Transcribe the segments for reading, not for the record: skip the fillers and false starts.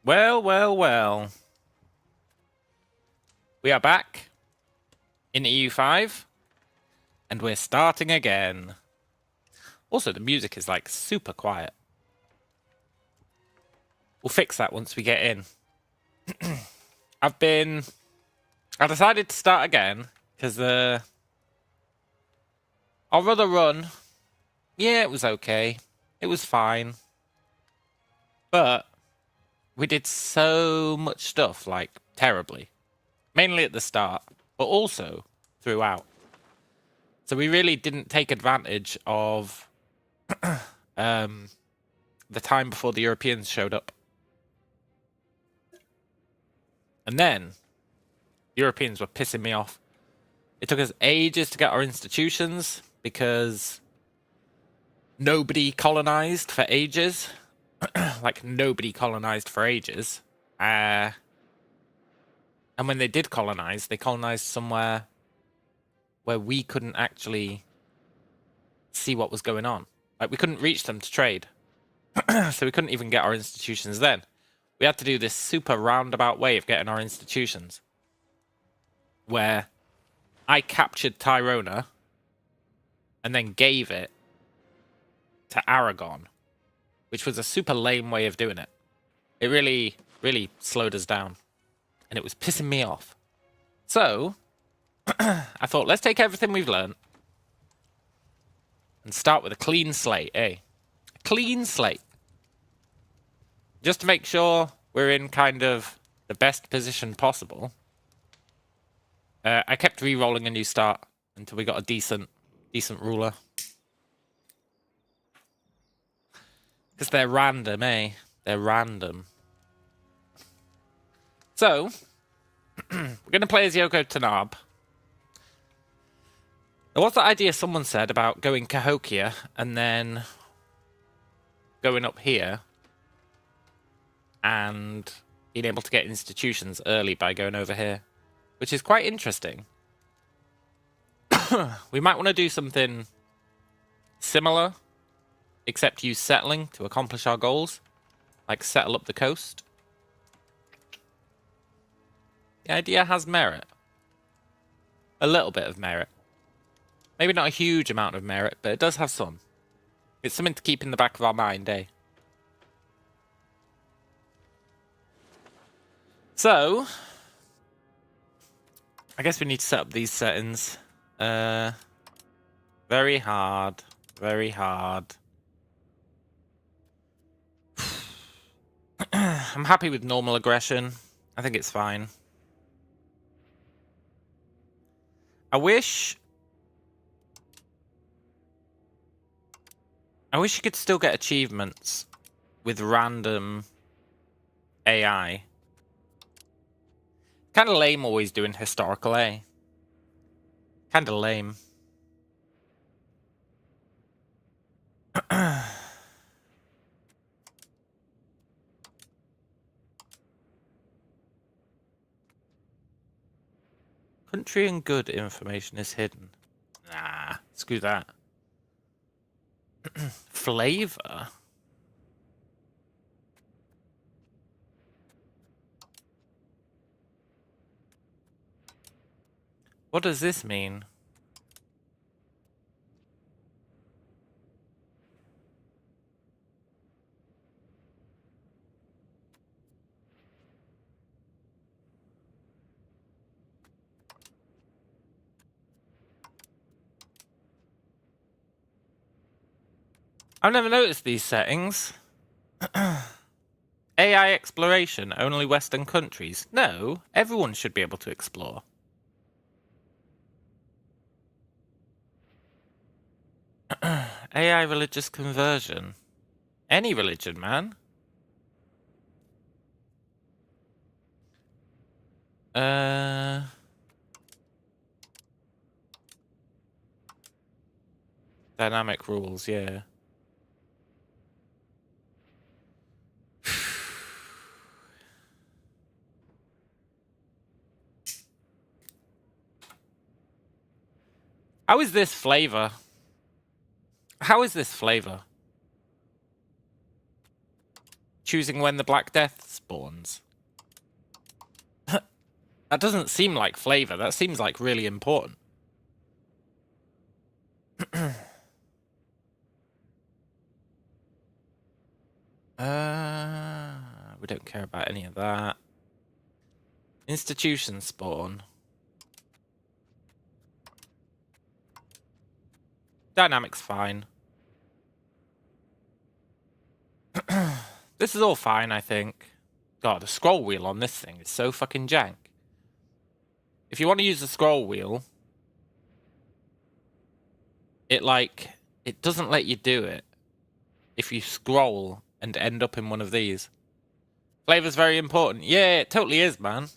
Well, well, well. We are back in EU5, and we're starting again. Also, the music is like super quiet. We'll fix that once we get in. I decided to start again because our other run, yeah, it was okay. It was fine. But we did so much stuff, like terribly. Mainly at the start, but also throughout. So we really didn't take advantage of the time before the Europeans showed up. And then Europeans were pissing me off. It took us ages to get our institutions because nobody colonized for ages. Like, nobody colonized for ages. And when they did colonize, they colonized somewhere where we couldn't actually see what was going on. Like, we couldn't reach them to trade. So we couldn't even get our institutions then. We had to do this super roundabout way of getting our institutions. Where I captured Tyrona and then gave it to Aragon, which was a super lame way of doing it. It really, really slowed us down, and it was pissing me off. So, I thought, let's take everything we've learned and start with a clean slate, eh? A clean slate. Just to make sure we're in kind of the best position possible. I kept re-rolling a new start until we got a decent ruler. Because they're random, eh? They're random. So, we're going to play as Yoko Tanabe. There was the idea someone said about going Cahokia and then going up here and being able to get institutions early by going over here, which is quite interesting. We might want to do something similar, except use settling to accomplish our goals, like settle up the coast. The idea has merit. A little bit of merit. Maybe not a huge amount of merit, but it does have some. It's something to keep in the back of our mind, eh? So, I guess we need to set up these settings. Very hard. Very hard. I'm happy with normal aggression. I think it's fine. I wish you could still get achievements with random AI. Kind of lame always doing historical, eh? Kind of lame. Country and good information is hidden. Nah, screw that. Flavor? What does this mean? I've never noticed these settings. AI exploration, only Western countries. No, everyone should be able to explore. AI religious conversion. Any religion, man. Dynamic rules, yeah. How is this flavor? How is this flavor? choosing when the Black Death spawns. That doesn't seem like flavor. That seems like really important. We don't care about any of that. Institution spawn. Dynamics fine. This is all fine, I think. God, the scroll wheel on this thing is so fucking jank. If you want to use the scroll wheel, it doesn't let you do it if you scroll and end up in one of these. Flavor's very important. Yeah, it totally is, man.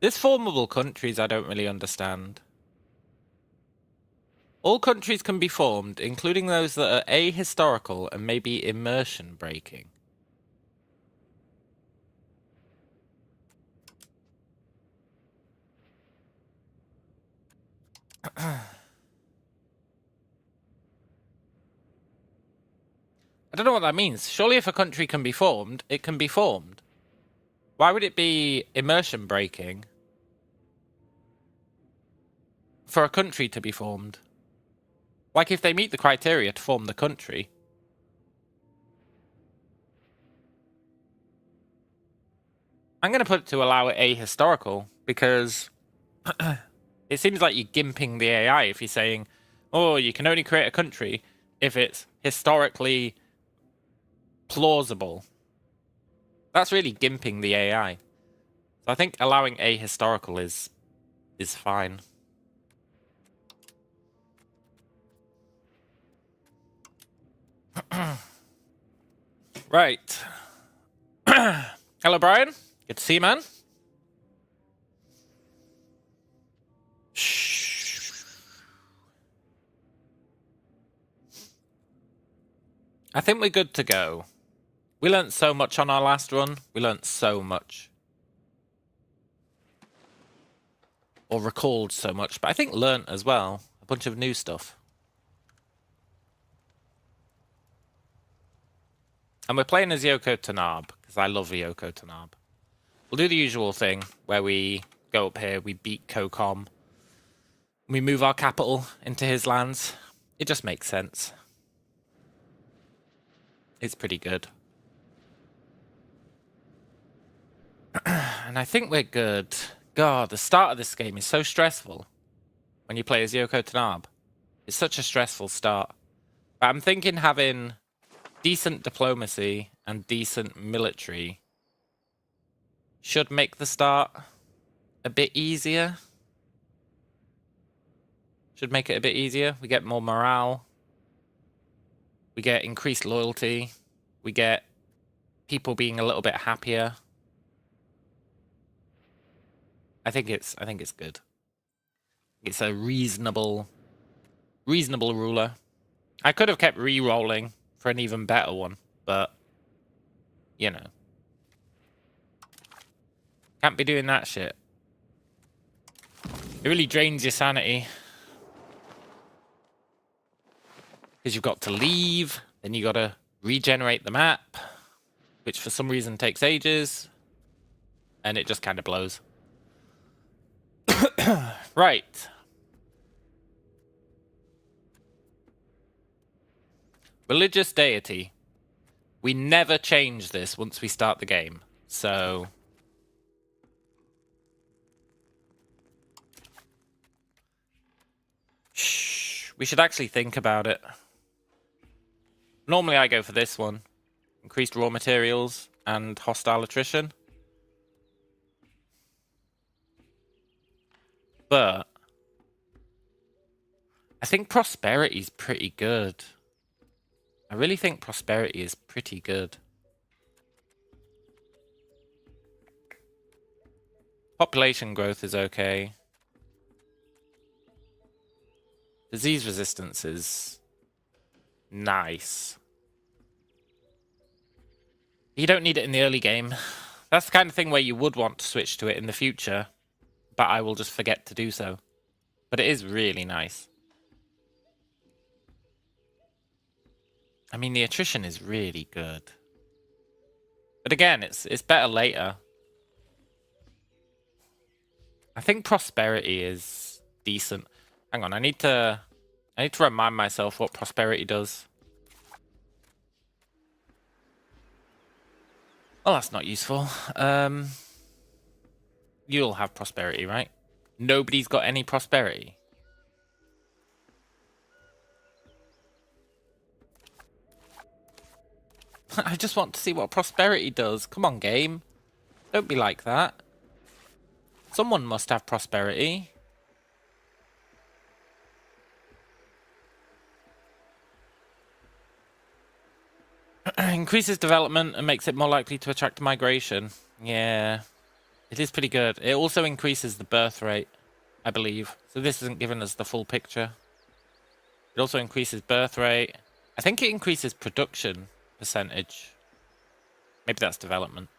This formable countries I don't really understand. All countries can be formed, including those that are ahistorical and may be immersion breaking. I don't know what that means. Surely if a country can be formed, it can be formed. Why would it be immersion breaking for a country to be formed? Like if they meet the criteria to form the country. I'm going to put it to allow it ahistorical because it seems like you're gimping the AI if you're saying, oh, you can only create a country if it's historically plausible. That's really gimping the AI. So I think allowing ahistorical is fine. Right. Hello, Brian. Good to see you, man. Shh. I think we're good to go. We learnt so much on our last run. We learnt so much. Or recalled so much, but I think learnt as well. A bunch of new stuff. And we're playing as Yoko Tanabe, because I love Yoko Tanabe. We'll do the usual thing, where we go up here, we beat COCOM, we move our capital into his lands. It just makes sense. It's pretty good. And I think we're good. God, the start of this game is so stressful when you play as Yoko Tanabe. It's such a stressful start. But I'm thinking having decent diplomacy and decent military should make the start a bit easier. Should make it a bit easier. We get more morale. We get increased loyalty. We get people being a little bit happier. I think it's good. It's a reasonable ruler. I could have kept re-rolling for an even better one, but you know. Can't be doing that shit. It really drains your sanity. Because you've got to leave, then you got to regenerate the map, which for some reason takes ages, and it just kind of blows. Right. Religious deity. We never change this once we start the game, so shh. We should actually think about it. Normally I go for this one. Increased raw materials and hostile attrition. But I think prosperity's pretty good. I really think prosperity is pretty good. Population growth is okay. Disease resistance is nice. You don't need it in the early game. That's the kind of thing where you would want to switch to it in the future. but I will just forget to do so. But it is really nice. I mean, the attrition is really good. But again, it's better later. I think prosperity is decent. Hang on, I need to remind myself what prosperity does. Oh, that's not useful. You'll have prosperity, right? Nobody's got any prosperity. I just want to see what prosperity does. Come on, game. Don't be like that. Someone must have prosperity. Increases development and makes it more likely to attract migration. Yeah, it is pretty good. It also increases the birth rate, I believe. So this isn't giving us the full picture. It also increases birth rate. I think it increases production percentage. Maybe that's development.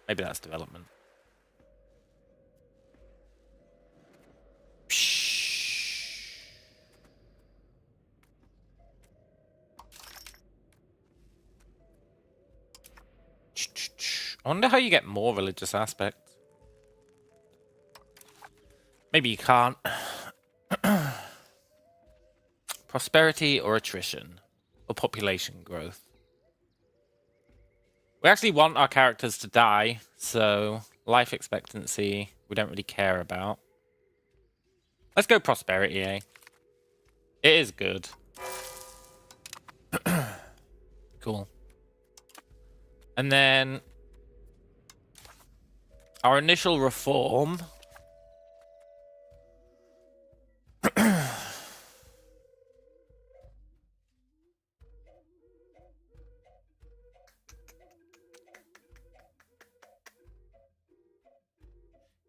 Maybe that's development. I wonder how you get more religious aspects. Maybe you can't. Prosperity or attrition. Or population growth. We actually want our characters to die, so life expectancy we don't really care about. Let's go prosperity, eh? It is good. Cool. And then our initial reform.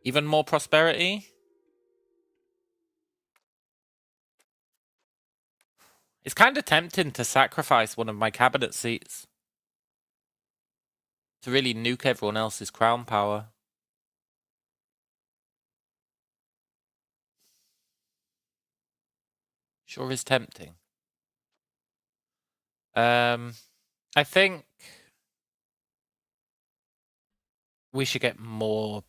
Even more prosperity. It's kind of tempting to sacrifice one of my cabinet seats to really nuke everyone else's crown power. Sure is tempting. I think we should get more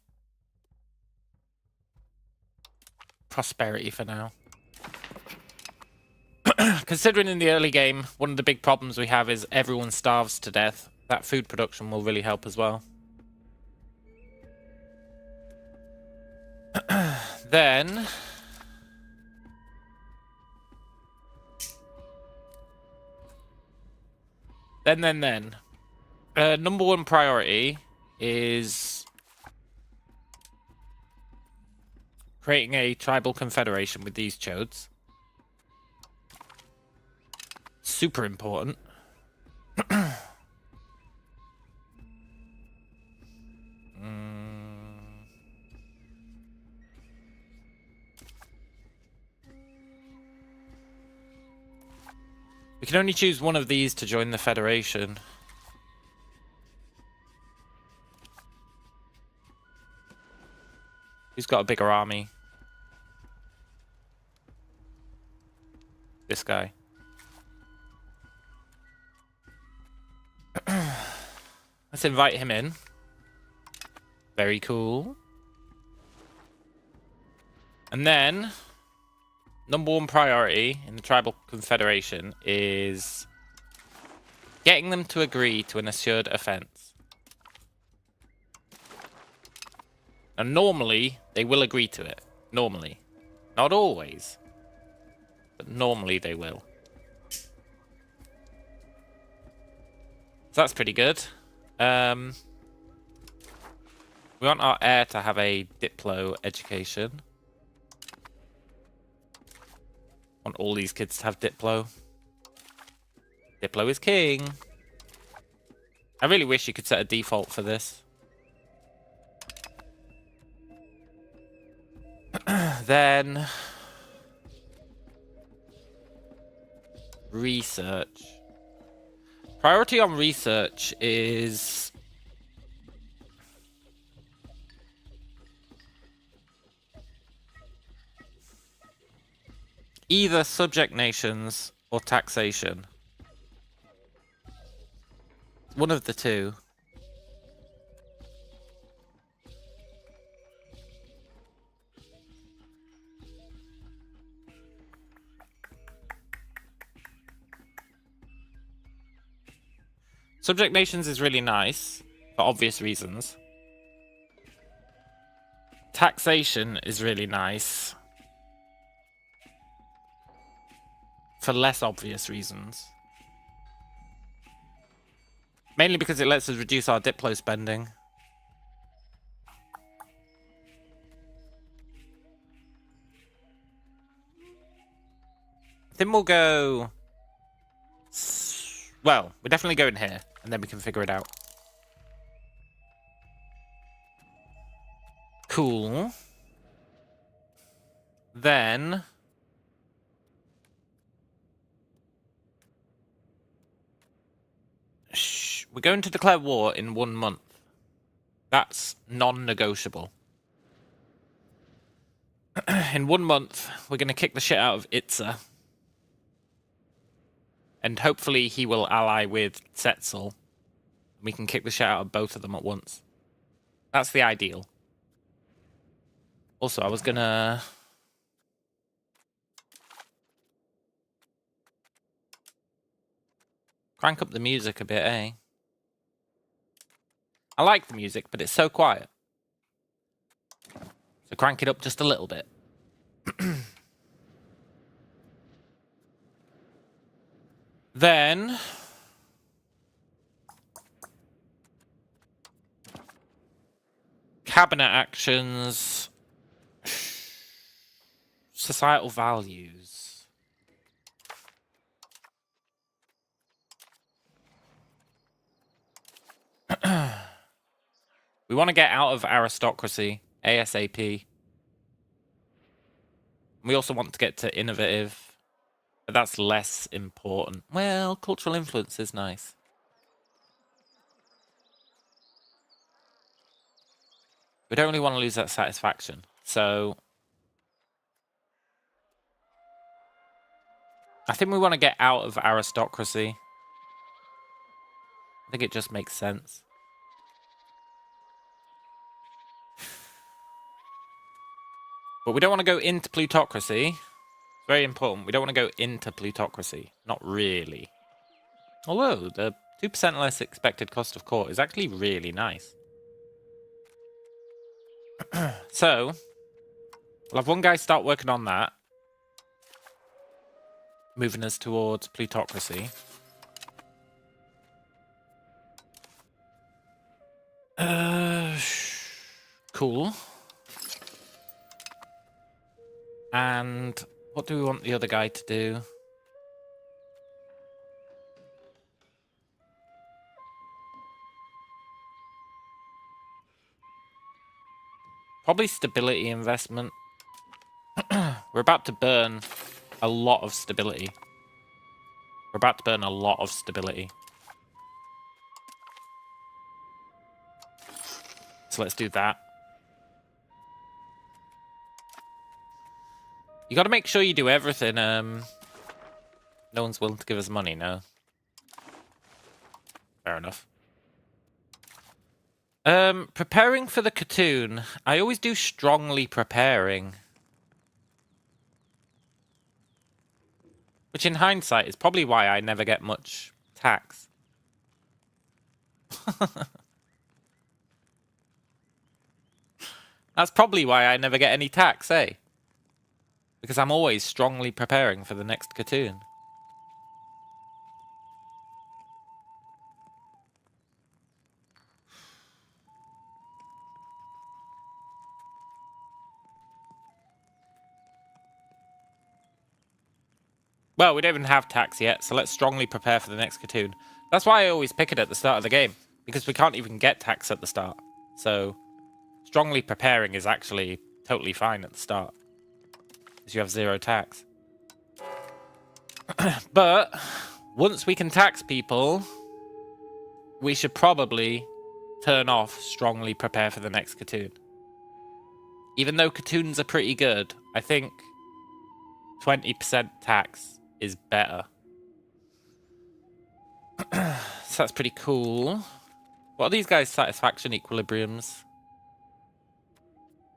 prosperity for now. Considering in the early game, one of the big problems we have is everyone starves to death. That food production will really help as well. Then number one priority is creating a tribal confederation with these chodes. Super important. We can only choose one of these to join the Federation. Who's got a bigger army? This guy. Let's invite him in. Very cool. And then, number one priority in the Tribal Confederation is getting them to agree to an assured offense. And normally, they will agree to it. Normally. Not always. But normally they will. So that's pretty good. We want our heir to have a Diplo education. Want all these kids to have Diplo. Diplo is king. I really wish you could set a default for this. Then research. Priority on research is either subject nations or taxation. One of the two. Subject nations is really nice, for obvious reasons. Taxation is really nice, for less obvious reasons. Mainly because it lets us reduce our Diplo spending. Then we'll go... Well, we're definitely going here, and then we can figure it out. Cool. Then... We're going to declare war in 1 month. That's non-negotiable. In 1 month, we're going to kick the shit out of Itza. And hopefully he will ally with Setzel. We can kick the shit out of both of them at once. That's the ideal. Also, I was going to... crank up the music a bit, eh? I like the music, but it's so quiet. So crank it up just a little bit. Then... Cabinet actions... Societal values... We want to get out of aristocracy ASAP. We also want to get to innovative, but that's less important. Well, cultural influence is nice. We don't really want to lose that satisfaction, so I think we want to get out of aristocracy. I think it just makes sense. But we don't want to go into plutocracy. Very important. We don't want to go into plutocracy. Not really. Although, the 2% less expected cost of court is actually really nice. So, we'll have one guy start working on that. Moving us towards plutocracy. Cool. And what do we want the other guy to do? Probably stability investment. We're about to burn a lot of stability. We're about to burn a lot of stability. So let's do that. You got to make sure you do everything. No one's willing to give us money, no. Fair enough. Preparing for the Katoon. I always do strongly preparing. Which in hindsight is probably why I never get much tax. That's probably why I never get any tax, eh? Because I'm always strongly preparing for the next Katoon. Well, we don't even have tax yet, so let's strongly prepare for the next Katoon. That's why I always pick it at the start of the game, because we can't even get tax at the start. So, strongly preparing is actually totally fine at the start. Because you have 0 tax. But, once we can tax people, we should probably turn off strongly prepare for the next Katoon. Even though Katoons are pretty good, I think 20% tax is better. So that's pretty cool. What are these guys' satisfaction equilibriums?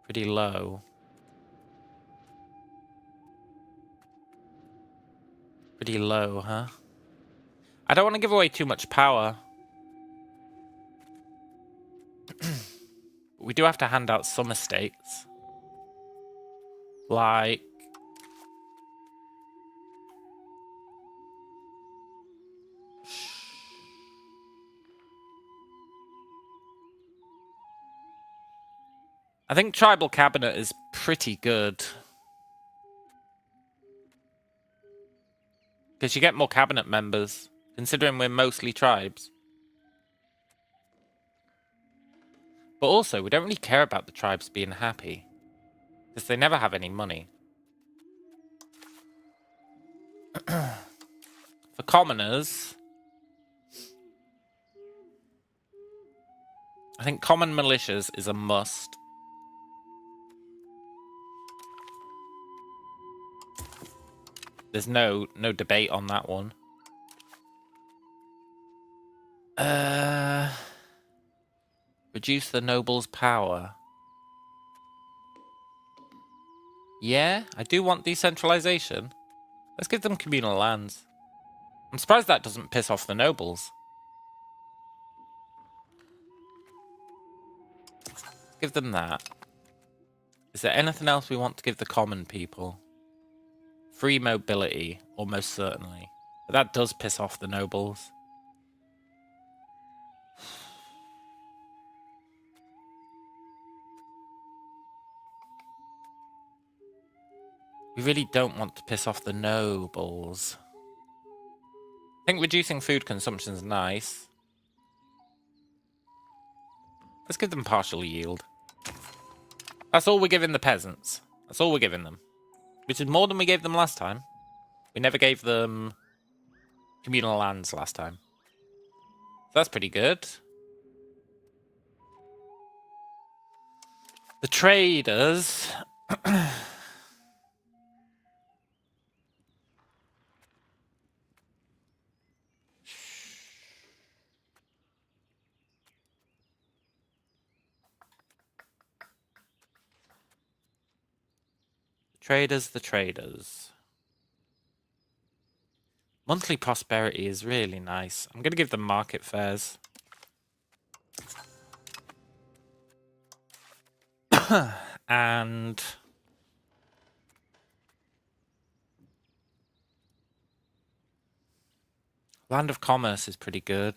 Pretty low. Pretty low, huh? I don't want to give away too much power. We do have to hand out some estates. Like... I think tribal cabinet is pretty good. Because you get more cabinet members, considering we're mostly tribes. But also, we don't really care about the tribes being happy. Because they never have any money. For commoners... I think common militias is a must. There's no debate on that one. Reduce the nobles' power. Yeah, I do want decentralization. Let's give them communal lands. I'm surprised that doesn't piss off the nobles. Give them that. Is there anything else we want to give the common people? Free mobility, almost certainly. But that does piss off the nobles. We really don't want to piss off the nobles. I think reducing food consumption is nice. Let's give them partial yield. That's all we're giving the peasants. That's all we're giving them. Which is more than we gave them last time. We never gave them communal lands last time. So that's pretty good. The traders... the traders. Monthly prosperity is really nice. I'm going to give them market fairs. And... Land of Commerce is pretty good.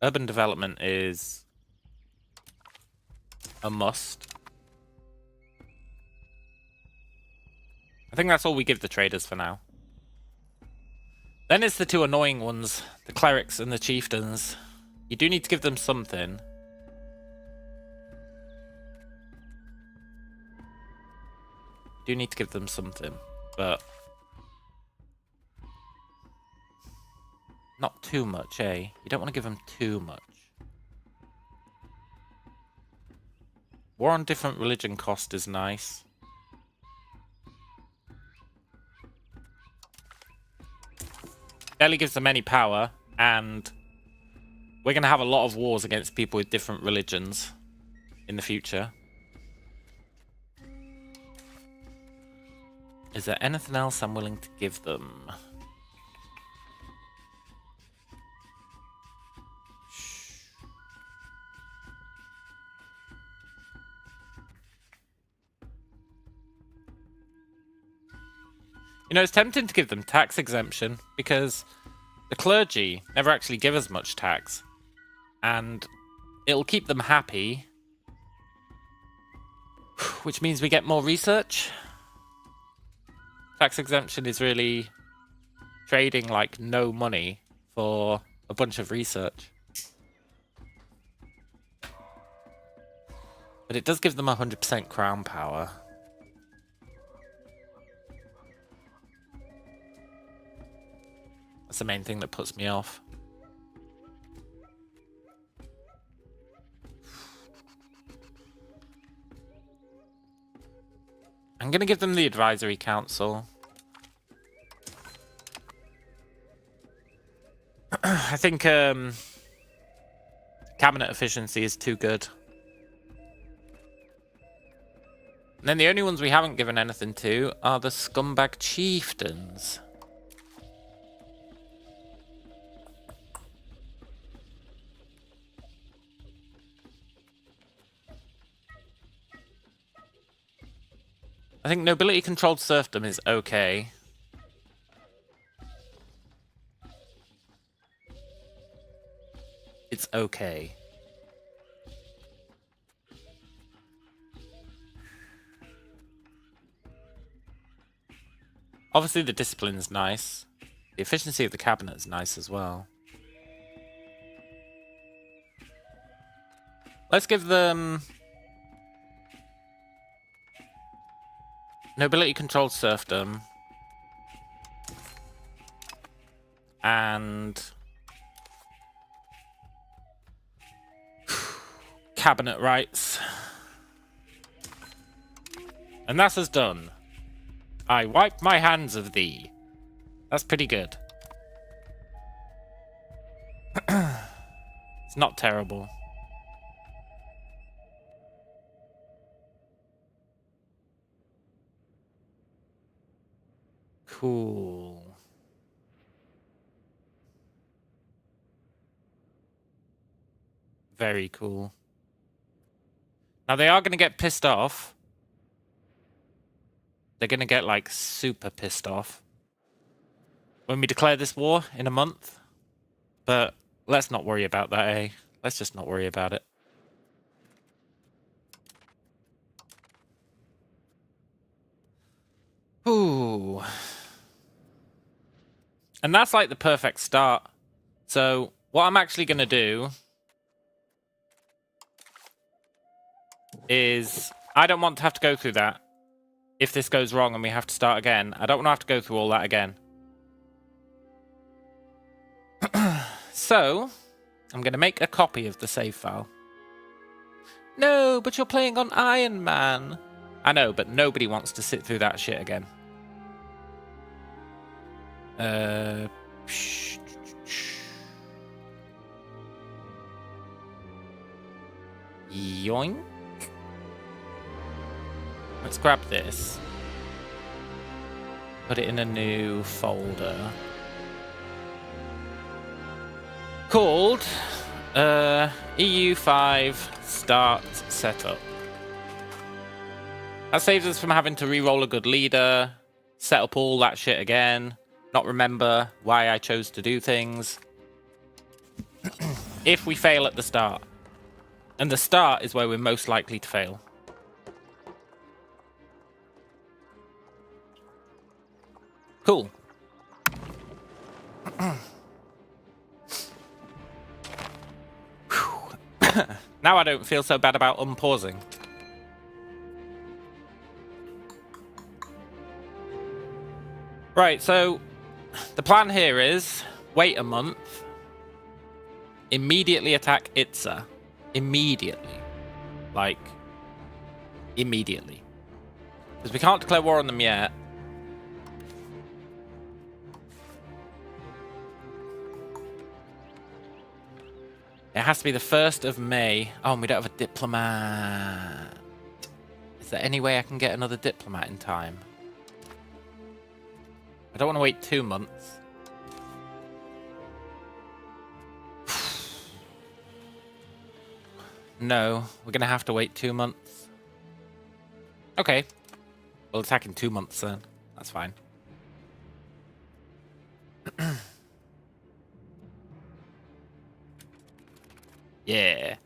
Urban development is a must. I think that's all we give the traders for now. Then it's the two annoying ones, the clerics and the chieftains. You do need to give them something. You do need to give them something, but... not too much, eh? You don't want to give them too much. War on different religion cost is nice. Barely gives them any power, and we're going to have a lot of wars against people with different religions in the future. Is there anything else I'm willing to give them? You know, it's tempting to give them tax exemption because the clergy never actually give us much tax. And it'll keep them happy, which means we get more research. Tax exemption is really trading like no money for a bunch of research. But it does give them 100% crown power. That's the main thing that puts me off. I'm going to give them the advisory council. I think cabinet efficiency is too good. And then the only ones we haven't given anything to are the scumbag chieftains. I think nobility-controlled serfdom is okay. It's okay. Obviously, the discipline's nice. The efficiency of the cabinet is nice as well. Let's give them nobility-controlled serfdom and cabinet rights. And that's us done. I wipe my hands of thee. That's pretty good. It's not terrible. Cool. Very cool. Now they are going to get pissed off. They're going to get, like, super pissed off when we declare this war in a month. But let's not worry about that, eh? Let's just not worry about it. Ooh. And that's, like, the perfect start. So what I'm actually going to do is I don't want to have to go through that. If this goes wrong and we have to start again, I don't want to have to go through all that again. So, I'm going to make a copy of the save file. No, but you're playing on Iron Man. I know, but nobody wants to sit through that shit again. Yoink. Let's grab this. Put it in a new folder. Called EU5 Start Setup. That saves us from having to re-roll a good leader, set up all that shit again, not remember why I chose to do things. If we fail at the start. And the start is where we're most likely to fail. Cool. Now I don't feel so bad about unpausing. Right, so the plan here is wait a month, immediately attack Itza. Immediately. Like, immediately. Because we can't declare war on them yet. It has to be the 1st of May. Oh, and we don't have a diplomat. Is there any way I can get another diplomat in time? I don't want to wait 2 months. No, we're going to have to wait 2 months. Okay. We'll attack in 2 months then. That's fine. Yeah.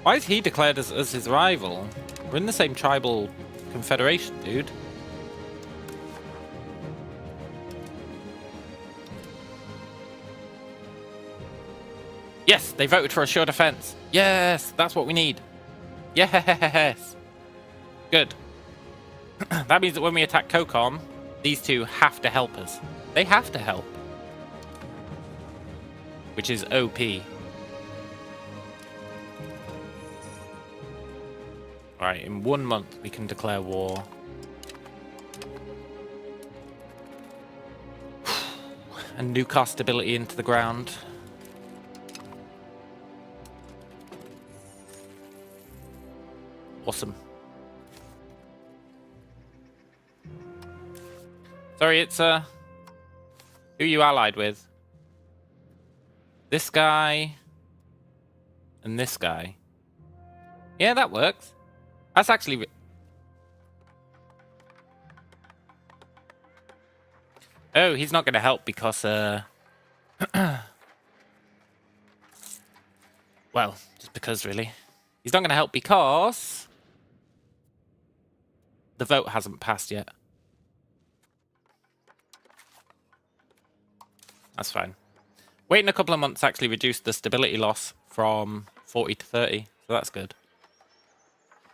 Why is he declared as his rival? We're in the same tribal confederation, dude. Yes, they voted for assured defense. Yes, that's what we need. Yes. Good. That means that when we attack COCOM, these two have to help us. They have to help. Which is OP. Right, in 1 month we can declare war. And nuke our stability into the ground. Awesome. Sorry, it's who you allied with? This guy and this guy. Yeah, that works. That's actually oh, he's not going to help because well, just because really. He's not going to help because the vote hasn't passed yet. That's fine. Waiting a couple of months actually reduced the stability loss from 40 to 30, so that's good.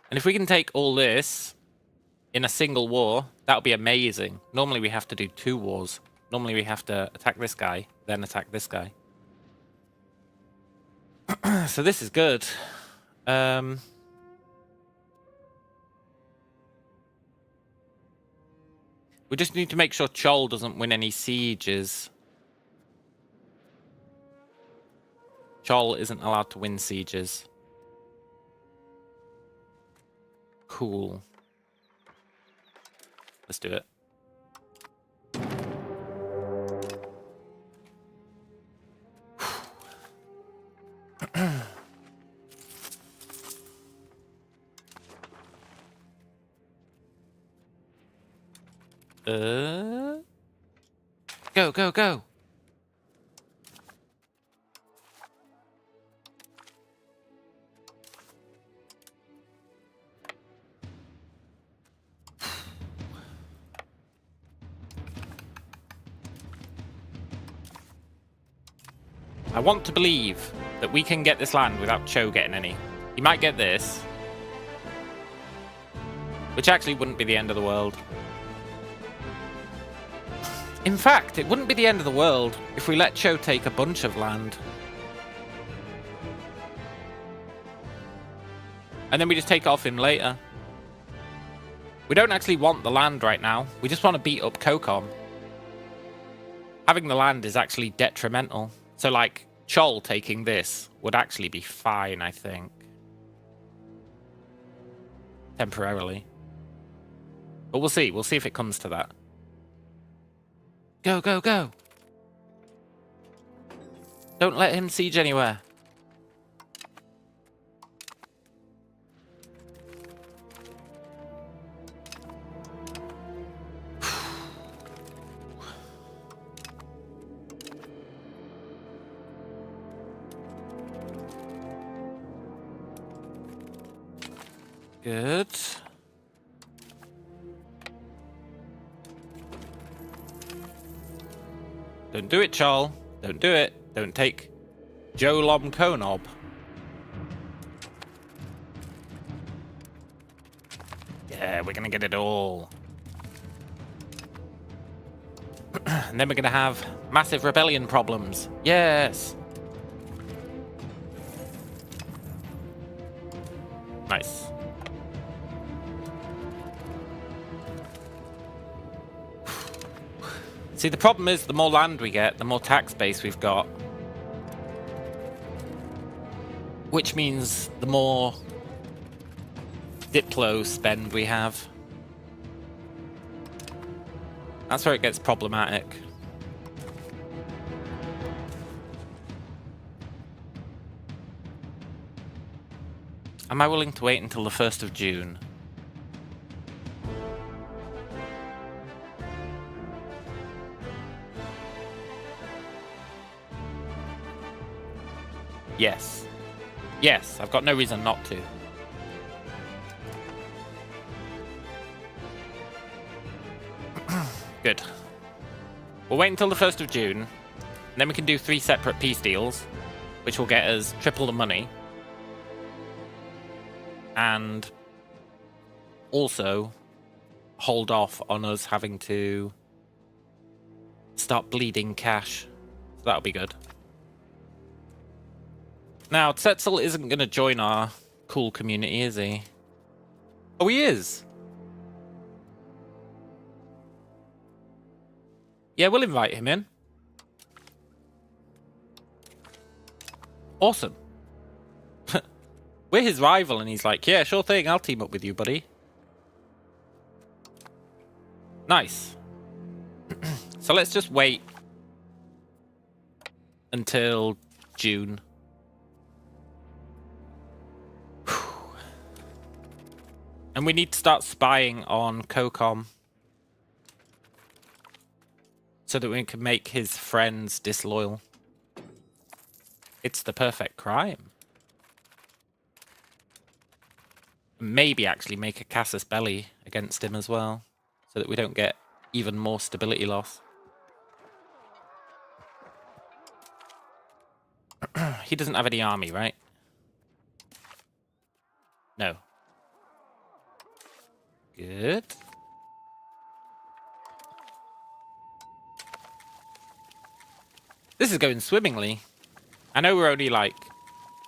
And if we can take all this in a single war, that'll be amazing. Normally we have to do 2 wars. Normally we have to attack this guy, then attack this guy. So this is good. We just need to make sure Chol doesn't win any sieges. Chol isn't allowed to win sieges. Cool. Let's do it. Go, go, go. I want to believe that we can get this land without Cho getting any. He might get this, which actually wouldn't be the end of the world. In fact, it wouldn't be the end of the world if we let Cho take a bunch of land. And then we just take it off him later. We don't actually want the land right now. We just want to beat up Kokon. Having the land is actually detrimental. So, like, Chol taking this would actually be fine, I think. Temporarily. But we'll see. We'll see if it comes to that. Go, go, go. Don't let him siege anywhere. Good. Don't do it, Chol. Don't do it. Don't take Jolom Konob. Yeah, we're gonna get it all. And then we're gonna have massive rebellion problems. Yes. Nice. See, the problem is the more land we get, the more tax base we've got. Which means the more Diplo spend we have. That's where it gets problematic. Am I willing to wait until the 1st of June? Yes. Yes, I've got no reason not to. Good. We'll wait until the 1st of June, and then we can do 3 separate peace deals, which will get us triple the money. And also hold off on us having to start bleeding cash. So that'll be good. Now, Tsetzel isn't going to join our cool community, is he? Oh, he is. Yeah, we'll invite him in. Awesome. We're his rival, and he's like, yeah, sure thing, I'll team up with you, buddy. Nice. So let's just wait until June. And we need to start spying on COCOM so that we can make his friends disloyal. It's the perfect crime. Maybe actually make a casus belli against him as well, so that we don't get even more stability loss. He doesn't have any army, right? No. Good. This is going swimmingly. I know we're only like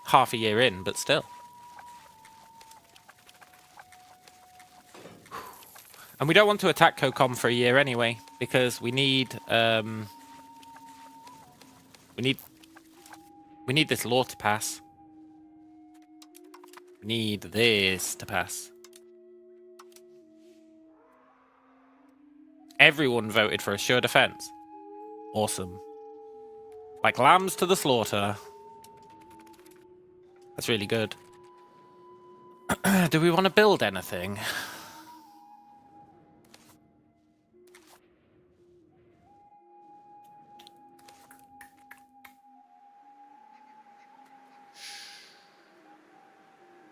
half a year in, but still. And we don't want to attack COCOM for a year anyway, because we need we need this law to pass. We need this to pass. Everyone voted for assured defense. Awesome. Like lambs to the slaughter. That's really good. Do we want to build anything?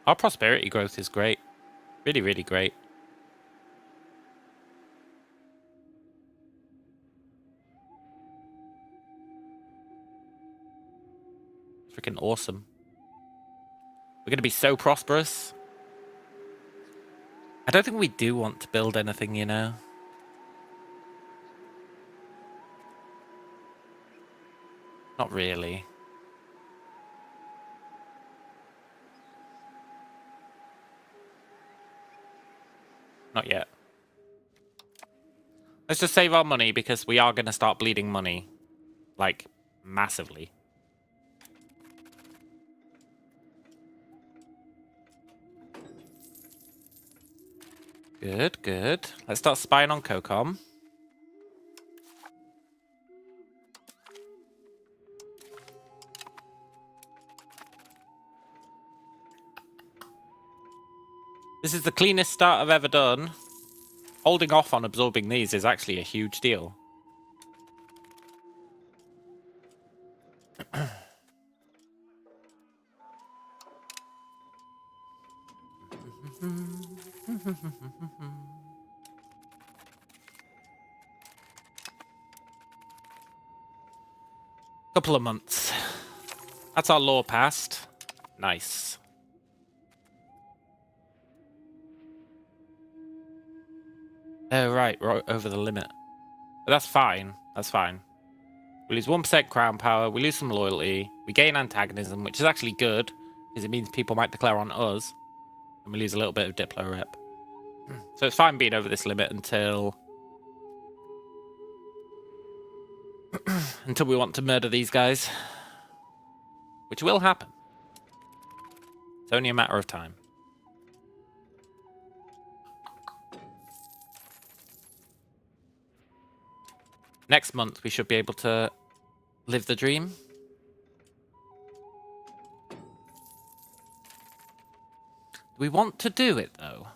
Our prosperity growth is great. Really, really great. Freaking awesome. We're going to be so prosperous. I don't think we do want to build anything, you know. Not really. Not yet. Let's just save our money because we are going to start bleeding money. Like, massively. Good, good. Let's start spying on COCOM. This is the cleanest start I've ever done. Holding off on absorbing these is actually a huge deal. Couple of months. That's our law passed. Nice. Oh, right. We're over the limit. But that's fine. That's fine. We lose 1% crown power. We lose some loyalty. We gain antagonism, which is actually good, because it means people might declare on us. And we lose a little bit of Diplo rep. So it's fine being over this limit until we want to murder these guys. Which will happen. It's only a matter of time. Next month, we should be able to live the dream. Do we want to do it, though?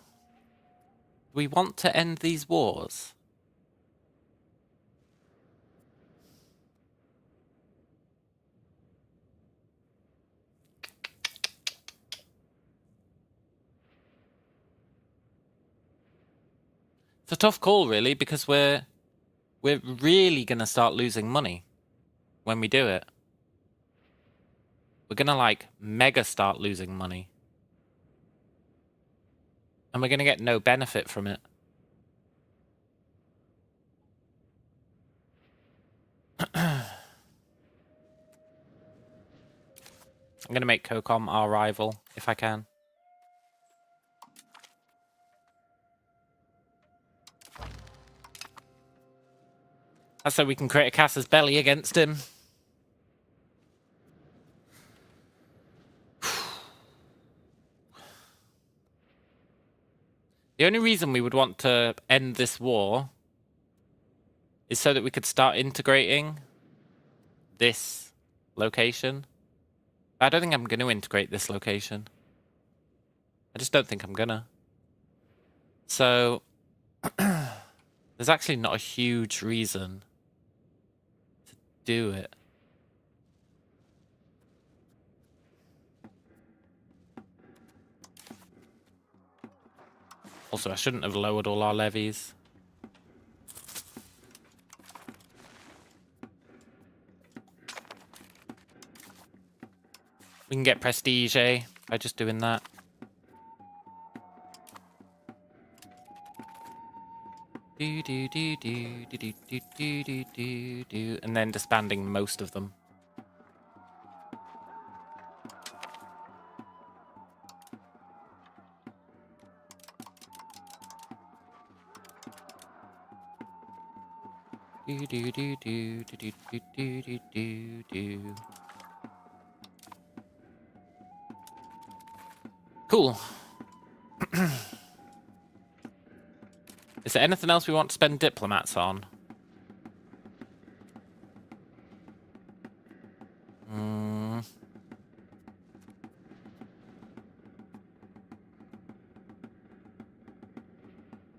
Do we want to end these wars? It's a tough call, really, because we're really going to start losing money when we do it. We're going to, like, mega start losing money. And we're going to get no benefit from it. I'm going to make COCOM our rival, if I can. That's so we can create a caster's belly against him. The only reason we would want to end this war is so that we could start integrating this location. I don't think I'm going to integrate this location. I just don't think I'm gonna. So, there's actually not a huge reason to do it. Also, I shouldn't have lowered all our levies. We can get prestige, eh? By just doing that. Do do do do do do do do do do, and then disbanding most of them. Do do do do do do do do do do. Cool. Is there anything else we want to spend diplomats on?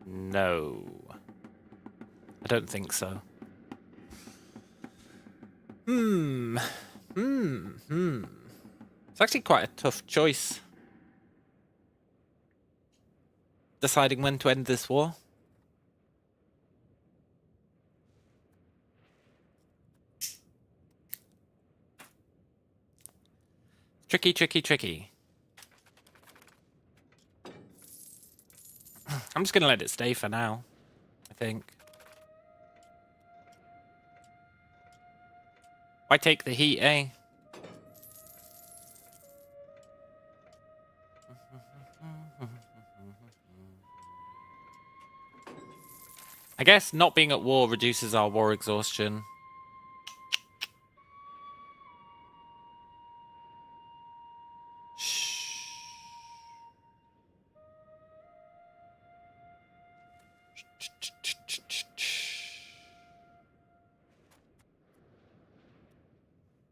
No. I don't think so. It's actually quite a tough choice. Deciding when to end this war. Tricky, tricky, tricky. I'm just gonna let it stay for now, I think. Why take the heat, eh? I guess not being at war reduces our war exhaustion.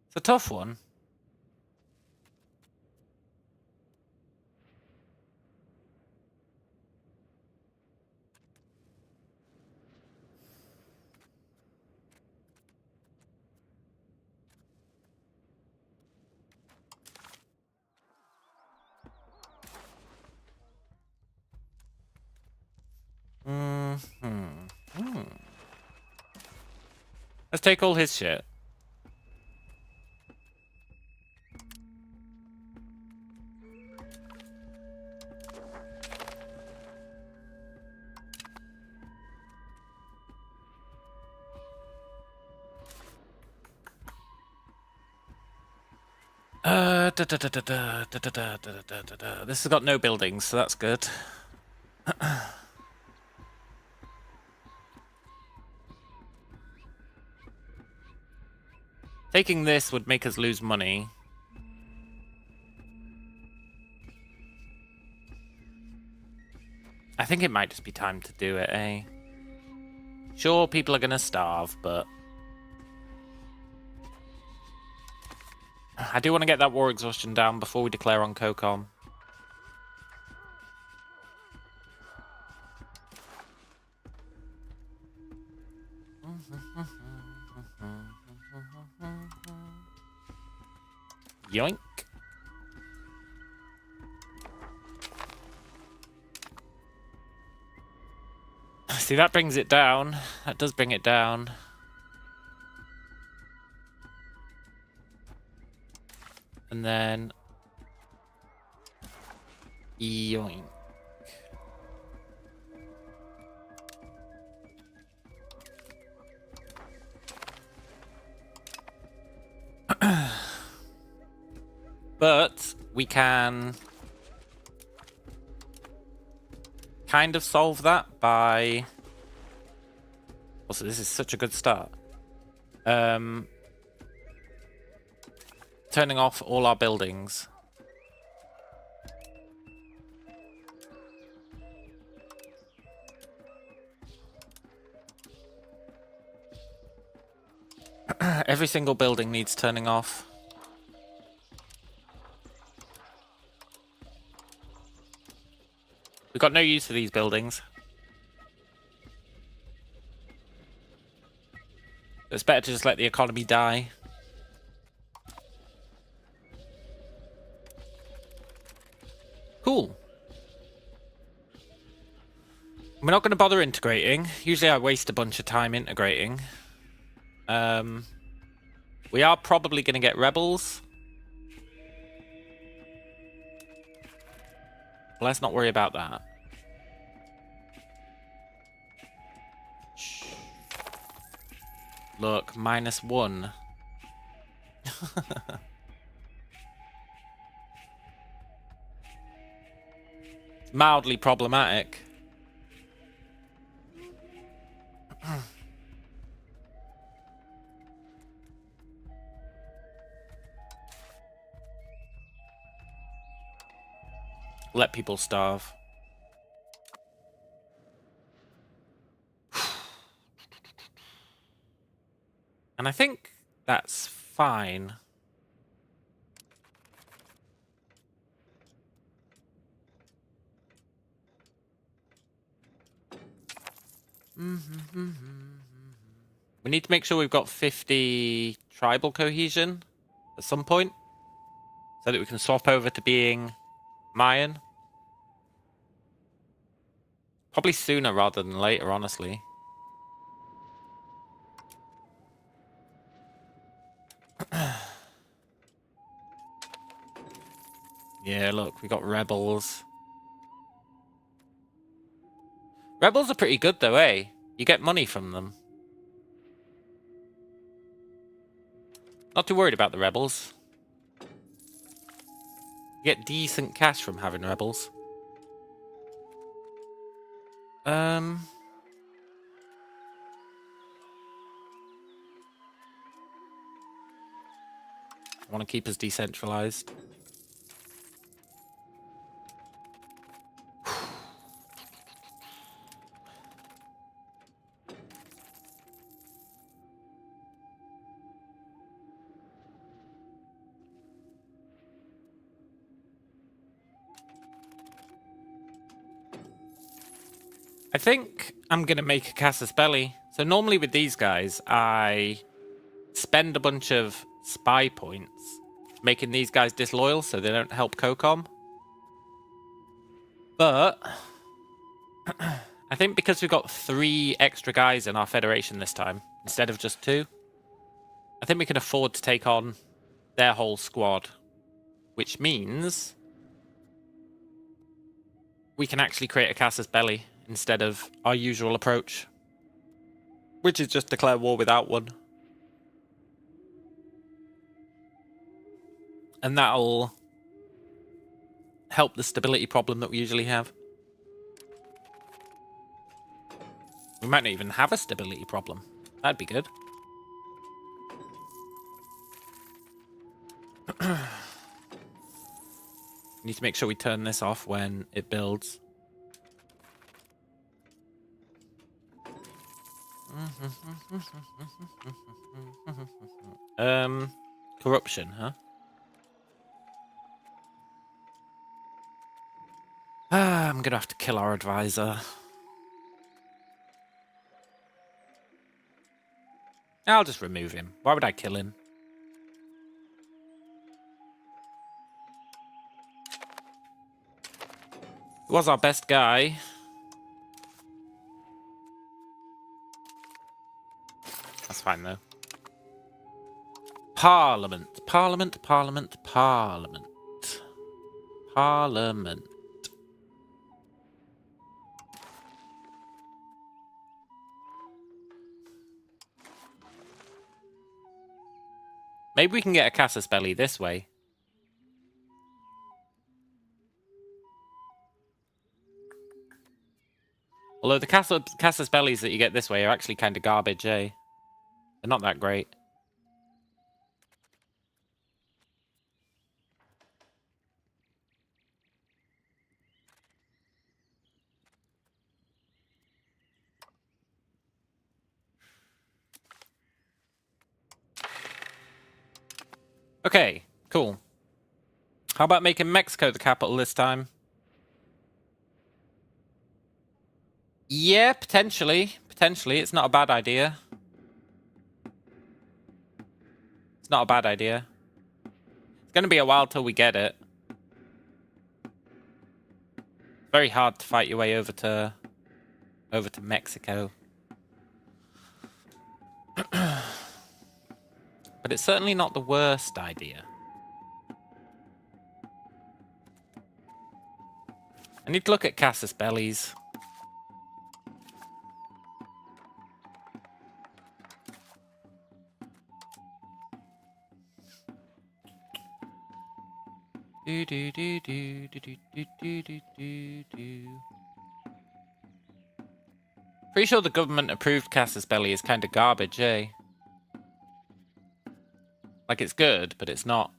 It's a tough one. Let's take all his shit. This has got no buildings, so that's good. Taking this would make us lose money. I think it might just be time to do it, eh? Sure, people are gonna starve, but I do want to get that war exhaustion down before we declare on COCOM. Yoink. See, that brings it down. That does bring it down. And then... yoink. But we can kind of solve that by... Also, this is such a good start. Turning off all our buildings. Every single building needs turning off. We've got no use for these buildings. It's better to just let the economy die. Cool. We're not going to bother integrating. Usually I waste a bunch of time integrating. We are probably going to get rebels. Let's not worry about that. Shh. Look, -1. Mildly problematic. Let people starve. And I think that's fine. We need to make sure we've got 50 tribal cohesion at some point, so that we can swap over to being Mayan. Probably sooner rather than later, honestly. Yeah, look, we got rebels. Rebels are pretty good though, eh? You get money from them. Not too worried about the rebels. You get decent cash from having rebels. I want to keep us decentralized. I think I'm going to make a casus belli. So normally with these guys, I spend a bunch of spy points making these guys disloyal so they don't help COCOM. But I think because we've got 3 extra guys in our federation this time, instead of just 2, I think we can afford to take on their whole squad. Which means we can actually create a casus belli instead of our usual approach, which is just declare war without one. And that'll help the stability problem that we usually have. We might not even have a stability problem. That'd be good. Need to make sure we turn this off when it builds. Corruption, huh? I'm gonna have to kill our advisor. I'll just remove him. Why would I kill him? He was our best guy. That's fine, though. Parliament. Parliament, Parliament, Parliament. Parliament. Maybe we can get a casus belli this way. Although the casus bellis that you get this way are actually kind of garbage, eh? They're not that great. Okay, cool. How about making Mexico the capital this time? Yeah, potentially. Potentially. It's not a bad idea. It's not a bad idea. It's going to be a while till we get it. It's very hard to fight your way over to Mexico. But it's certainly not the worst idea. I need to look at Casus Belli's. Pretty sure the government approved Casus Belli is kind of garbage, eh? Like, it's good, but it's not...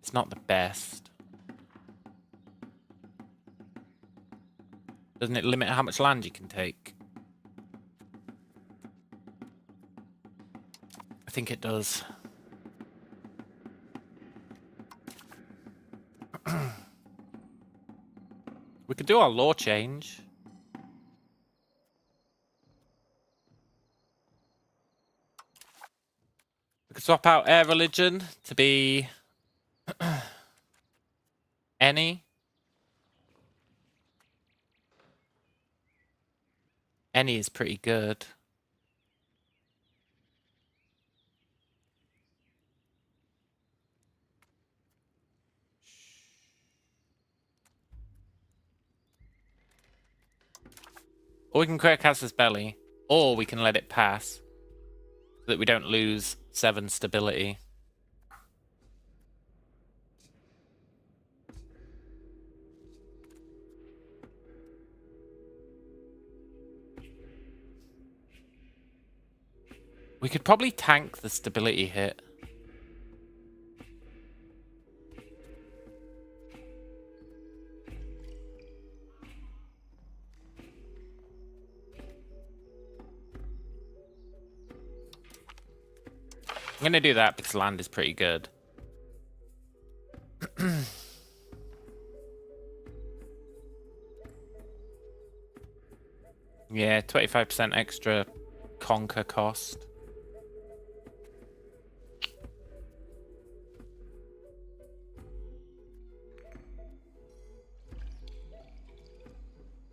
It's not the best. Doesn't it limit how much land you can take? I think it does. We could do our law change. We could swap out air religion to be any. Any is pretty good. Or we can create Casus Belli, or we can let it pass so that we don't lose 7 stability. We could probably tank the stability hit. I'm going to do that because land is pretty good. Yeah, 25% extra conquer cost.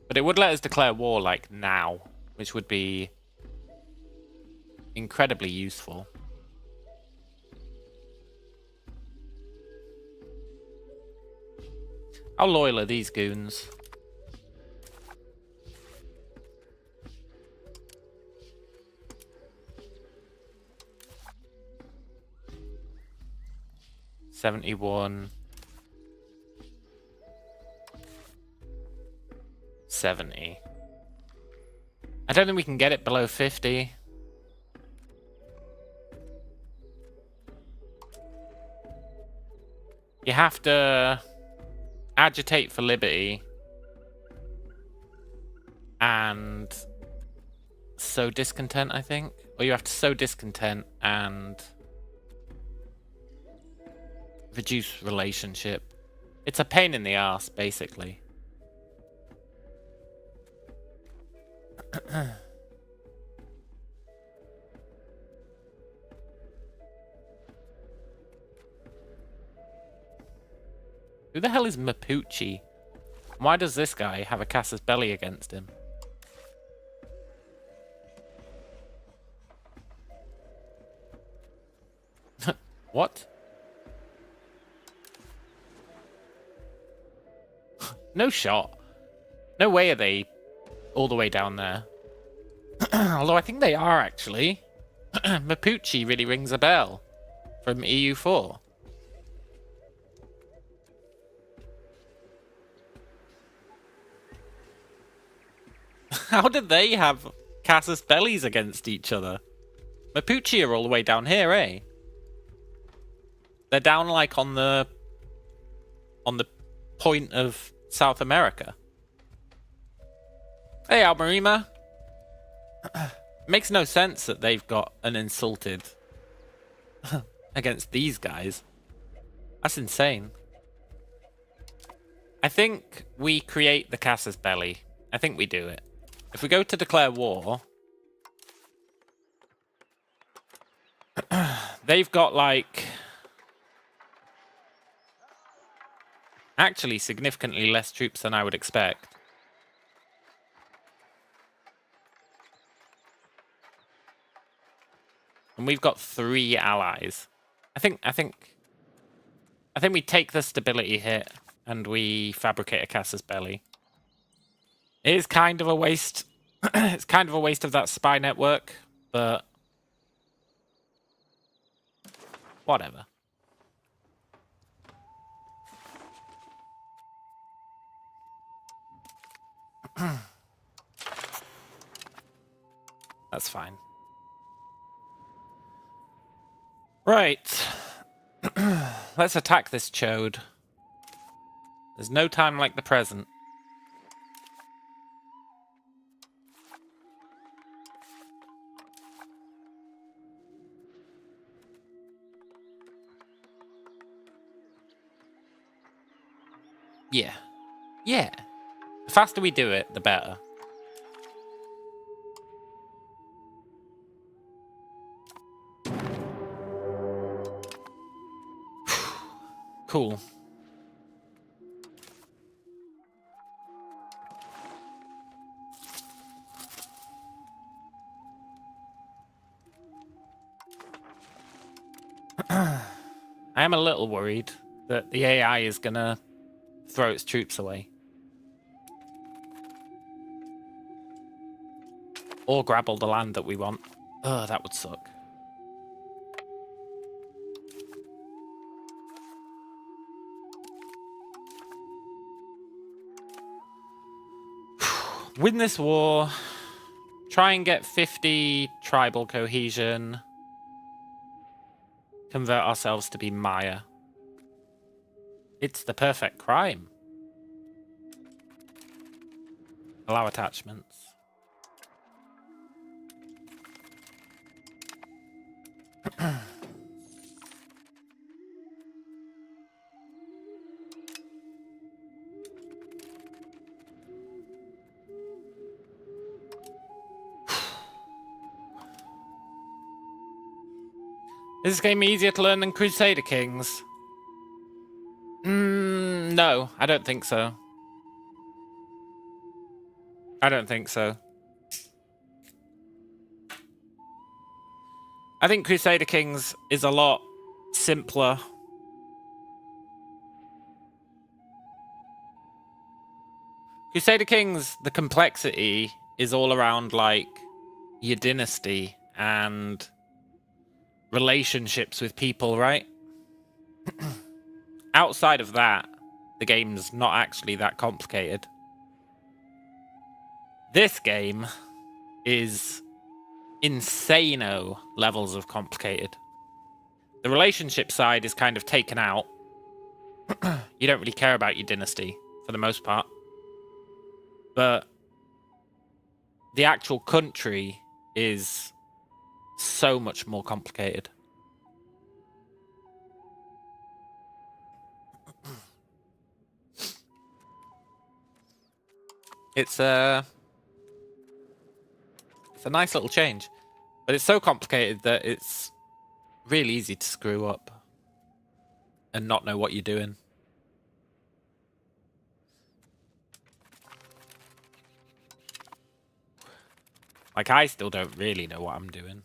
But it would let us declare war, like, now, which would be incredibly useful. How loyal are these goons? $71. 70. I don't think we can get it below 50. You have to agitate for liberty and sow discontent, I think. Or you have to sow discontent and reduce relationship. It's a pain in the ass, basically. Who the hell is Mapuche? Why does this guy have a Casus Belli against him? What? No shot. No way are they all the way down there. Although I think they are, actually. Mapuche really rings a bell from EU4. How did they have casus bellis against each other. Mapuche are all the way down here, eh? They're down like on the point of South America. Hey, Almarima. Makes no sense that they've got an insulted against these guys. That's insane. I think we create the casus belli. I think we do it. If we go to declare war, they've got like actually significantly less troops than I would expect. And we've got 3 allies. I think we take the stability hit and we fabricate a casus belli. It is kind of a waste. It's kind of a waste of that spy network, but whatever. That's fine. Right. Let's attack this chode. There's no time like the present. Yeah. Yeah. The faster we do it, the better. Cool. I am a little worried that the AI is gonna throw its troops away. Or grab all the land that we want. Ugh, that would suck. Win this war. Try and get 50 tribal cohesion. Convert ourselves to be Maya. It's the perfect crime. Allow attachments. Is this game easier to learn than Crusader Kings? No, I don't think so. I don't think so. I think Crusader Kings is a lot simpler. Crusader Kings, the complexity is all around like your dynasty and relationships with people, right? Outside of that, the game's not actually that complicated. This game is insano levels of complicated. The relationship side is kind of taken out. You don't really care about your dynasty for the most part. But the actual country is so much more complicated. It's a nice little change, but it's so complicated that it's really easy to screw up and not know what you're doing. Like, I still don't really know what I'm doing.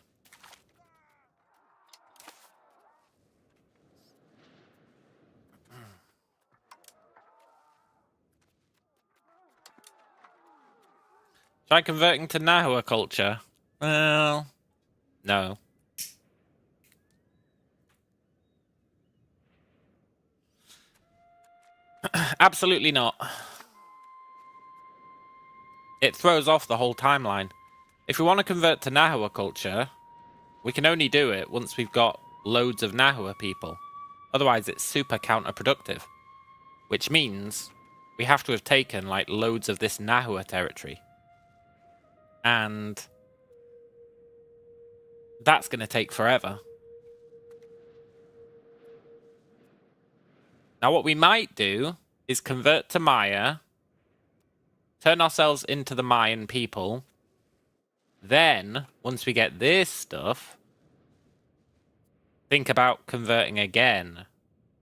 Try converting to Nahua culture? Well, no. Absolutely not. It throws off the whole timeline. If we want to convert to Nahua culture, we can only do it once we've got loads of Nahua people. Otherwise, it's super counterproductive. Which means we have to have taken, like, loads of this Nahua territory. And that's going to take forever. Now, what we might do is convert to Maya, turn ourselves into the Mayan people. Then, once we get this stuff, think about converting again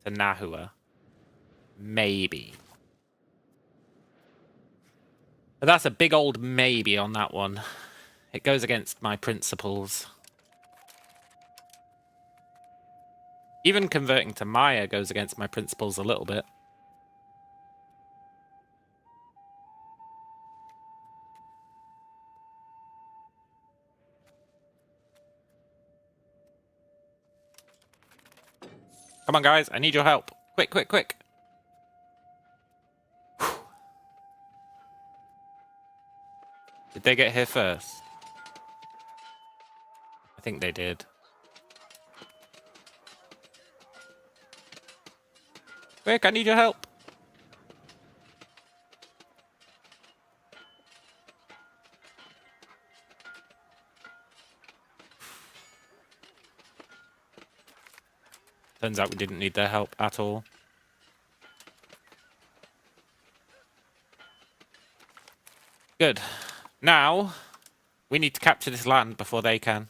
to Nahua. Maybe. But that's a big old maybe on that one. It goes against my principles. Even converting to Maya goes against my principles a little bit. Come on, guys. I need your help. Quick, quick, quick. Whew. Did they get here first? I think they did. Quick, I need your help. Turns out we didn't need their help at all. Good. Now, we need to capture this land before they can.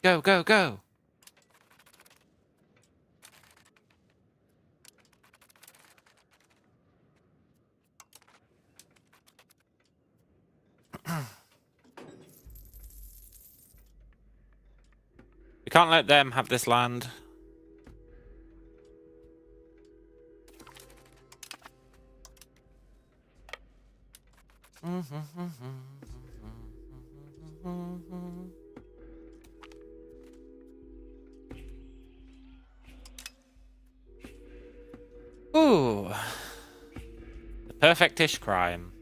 Go, go, go! We can't let them have this land. Ooh. The perfect-ish crime.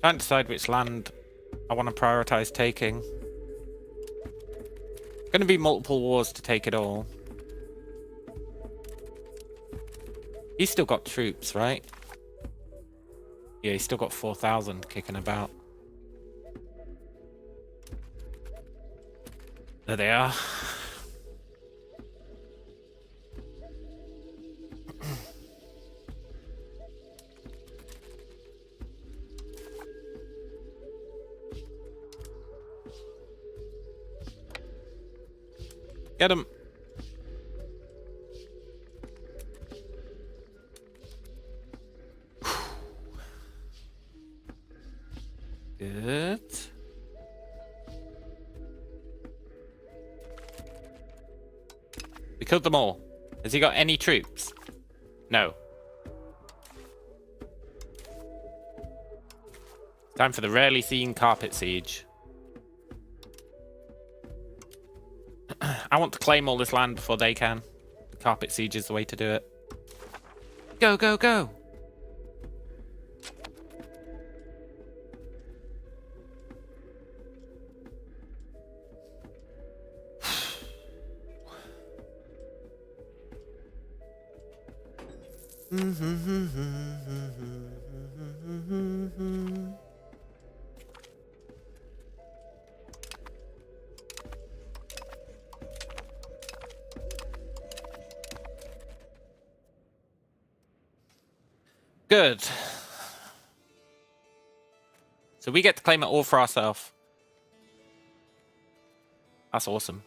Trying to decide which land I want to prioritize taking. Going to be multiple wars to take it all. He's still got troops, right? Yeah, he's still got 4,000 kicking about. There they are. Get him. Good. We killed them all. Has he got any troops? No. Time for the rarely seen carpet siege. I want to claim all this land before they can. The carpet siege is the way to do it. Go, go, go! Good. So we get to claim it all for ourselves. That's awesome.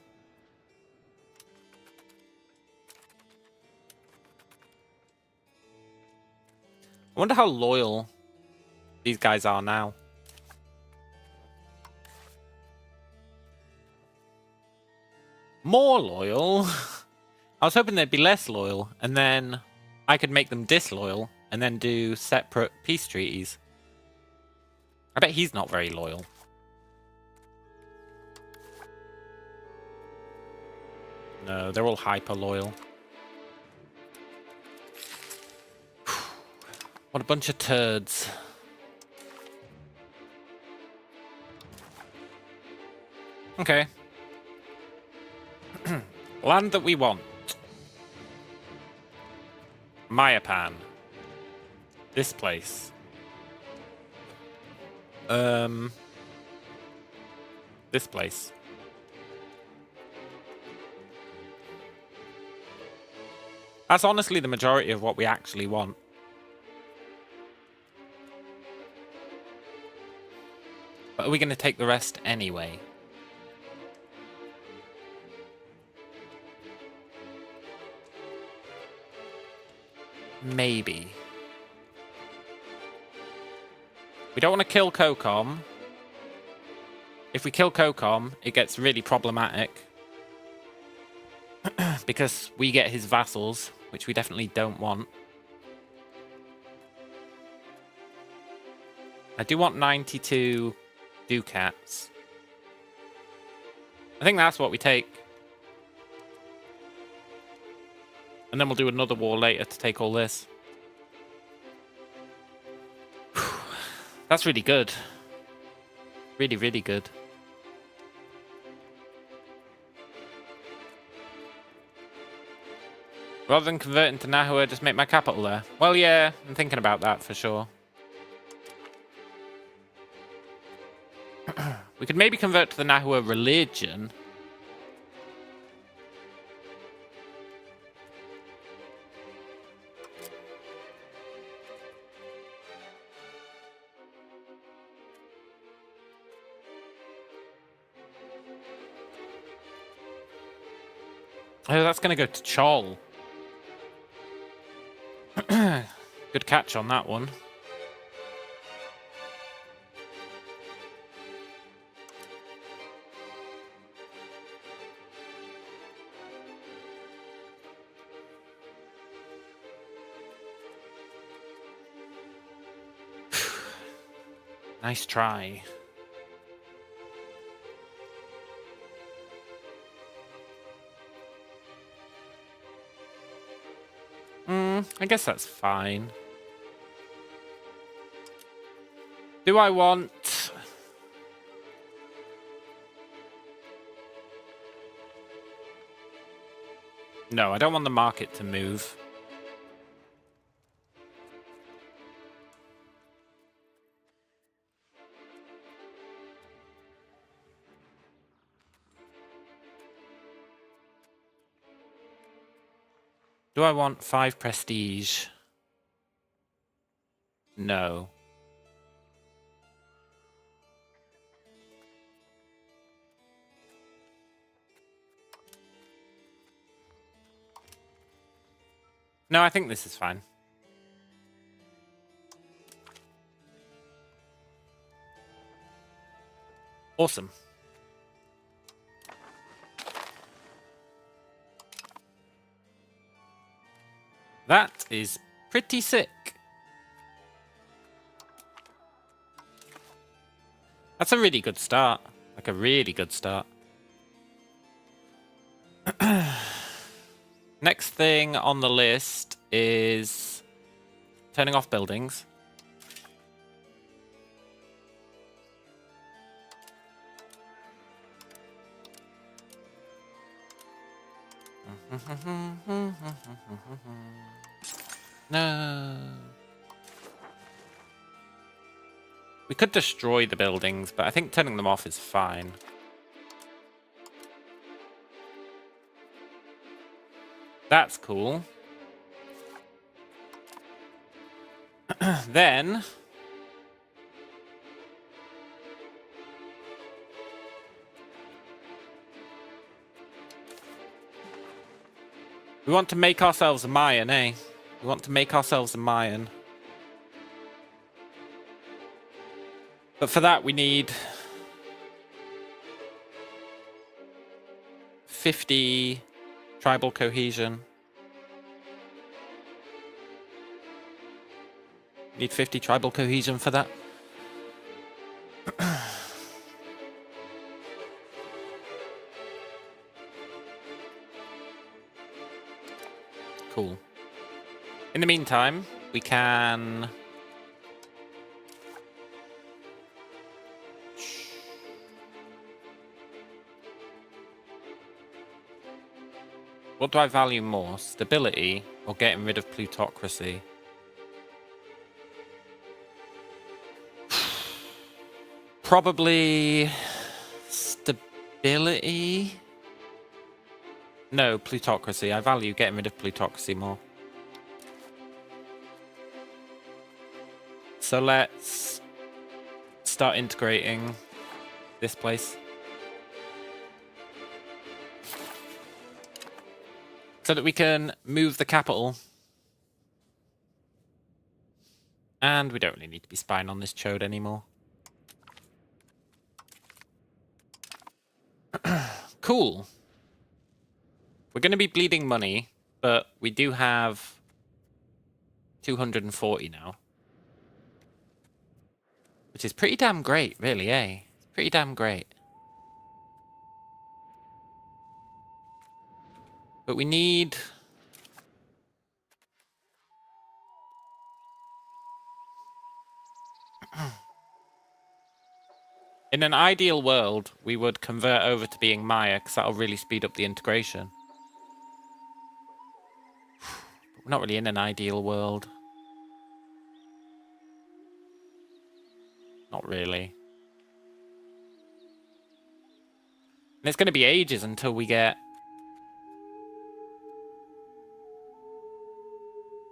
I wonder how loyal these guys are now. More loyal? I was hoping they'd be less loyal, and then I could make them disloyal, and then do separate peace treaties. I bet he's not very loyal. No, they're all hyper loyal. What a bunch of turds. Okay. Land that we want. Mayapan. This place. This place. That's honestly the majority of what we actually want. But are we going to take the rest anyway? Maybe. We don't want to kill Kokom. If we kill Kokom, it gets really problematic. Because we get his vassals, which we definitely don't want. I do want 92 ducats. I think that's what we take. And then we'll do another war later to take all this. That's really good. Really, really good. Rather than converting to Nahua, just make my capital there. Well, yeah, I'm thinking about that for sure. We could maybe convert to the Nahua religion. Oh, that's going to go to Chol. Good catch on that one. Nice try. I guess that's fine. Do I want... No, I don't want the market to move. Do I want 5 prestige? No. No, I think this is fine. Awesome. That is pretty sick. That's a really good start. Like a really good start. Next thing on the list is turning off buildings. No. We could destroy the buildings, but I think turning them off is fine. That's cool. Then... we want to make ourselves a Mayan, eh? We want to make ourselves a Mayan. But for that we need 50 tribal cohesion. Need 50 tribal cohesion for that. Cool. In the meantime, we can... What do I value more? Stability or getting rid of plutocracy? Probably... stability? No, plutocracy. I value getting rid of plutocracy more. So let's start integrating this place. So that we can move the capital. And we don't really need to be spying on this chode anymore. Cool. We're going to be bleeding money, but we do have 240 now. Which is pretty damn great, really, eh? It's pretty damn great. But we need... In an ideal world, we would convert over to being Maya, because that'll really speed up the integration. But we're not really in an ideal world. Not really. And it's going to be ages until we get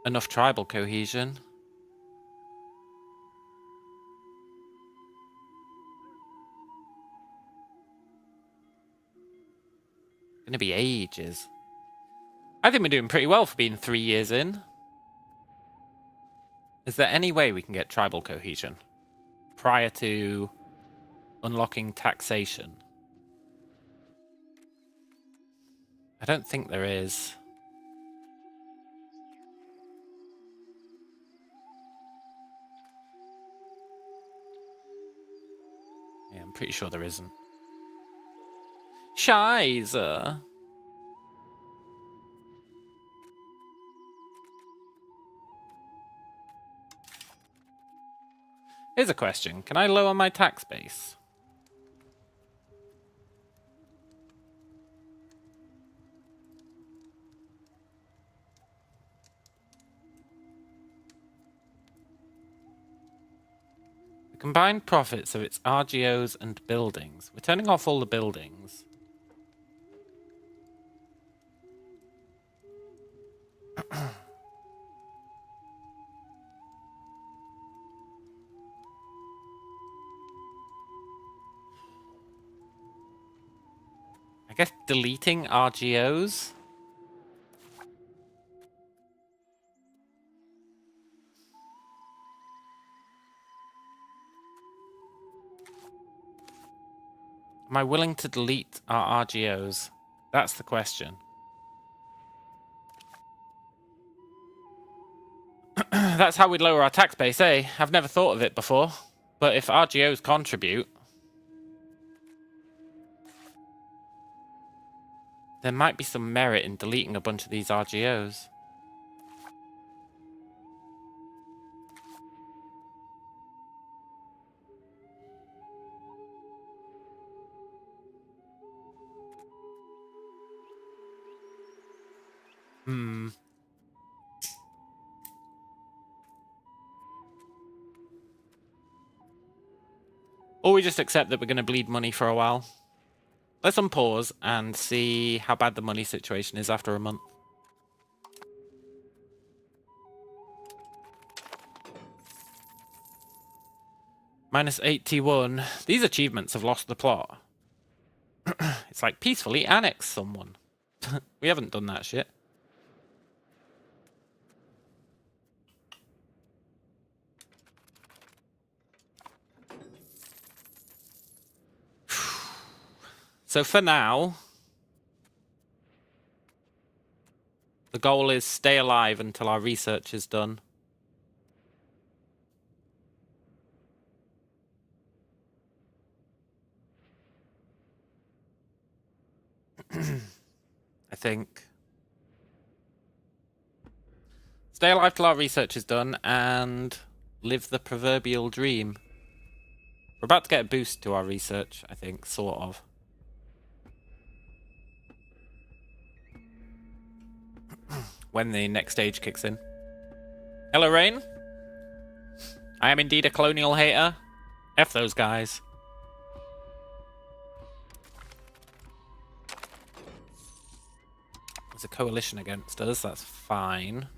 enough tribal cohesion. Going to be ages. I think we're doing pretty well for being 3 years in. Is there any way we can get tribal cohesion prior to unlocking taxation? I don't think there is. Yeah, I'm pretty sure there isn't. Scheiße. Here's a question. Can I lower my tax base? The combined profits of its RGOs and buildings. We're turning off all the buildings. I guess deleting RGOs? Am I willing to delete our RGOs? That's the question. That's how we'd lower our tax base, eh? I've never thought of it before. But if RGOs contribute, there might be some merit in deleting a bunch of these RGOs. Or we just accept that we're going to bleed money for a while. Let's unpause and see how bad the money situation is after a month. Minus 81. These achievements have lost the plot. It's like peacefully annex someone. We haven't done that shit. So for now, the goal is stay alive until our research is done. I think. Stay alive till our research is done and live the proverbial dream. We're about to get a boost to our research, I think, sort of. When the next stage kicks in. Hello, Rain. I am indeed a colonial hater. F those guys. There's a coalition against us, that's fine.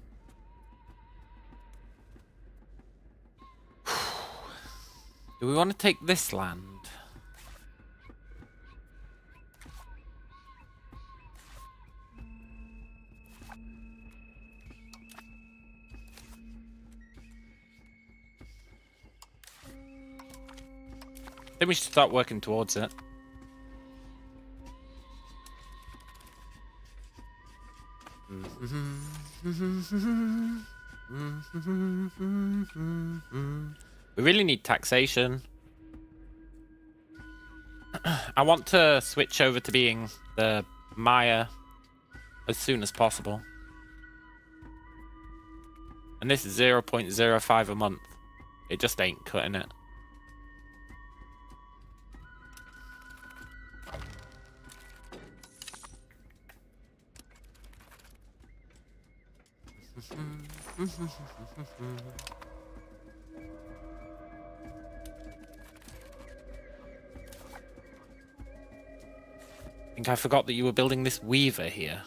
Do we want to take this land? I think we should start working towards it. We really need taxation. I want to switch over to being the Maya as soon as possible. And this is 0.05 a month. It just ain't cutting it. I think I forgot that you were building this weaver here.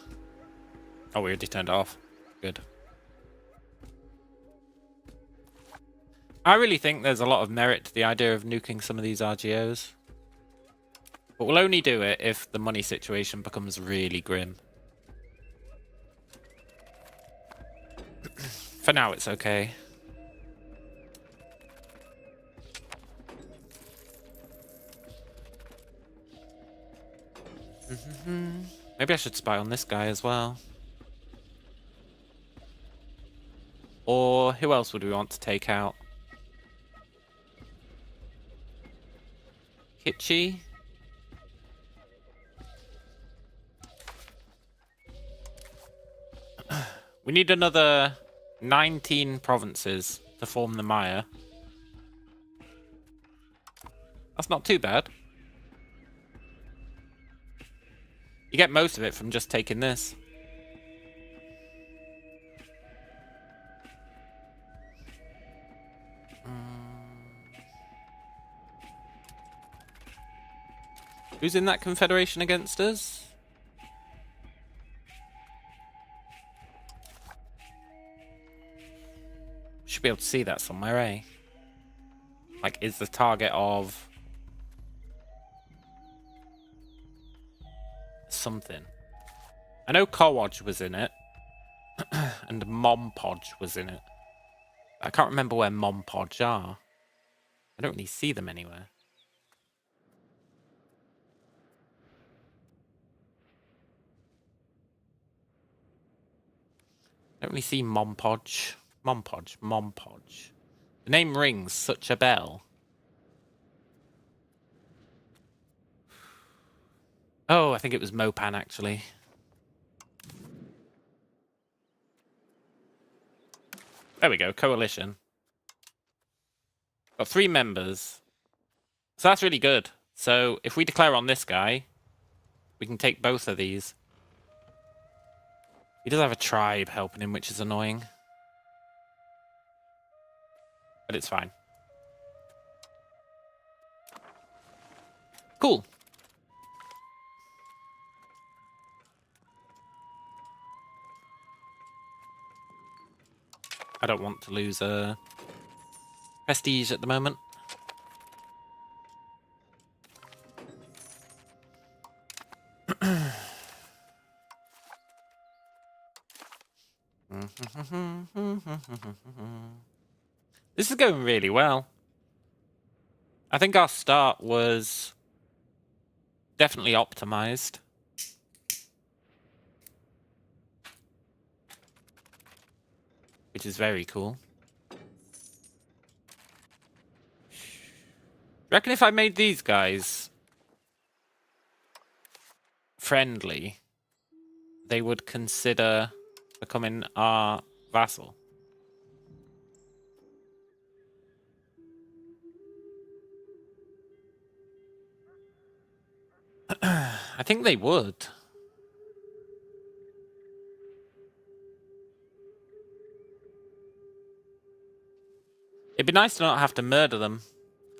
Oh, we already turned it off. Good. I really think there's a lot of merit to the idea of nuking some of these RGOs. But we'll only do it if the money situation becomes really grim. For now, it's okay. Maybe I should spy on this guy as well. Or who else would we want to take out? Kitschy? We need another 19 provinces to form the Maya. That's not too bad. You get most of it from just taking this. Who's in that confederation against us? Should be able to see that somewhere, eh? Like, is the target of something? I know Kowaj was in it, and Mompodge was in it. I can't remember where Mompodge are. I don't really see them anywhere. I don't really see Mompodge. Mompodge. The name rings such a bell. Oh, I think it was Mopan, actually. There we go, coalition. Got 3 members. So that's really good. So if we declare on this guy, we can take both of these. He does have a tribe helping him, which is annoying. But it's fine. Cool. I don't want to lose prestige at the moment. This is going really well. I think our start was definitely optimized. Which is very cool. Reckon if I made these guys friendly, they would consider becoming our vassal. I think they would. It'd be nice to not have to murder them.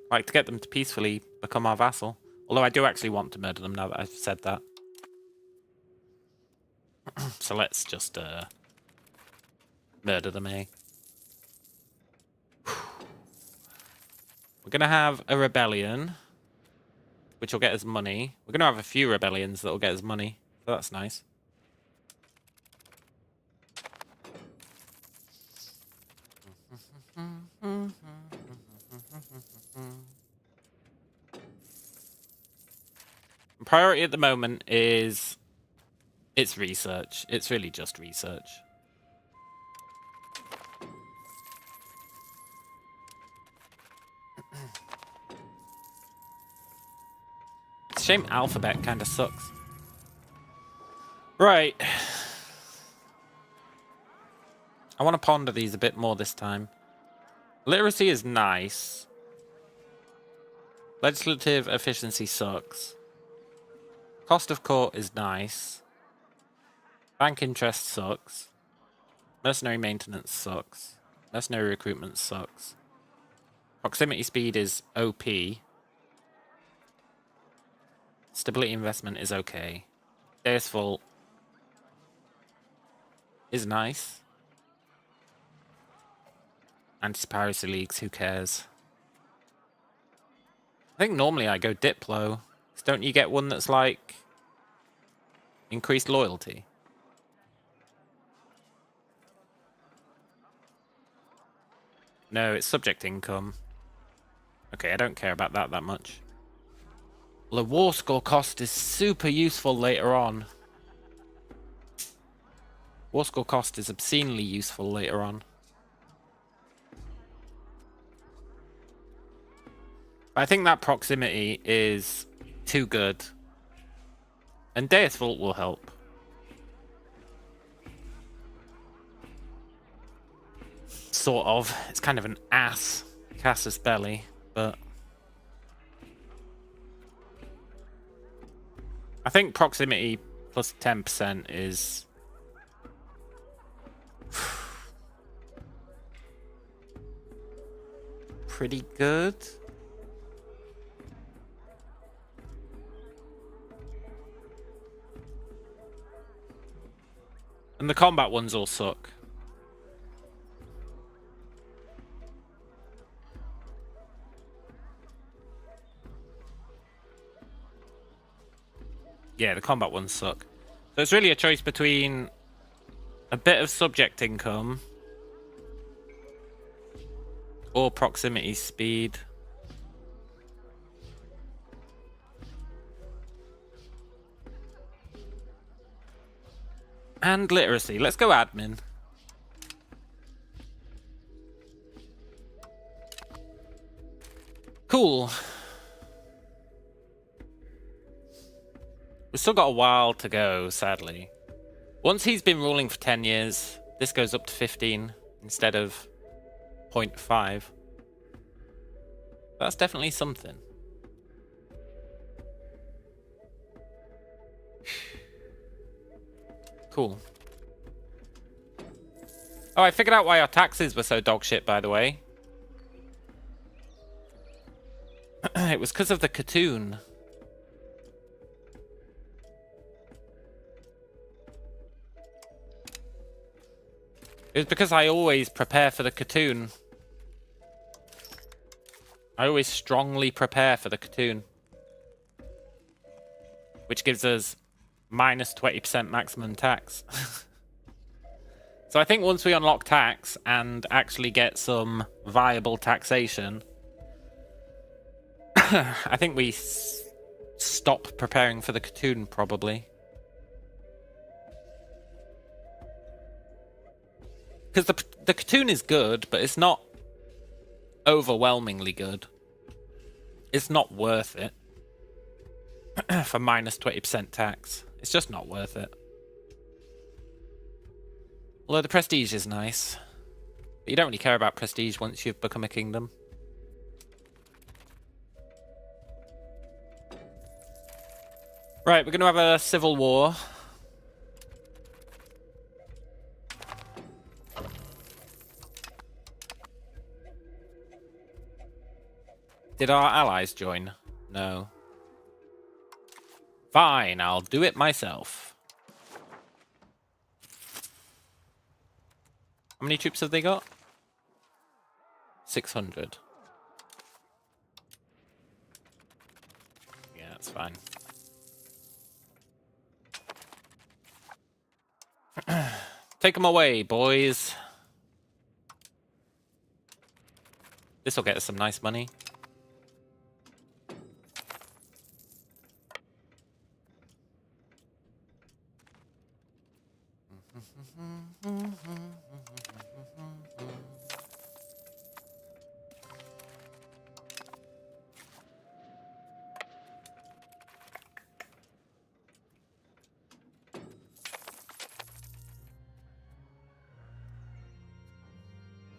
Like, to get them to peacefully become our vassal. Although I do actually want to murder them now that I've said that. So let's just murder them, eh? We're going to have a rebellion, which will get us money. We're going to have a few rebellions that will get us money. So that's nice. Priority at the moment is... it's research. It's really just research. It's a shame alphabet kind of sucks. Right. I want to ponder these a bit more this time. Literacy is nice. Legislative efficiency sucks. Cost of court is nice. Bank interest sucks. Mercenary maintenance sucks. Mercenary recruitment sucks. Proximity speed is OP. Stability investment is okay. Deus Vult is nice. Anti-piracy leagues, who cares? I think normally I go Diplo. Don't you get one that's like increased loyalty? No, it's subject income. Okay, I don't care about that much. Well, the war score cost is super useful later on. War score cost is obscenely useful later on. I think that proximity is too good. And Deus Vult will help. Sort of. It's kind of an ass. Casus Belli, but... I think proximity plus 10% is... pretty good. And the combat ones all suck. Yeah, the combat ones suck. So it's really a choice between a bit of subject income or proximity speed. And literacy. Let's go admin. Cool. We've still got a while to go, sadly. Once he's been ruling for 10 years, this goes up to 15 instead of 0.5. That's definitely something. Cool. Oh, I figured out why our taxes were so dogshit, by the way. It was because of the cartoon. It was because I always prepare for the cartoon. I always strongly prepare for the cartoon. Which gives us minus 20% maximum tax. So I think once we unlock tax and actually get some viable taxation, I think we stop preparing for the cartoon, probably. Because the cartoon is good, but it's not overwhelmingly good. It's not worth it for minus 20% tax. It's just not worth it. Although the prestige is nice. But you don't really care about prestige once you've become a kingdom. Right, we're going to have a civil war. Did our allies join? No. Fine, I'll do it myself. How many troops have they got? 600. Yeah, that's fine. Take them away, boys. This will get us some nice money.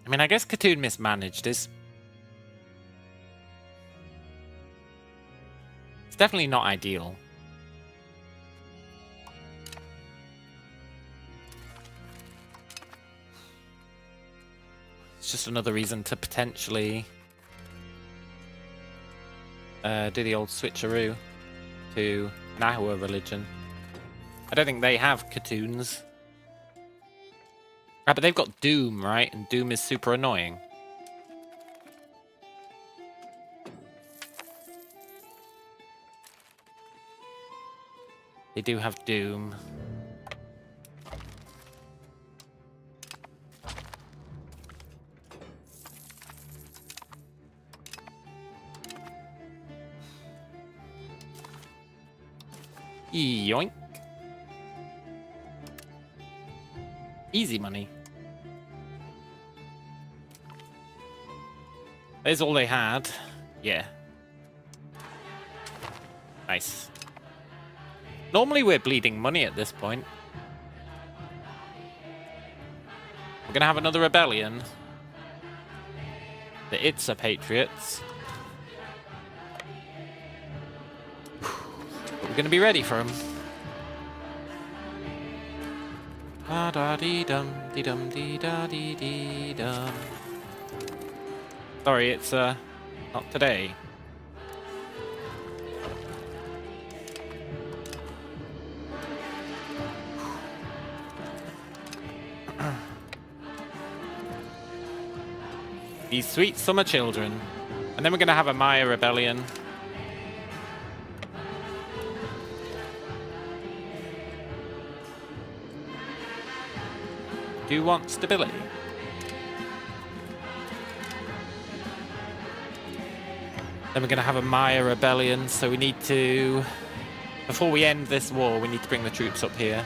I mean, I guess Katoon mismanaged is... It's definitely not ideal. It's just another reason to potentially do the old switcheroo to Nahua religion. I don't think they have Katoons. Ah, but they've got Doom, right? And Doom is super annoying. They do have Doom. Yoink. Easy money. There's all they had. Yeah. Nice. Normally we're bleeding money at this point. We're gonna have another rebellion. The Itza Patriots. But we're gonna be ready for them. Da da dee dum dee dum dee da dee dee dum. Sorry, it's not today. These sweet summer children. And then we're gonna have a Maya rebellion. Do you want stability? Then we're going to have a Maya rebellion, so we need to... Before we end this war, we need to bring the troops up here.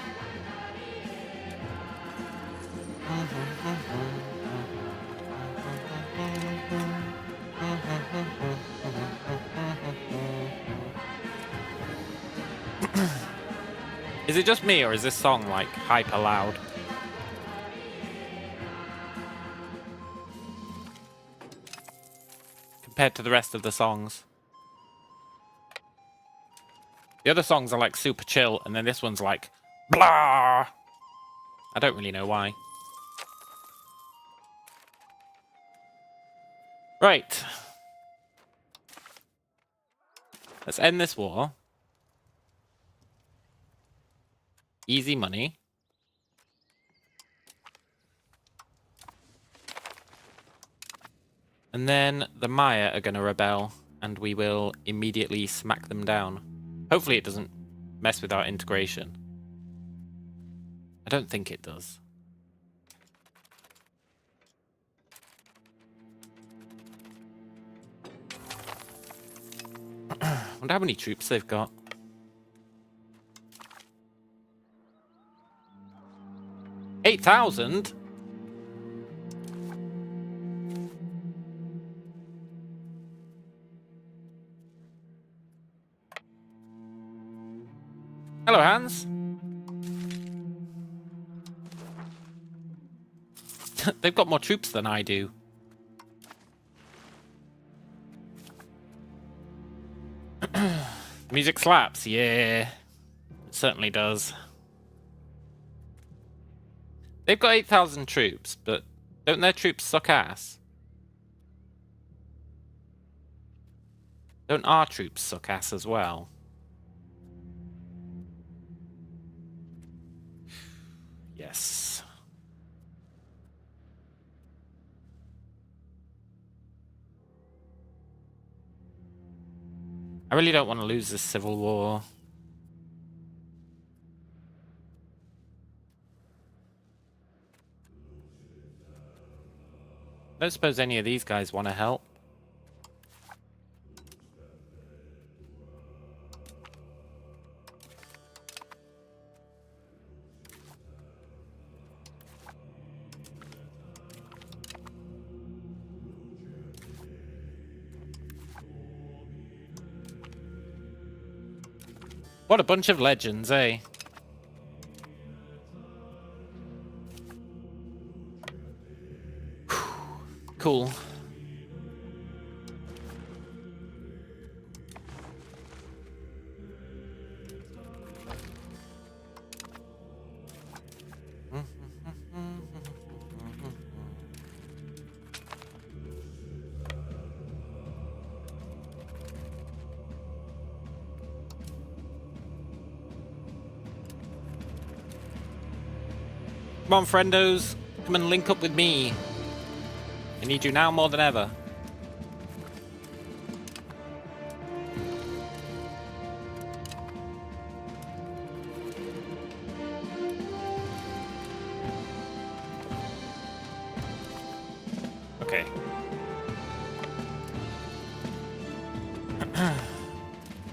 Is it just me, or is this song, like, hyper loud? Compared to the rest of the songs. The other songs are like super chill, and then this one's like blah. I don't really know why. Right. Let's end this war. Easy money. And then the Maya are going to rebel, and we will immediately smack them down. Hopefully it doesn't mess with our integration. I don't think it does. I wonder how many troops they've got. $8,000? Hello, Hans. They've got more troops than I do. Music slaps, yeah. It certainly does. They've got 8,000 troops, but don't their troops suck ass? Don't our troops suck ass as well? Yes. I really don't want to lose this civil war. I don't suppose any of these guys want to help. What a bunch of legends, eh? Cool. Come on, friendos. Come and link up with me. I need you now more than ever. Okay.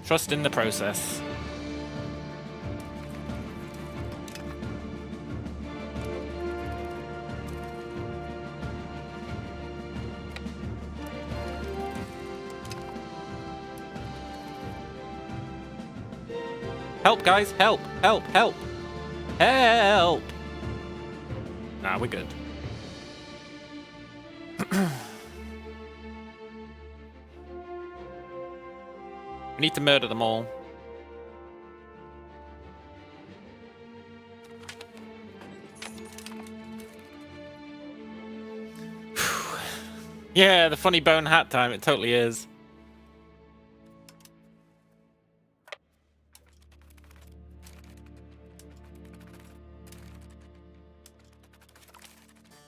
Trust in the process. Help, guys! Help! Help! Help! Help! Nah, we're good. We need to murder them all. Yeah, the funny bone hat time, it totally is.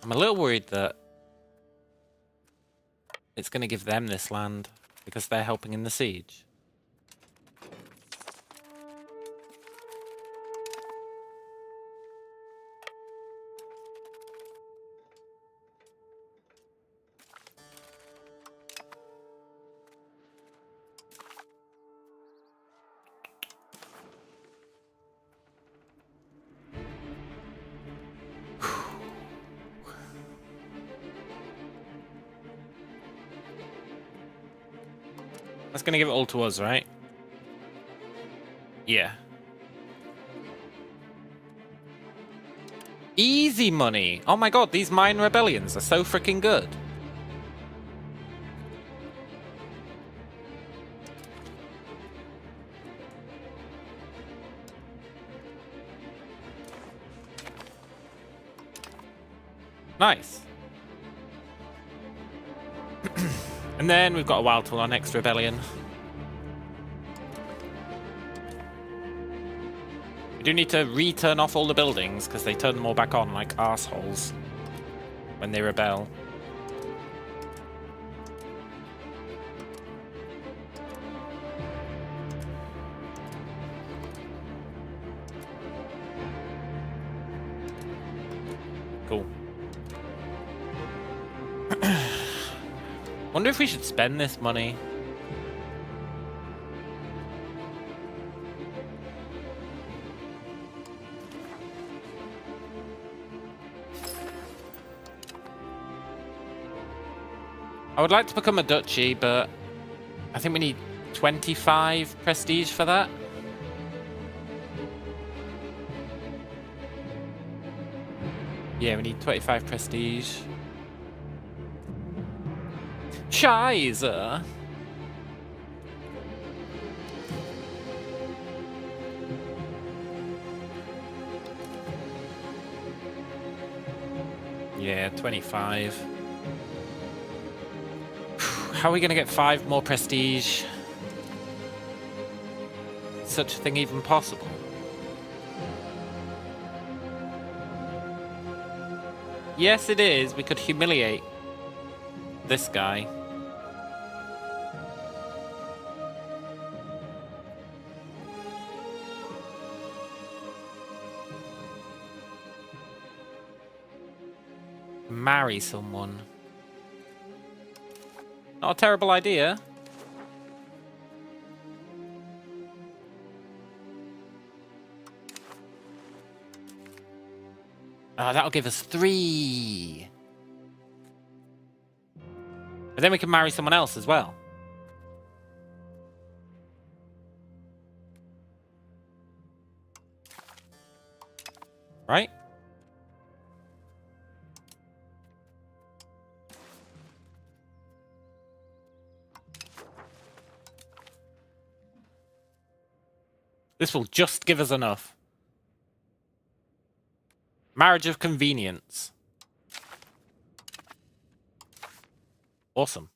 I'm a little worried that it's going to give them this land because they're helping in the siege. That's gonna give it all to us, right? Yeah. Easy money! Oh my god, these mine rebellions are so freaking good. Nice. And then we've got a while till our next rebellion. We do need to re-turn off all the buildings because they turn them all back on like assholes when they rebel. Cool. Wonder if we should spend this money. I would like to become a duchy, but I think we need 25 prestige for that. Yeah, we need 25 prestige. Scheiße. Yeah, 25. How are we going to get 5 more prestige? Is such a thing even possible? Yes, it is. We could humiliate this guy. Marry someone. Not a terrible idea. Oh, that'll give us 3. But then we can marry someone else as well. Right? This will just give us enough. Marriage of convenience. Awesome.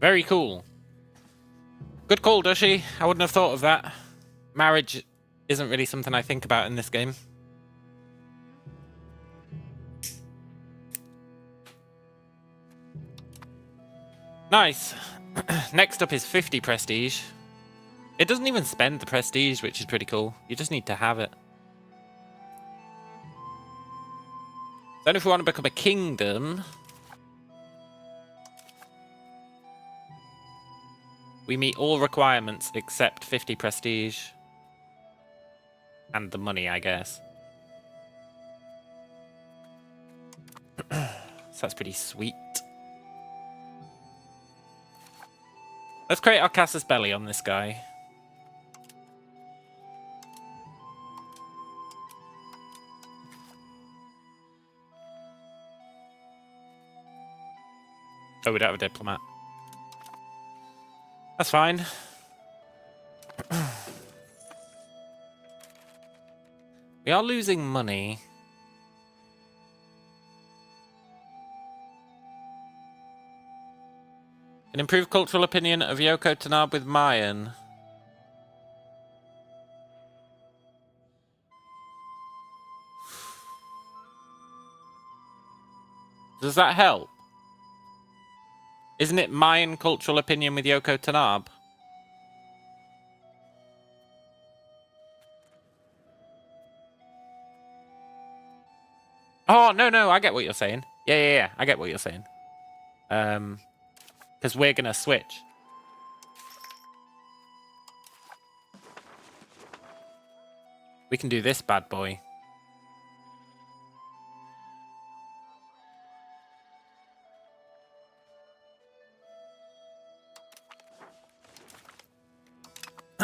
Very cool. Good call, Dushy. I wouldn't have thought of that. Marriage isn't really something I think about in this game. Nice. Next up is 50 prestige. It doesn't even spend the prestige, which is pretty cool. You just need to have it. Then if we want to become a kingdom, we meet all requirements except 50 prestige. And the money, I guess. So that's pretty sweet. Let's create our casus belli on this guy. Oh, we don't have a diplomat. That's fine. We are losing money. An improved cultural opinion of Yoko Tanabe with Mayan. Does that help? Isn't it Mayan cultural opinion with Yoko Tanabe? Oh, no, I get what you're saying. Yeah, I get what you're saying. Because we're going to switch. We can do this bad boy.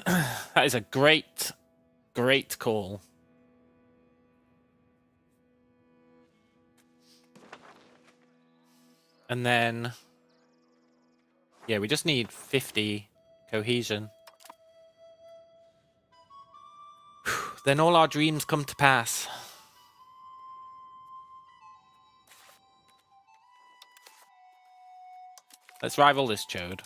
That is a great, great call. And then... yeah, we just need 50 cohesion. Then all our dreams come to pass. Let's rival this chode.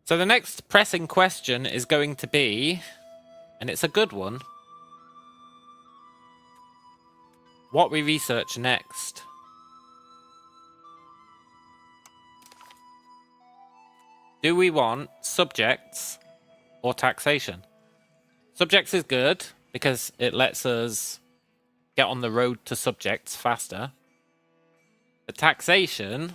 So the next pressing question is going to be, and it's a good one, what we research next. Do we want subjects or taxation? Subjects is good because it lets us get on the road to subjects faster. But taxation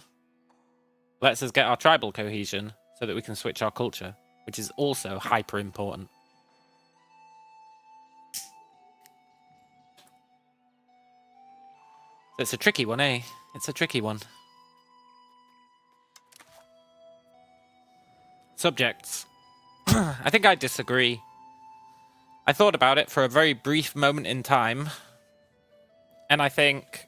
lets us get our tribal cohesion so that we can switch our culture, which is also hyper important. So it's a tricky one, eh? It's a tricky one. Subjects. I think I disagree. I thought about it for a very brief moment in time. And I think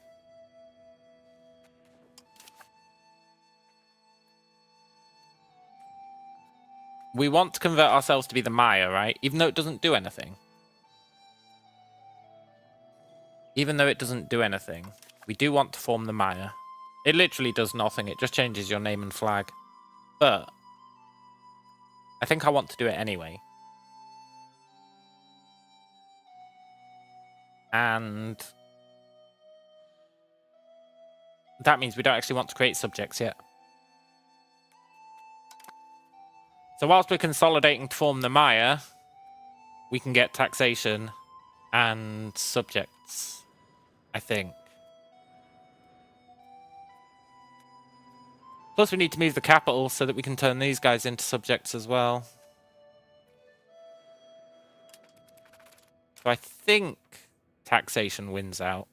we want to convert ourselves to be the Maya, right? Even though it doesn't do anything. Even though it doesn't do anything, we do want to form the Maya. It literally does nothing. It just changes your name and flag. But I think I want to do it anyway. And that means we don't actually want to create subjects yet. So whilst we're consolidating to form the Maya, we can get taxation and subjects, I think. Plus we need to move the capital so that we can turn these guys into subjects as well. So I think taxation wins out.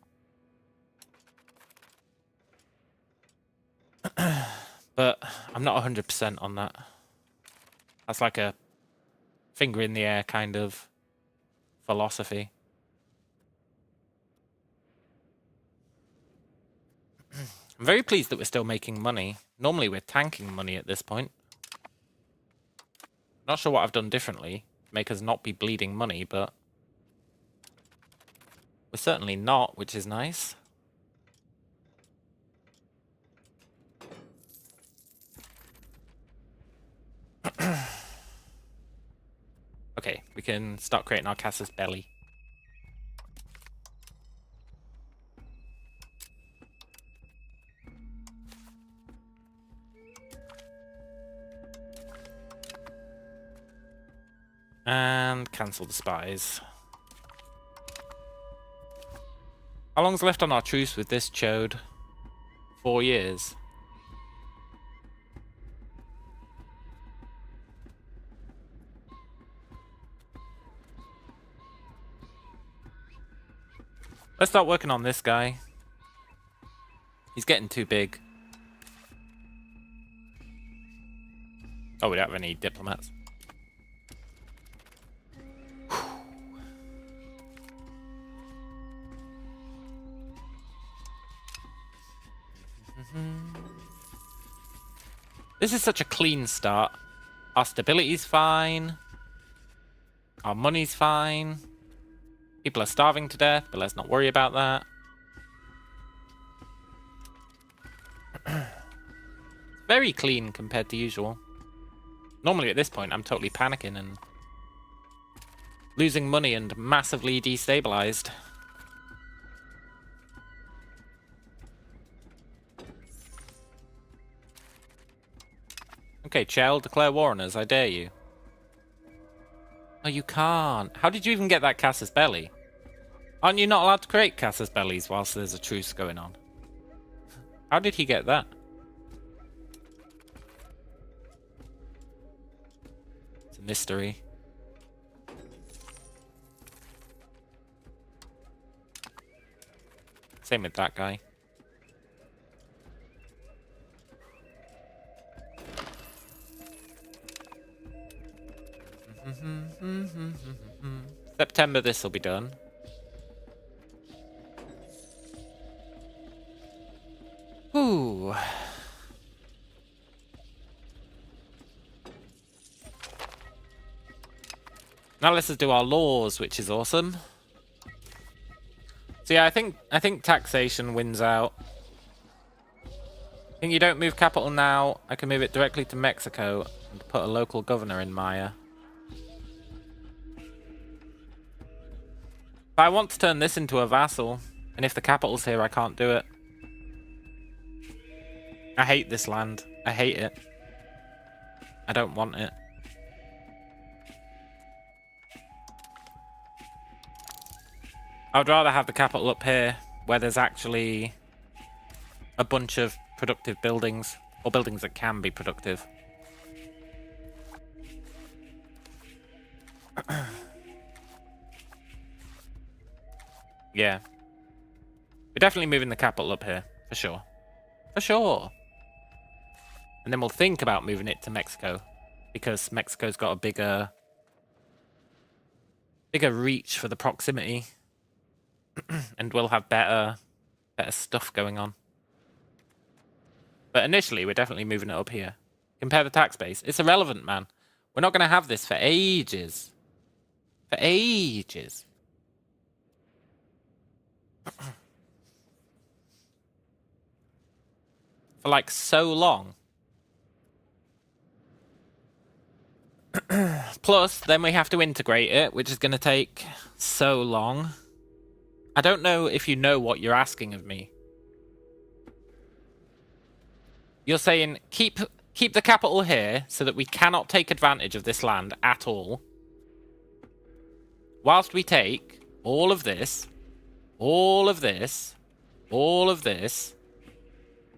But I'm not 100% on that. That's like a finger in the air kind of philosophy. I'm very pleased that we're still making money. Normally we're tanking money at this point. Not sure what I've done differently to make us not be bleeding money, but we're certainly not, which is nice. Okay, we can start creating our casus belli. And cancel the spies. How long's left on our truce with this chode? 4 years. Let's start working on this guy. He's getting too big. Oh, we don't have any diplomats. This is such a clean start. Our stability's fine. Our money's fine. People are starving to death, but let's not worry about that. Very clean compared to usual. Normally at this point, I'm totally panicking and losing money and massively destabilized. Okay, Chell, declare war on us, I dare you. Oh, you can't. How did you even get that casus belli? Aren't you not allowed to create casus bellis whilst there's a truce going on? How did he get that? It's a mystery. Same with that guy. September, this will be done. Ooh. Now let's just do our laws, which is awesome. So yeah, I think taxation wins out. I think you don't move capital now. I can move it directly to Mexico and put a local governor in Maya. But I want to turn this into a vassal, and if the capital's here, I can't do it. I hate this land. I hate it. I don't want it. I would rather have the capital up here, where there's actually a bunch of productive buildings, or buildings that can be productive. Yeah. We're definitely moving the capital up here, for sure. For sure. And then we'll think about moving it to Mexico, because Mexico's got a bigger reach for the proximity. and we'll have better stuff going on. But initially, we're definitely moving it up here. Compare the tax base. It's irrelevant, man. We're not going to have this for ages. For ages. For like so long. Plus, then we have to integrate it, which is going to take so long. I don't know if you know what you're asking of me. You're saying, keep the capital here so that we cannot take advantage of this land at all. Whilst we take all of this, all of this, all of this,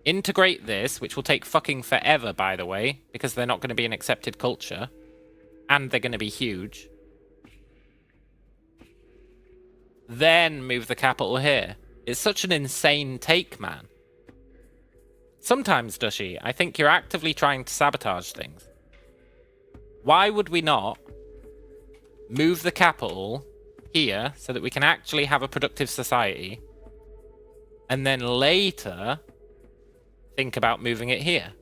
integrate this, which will take fucking forever, by the way, because they're not going to be an accepted culture. And they're going to be huge. Then move the capital here. It's such an insane take, man. Sometimes, Dushy, I think you're actively trying to sabotage things. Why would we not move the capital here so that we can actually have a productive society, and then later think about moving it here?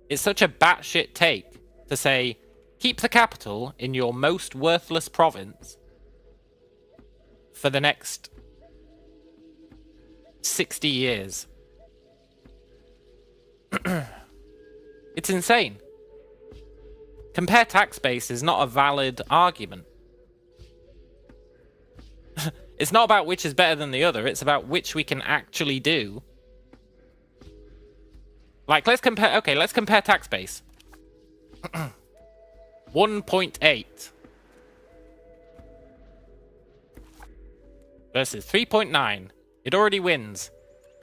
It's such a batshit take to say, keep the capital in your most worthless province for the next 60 years. It's insane. Compare tax base is not a valid argument. It's not about which is better than the other, it's about which we can actually do. Like, let's compare tax base. 1.8 versus 3.9. It already wins.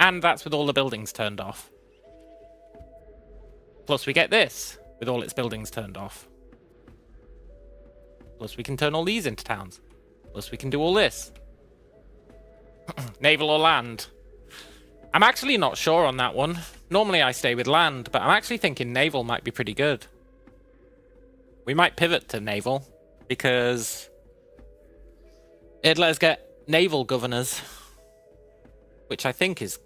And that's with all the buildings turned off. Plus we get this with all its buildings turned off. Plus we can turn all these into towns. Plus we can do all this. Naval or land? I'm actually not sure on that one. Normally I stay with land, but I'm actually thinking naval might be pretty good. We might pivot to naval, because it'd let us get naval governors, which I think is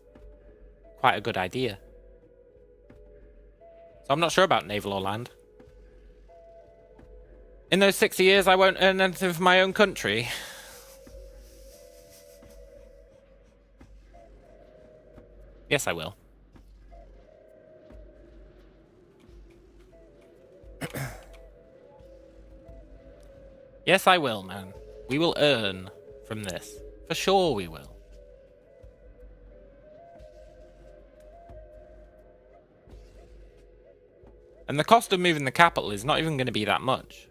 quite a good idea. So I'm not sure about naval or land. In those 60 years, I won't earn anything for my own country. Yes, I will. Yes, I will, man. We will earn from this. For sure we will. And the cost of moving the capital is not even going to be that much.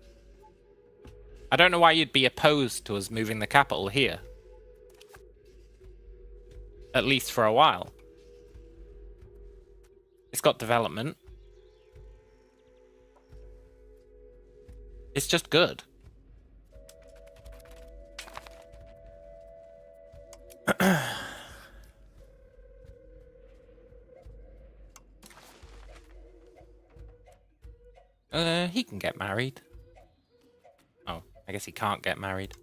I don't know why you'd be opposed to us moving the capital here. At least for a while. It's got development. It's just good. He can get married. Oh, I guess he can't get married.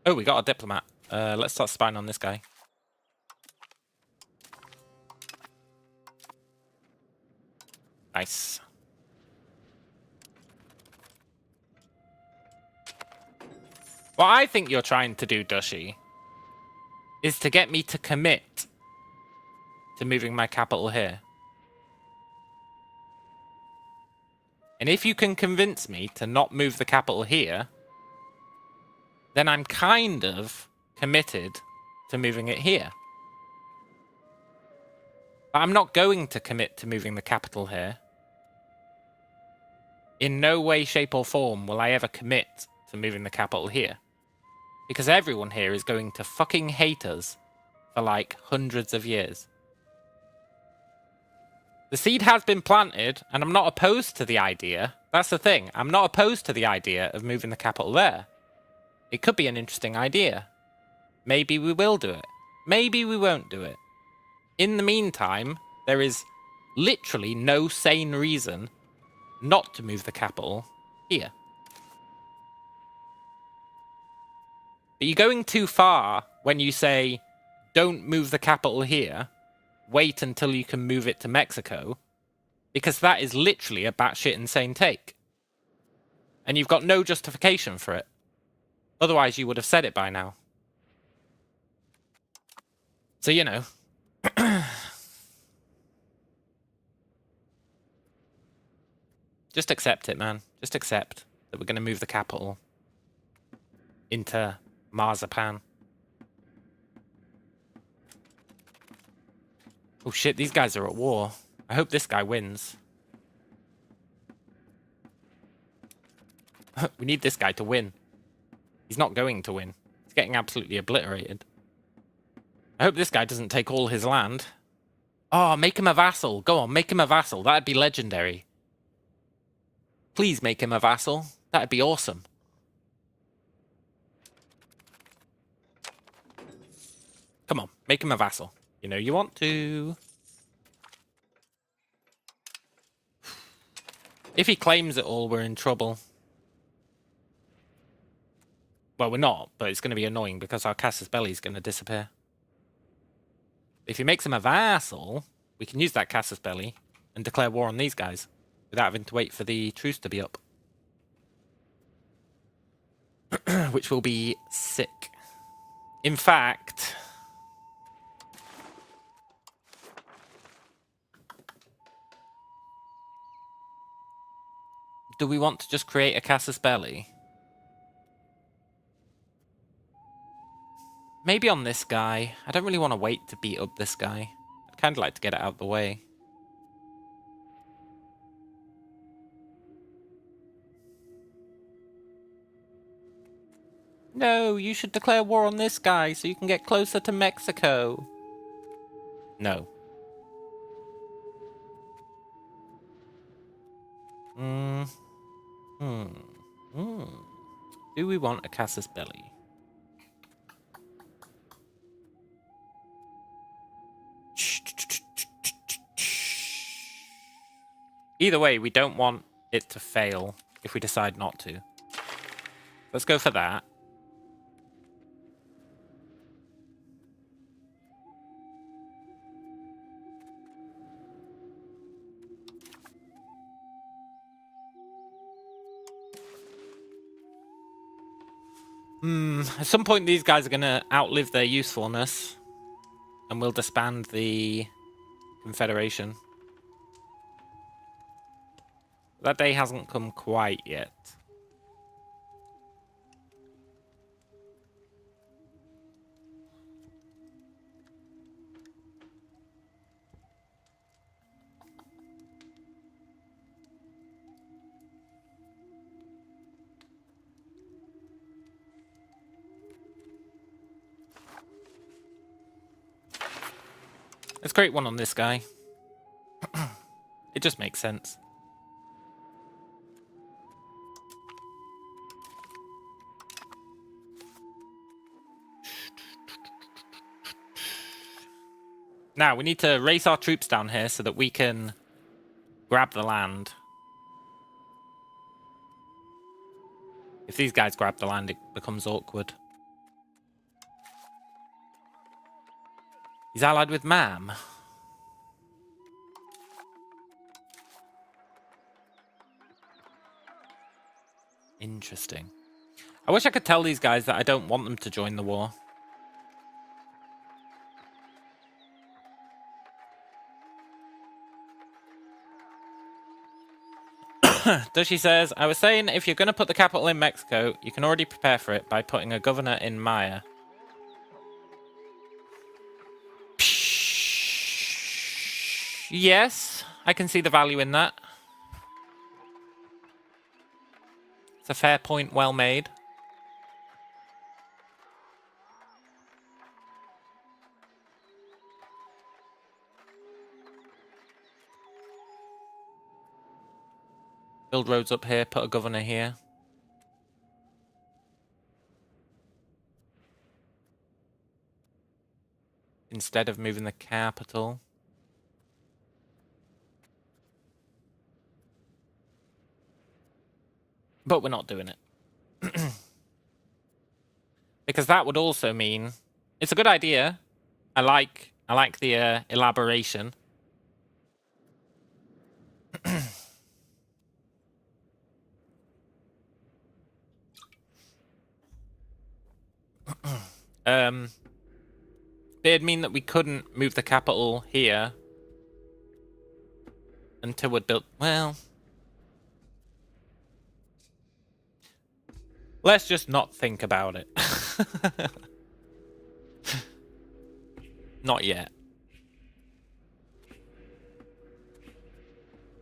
Oh, we got a diplomat. Let's start spying on this guy. Nice. What I think you're trying to do, Dushy, is to get me to commit to moving my capital here. And if you can convince me to not move the capital here, then I'm kind of committed to moving it here. But I'm not going to commit to moving the capital here. In no way, shape, or form will I ever commit to moving the capital here. Because everyone here is going to fucking hate us for like hundreds of years. The seed has been planted, and I'm not opposed to the idea. That's the thing. I'm not opposed to the idea of moving the capital there. It could be an interesting idea. Maybe we will do it. Maybe we won't do it. In the meantime, there is literally no sane reason not to move the capital here. But you're going too far when you say, don't move the capital here, wait until you can move it to Mexico, because that is literally a batshit insane take. And you've got no justification for it. Otherwise, you would have said it by now. So, you know. Just accept it, man. Just accept that we're going to move the capital into Marzipan. Oh shit, these guys are at war. I hope this guy wins. We need this guy to win. He's not going to win. He's getting absolutely obliterated. I hope this guy doesn't take all his land. Oh, make him a vassal. Go on, make him a vassal. That'd be legendary. Please make him a vassal. That'd be awesome. Come on, make him a vassal. You know you want to. If he claims it all, we're in trouble. Well, we're not, but it's going to be annoying because our casus belli is going to disappear. If he makes him a vassal, we can use that casus belli and declare war on these guys without having to wait for the truce to be up. Which will be sick. In fact... do we want to just create a casus belli? Maybe on this guy. I don't really want to wait to beat up this guy. I'd kind of like to get it out of the way. No, you should declare war on this guy so you can get closer to Mexico. No. Do we want a casus belli? Either way, we don't want it to fail if we decide not to. Let's go for that. At some point these guys are going to outlive their usefulness. And we'll disband the Confederation. That day hasn't come quite yet. Let's create one on this guy. It just makes sense. Now, we need to race our troops down here so that we can grab the land. If these guys grab the land, it becomes awkward. He's allied with Mam. Interesting. I wish I could tell these guys that I don't want them to join the war. Dushy says, I was saying if you're going to put the capital in Mexico, you can already prepare for it by putting a governor in Maya. Yes, I can see the value in that. It's a fair point, well made. Build roads up here, put a governor here. instead of moving the capital. But we're not doing it. Because that would also mean it's a good idea. I like the elaboration. It'd mean that we couldn't move the capital here until we'd built. Well, let's just not think about it. Not yet.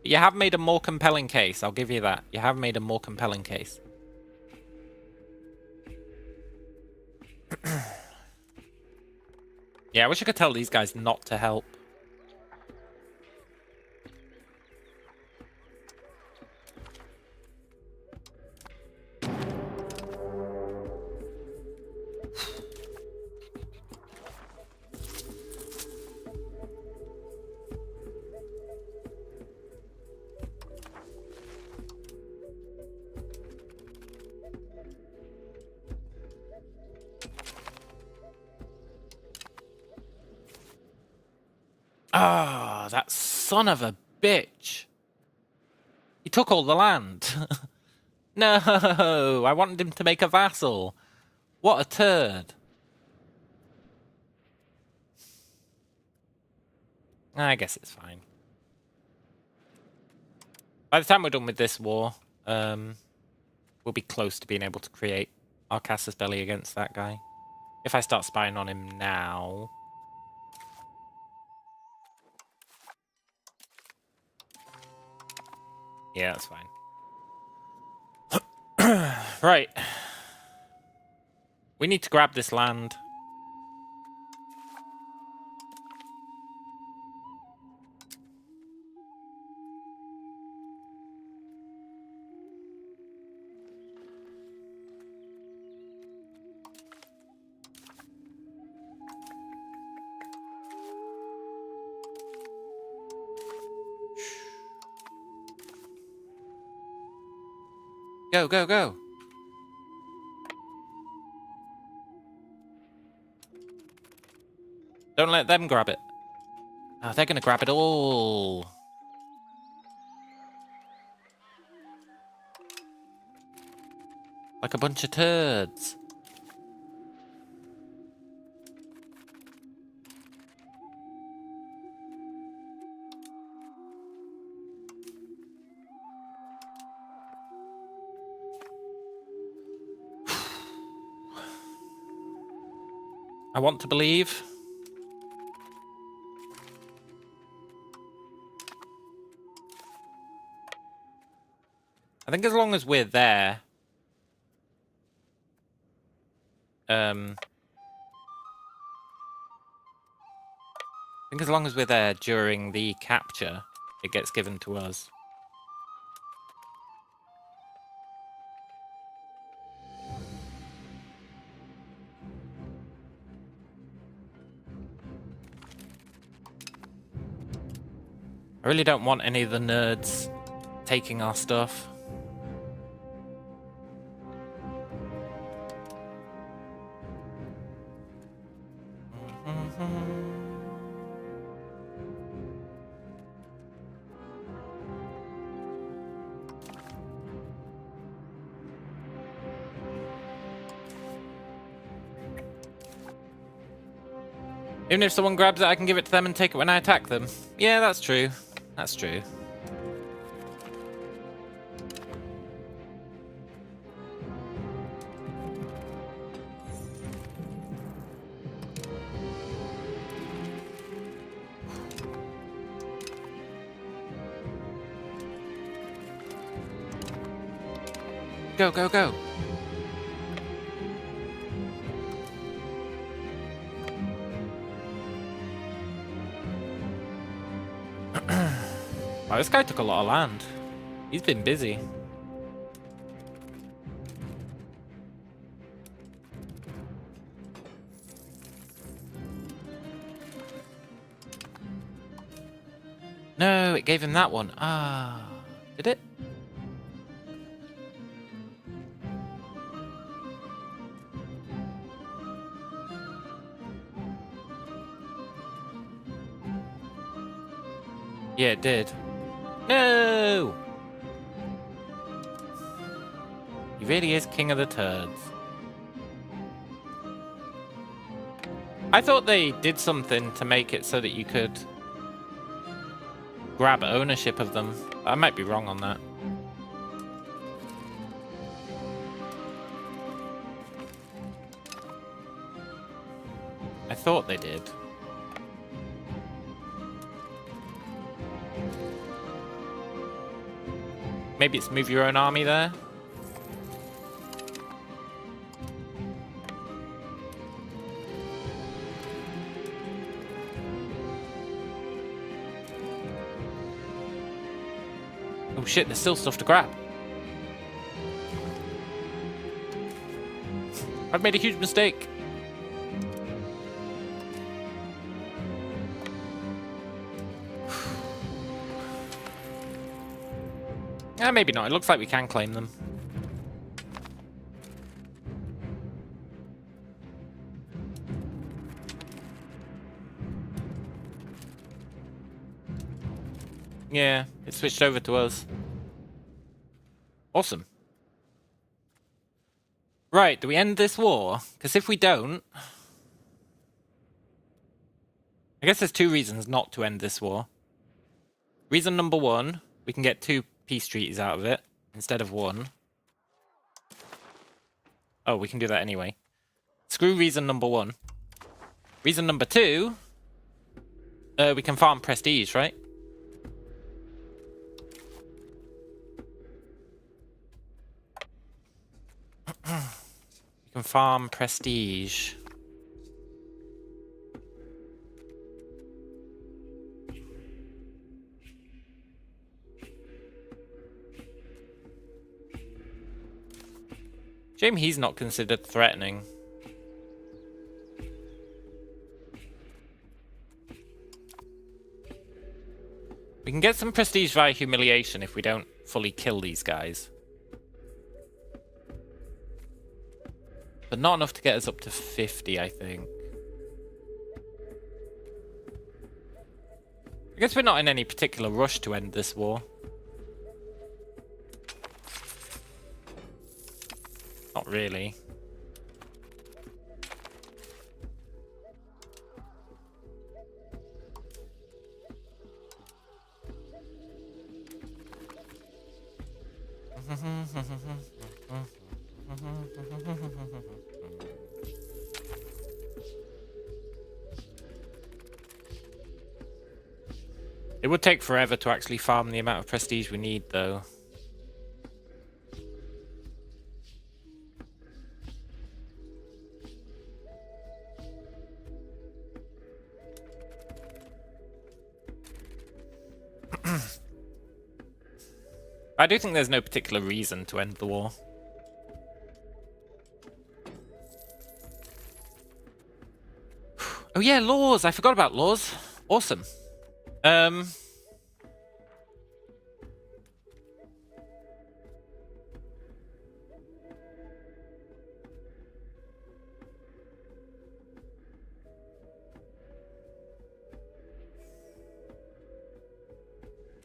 You have made a more compelling case. I'll give you that. You have made a more compelling case. Yeah, I wish I could tell these guys not to help. Ah, oh, that son of a bitch. He took all the land. No, I wanted him to make a vassal. What a turd. I guess it's fine. By the time we're done with this war, we'll be close to being able to create our casus belli against that guy. If I start spying on him now... Yeah, that's fine. Right. We need to grab this land. Go, go, go. Don't let them grab it. Oh, they're gonna grab it all. Like a bunch of turds. I want to believe. I think as long as we're there... I think as long as we're there during the capture, it gets given to us. I really don't want any of the nerds taking our stuff. Even if someone grabs it, I can give it to them and take it when I attack them. Yeah, that's true. That's true. Go, go, go. Wow, this guy took a lot of land. He's been busy. No, it gave him that one. Ah, did it? Yeah, it did. No! He really is king of the turds. I thought they did something to make it so that you could grab ownership of them. I might be wrong on that. I thought they did. Maybe it's move your own army there? Oh shit, there's still stuff to grab. I've made a huge mistake. Maybe not. It looks like we can claim them. Yeah, it switched over to us. Awesome. Right, do we end this war? Because if we don't... I guess there's two reasons not to end this war. Reason number one, we can get 2 peace treaties out of it instead of 1. Oh, we can do that anyway. Screw reason number 1. Reason number 2, we can farm prestige, right? We can farm prestige. Shame he's not considered threatening. We can get some prestige via humiliation if we don't fully kill these guys. But not enough to get us up to 50, I think. I guess we're not in any particular rush to end this war. Not really. It would take forever to actually farm the amount of prestige we need, though. I do think there's no particular reason to end the war. Oh yeah, laws! I forgot about laws. Awesome.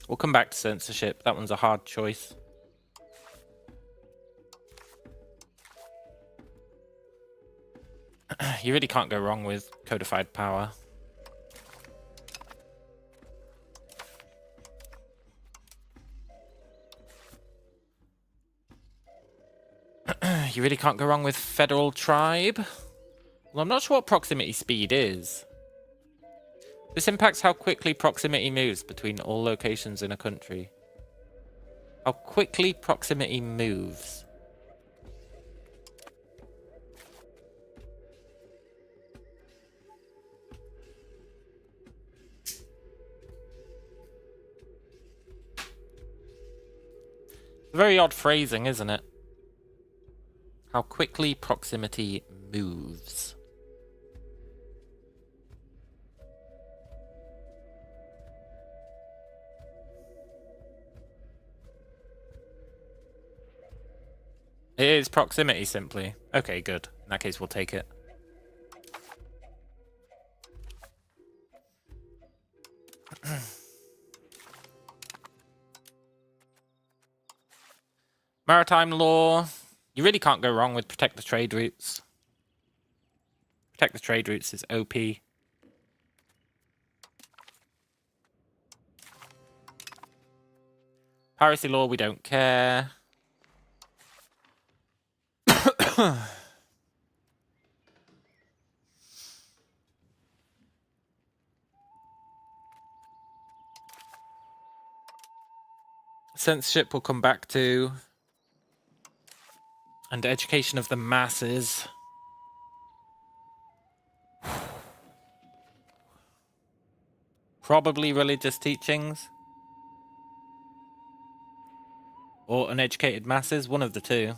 We'll come back to censorship. That one's a hard choice. You really can't go wrong with codified power. You really can't go wrong with federal tribe. Well, I'm not sure what proximity speed is. This impacts how quickly proximity moves between all locations in a country. How quickly proximity moves. Very odd phrasing, isn't it? How quickly proximity moves. It is proximity, simply. Okay, good. In that case, we'll take it. Maritime law. You really can't go wrong with protect the trade routes. Protect the trade routes is OP. Piracy law, we don't care. Censorship we'll come back to. And education of the masses. Probably religious teachings. Or uneducated masses, one of the two.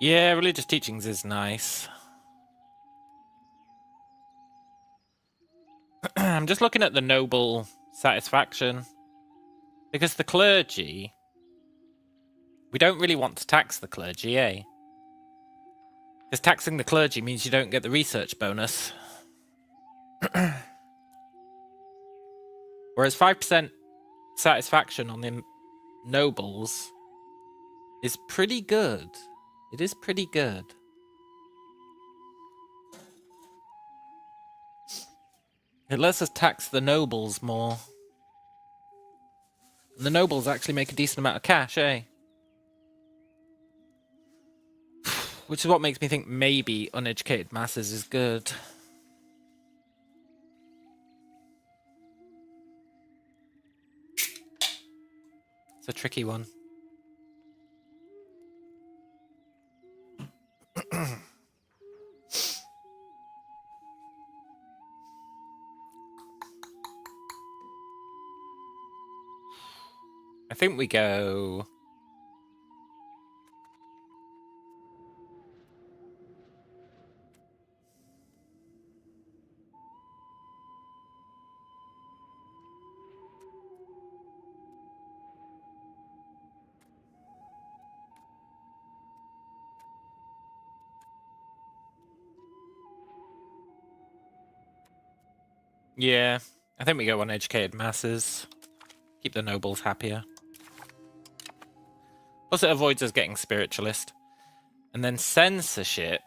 Yeah, religious teachings is nice. I'm just looking at the noble satisfaction. Because the clergy... We don't really want to tax the clergy, eh? Because taxing the clergy means you don't get the research bonus. Whereas 5% satisfaction on the nobles is pretty good. It is pretty good. It lets us tax the nobles more. And the nobles actually make a decent amount of cash, eh? Which is what makes me think maybe uneducated masses is good. It's a tricky one. I think we go... Yeah, I think we go uneducated masses. Keep the nobles happier. Plus it avoids us getting spiritualist. And then censorship.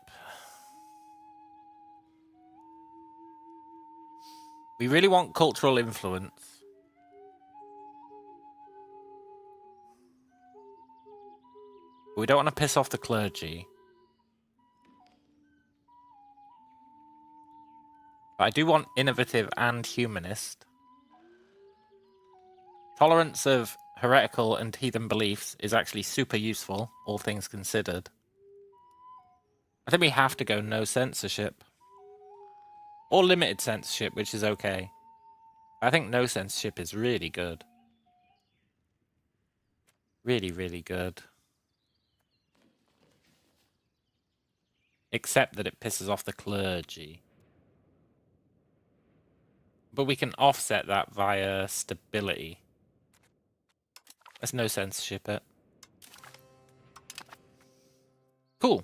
We really want cultural influence. But we don't want to piss off the clergy. But I do want innovative and humanist. Tolerance of heretical and heathen beliefs is actually super useful, all things considered. I think we have to go no censorship. Or limited censorship, which is okay. I think no censorship is really good. Really, really good. Except that it pisses off the clergy. But we can offset that via stability. There's no censorship it. Cool.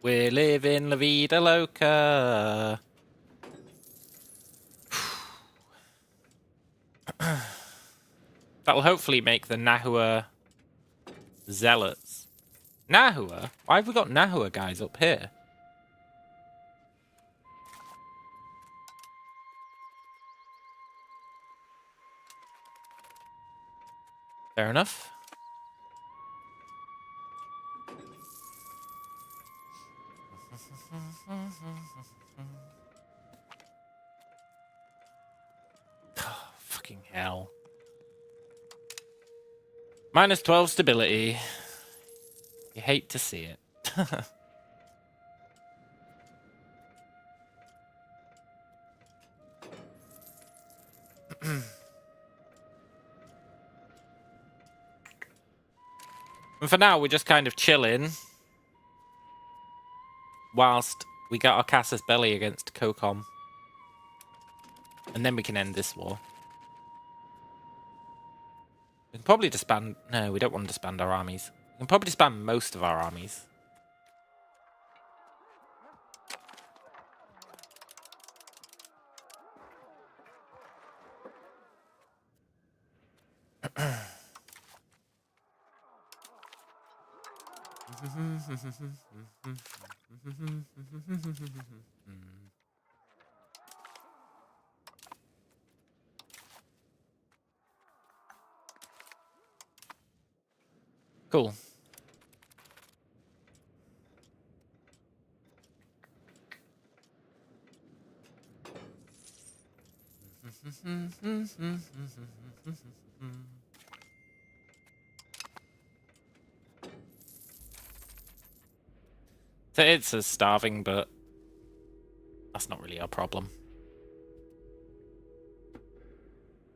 We're living la vida loca. That will hopefully make the Nahua zealots. Nahua? Why have we got Nahua guys up here? Fair enough. Oh, fucking hell. -12 stability. You hate to see it. And for now, we're just kind of chilling whilst we got our Casus Belli against COCOM. And then we can end this war. We can probably disband... No, we don't want to disband our armies. We can probably disband most of our armies. Cool. So it's a starving, but that's not really our problem.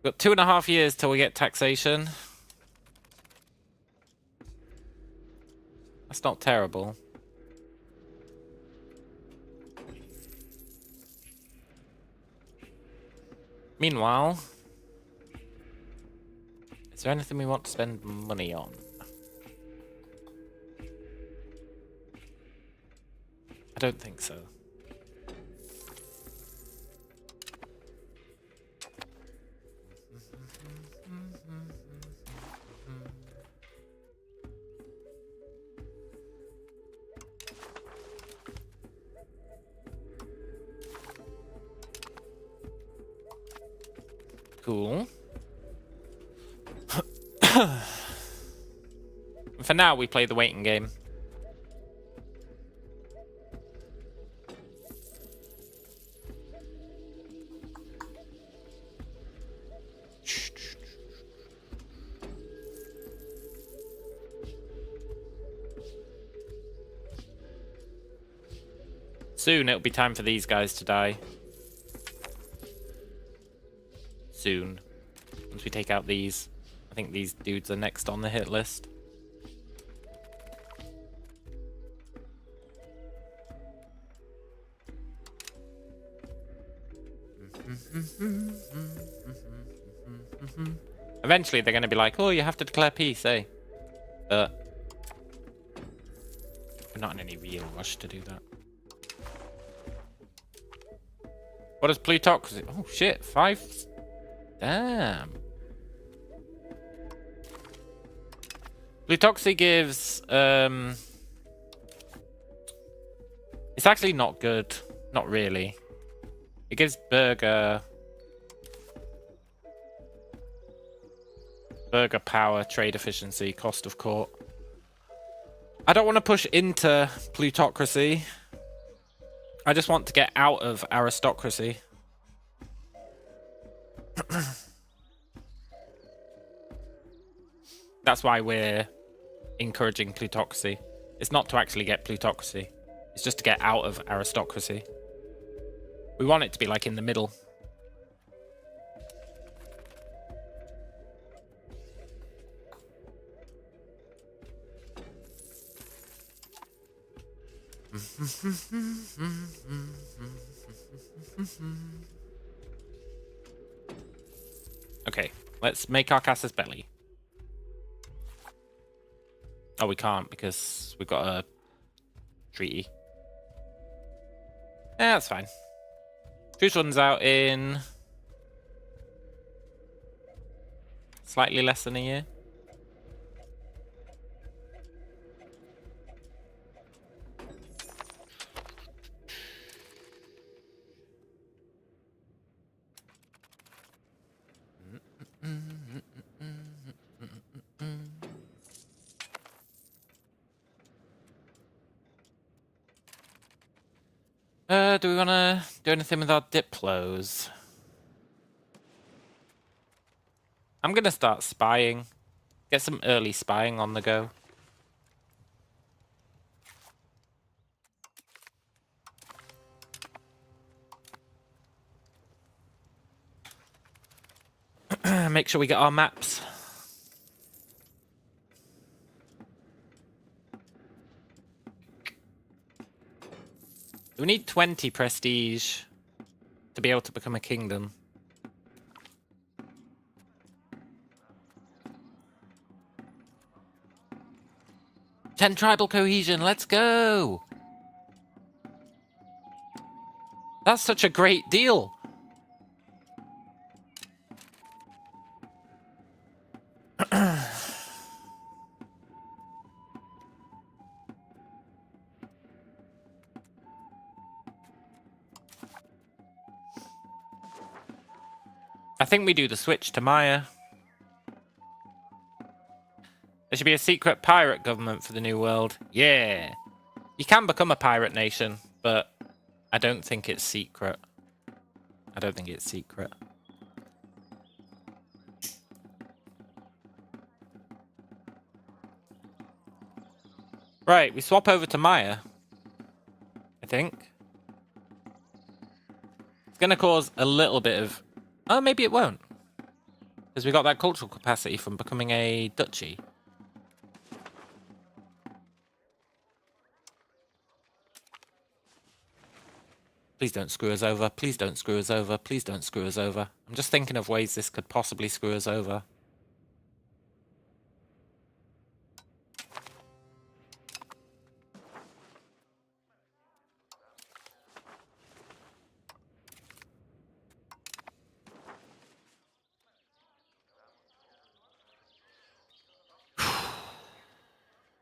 We've got 2.5 years till we get taxation. That's not terrible. Meanwhile, is there anything we want to spend money on? I don't think so. Cool. For now, we play the waiting game. Soon it'll be time for these guys to die. Soon. Once we take out these. I think these dudes are next on the hit list. Eventually they're going to be like, oh, you have to declare peace, eh? But we're not in any real rush to do that. What is plutocracy? Oh shit, 5. Damn. Plutocracy gives it's actually not good. Not really. It gives burger power, trade efficiency, cost of court. I don't want to push into plutocracy. I just want to get out of aristocracy. That's why we're encouraging plutocracy. It's not to actually get plutocracy. It's just to get out of aristocracy. We want it to be like in the middle. Okay, let's make our Casus Belli. Oh, we can't because we've got a treaty. Yeah, that's fine. Truce runs out in slightly less than a year. Do we want to do anything with our Diplos? I'm going to start spying. Get some early spying on the go. Make sure we get our maps. We need 20 prestige to be able to become a kingdom. 10 tribal cohesion, let's go! That's such a great deal! I think we do the switch to Maya. There should be a secret pirate government for the New World. Yeah! You can become a pirate nation, but I don't think it's secret. I don't think it's secret. Right, we swap over to Maya. I think. It's going to cause a little bit of... Oh, maybe it won't. Because we got that cultural capacity from becoming a duchy. Please don't screw us over. Please don't screw us over. Please don't screw us over. I'm just thinking of ways this could possibly screw us over.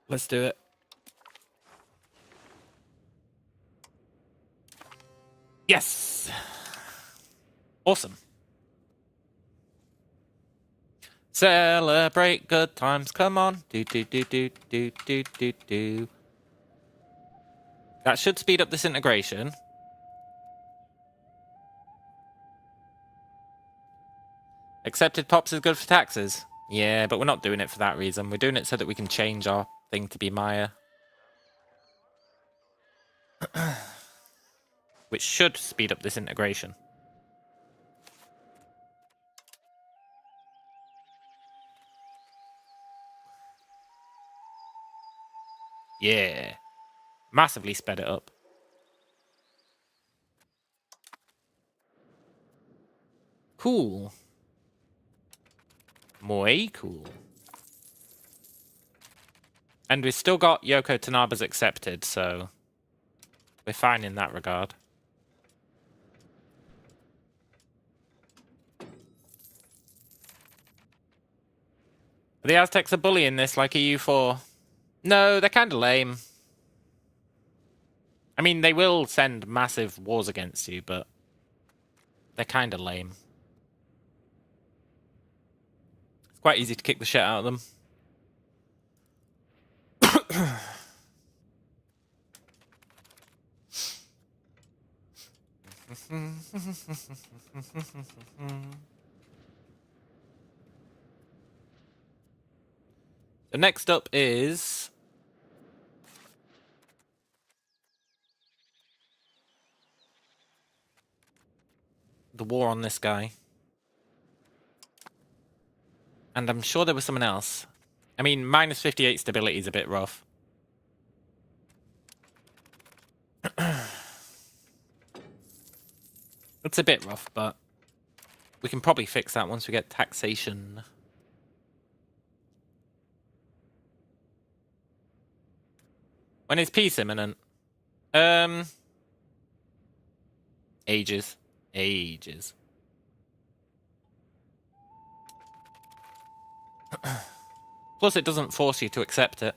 Let's do it. Yes! Awesome. Celebrate good times, come on. Do, do, do, do, do, do, do, do. That should speed up this integration. Accepted pops is good for taxes. Yeah, but we're not doing it for that reason. We're doing it so that we can change our thing to be Maya. Which should speed up this integration. Yeah. Massively sped it up. Cool. Muy cool. And we've still got Yoko Tanabe's accepted, so we're fine in that regard. Are the Aztecs are bullying this like EU4? No, they're kind of lame. I mean, they will send massive wars against you, but they're kind of lame. It's quite easy to kick the shit out of them. So next up is the war on this guy. And I'm sure there was someone else. I mean, minus 58 stability is a bit rough. It's a bit rough, but we can probably fix that once we get taxation. When is peace imminent? Ages. Ages. Plus, it doesn't force you to accept it.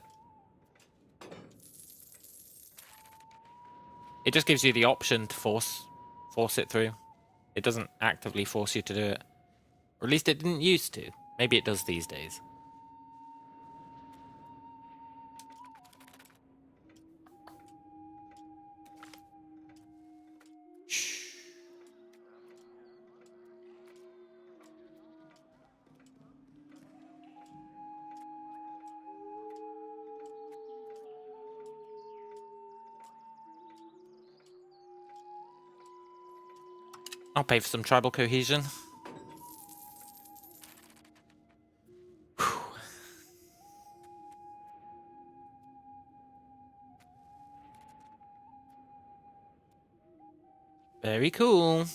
It just gives you the option to force it through. It doesn't actively force you to do it. Or at least it didn't used to. Maybe it does these days. Shh. I'll pay for some tribal cohesion. Very cool.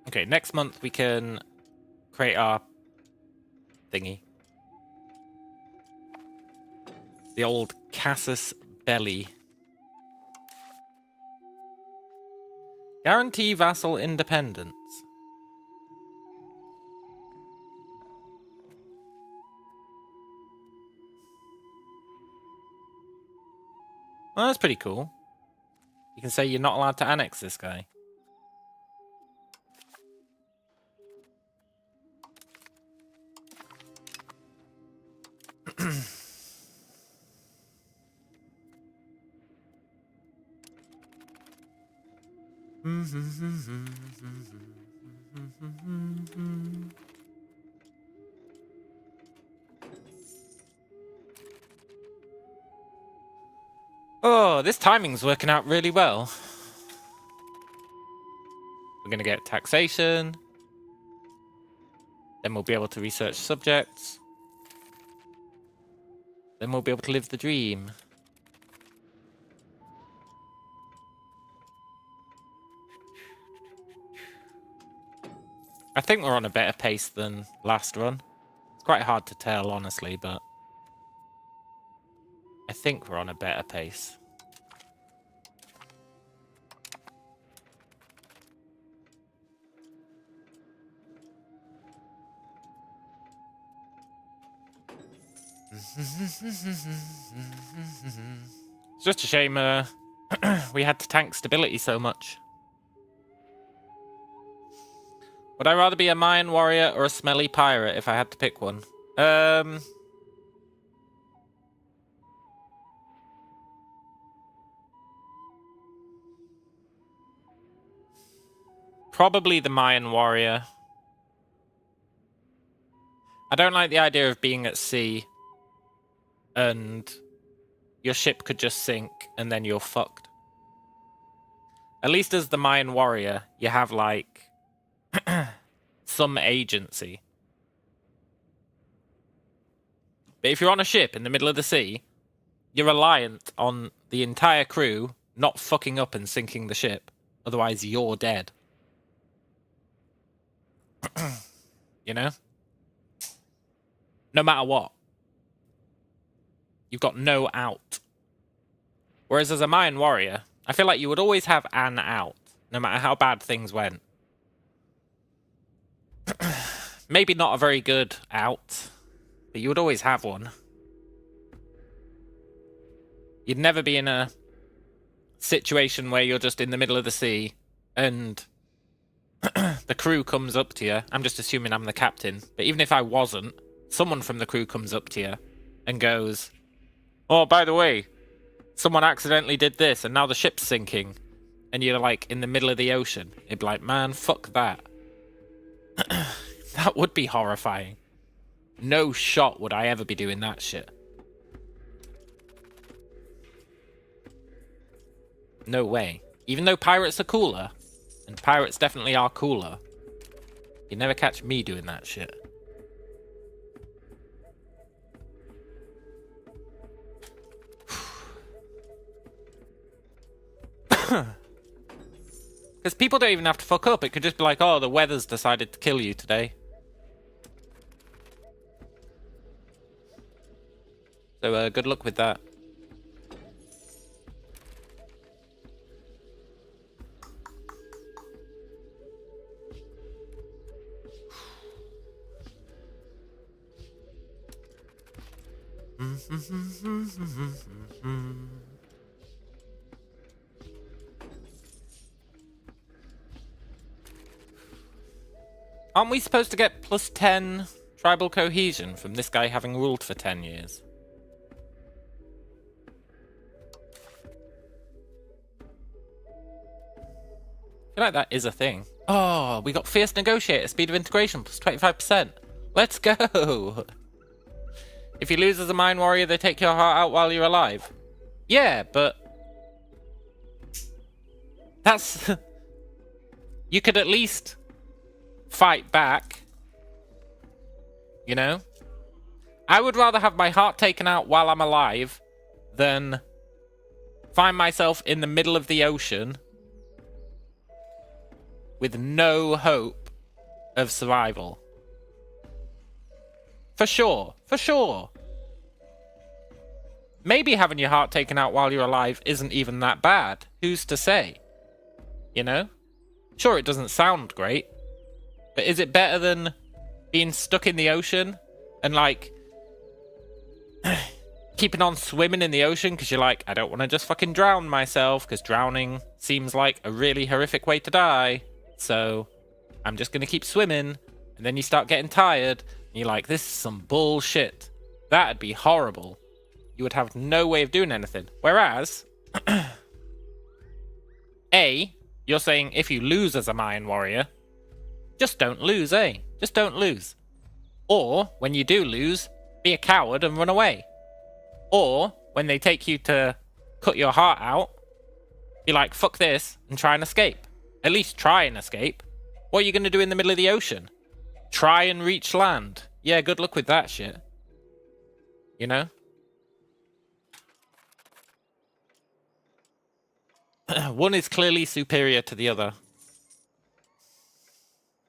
Okay, next month we can create our thingy. The old Casus Belli. Guarantee vassal independence. Well, that's pretty cool. You can say you're not allowed to annex this guy. Oh, this timing's working out really well. We're going to get taxation. Then we'll be able to research subjects. Then we'll be able to live the dream. I think we're on a better pace than last run. It's quite hard to tell, honestly, but I think we're on a better pace. It's just a shame we had to tank stability so much. Would I rather be a Mayan warrior or a smelly pirate if I had to pick one? Probably the Mayan warrior. I don't like the idea of being at sea and your ship could just sink and then you're fucked. At least as the Mayan warrior, you have like some agency. But if you're on a ship in the middle of the sea, you're reliant on the entire crew not fucking up and sinking the ship. Otherwise, you're dead. You know? No matter what. You've got no out. Whereas as a Mayan warrior, I feel like you would always have an out, no matter how bad things went. Maybe not a very good out, but you would always have one. You'd never be in a situation where you're just in the middle of the sea and the crew comes up to you. I'm just assuming I'm the captain, but even if I wasn't, someone from the crew comes up to you and goes, "Oh, by the way, someone accidentally did this and now the ship's sinking." And you're like in the middle of the ocean. It'd be like, man, fuck that. That would be horrifying. No shot would I ever be doing that shit. No way. Even though pirates are cooler, and pirates definitely are cooler, you'd never catch me doing that shit. Because people don't even have to fuck up. It could just be like, oh, the weather's decided to kill you today. So good luck with that. Aren't we supposed to get plus 10 tribal cohesion from this guy having ruled for 10 years? I feel like that is a thing. Oh, we got Fierce Negotiator, speed of integration, plus 25%. Let's go! If you lose as a Mayan warrior, they take your heart out while you're alive. Yeah, but that's... You could at least fight back. You know? I would rather have my heart taken out while I'm alive than find myself in the middle of the ocean with no hope of survival. For sure. For sure. Maybe having your heart taken out while you're alive isn't even that bad. Who's to say? You know? Sure, it doesn't sound great. But is it better than being stuck in the ocean and, like, keeping on swimming in the ocean because you're like, I don't want to just fucking drown myself because drowning seems like a really horrific way to die. So I'm just going to keep swimming. And then you start getting tired and you're like, this is some bullshit. That'd be horrible. You would have no way of doing anything. Whereas, A, you're saying if you lose as a Mayan warrior, just don't lose, eh? Just don't lose. Or, when you do lose, be a coward and run away. Or, when they take you to cut your heart out, be like, fuck this, and try and escape. At least try and escape. What are you going to do in the middle of the ocean? Try and reach land. Yeah, good luck with that shit. You know? One is clearly superior to the other.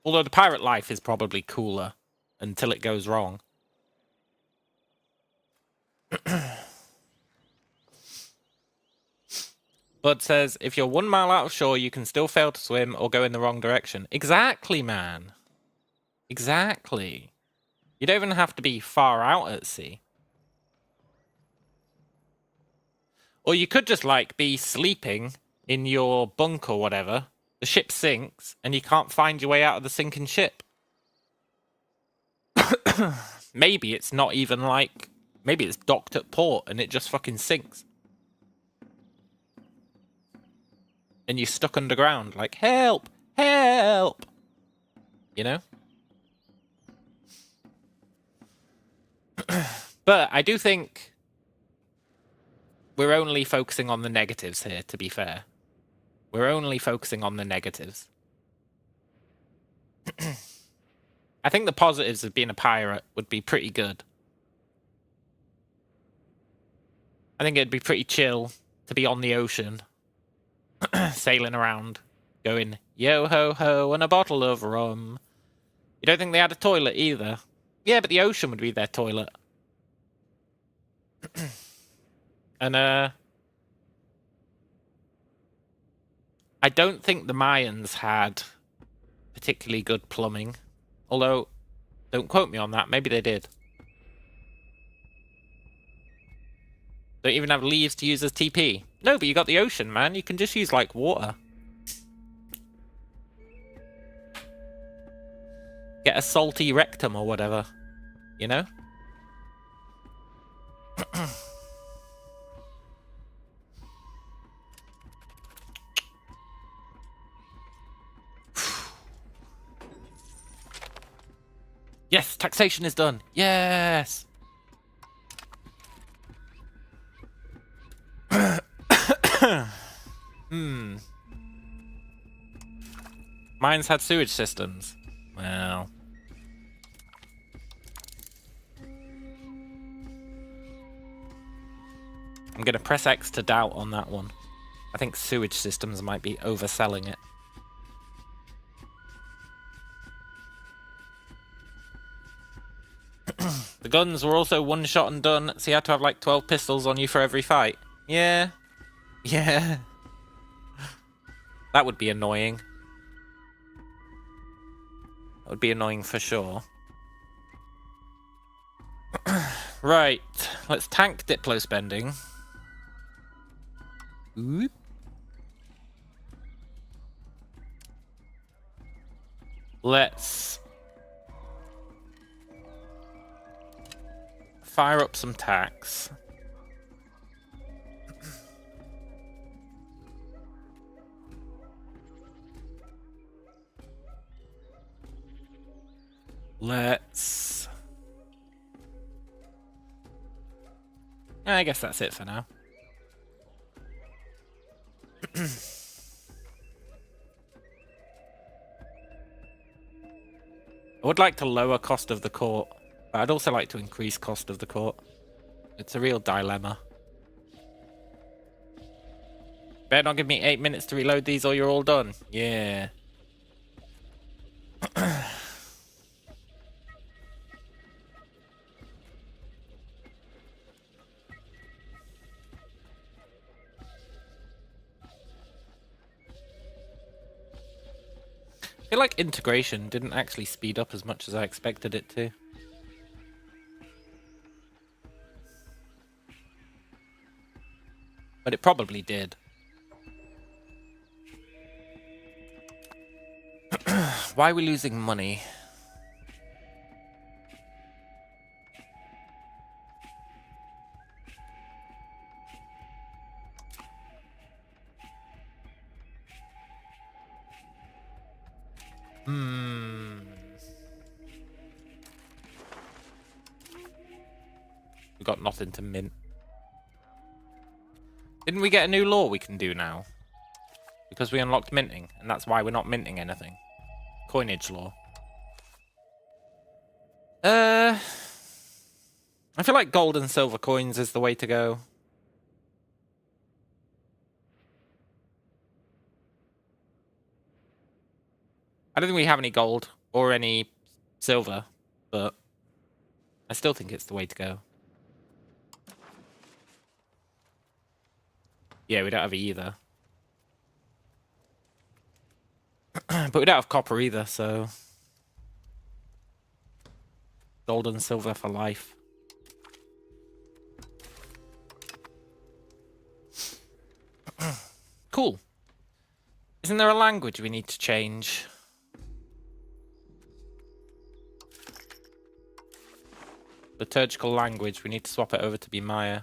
Although the pirate life is probably cooler until it goes wrong. Bud says, if you're 1 mile out of shore, you can still fail to swim or go in the wrong direction. Exactly, man. Exactly. You don't even have to be far out at sea. Or you could just, like, be sleeping in your bunk or whatever. The ship sinks, and you can't find your way out of the sinking ship. Maybe it's not even, like... Maybe it's docked at port, and it just fucking sinks. And you're stuck underground, like, help! Help! You know? But I do think we're only focusing on the negatives here, to be fair. We're only focusing on the negatives. I think the positives of being a pirate would be pretty good. I think it'd be pretty chill to be on the ocean, sailing around, going, yo-ho-ho, and a bottle of rum. You don't think they had a toilet either? Yeah, but the ocean would be their toilet. And, I don't think the Mayans had particularly good plumbing. Although, don't quote me on that. Maybe they did. Don't even have leaves to use as TP. No, but you got the ocean, man. You can just use, like, water. Get a salty rectum or whatever. You know? Yes, taxation is done. Yes. Mines had sewage systems. Well. I'm going to press X to doubt on that one. I think sewage systems might be overselling it. The guns were also one shot and done, so you had to have like 12 pistols on you for every fight. Yeah. Yeah. That would be annoying. That would be annoying for sure. Right. Let's tank Diplo spending. Oop. Let's fire up some tax. Let's... I guess that's it for now. I would like to lower cost of the court, but I'd also like to increase cost of the court. It's a real dilemma. Better not give me 8 minutes to reload these or you're all done. Yeah. I feel like integration didn't actually speed up as much as I expected it to. But it probably did. Why are we losing money? We got nothing to mint. Didn't we get a new law we can do now? Because we unlocked minting, and that's why we're not minting anything. Coinage law. I feel like gold and silver coins is the way to go. I don't think we have any gold or any silver, but I still think it's the way to go. Yeah, we don't have either. But we don't have copper either, so... Gold and silver for life. Cool. Isn't there a language we need to change? Liturgical language, we need to swap it over to be Maya.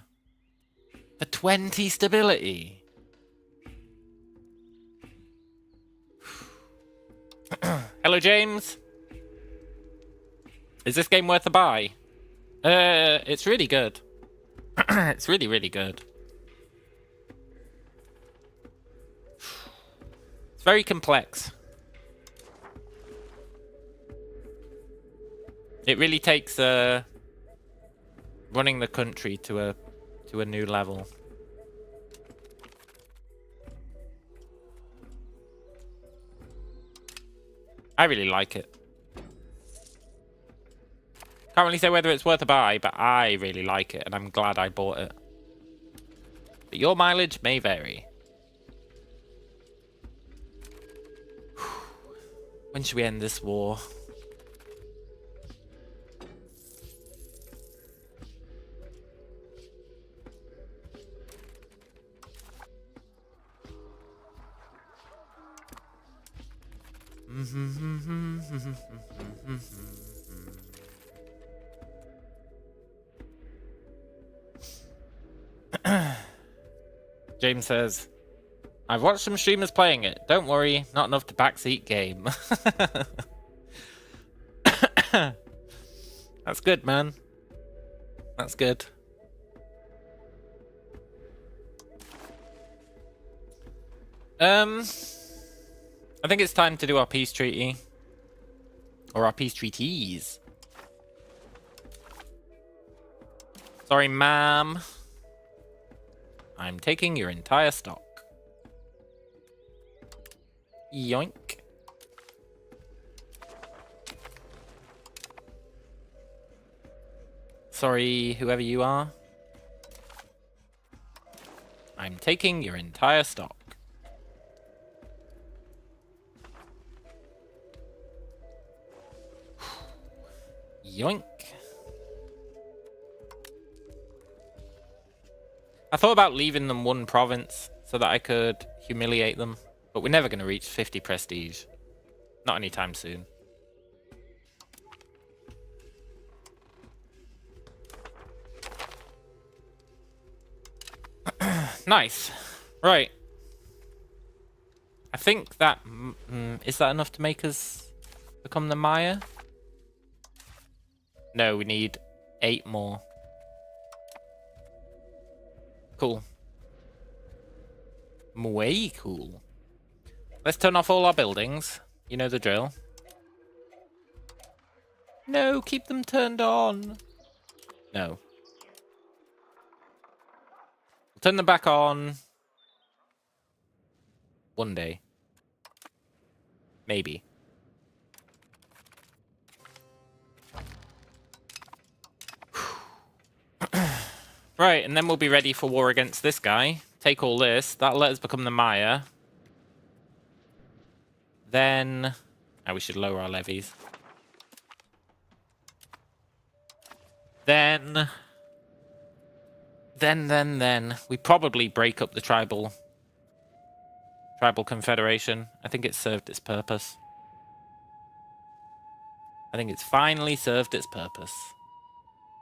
For 20 stability. Hello, James. Is this game worth a buy? It's really good. It's really, really good. It's very complex. It really takes running the country to a new level. I really like it. Can't really say whether it's worth a buy, but I really like it, and I'm glad I bought it. But your mileage may vary. When should we end this war? James says, I've watched some streamers playing it. Don't worry, not enough to backseat game. That's good, man. That's good. I think it's time to do our peace treaty. Or our peace treaties. Sorry, ma'am. I'm taking your entire stock. Yoink. Sorry, whoever you are. I'm taking your entire stock. Yoink. I thought about leaving them one province so that I could humiliate them, but we're never going to reach 50 prestige. Not anytime soon. Nice. Right. I think that... is that enough to make us become the Maya? No, we need 8 more. Cool. Way cool. Let's turn off all our buildings. You know the drill. No, keep them turned on. No. We'll turn them back on. One day. Maybe. Right, and then we'll be ready for war against this guy. Take all this. That'll let us become the Maya. Then... we should lower our levies. Then... we probably break up the tribal confederation. I think it's served its purpose. I think it's finally served its purpose.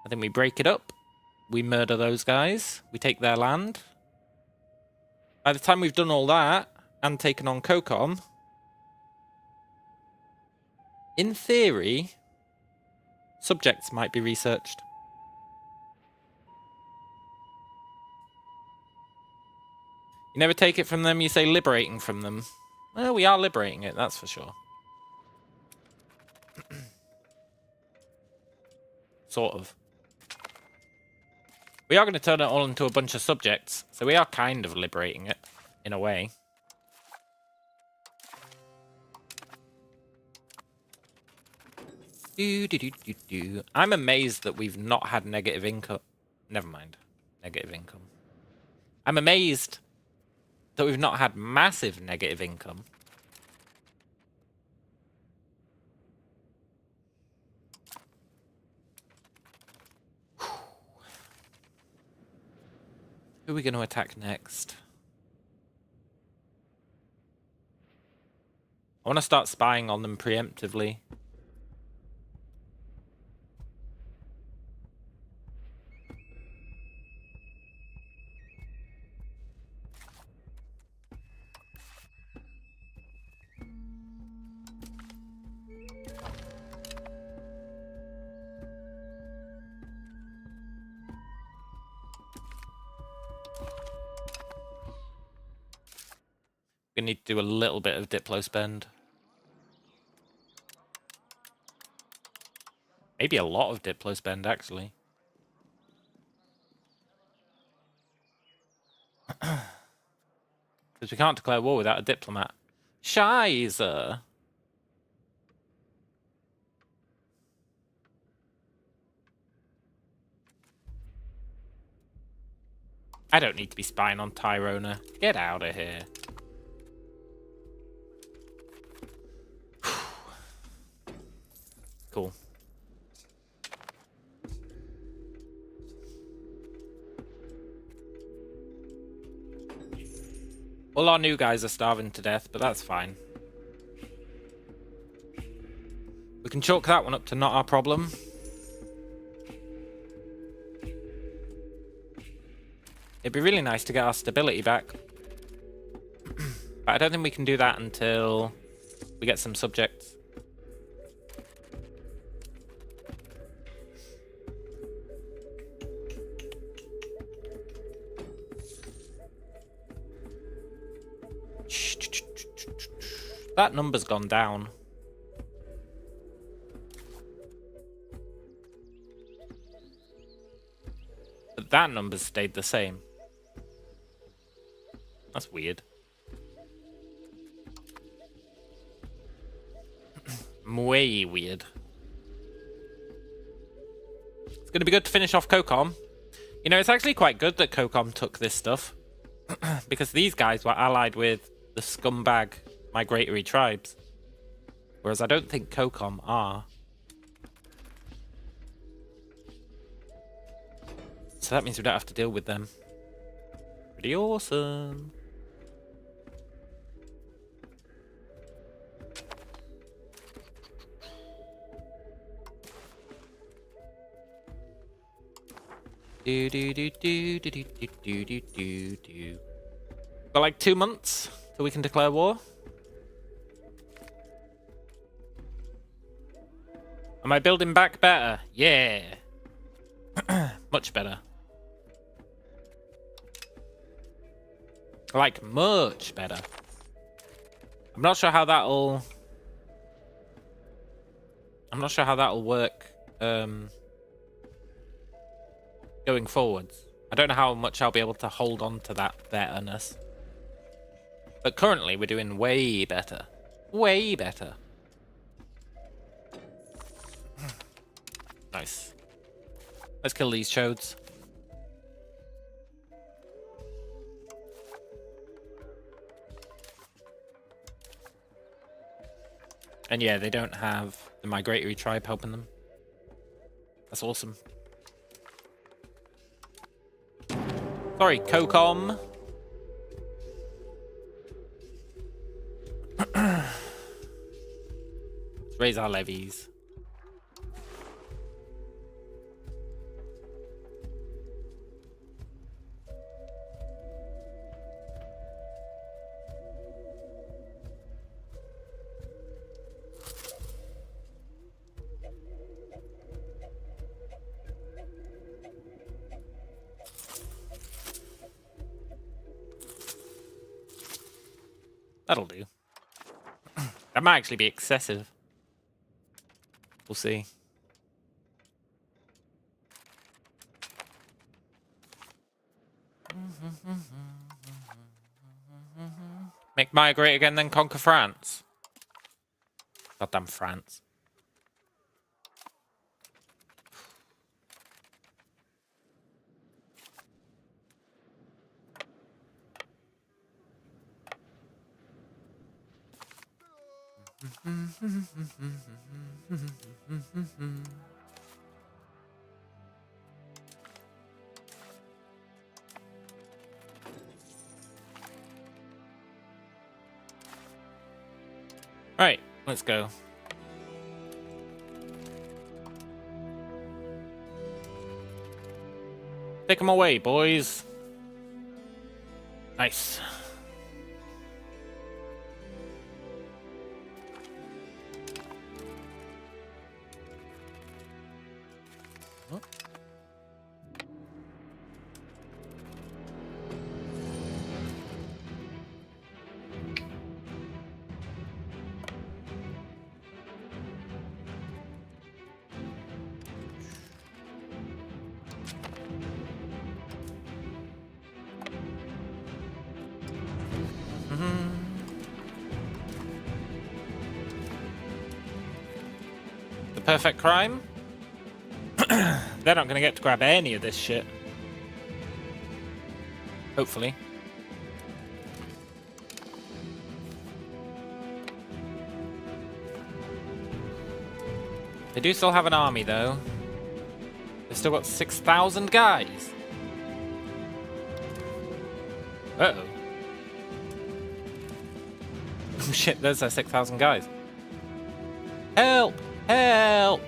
I think we break it up. We murder those guys. We take their land. By the time we've done all that and taken on Kokon, in theory, subjects might be researched. You never take it from them, you say liberating from them. Well, we are liberating it, that's for sure. Sort of. We are going to turn it all into a bunch of subjects, so we are kind of liberating it, in a way. I'm amazed that we've not had negative income. Never mind. Negative income. I'm amazed that we've not had massive negative income. Who are we going to attack next? I want to start spying on them preemptively. We need to do a little bit of Diplo spend. Maybe a lot of Diplo spend, actually. Because we can't declare war without a diplomat. Scheiße! I don't need to be spying on Tyrona. Get out of here. Cool. All our new guys are starving to death, but that's fine. We can chalk that one up to not our problem. It'd be really nice to get our stability back. But I don't think we can do that until we get some subjects. That number's gone down. But that number's stayed the same. That's weird. Way weird. It's going to be good to finish off Kokon. You know, it's actually quite good that Kokon took this stuff. Because these guys were allied with the scumbag migratory tribes. Whereas I don't think Kokon are. So that means we don't have to deal with them. Pretty awesome. Do do do do do do do do do do. Got like 2 months till we can declare war. Am I building back better? Yeah. Much better. Like, much better. I'm not sure how that'll... work, going forwards. I don't know how much I'll be able to hold on to that betterness. But currently, we're doing way better. Way better. Nice. Let's kill these chodes. And yeah, they don't have the migratory tribe helping them. That's awesome. Sorry, COCOM. Let's raise our levies. That'll do. That might actually be excessive. We'll see. Make Maya great again, then conquer France. Goddamn France. Right, let's go. Take them away, boys. Nice. Oh. The perfect crime? They're not going to get to grab any of this shit. Hopefully. They do still have an army, though. They've still got 6,000 guys. Uh-oh. Oh shit, there's their 6,000 guys. Help! Help!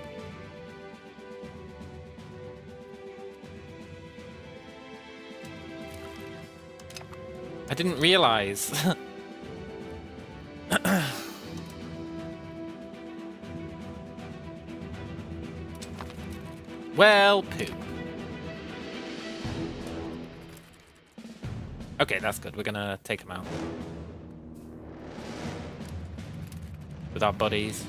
I didn't realize. Well, poop. Okay, that's good. We're gonna take him out. With our buddies.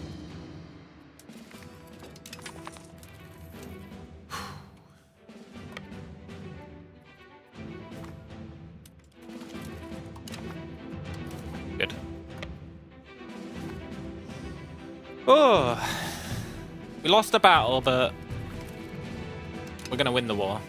Good. Oh, we lost a battle, but we're gonna win the war.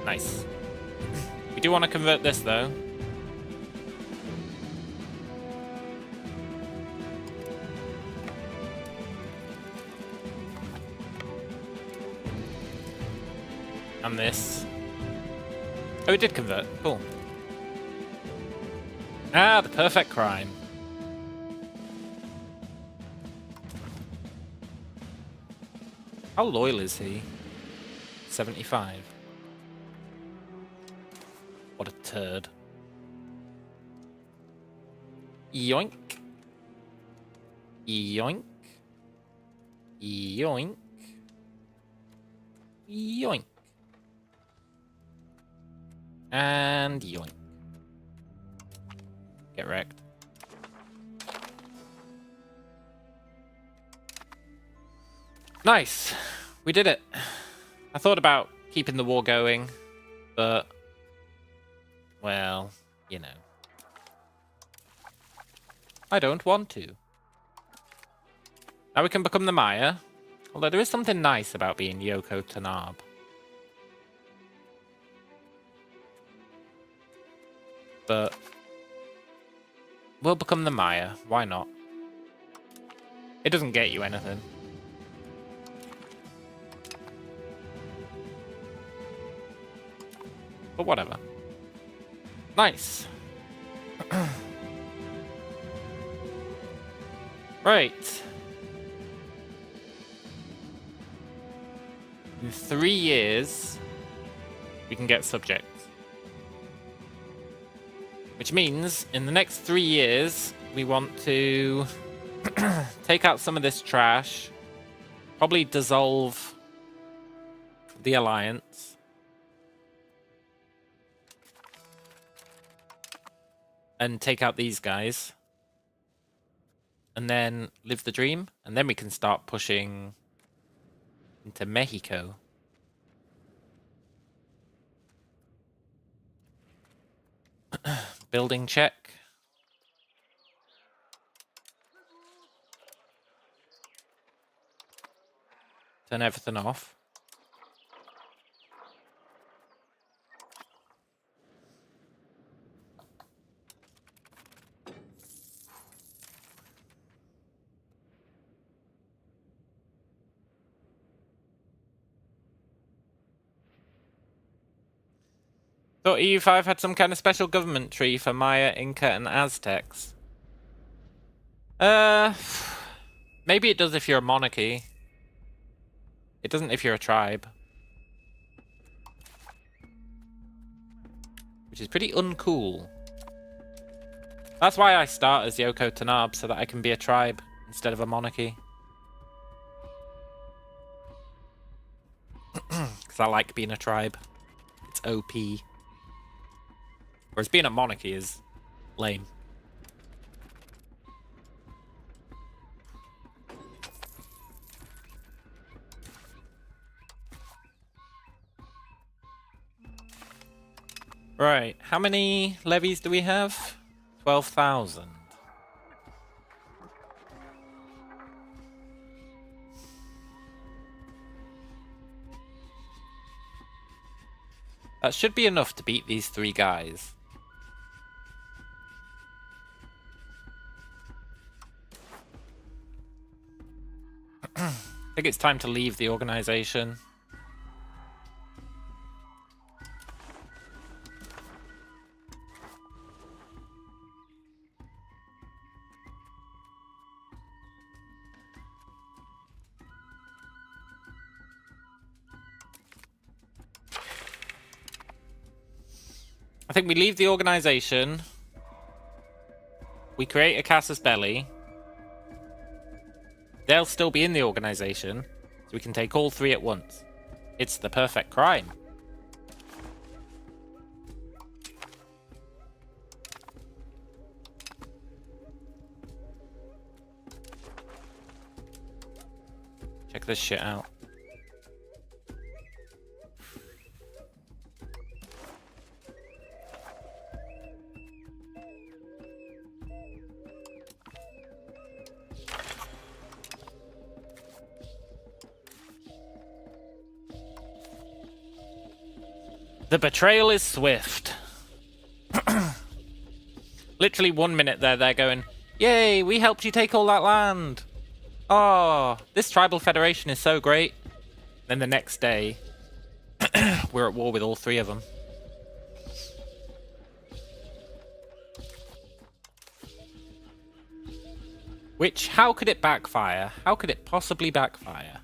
Nice. We do want to convert this, though. And this. Oh, it did convert. Cool. Ah, the perfect crime. How loyal is he? 75. What a turd. Yoink. Yoink. Yoink. Yoink. And yoink. Get wrecked. Nice. We did it. I thought about keeping the war going, but, well, you know. I don't want to. Now we can become the Maya. Although there is something nice about being Yoko Tanabe. But we'll become the Maya. Why not? It doesn't get you anything. But whatever. Nice. Right. In 3 years, we can get subjects. Which means, in the next 3 years, we want to take out some of this trash, probably dissolve the alliance, and take out these guys, and then live the dream, and then we can start pushing into Mexico. Building check. Turn everything off. Thought EU5 had some kind of special government tree for Maya, Inca, and Aztecs. Maybe it does if you're a monarchy. It doesn't if you're a tribe. Which is pretty uncool. That's why I start as Yoko Tanabe, so that I can be a tribe instead of a monarchy. Because I like being a tribe. It's OP. Whereas being a monarchy is lame. Right, how many levies do we have? 12,000. That should be enough to beat these 3 guys. I think it's time to leave the organization. I think we leave the organization. We create a casus belli. They'll still be in the organization, so we can take all 3 at once. It's the perfect crime. Check this shit out. The betrayal is swift. Literally 1 minute there, they're going, yay, we helped you take all that land. Oh, this tribal federation is so great. Then the next day, we're at war with all 3 of them. Which, how could it backfire? How could it possibly backfire?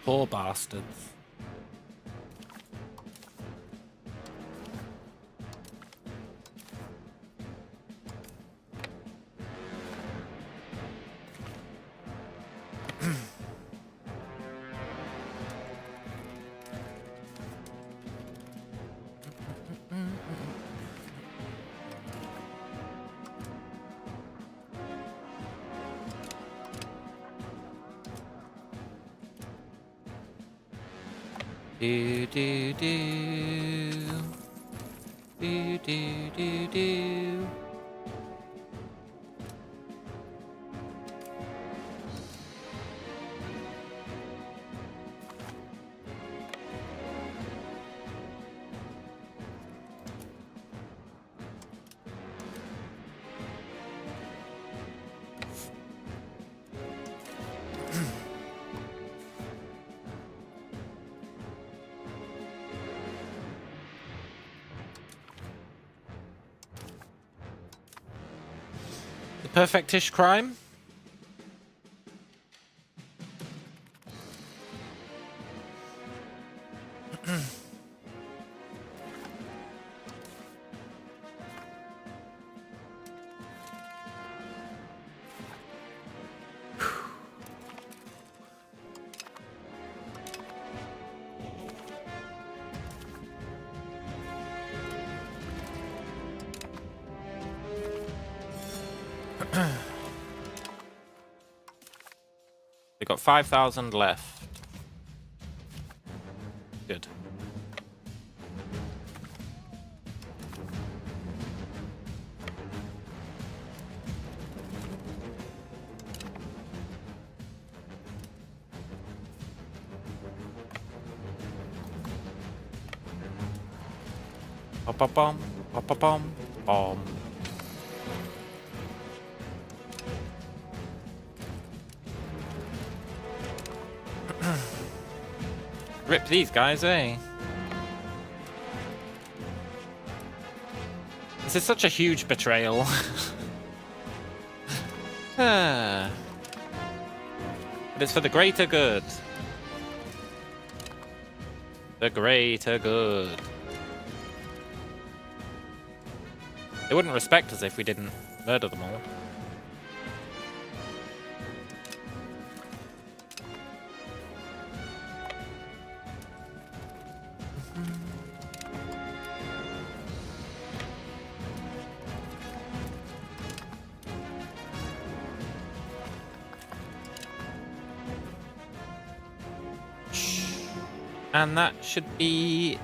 Poor bastards. Do do do do do do do. The perfectish crime. They got 5,000 left. Good. Pop-a-bom, pop-a-bom, bomb. Rip these guys, eh? This is such a huge betrayal. But it's for the greater good. The greater good. They wouldn't respect us if we didn't murder them all. And that should be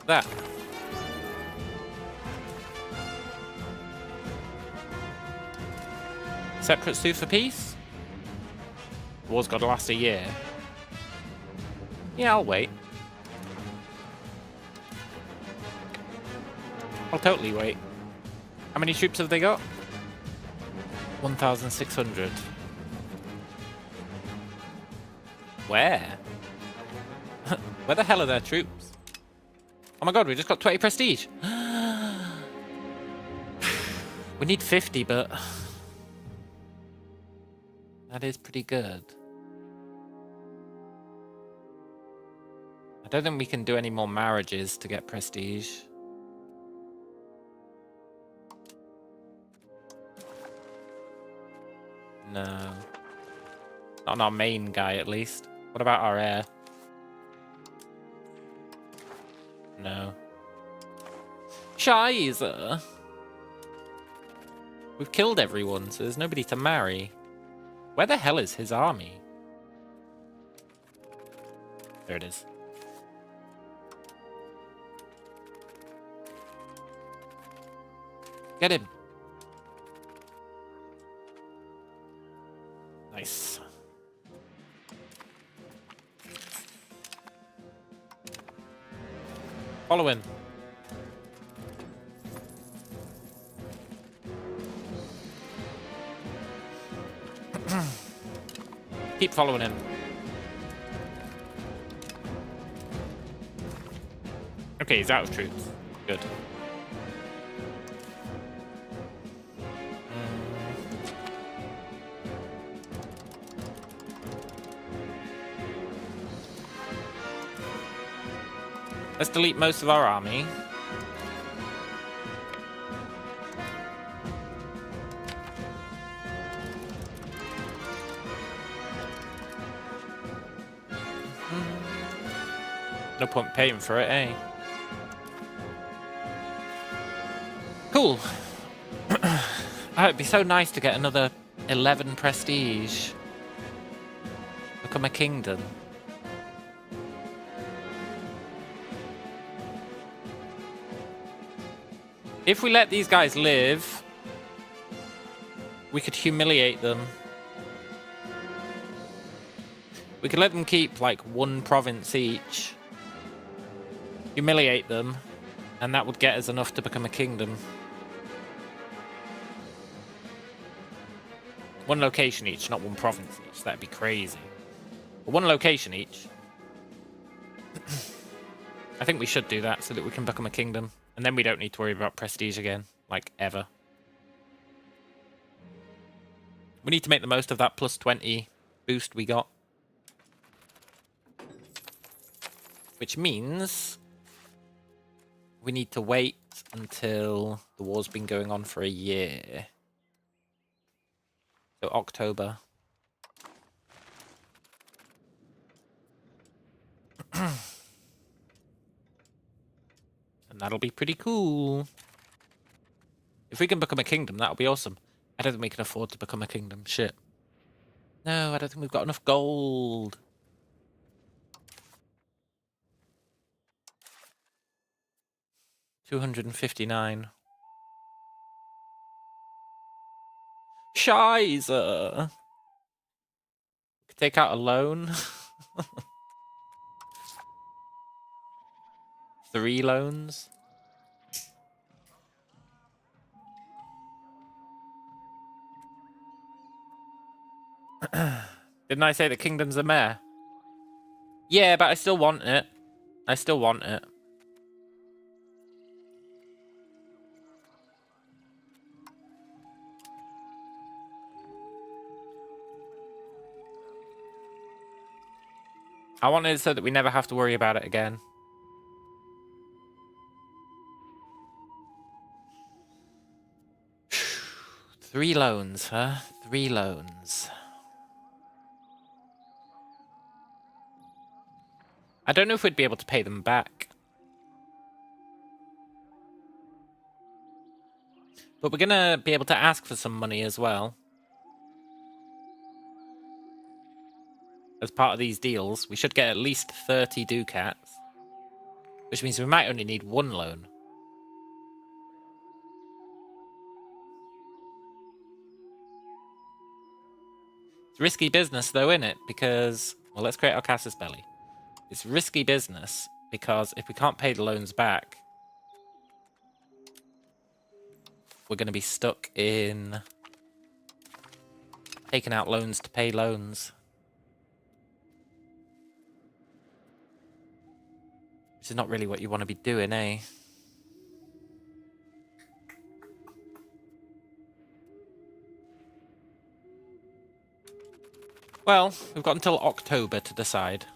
that. Separate suit for peace? War's got to last a year. Yeah, I'll wait. I'll totally wait. How many troops have they got? 1,600. Where? Where the hell are their troops? Oh my god, we just got 20 prestige. We need 50, but that is pretty good. I don't think we can do any more marriages to get prestige. No. Not on our main guy, at least. What about our heir? No. Scheiße. We've killed everyone, so there's nobody to marry. Where the hell is his army? There it is. Get him. Nice. Follow him. Keep following him. Okay, he's out of troops. Good. Let's delete most of our army. No point paying for it, eh? Cool. It'd be so nice to get another 11 prestige. Become a kingdom. If we let these guys live, we could humiliate them. We could let them keep like one province each. Humiliate them, and that would get us enough to become a kingdom. One location each, not one province each. That'd be crazy. But one location each. I think we should do that so that we can become a kingdom. And then we don't need to worry about prestige again. Like, ever. We need to make the most of that plus 20 boost we got. Which means we need to wait until the war's been going on for a year. So October. And that'll be pretty cool. If we can become a kingdom, that'll be awesome. I don't think we can afford to become a kingdom. Shit. No, I don't think we've got enough gold. $259. Scheiße. Take out a loan. 3 loans. Didn't I say the kingdom's a mare? Yeah, but I still want it. I still want it. I want it so that we never have to worry about it again. Three loans, huh? 3 loans. I don't know if we'd be able to pay them back. But we're gonna be able to ask for some money as well. As part of these deals, we should get at least 30 ducats. Which means we might only need 1 loan. It's risky business though, isn't it? Because, well, let's create our casus belli. It's risky business because if we can't pay the loans back, we're going to be stuck in taking out loans to pay loans. Which is not really what you want to be doing, eh? Well, we've got until October to decide.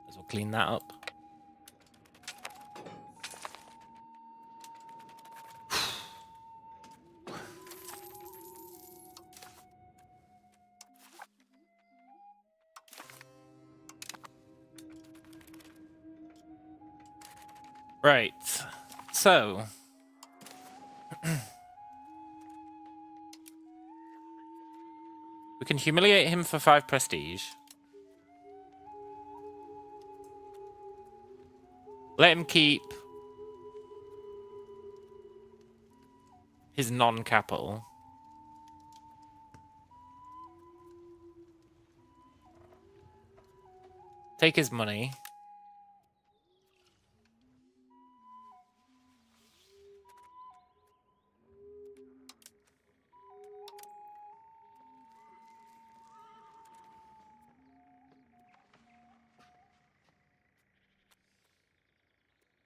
As we'll clean that up. Right, so we can humiliate him for 5 prestige. Let him keep his non-capital. Take his money.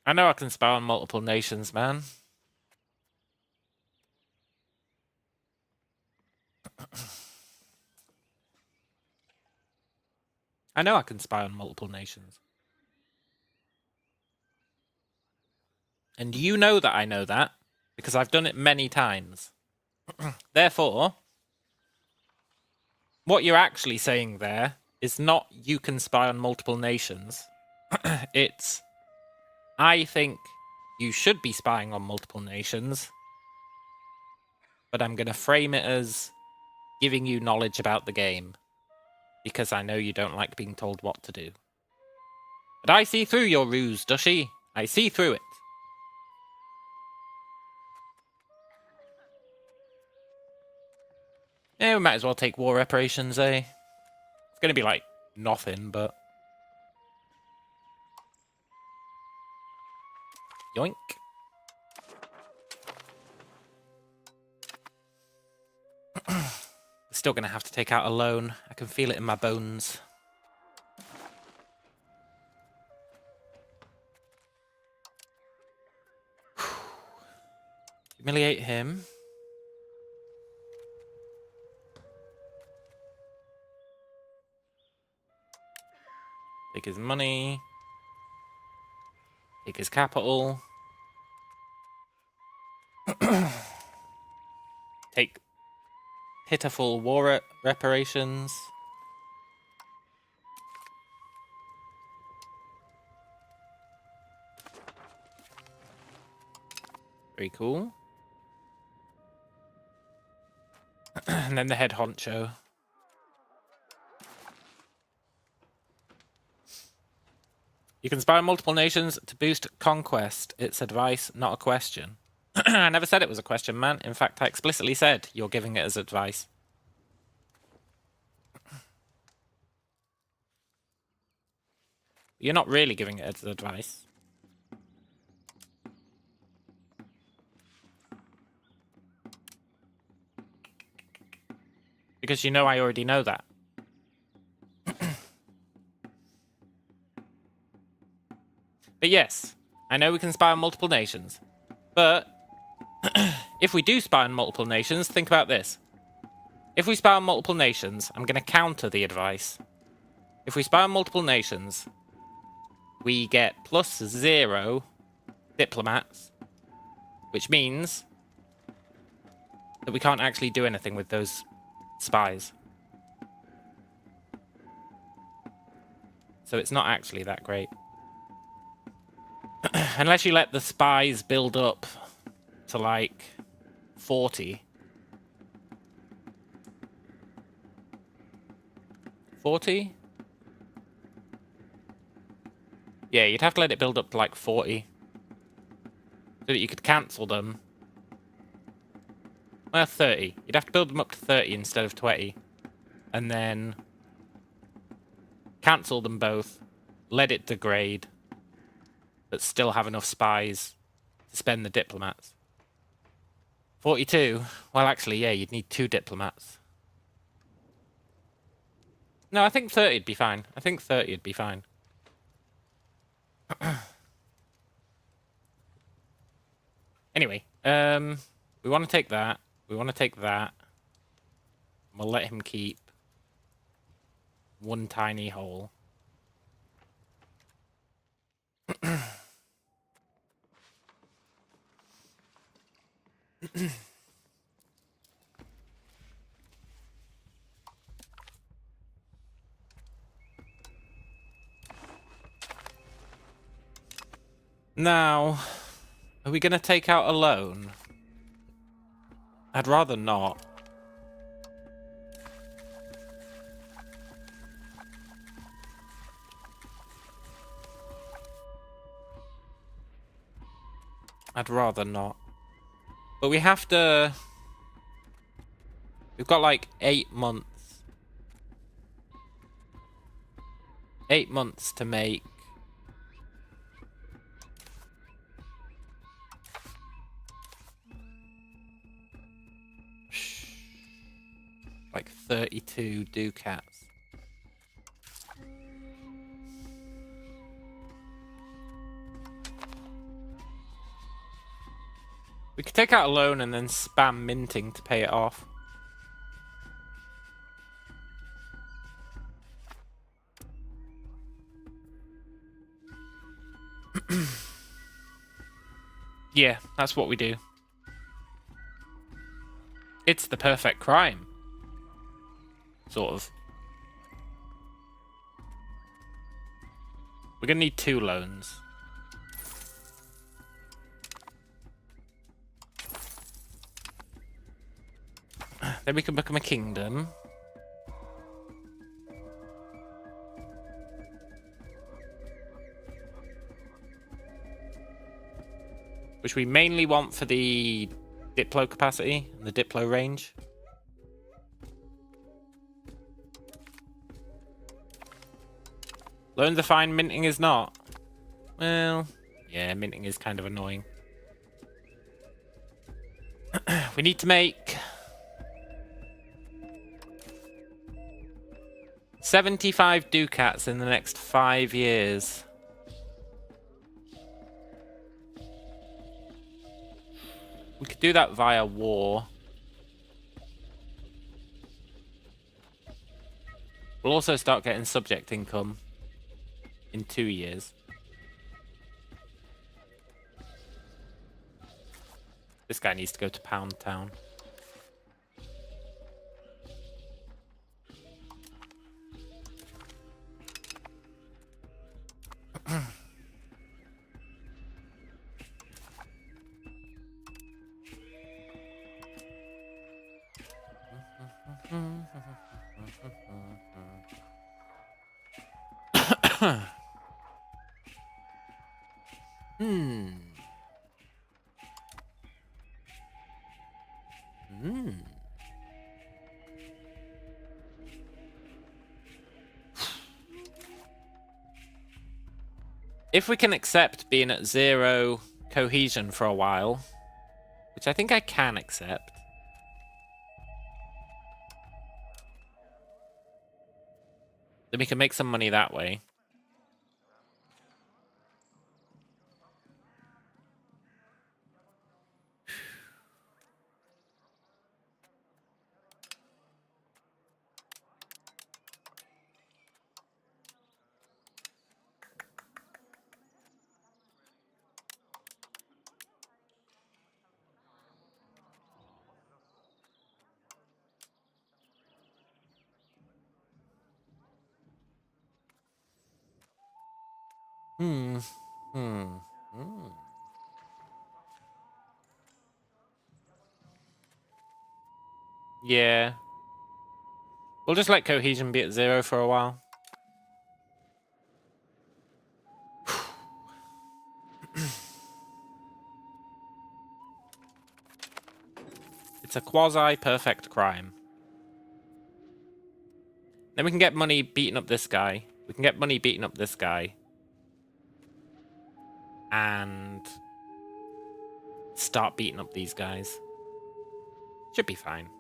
I know I can spy on multiple nations, man. I know I can spy on multiple nations. And you know that I know that, because I've done it many times. Therefore, what you're actually saying there is not you can spy on multiple nations. It's, I think you should be spying on multiple nations, but I'm going to frame it as giving you knowledge about the game, because I know you don't like being told what to do. But I see through your ruse, Dushy. I see through it. Yeah, we might as well take war reparations, eh? It's going to be like nothing, but... Yoink. Still going to have to take out a loan. I can feel it in my bones. Humiliate him. Take his money. Take his capital. Take pitiful war reparations. Very cool. And then the head honcho. You can spy on multiple nations to boost conquest. It's advice, not a question. I never said it was a question, man. In fact, I explicitly said you're giving it as advice. You're not really giving it as advice. Because you know I already know that. But yes, I know we can spy on multiple nations. But if we do spy on multiple nations, think about this. If we spy on multiple nations, I'm going to counter the advice. If we spy on multiple nations, we get +0 diplomats, which means that we can't actually do anything with those spies. So it's not actually that great. Unless you let the spies build up to like 40. 40? Yeah, you'd have to let it build up to like 40. So that you could cancel them. Well, 30. You'd have to build them up to 30 instead of 20. And then cancel them both. Let it degrade. But still have enough spies to spend the diplomats. 42? Well, actually, yeah, you'd need 2 diplomats. No, I think 30'd be fine. I think 30'd be fine. Anyway, we want to take that. We want to take that. We'll let him keep one tiny hole. Now, are we going to take out a loan? I'd rather not. I'd rather not. But we have to... We've got like 8 months. 8 months to make... like 32 ducats. take out a loan and then spam minting to pay it off. Yeah, that's what we do. It's the perfect crime. Sort of. We're gonna need 2 loans. Then we can become a kingdom. Which we mainly want for the Diplo capacity and the Diplo range. Loans are fine, minting is not. Well, yeah, minting is kind of annoying. We need to make 75 ducats in the next 5 years. We could do that via war. We'll also start getting subject income in 2 years. This guy needs to go to Pound Town. If we can accept being at 0 cohesion for a while, which I think I can accept. Then we can make some money that way. Yeah. We'll just let cohesion be at 0 for a while. It's a quasi-perfect crime. Then we can get money beating up this guy. We can get money beating up this guy. And start beating up these guys. Should be fine.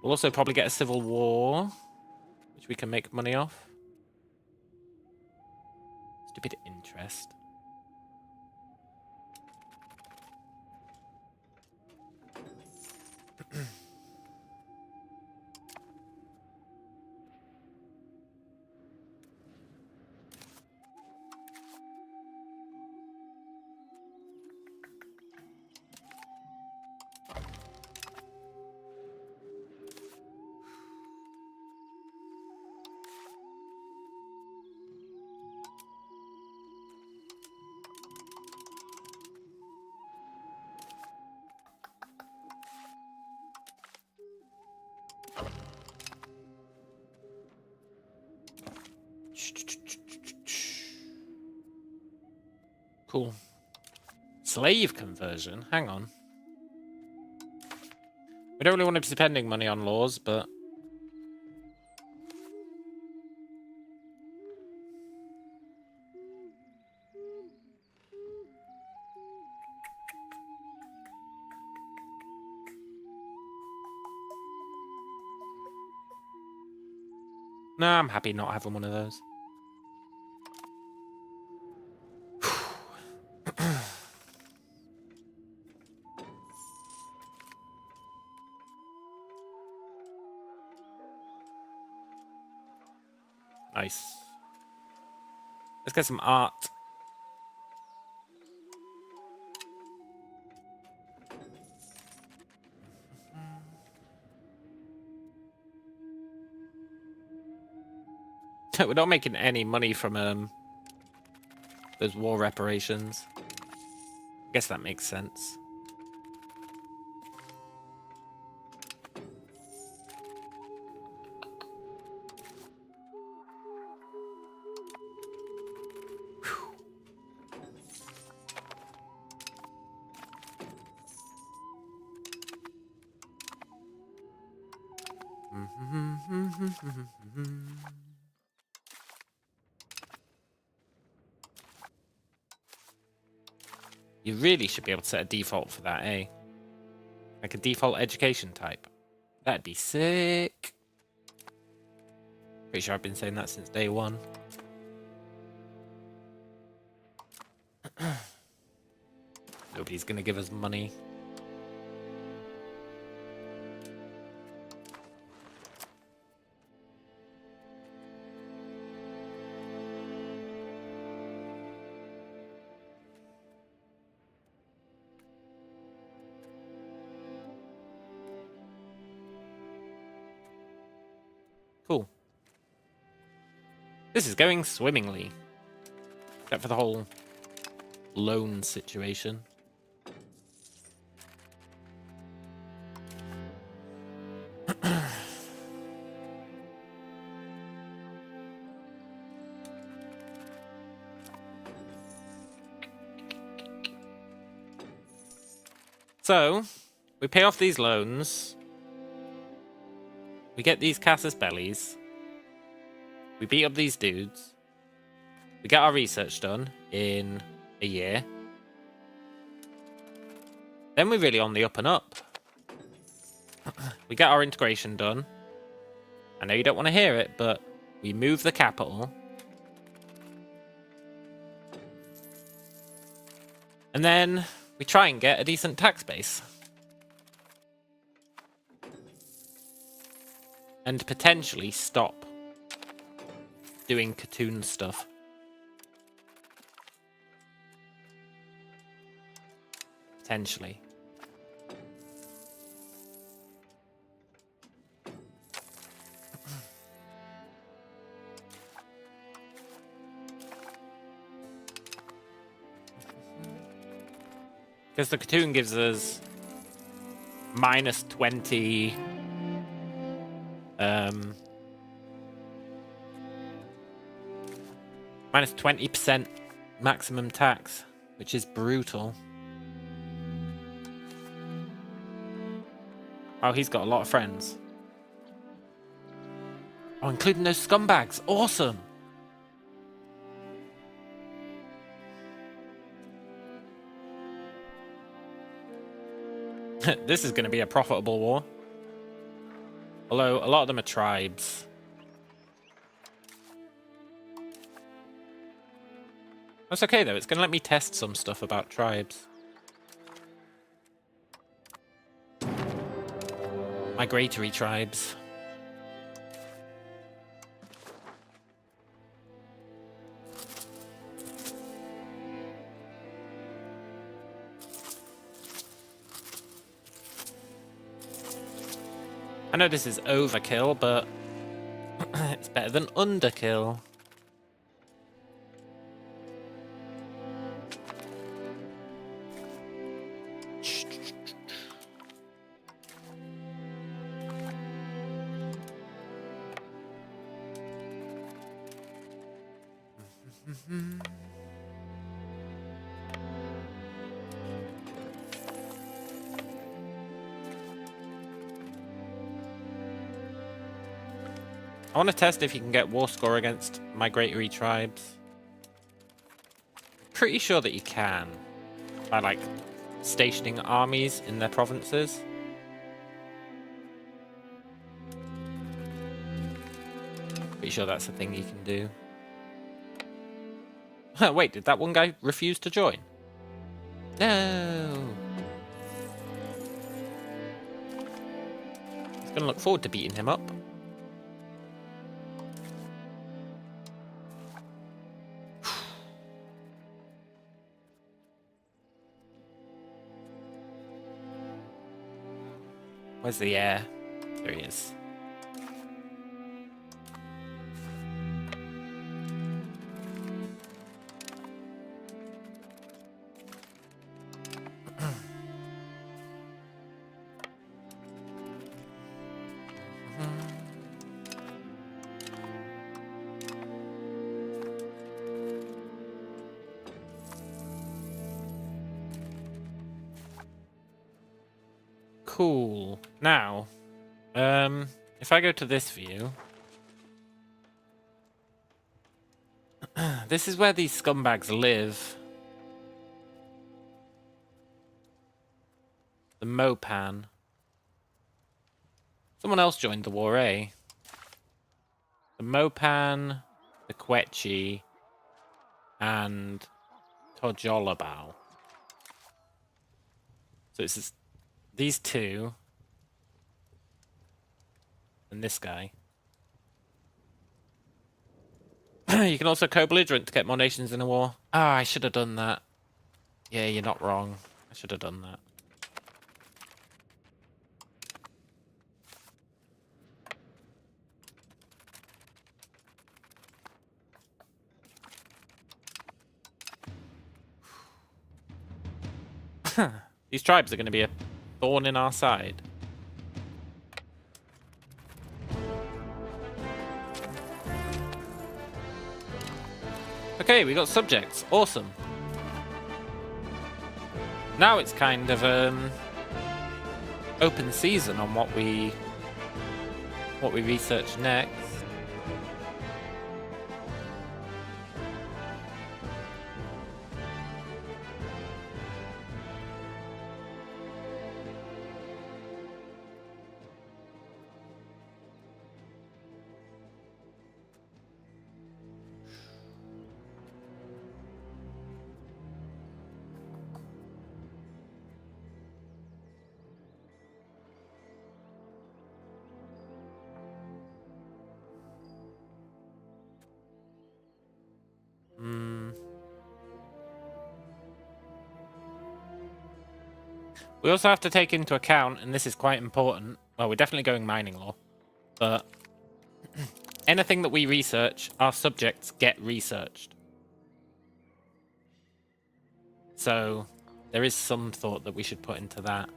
We'll also probably get a civil war, which we can make money off. Stupid interest. Cool. Slave conversion? Hang on. We don't really want to be spending money on laws, but... Nah, I'm happy not having one of those. Nice. Let's get some art. We're not making any money from those war reparations. I guess that makes sense. You really should be able to set a default for that, eh? Like a default education type. That'd be sick. Pretty sure I've been saying that since day one. Nobody's gonna give us money. Cool. This is going swimmingly. Except for the whole loan situation. So, we pay off these loans. We get these casus bellis. We beat up these dudes. We get our research done in a year. Then we're really on the up and up. We get our integration done. I know you don't want to hear it, but we move the capital. And then we try and get a decent tax base. And potentially stop doing cartoon stuff. Potentially. Because the cartoon gives us minus 20 minus 20% maximum tax, which is brutal. Oh, he's got a lot of friends. Oh, including those scumbags. Awesome. This is going to be a profitable war. Although, a lot of them are tribes. That's okay, though. It's going to let me test some stuff about tribes. Migratory tribes. I know this is overkill, but it's better than underkill. I want to test if you can get war score against migratory tribes. Pretty sure that you can. By, like, stationing armies in their provinces. Pretty sure that's a thing you can do. Wait, did that one guy refuse to join? No! He's gonna look forward to beating him up. Where's the air? There he is. Cool. Now, if I go to this view, this is where these scumbags live. The Mopan. Someone else joined the war, eh? The Mopan, the Quechi, and Tojolabao. So it's just these two, and this guy. You can also co-belligerent to get more nations in a war. Ah, I should have done that. Yeah, you're not wrong. I should have done that. These tribes are going to be a thorn in our side. Okay, we got subjects. Awesome. Now it's kind of open season on what we research next. We also have to take into account, and this is quite important, well, we're definitely going mining law, but anything that we research, our subjects get researched. So there is some thought that we should put into that.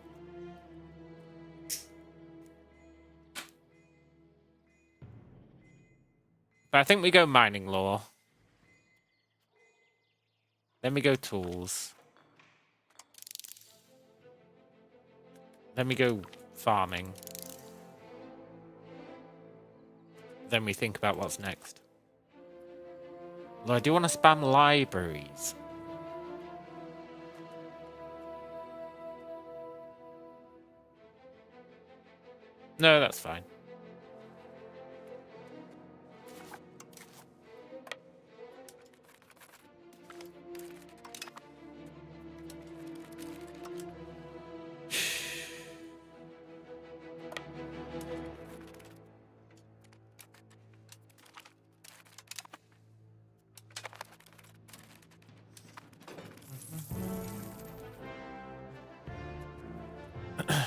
But I think we go mining law. Then we go tools. Then we go farming. Then we think about what's next. Although I do want to spam libraries. No, that's fine.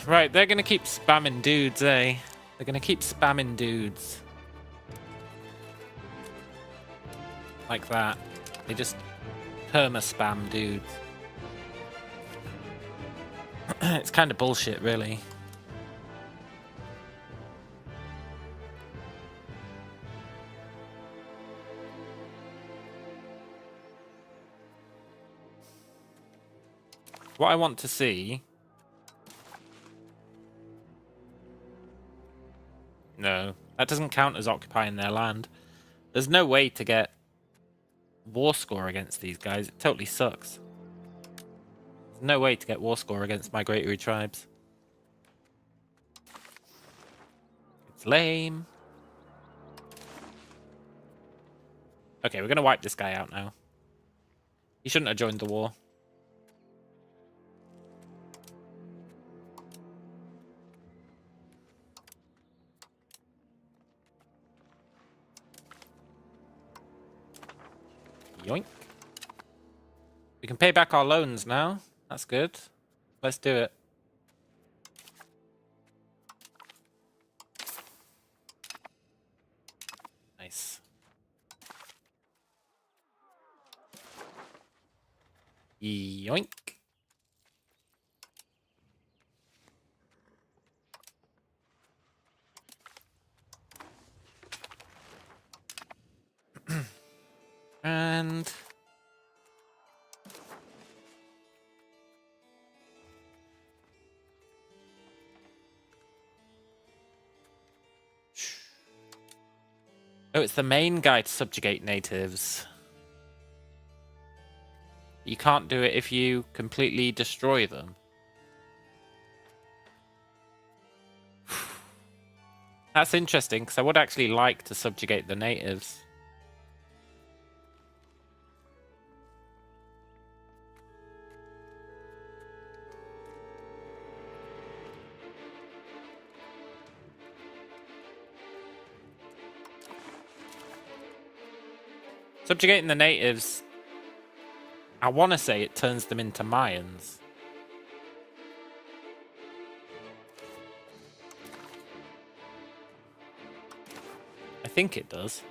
Right, they're gonna keep spamming dudes, eh? They're gonna keep spamming dudes. Like that. They just perma-spam dudes. It's kind of bullshit, really. What I want to see... No, that doesn't count as occupying their land. There's no way to get war score against these guys. It totally sucks. There's no way to get war score against migratory tribes. It's lame. Okay, we're going to wipe this guy out now. He shouldn't have joined the war. Yoink. We can pay back our loans now. That's good. Let's do it. Yoink. And oh, it's the main guy to subjugate natives. You can't do it if you completely destroy them. That's interesting, because I would actually like to subjugate the natives. Subjugating the natives, I want to say it turns them into Mayans. I think it does.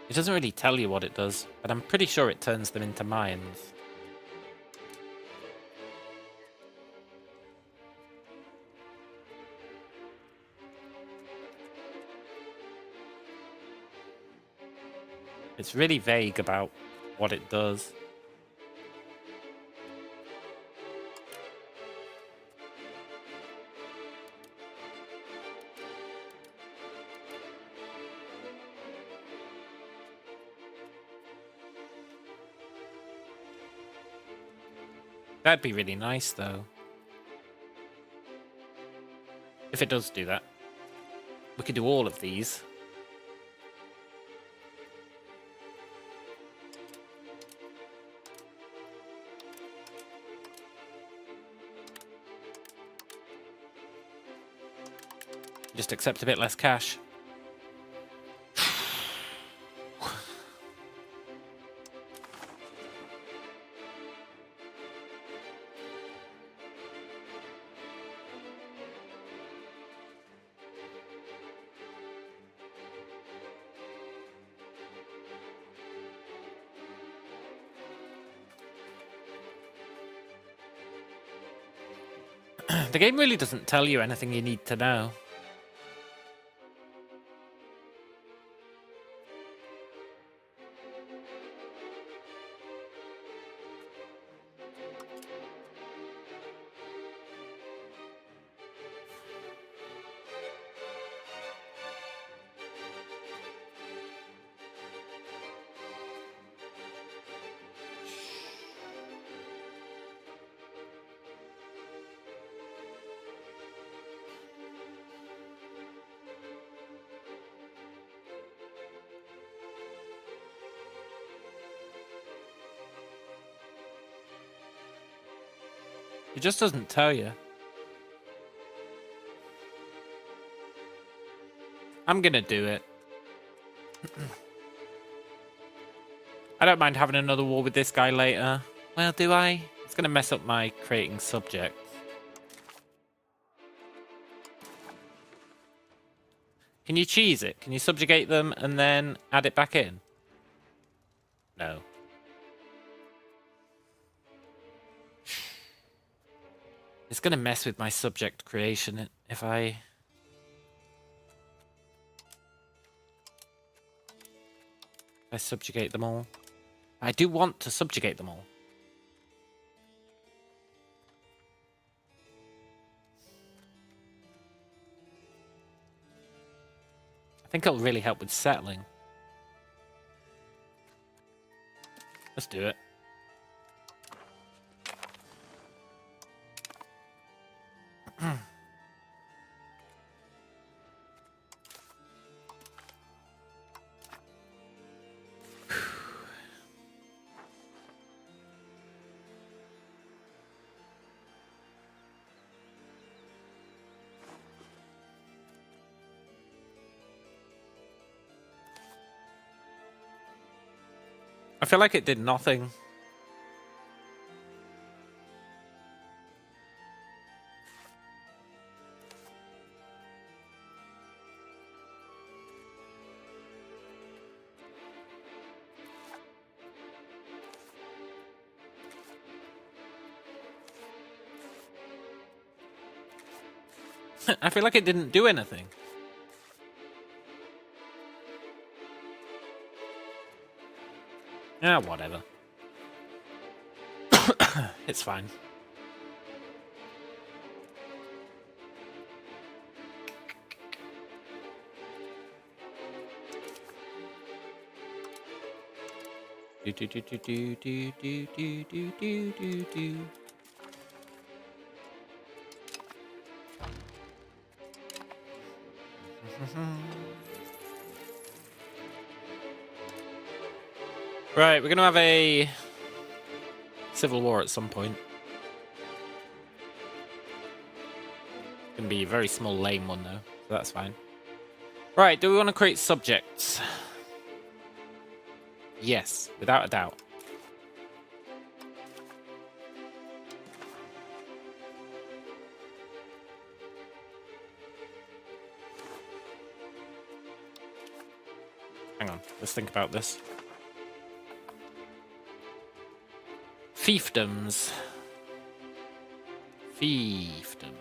It doesn't really tell you what it does, but I'm pretty sure it turns them into Mayans. It's really vague about what it does. That'd be really nice, though. If it does do that. We could do all of these. Just accept a bit less cash. The game really doesn't tell you anything you need to know. It just doesn't tell you. I'm gonna do it. I don't mind having another war with this guy later. Well, do I? It's gonna mess up my creating subjects. Can you cheese it? Can you subjugate them and then add it back in? No. It's gonna mess with my subject creation if I subjugate them all. I do want to subjugate them all. I think it'll really help with settling. Let's do it. I feel like it did nothing. I feel like it didn't do anything. Ah, whatever. It's fine. Do do do do do do do do do do do do. Right, we're gonna have a civil war at some point. It's gonna be a very small, lame one though, so that's fine. Right, do we want to create subjects? Yes, without a doubt. Hang on, let's think about this. Fiefdoms. Fiefdoms.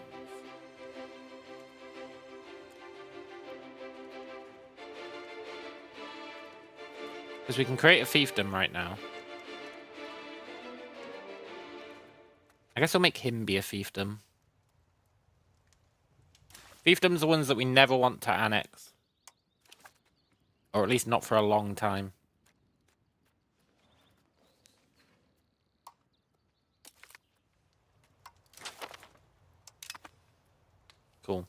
Because we can create a fiefdom right now. I guess we'll make him be a fiefdom. Fiefdoms are the ones that we never want to annex. Or at least not for a long time. Cool.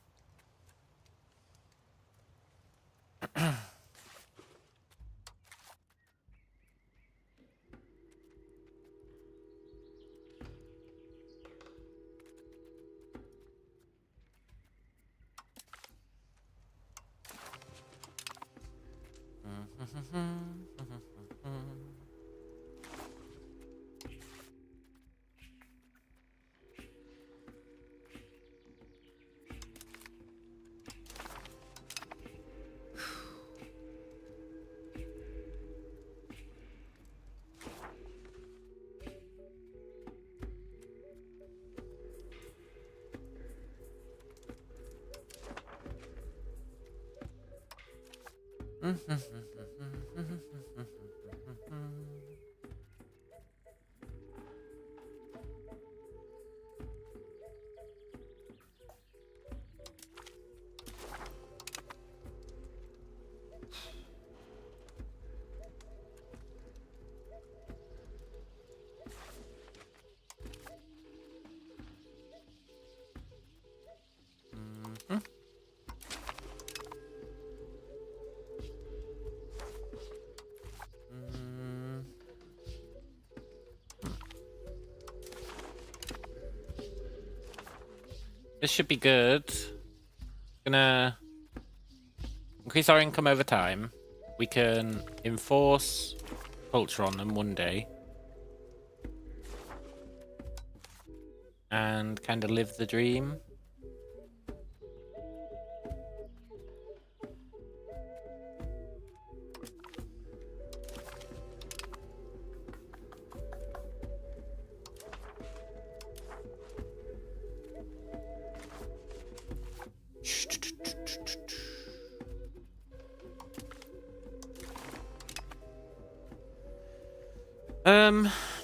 This should be good. Gonna increase our income over time. We can enforce culture on them one day. And kind of live the dream.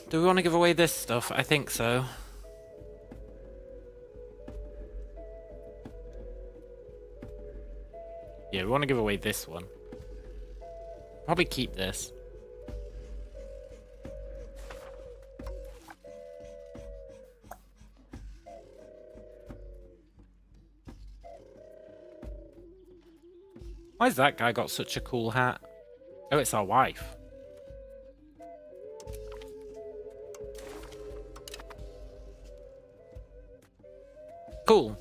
Do we want to give away this stuff? I think so. Yeah, we want to give away this one. Probably keep this. Why's that guy got such a cool hat? Oh, it's our wife. Cool.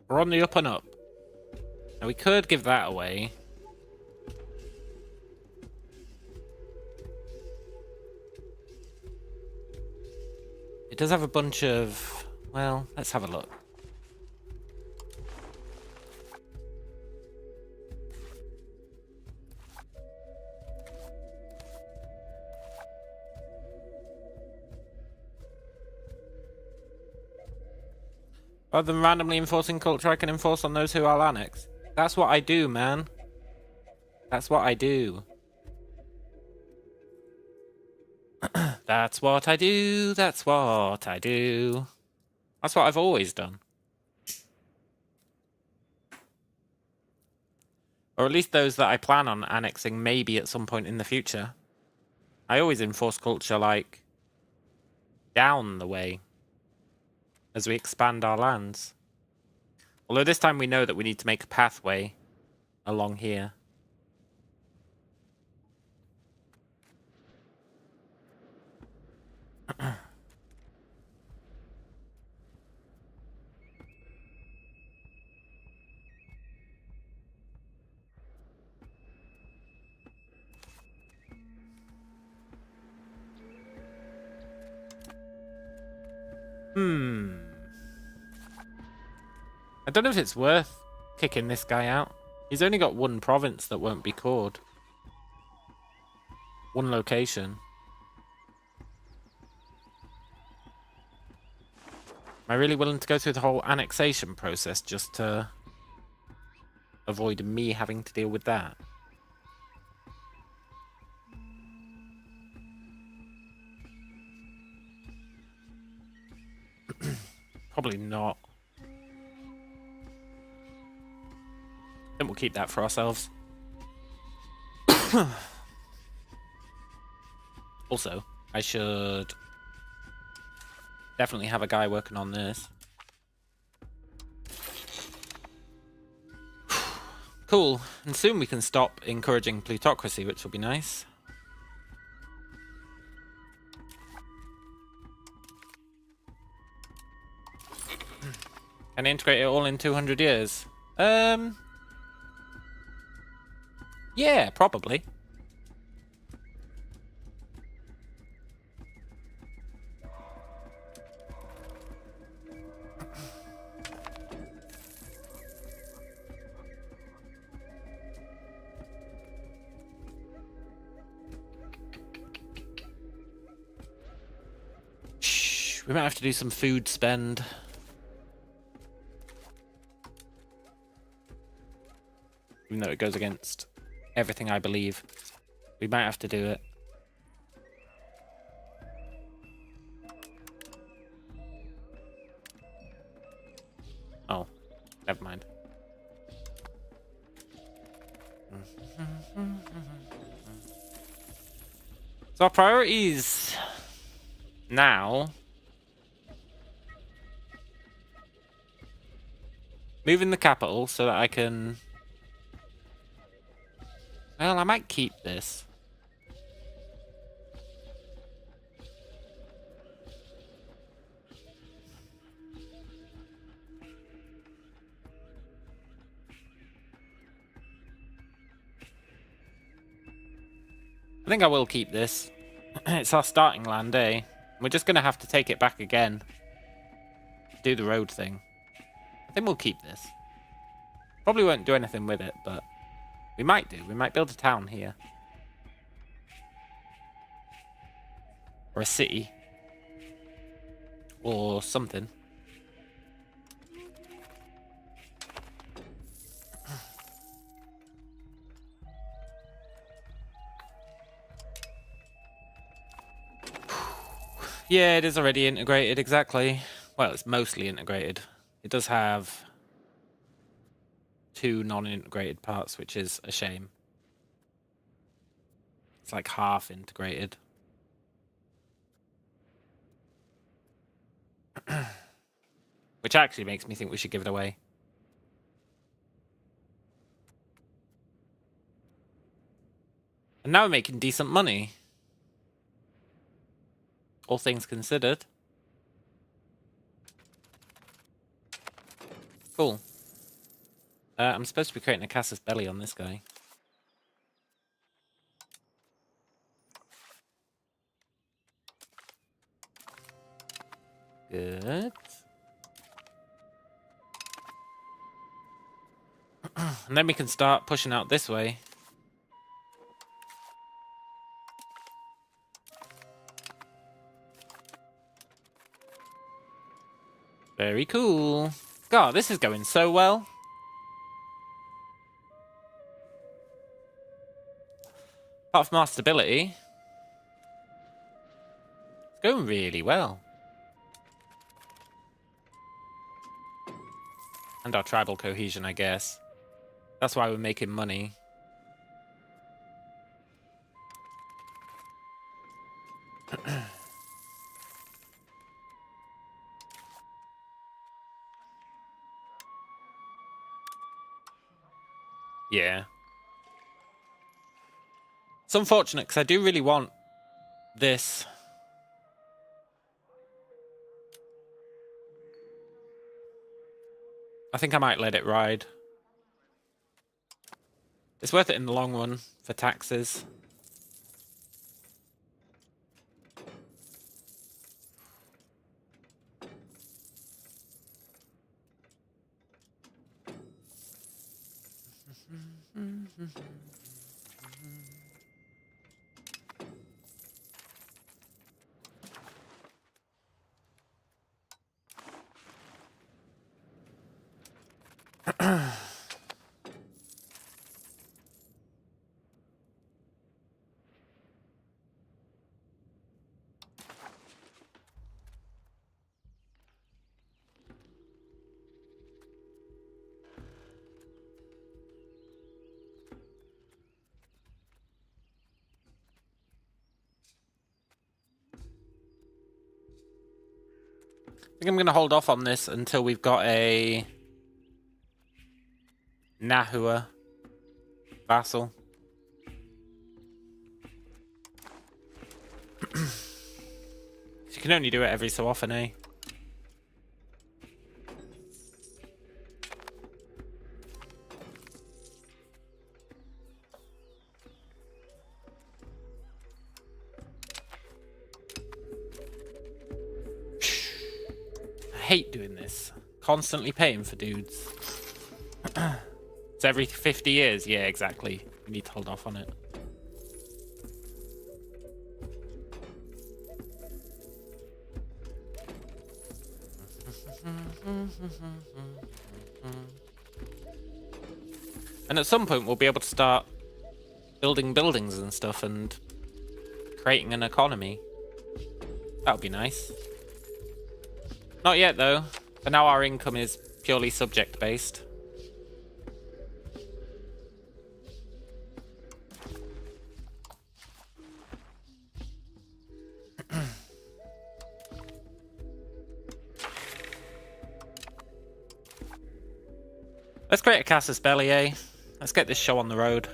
We're on the up and up. Now we could give that away. It does have a bunch of... Well, let's have a look. Rather than randomly enforcing culture, I can enforce on those who I'll annex. That's what I do, man. That's what I do. That's what I do. That's what I do. That's what I've always done. Or at least those that I plan on annexing maybe at some point in the future. I always enforce culture, like, down the way as we expand our lands. Although this time we know that we need to make a pathway along here. I don't know if it's worth kicking this guy out. He's only got one province that won't be cored. One location. Am I really willing to go through the whole annexation process just to avoid me having to deal with that? Probably not. Then we'll keep that for ourselves. Also, I should definitely have a guy working on this. Cool. And soon we can stop encouraging plutocracy, which will be nice. Can I integrate it all in 200 years? Yeah, probably. Shh, we might have to do some food spend. Even though it goes against everything I believe. We might have to do it. Oh, never mind. So our priorities now. Moving the capital so that I can... Well, I might keep this. I think I will keep this. It's our starting land, eh? We're just going to have to take it back again. Do the road thing. I think we'll keep this. Probably won't do anything with it, but... We might do. We might build a town here. Or a city. Or something. Yeah, it is already integrated, exactly. Well, it's mostly integrated. It does have 2 non-integrated parts, which is a shame. It's like half integrated. Which actually makes me think we should give it away. And now we're making decent money. All things considered. Cool. I'm supposed to be creating a casus belli on this guy. Good. And then we can start pushing out this way. Very cool. God, this is going so well. Apart from our stability, it's going really well. And our tribal cohesion, I guess. That's why we're making money. Yeah. It's unfortunate because I do really want this. I think I might let it ride. It's worth it in the long run for taxes. I think I'm going to hold off on this until we've got a Nahua vassal. You can only do it every so often, eh? I hate doing this. Constantly paying for dudes. It's every 50 years. Yeah, exactly. We need to hold off on it. And at some point we'll be able to start building buildings and stuff and creating an economy. That would be nice. Not yet though. For now our income is purely subject based. Let's create a Casus Belli, eh? Let's get this show on the road.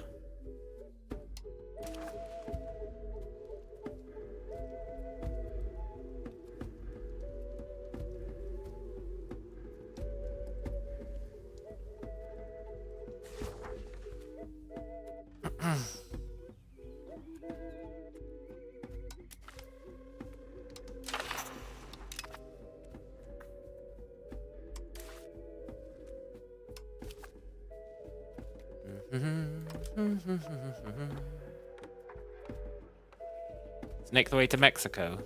Let's make the way to Mexico.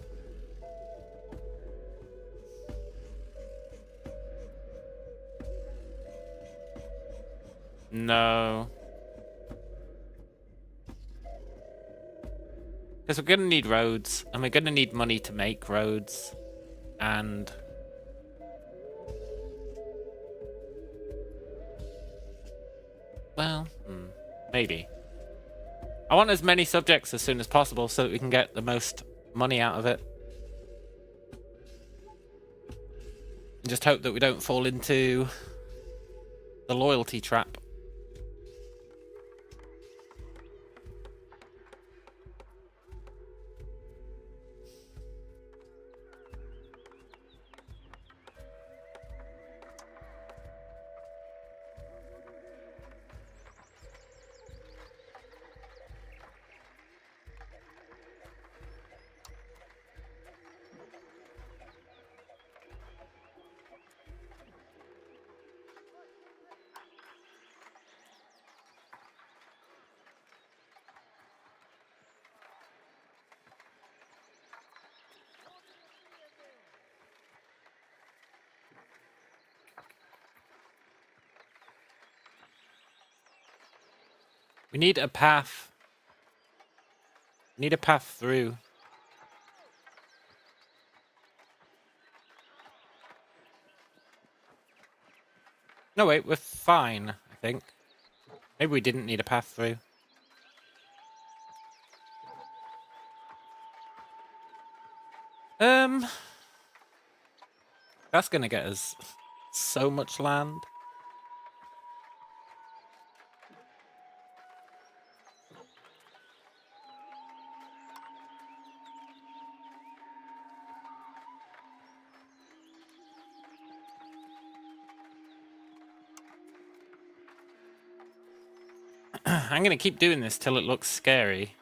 No. Because we're going to need roads, and we're going to need money to make roads, and... Well, maybe. I want as many subjects as soon as possible so that we can get the most money out of it. And just hope that we don't fall into the loyalty trap. We need a path. We need a path through. No, wait, we're fine, I think. Maybe we didn't need a path through. That's gonna get us so much land. I'm gonna keep doing this till it looks scary.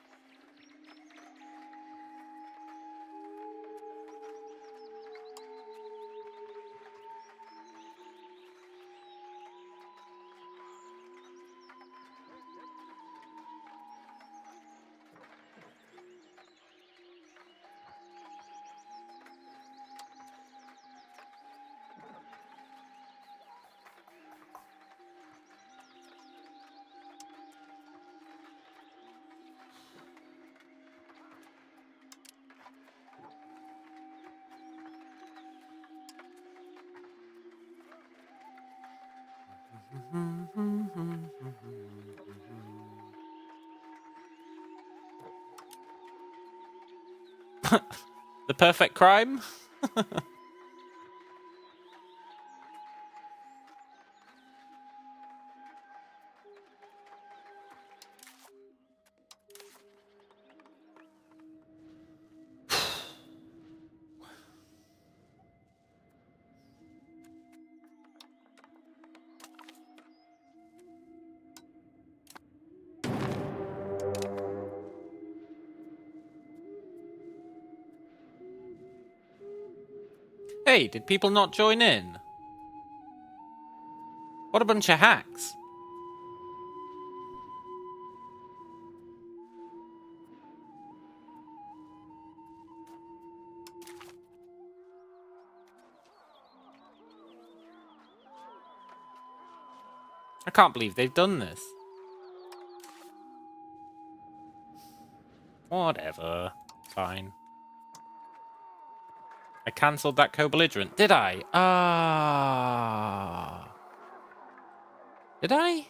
The perfect crime? Hey, did people not join in? What a bunch of hacks. I can't believe they've done this. Whatever. Fine. I cancelled that co-belligerent. Did I? Did I?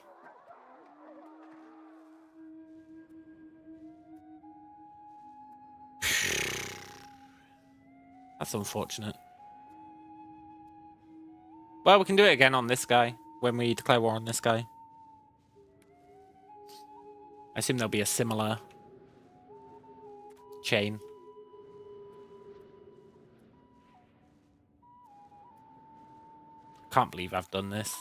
That's unfortunate. Well, we can do it again on this guy when we declare war on this guy. I assume there'll be a similar chain. Can't believe I've done this.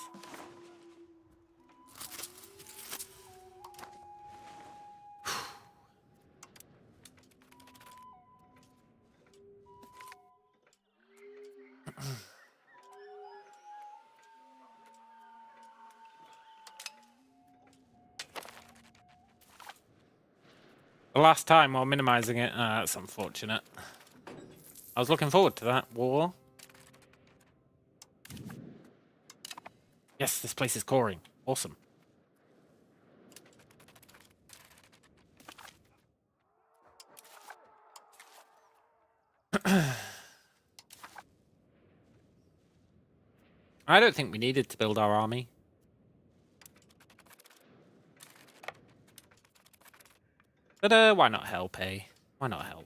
The last time while minimizing it, that's unfortunate. I was looking forward to that war. Yes, this place is coring. Awesome. I don't think we needed to build our army. But why not help, eh? Why not help?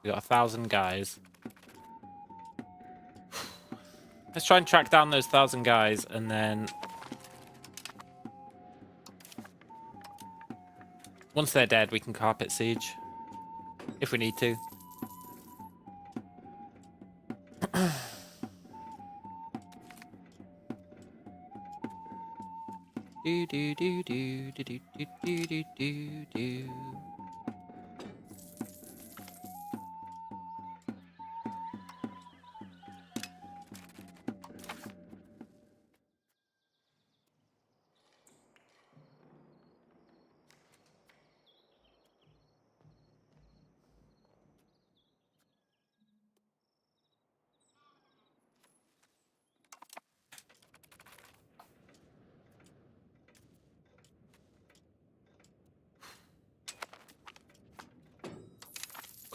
We got 1,000 guys. Let's try and track down those 1,000 guys, and then once they're dead, we can carpet siege if we need to. Do do do do do do do do do do.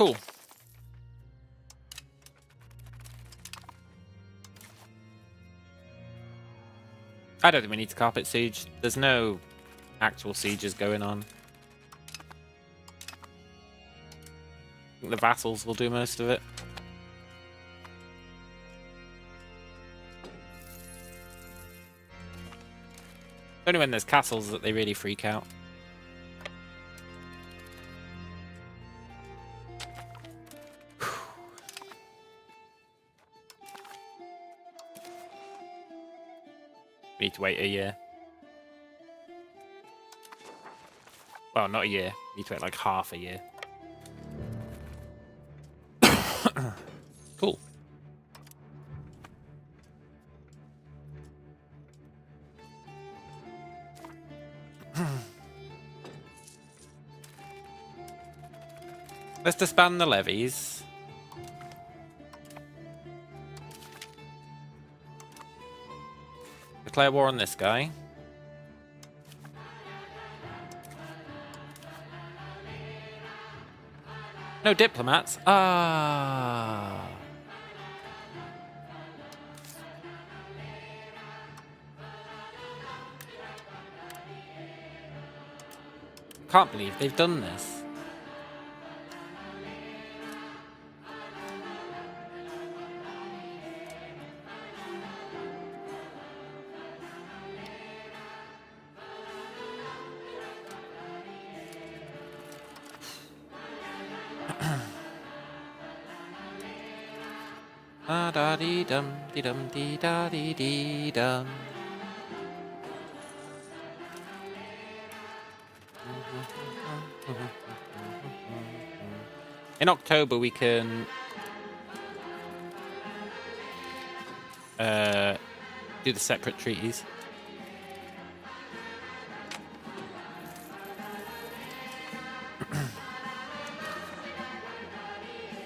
Cool. I don't think we need to carpet siege. There's no actual sieges going on. I think the vassals will do most of it. Only when there's castles that they really freak out. We need to wait a year. Well, not a year. We need to wait like half a year. Cool. Let's disband the levies. Declare war on this guy. No diplomats. Ah. Can't believe they've done this. Da da dee dum dee dum dee da dee dee dum. In October we can do the separate treaties.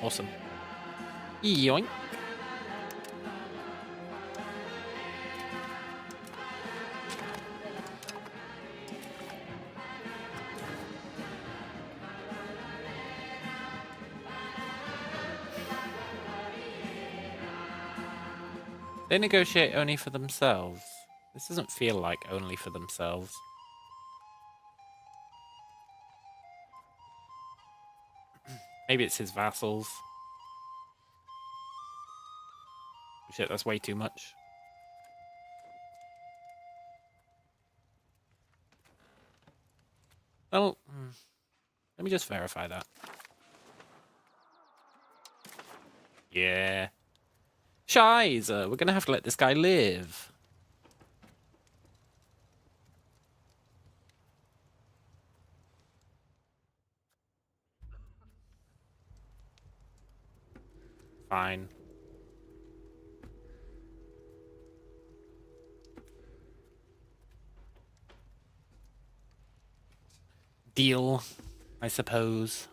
Awesome. Yoink. They negotiate only for themselves. This doesn't feel like only for themselves. Maybe it's his vassals. Shit, that's way too much. Well, let me just verify that. Yeah. Shiza, we're gonna have to let this guy live. Fine. Deal, I suppose.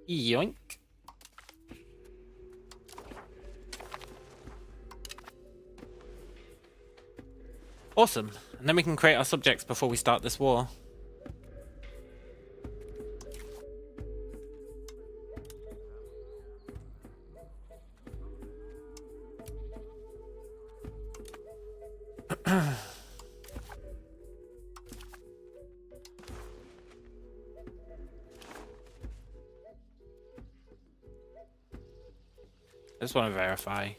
Yoink. Awesome. And then we can create our subjects before we start this war. I just want to verify.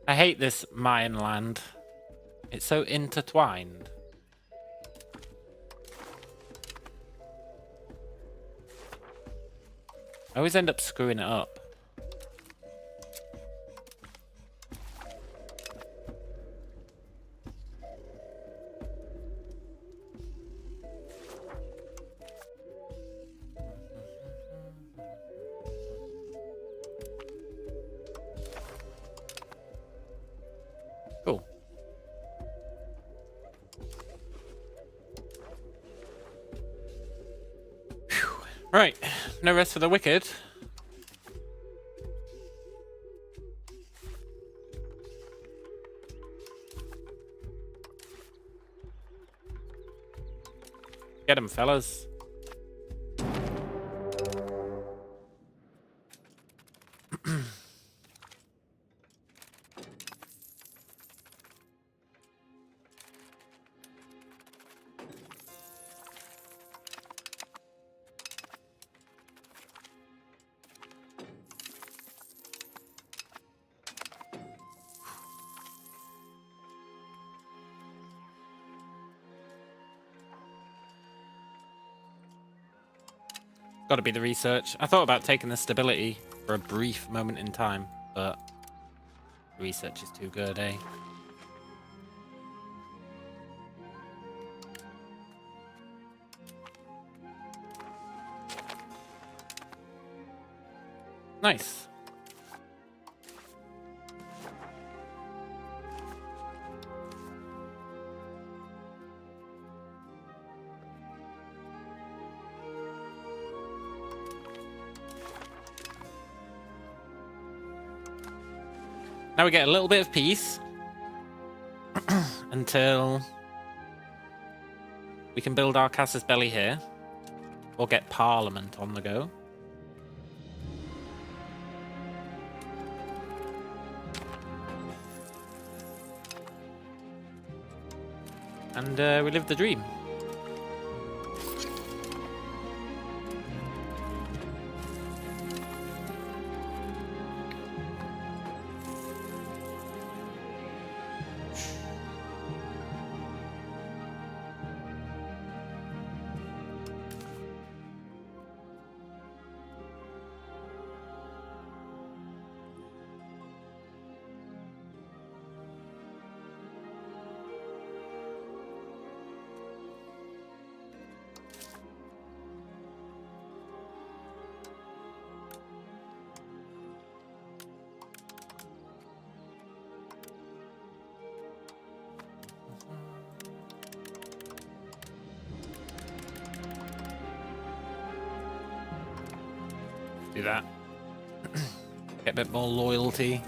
I hate this Mayan land. It's so intertwined. I always end up screwing it up. Cool. Whew. Right, no rest for the wicked. Get him, fellas. Gotta be the research. I thought about taking the stability for a brief moment in time, but research is too good, eh? Nice. Now we get a little bit of peace until we can build our Casus Belli here or get Parliament on the go. And we live the dream. Do that. Get a bit more loyalty.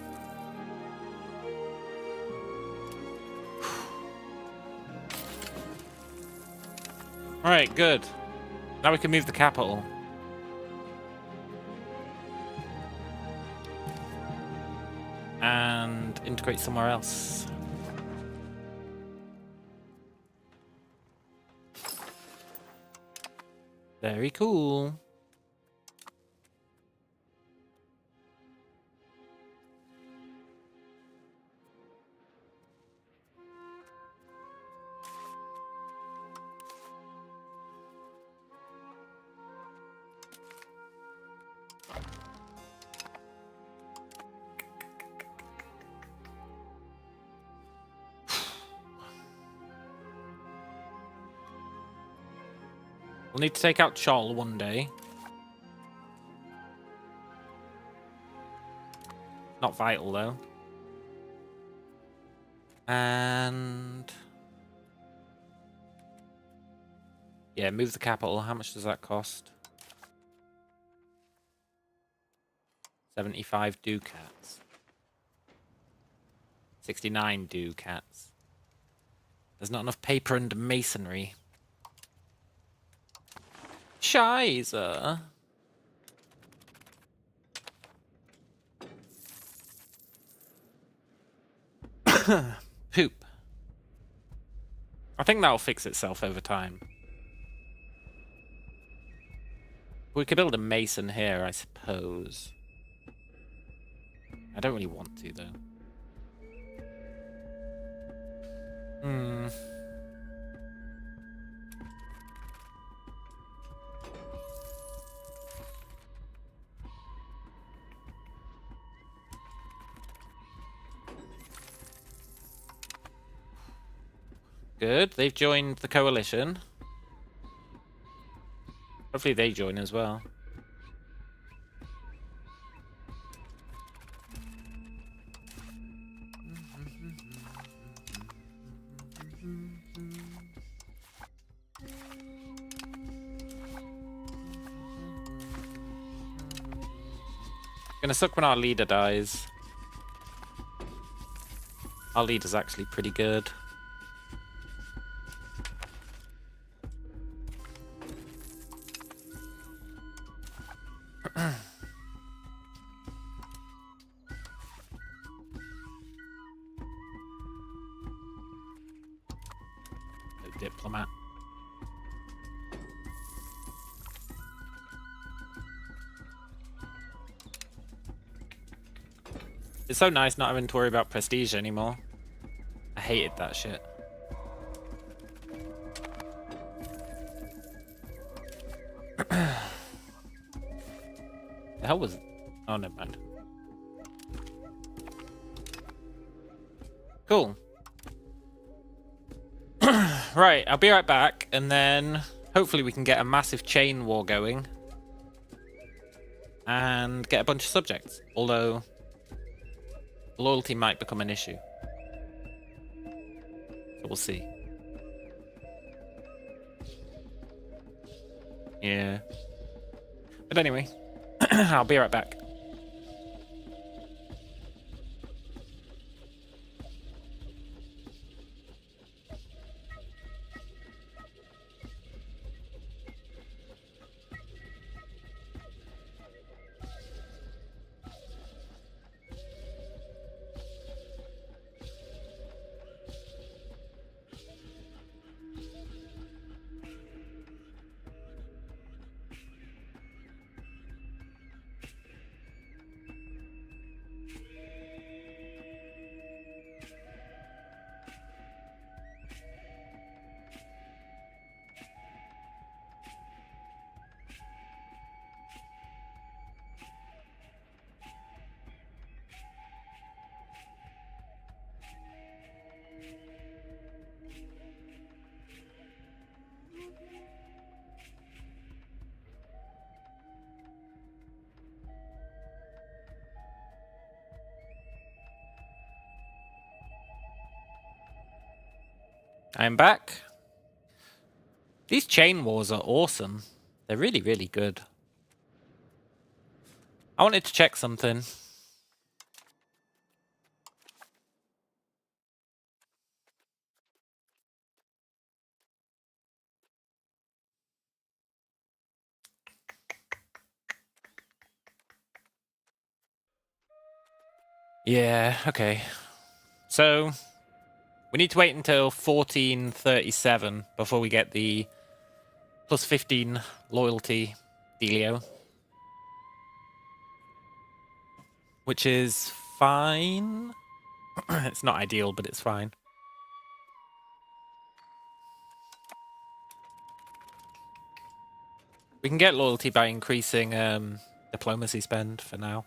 Alright, good. Now we can move the capital. And integrate somewhere else. Very cool. We'll need to take out Chol one day. Not vital, though. And... yeah, move the capital. How much does that cost? 75 ducats. 69 ducats. There's not enough paper and masonry. Scheiße. Poop. I think that'll fix itself over time. We could build a mason here, I suppose. I don't really want to, though. Hmm. Good. They've joined the coalition. Hopefully they join as well. Gonna suck when our leader dies. Our leader's actually pretty good. No diplomat. It's so nice not having to worry about prestige anymore. I hated that shit. The hell was... Oh, never mind. Cool. Right, I'll be right back, and then hopefully we can get a massive chain war going. And get a bunch of subjects. Although, loyalty might become an issue. So we'll see. Yeah. But anyway, I'll be right back. I'm back. These chain wars are awesome. They're really, really good. I wanted to check something. Yeah, okay. So, we need to wait until 1437 before we get the plus 15 loyalty dealio. Which is fine. It's not ideal, but it's fine. We can get loyalty by increasing diplomacy spend for now.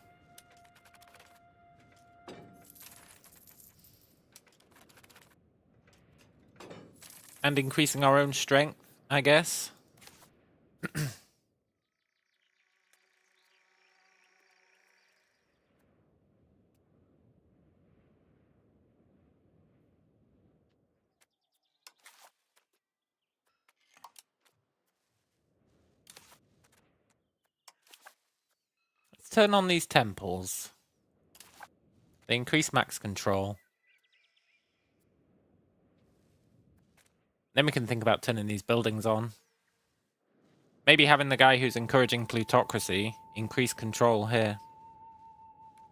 And increasing our own strength, I guess. Let's turn on these temples. They increase max control. Then we can think about turning these buildings on. Maybe having the guy who's encouraging plutocracy increase control here.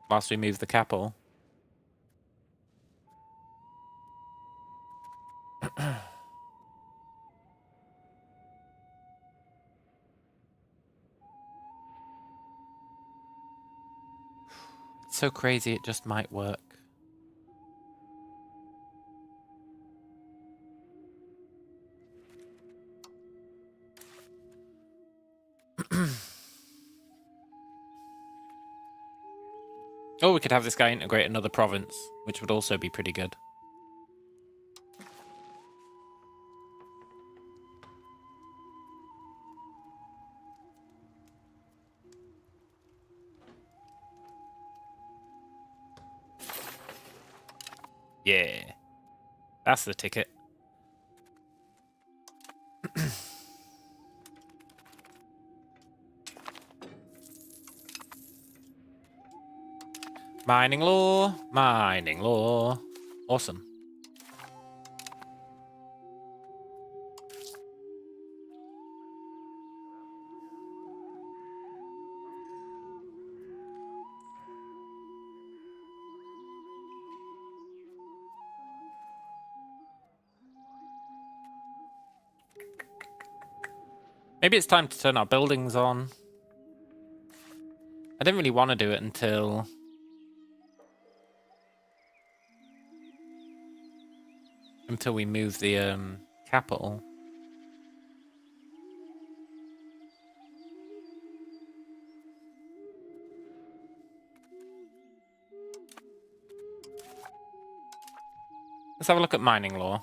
Whilst we move the capital. It's so crazy, it just might work. we could have this guy integrate another province, which would also be pretty good. Yeah. That's the ticket. Mining law. Mining law. Awesome. Maybe it's time to turn our buildings on. I didn't really want to do it until we move the capital. Let's have a look at mining law.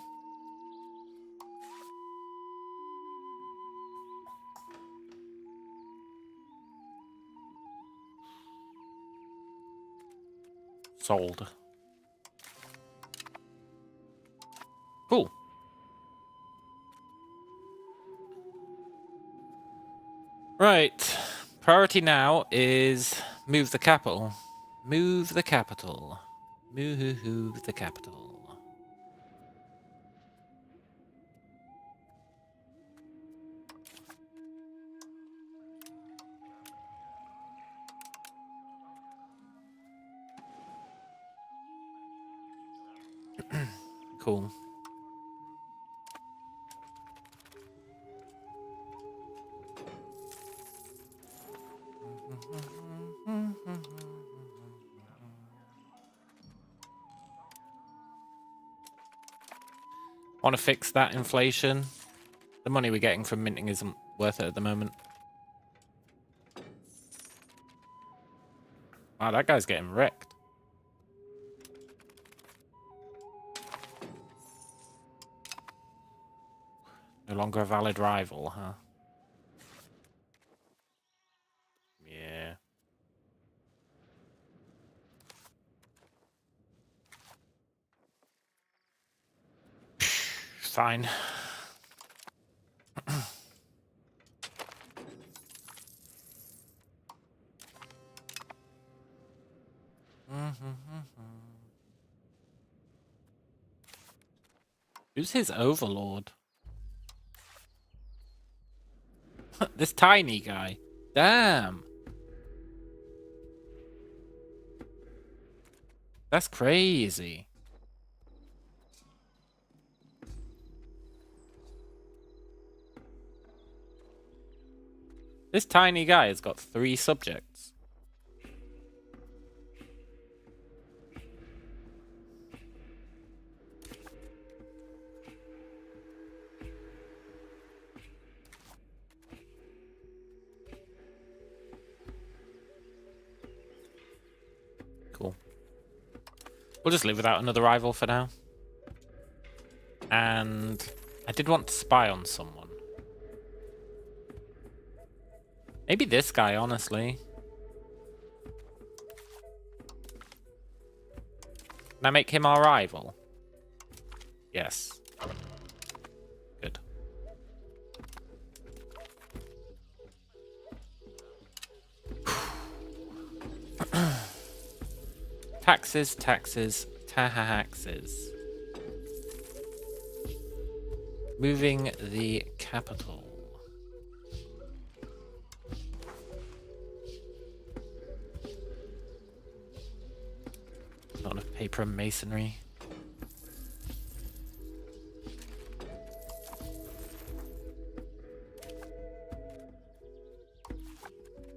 Sold. Cool. Right. Priority now is move the capital. Move the capital. Move the capital. Cool. Want to fix that inflation. The money we're getting from minting isn't worth it at the moment. Wow, that guy's getting wrecked. No longer a valid rival, huh? Yeah. Fine. Who's his overlord? This tiny guy. Damn. That's crazy. This tiny guy has got 3 subjects. Cool. We'll just live without another rival for now. And I did want to spy on someone. Maybe this guy, honestly. Can I make him our rival? Yes. Good. Taxes, taxes, taxes. Moving the capital. Not enough paper and masonry.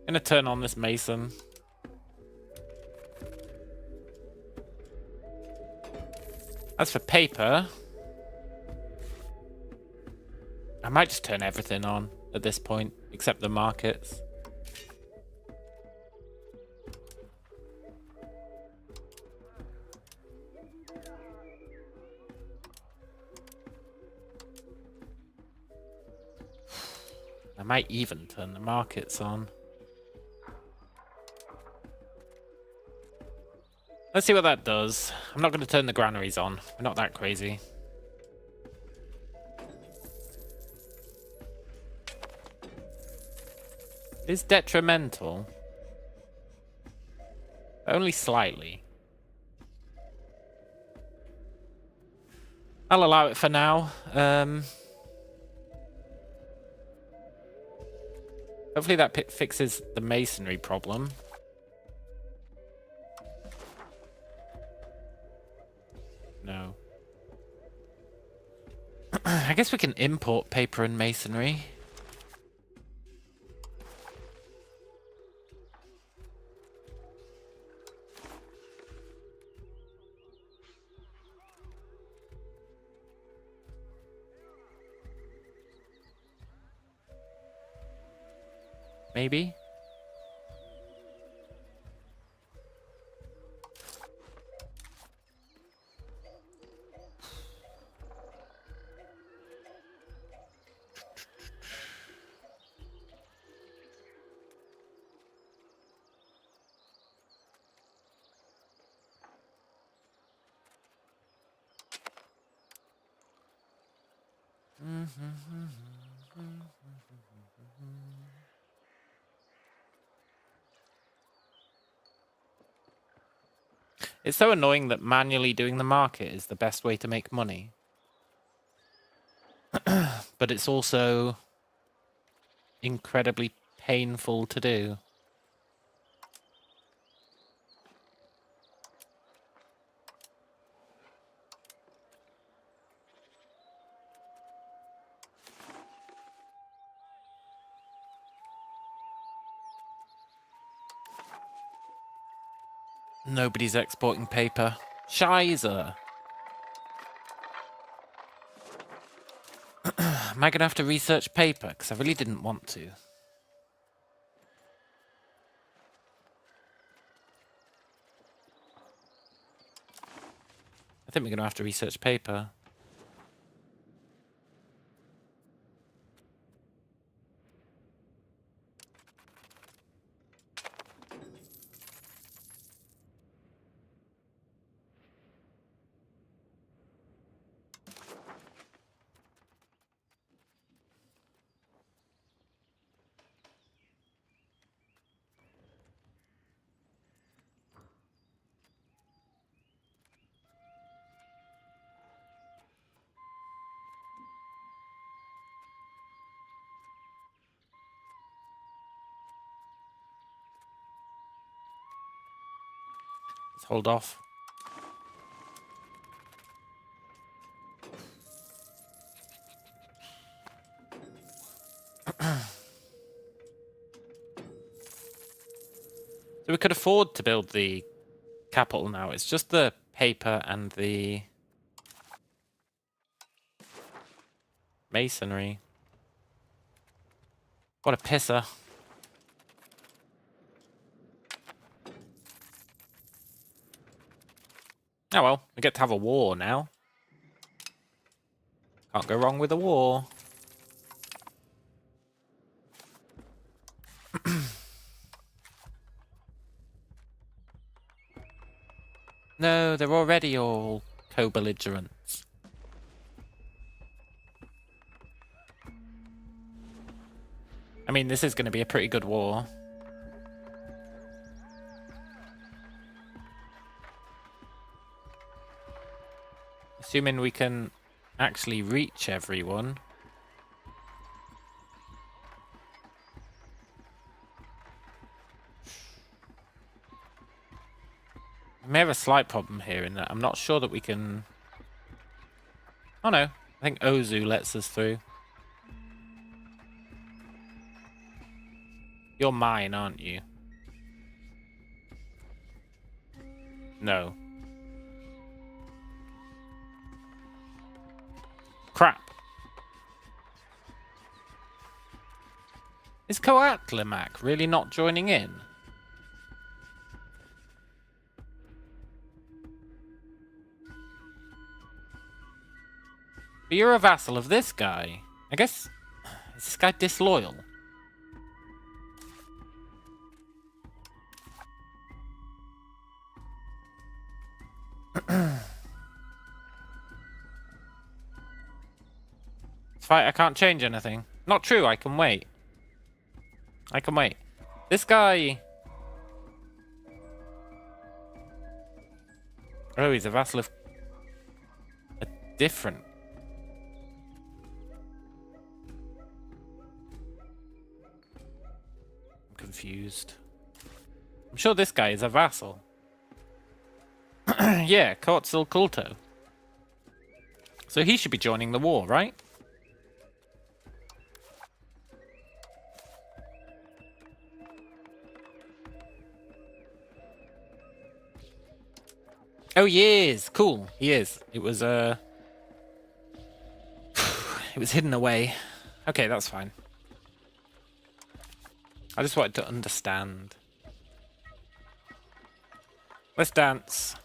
Gonna turn on this mason. As for paper, I might just turn everything on at this point, except the markets. I might even turn the markets on. Let's see what that does. I'm not going to turn the granaries on. We're not that crazy. It is detrimental. Only slightly. I'll allow it for now. Hopefully that fixes the masonry problem. No. I guess we can import paper and masonry. Maybe? It's so annoying that manually doing the market is the best way to make money. But it's also incredibly painful to do. Nobody's exporting paper. Shizer. Am I going to have to research paper? Because I really didn't want to. I think we're going to have to research paper. Let's hold off. So we could afford to build the capital now. It's just the paper and the masonry. What a pisser. Oh well, we get to have a war now. Can't go wrong with a war. No, they're already all co-belligerents. I mean, this is going to be a pretty good war. Assuming we can actually reach everyone. We may have a slight problem here in that I'm not sure that we can... Oh no, I think Ozu lets us through. You're mine, aren't you? No. Crap. Is Coatlimac really not joining in? But you're a vassal of this guy. I guess... Is this guy disloyal? fight, I can't change anything. Not true, I can wait. I can wait. This guy... Oh, he's a vassal of... a different... I'm confused. I'm sure this guy is a vassal. Yeah, Consolidating. So he should be joining the war, right? Oh, he is. Cool. He is. It was, it was hidden away. Okay, that's fine. I just wanted to understand. Let's dance.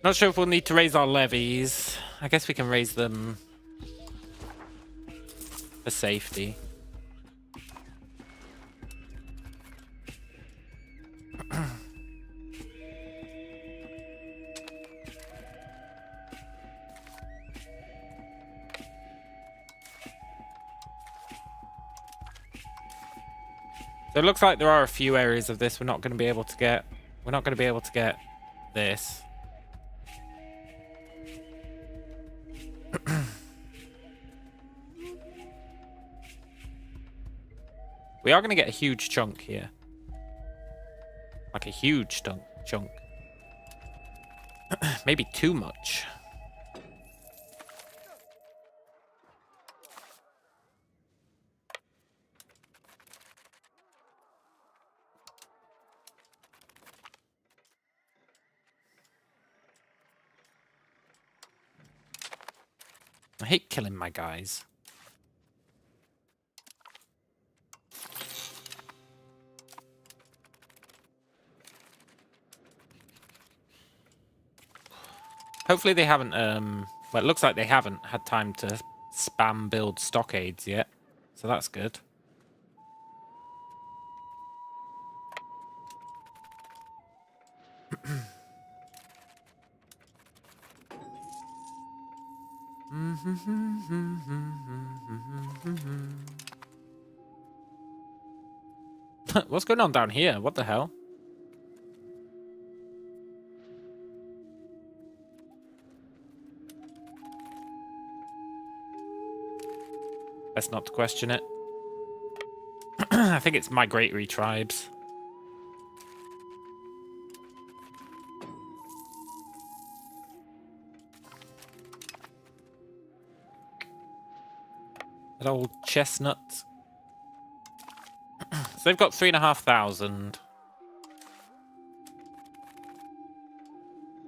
Not sure if we'll need to raise our levies. I guess we can raise them for safety. So it looks like there are a few areas of this we're not going to be able to get. We're not going to be able to get this. We are going to get a huge chunk here. Like a huge chunk. Maybe too much. I hate killing my guys. Hopefully they haven't, well, it looks like they haven't had time to spam build stockades yet. So that's good. What's going on down here? What the hell? Best not to question it. I think it's migratory tribes. That old chestnut. So they've got 3,500.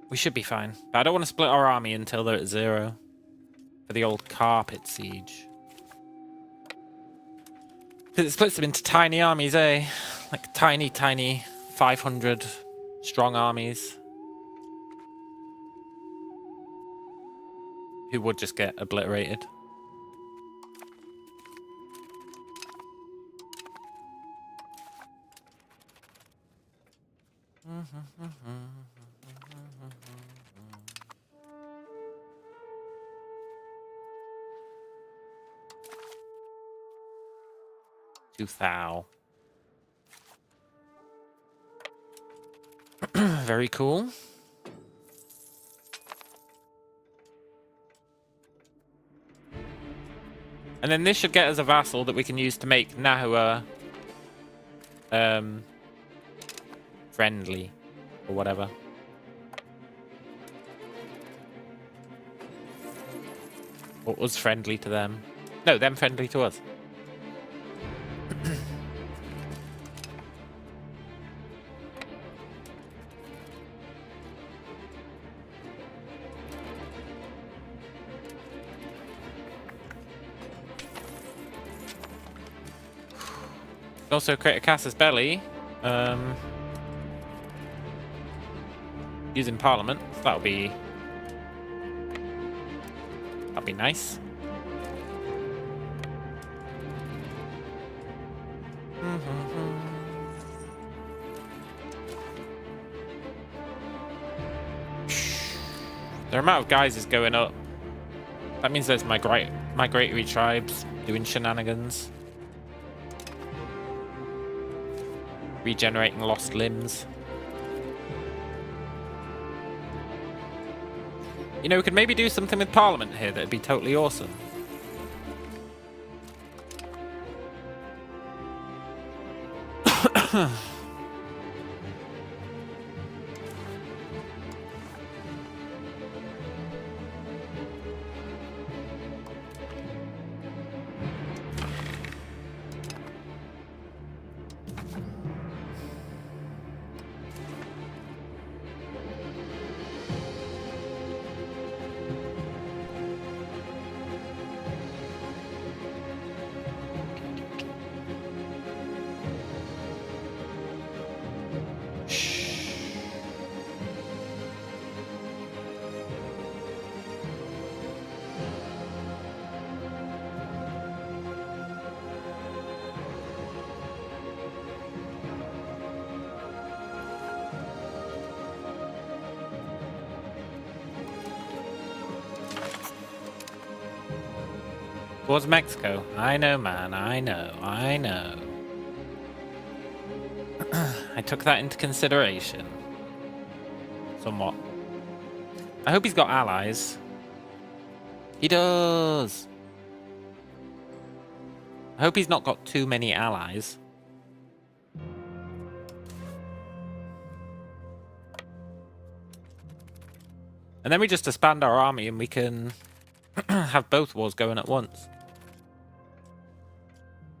We should be fine. But I don't want to split our army until they're at 0. For the old carpet siege. Because it splits them into tiny armies, eh? Like tiny, tiny 500 strong armies. Who would just get obliterated. Thou. Very cool. And then this should get us a vassal that we can use to make Nahua friendly or whatever. Or us friendly to them. No, them friendly to us. Also create a Casus Belli using Parliament. So that'll be nice. Their amount of guys is going up. That means there's migratory tribes doing shenanigans. Regenerating lost limbs. You know, we could maybe do something with Parliament here that'd be totally awesome. Towards Mexico. I know, man. I know. I took that into consideration. Somewhat. I hope he's got allies. He does. I hope he's not got too many allies. And then we just expand our army and we can have both wars going at once.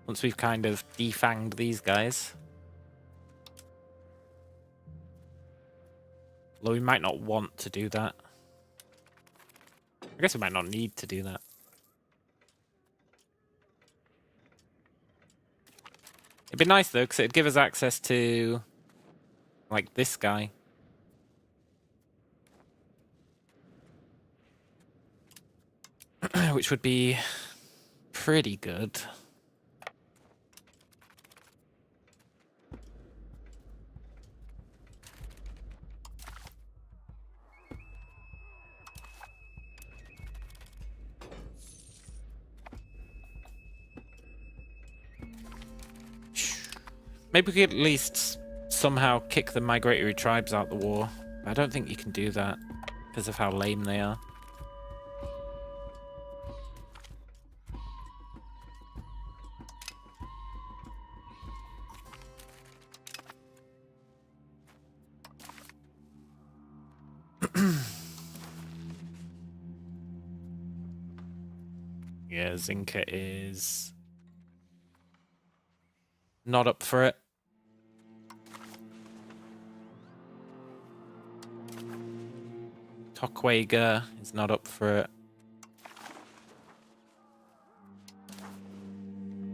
Once we've kind of defanged these guys. Although we might not want to do that. I guess we might not need to do that. It'd be nice though, because it'd give us access to, like, this guy. Which would be pretty good. Maybe we could at least somehow kick the migratory tribes out the war. I don't think you can do that because of how lame they are. Yeah, Zinka is not up for it. Tokwega is not up for it.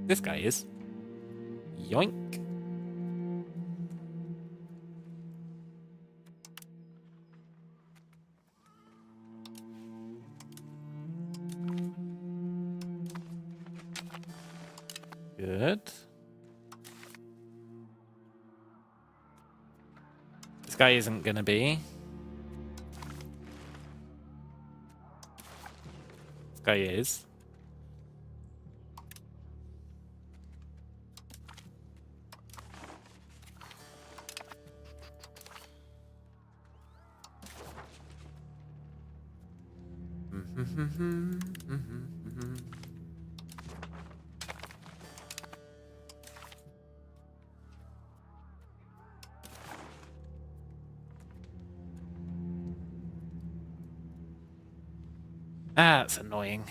This guy is. Yoink. Good. This guy isn't gonna be. This guy is. Ah, that's annoying.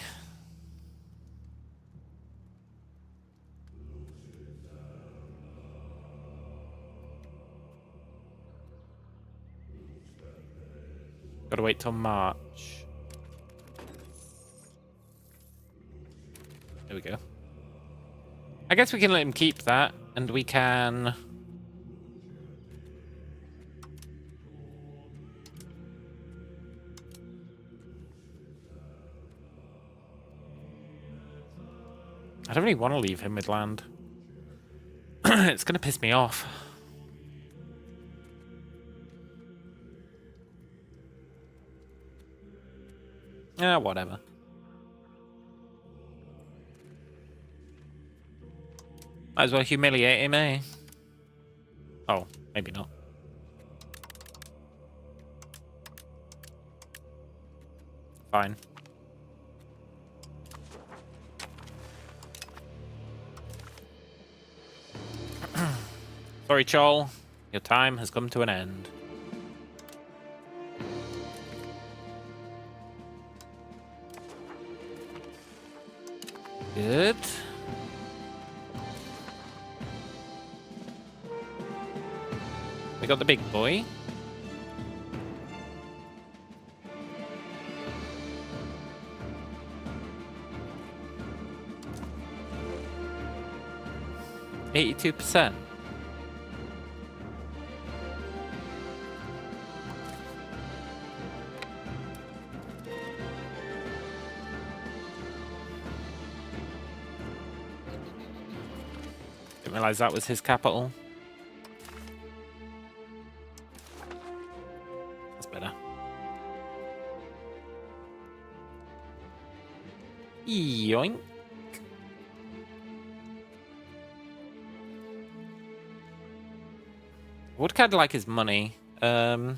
Gotta wait till March. There we go. I guess we can let him keep that, and we can... I don't really want to leave him with land. It's gonna piss me off. Yeah, whatever. Might as well humiliate him, eh? Oh, maybe not. Fine. Sorry, Chol. Your time has come to an end. Good. We got the big boy. %82%. Didn't realize that was his capital. That's better. Yoink. Would kind of like his money. I'm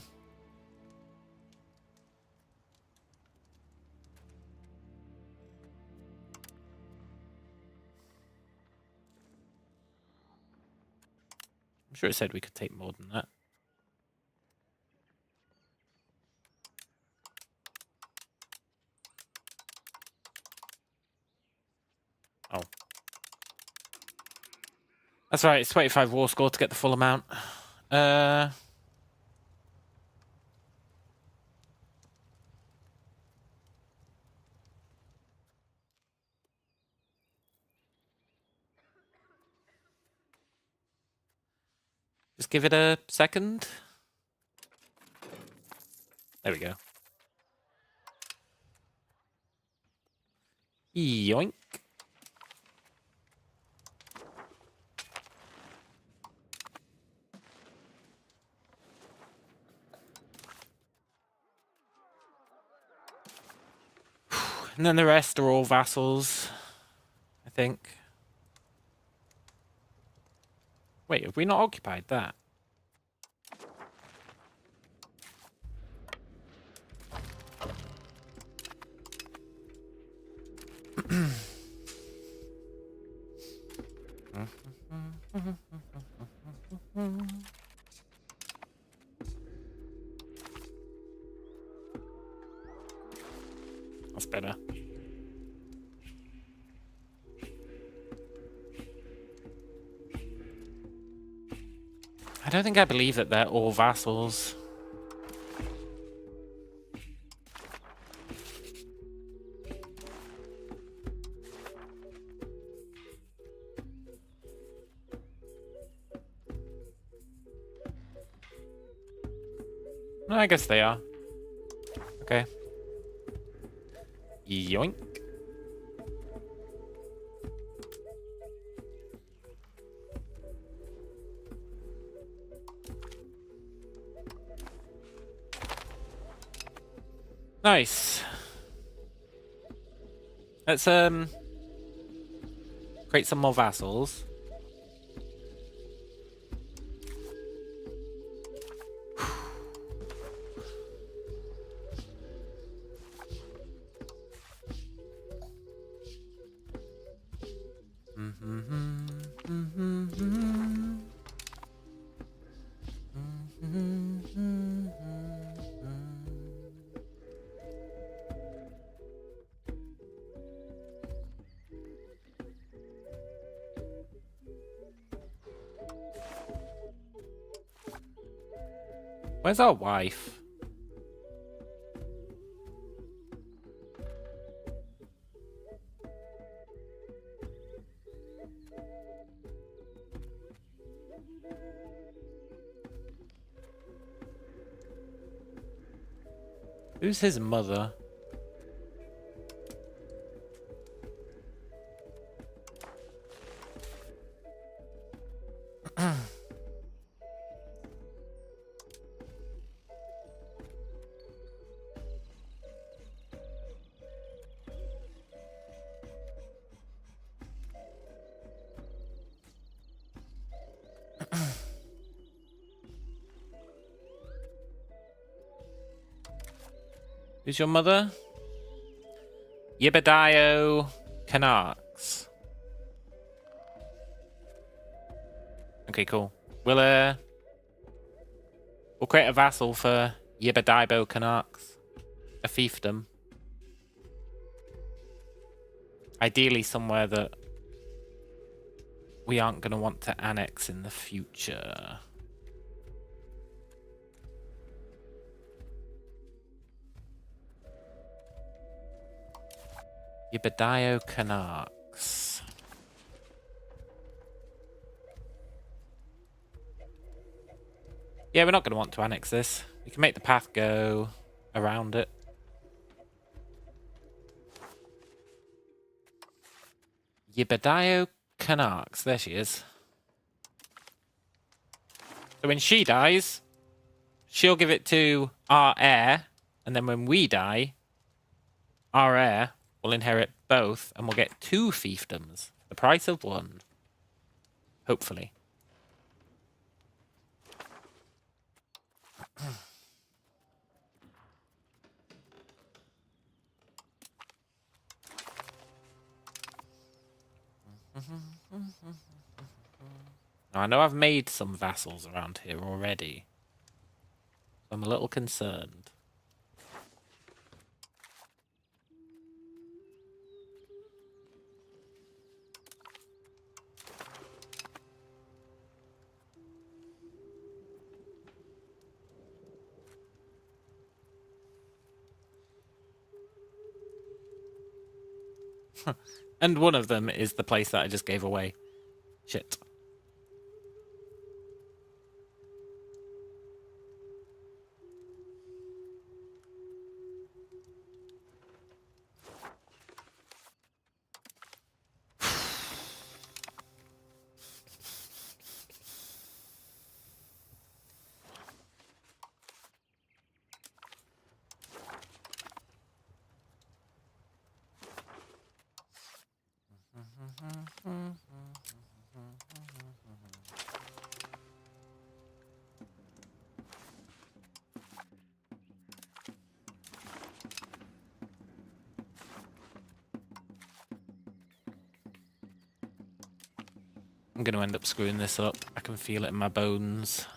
sure it said we could take more than that. Oh. That's right, it's 25 war score to get the full amount. Just give it a second. There we go. Yoink. And then the rest are all vassals, I think. Wait, have we not occupied that? That's better. I don't think I believe that they're all vassals. No, I guess they are. Okay. Yoink. Nice. Let's create some more vassals. Where's our wife? Who's his mother? Who's your mother? Yibadayo Canucks. Okay, cool. We'll create a vassal for Yibadaibo Canucks. A fiefdom. Ideally somewhere that we aren't going to want to annex in the future. Yibadayo Canucks. Yeah, we're not going to want to annex this. We can make the path go around it. Yibadayo Canucks. There she is. So when she dies, she'll give it to our heir. And then when we die, our heir will inherit both. And we'll get 2 fiefdoms. The price of 1. Hopefully. Now, I know I've made some vassals around here already. So I'm a little concerned. And one of them is the place that I just gave away. Shit. I'm going to end up screwing this up. I can feel it in my bones.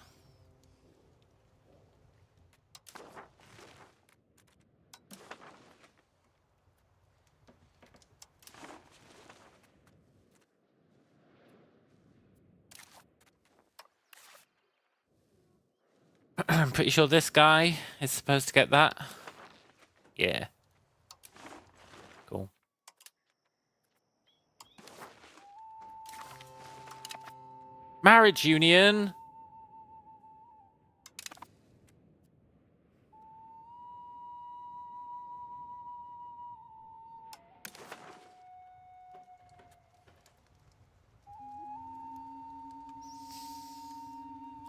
I'm pretty sure this guy is supposed to get that. Yeah. Cool. Marriage union.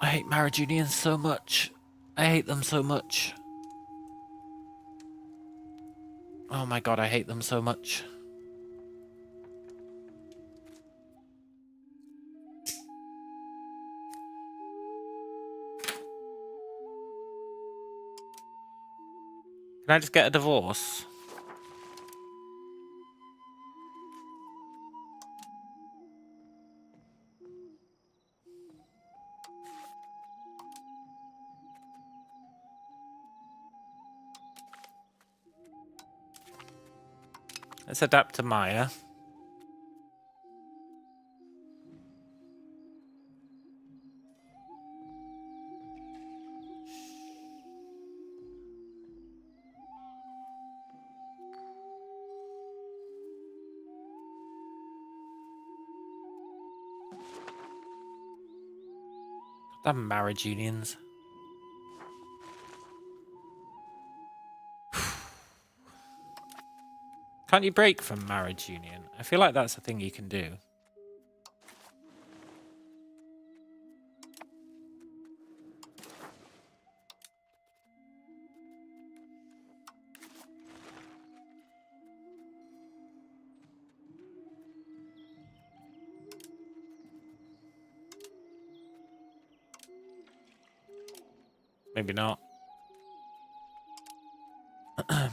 I hate marriage unions so much. I hate them so much. Oh my god, I hate them so much. Can I just get a divorce? Let's adapt to Maya. Damn marriage unions. Can't you break from marriage union? I feel like that's a thing you can do. Maybe not.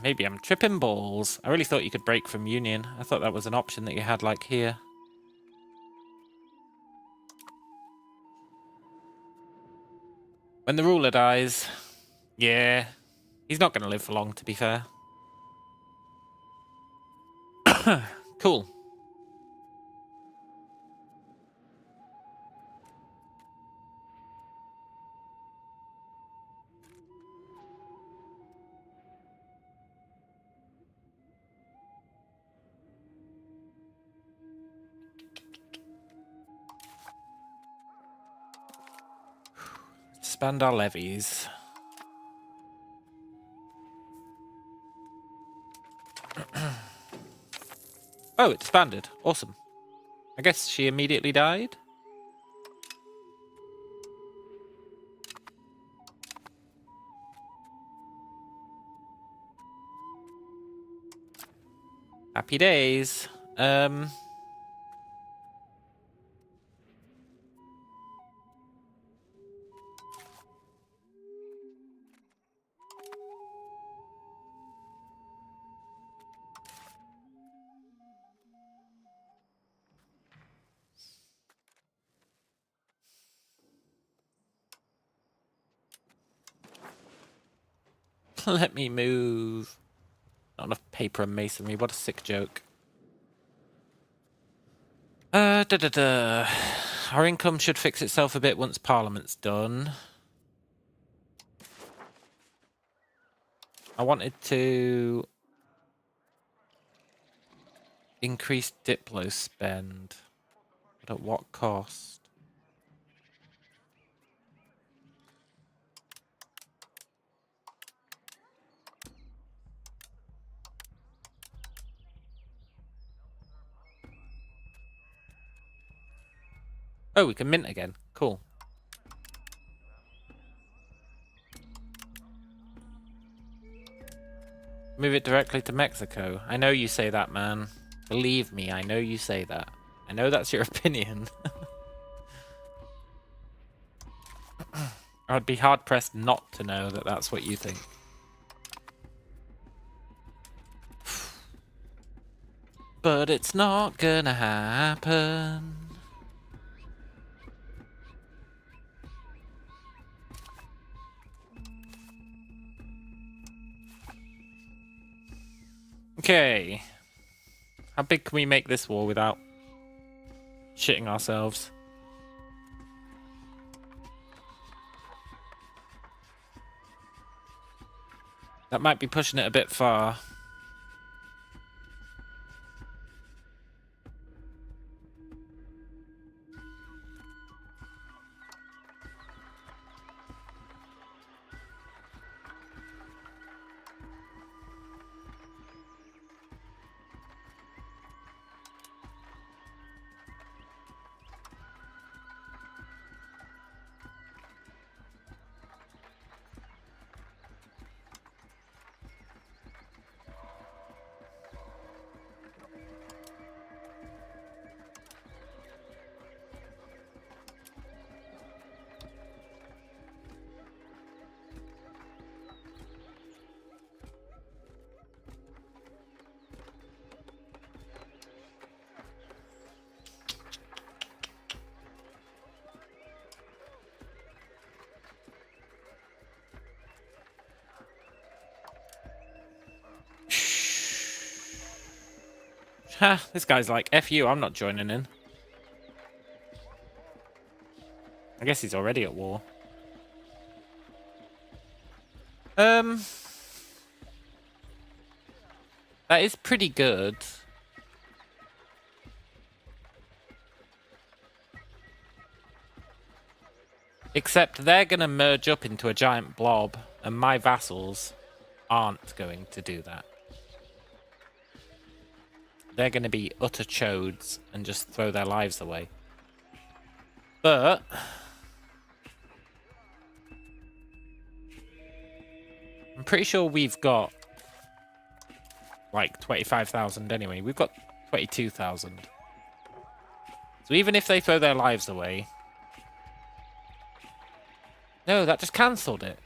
Maybe I'm tripping balls. I really thought you could break from union. I thought that was an option that you had, like, here. When the ruler dies... Yeah. He's not going to live for long, to be fair. Cool. Expand our levies. Oh, it expanded. Awesome. I guess she immediately died? Happy days. Let me move. Not enough paper and masonry. What a sick joke. Our income should fix itself a bit once Parliament's done. I wanted to increase Diplo spend. But at what cost? Oh, we can mint again. Cool. Move it directly to Mexico. I know you say that, man. Believe me, I know you say that. I know that's your opinion. I'd be hard-pressed not to know that that's what you think. But it's not gonna happen. Okay. How big can we make this war without shitting ourselves? That might be pushing it a bit far. Ha, this guy's like, F you, I'm not joining in. I guess he's already at war. That is pretty good. Except they're going to merge up into a giant blob, and my vassals aren't going to do that. They're going to be utter chodes and just throw their lives away. But I'm pretty sure we've got like 25,000 anyway. We've got 22,000. So even if they throw their lives away... No, that just cancelled it.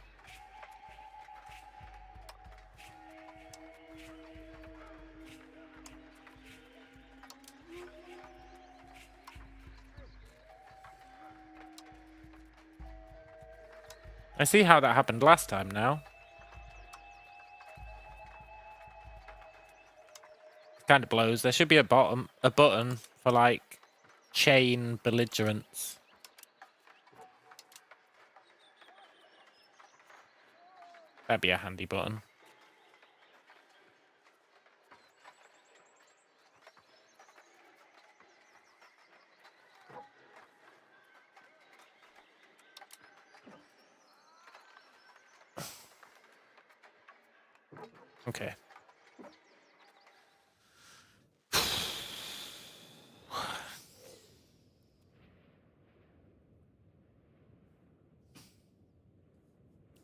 I see how that happened last time now. Kind of blows. There should be a button for like chain belligerents. That'd be a handy button. Okay.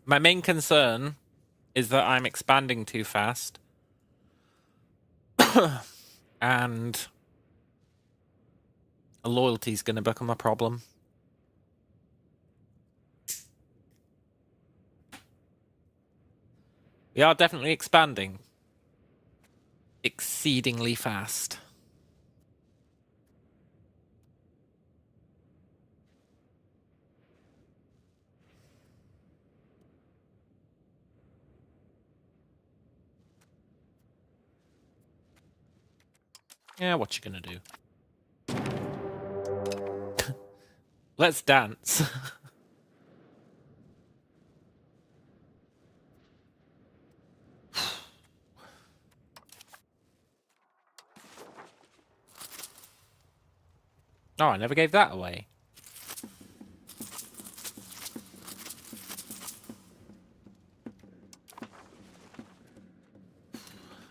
My main concern is that I'm expanding too fast. And loyalty's going to become a problem. We are definitely expanding. Exceedingly fast. Yeah, what you gonna do? Let's dance. Oh, I never gave that away.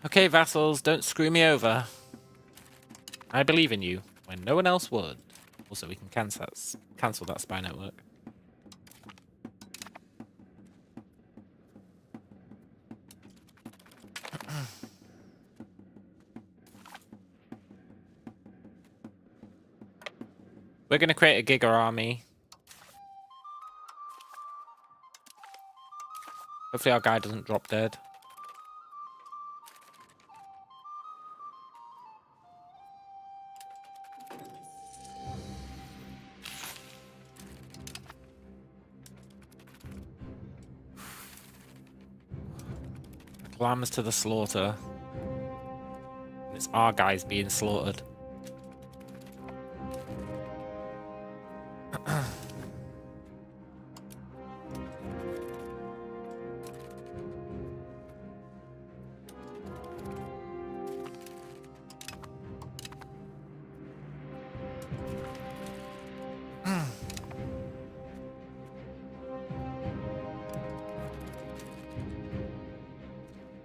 Okay, vassals, don't screw me over. I believe in you when no one else would. Also, we can cancel that spy network. We're going to create a Giga army. Hopefully our guy doesn't drop dead. Lambs to the slaughter. It's our guys being slaughtered.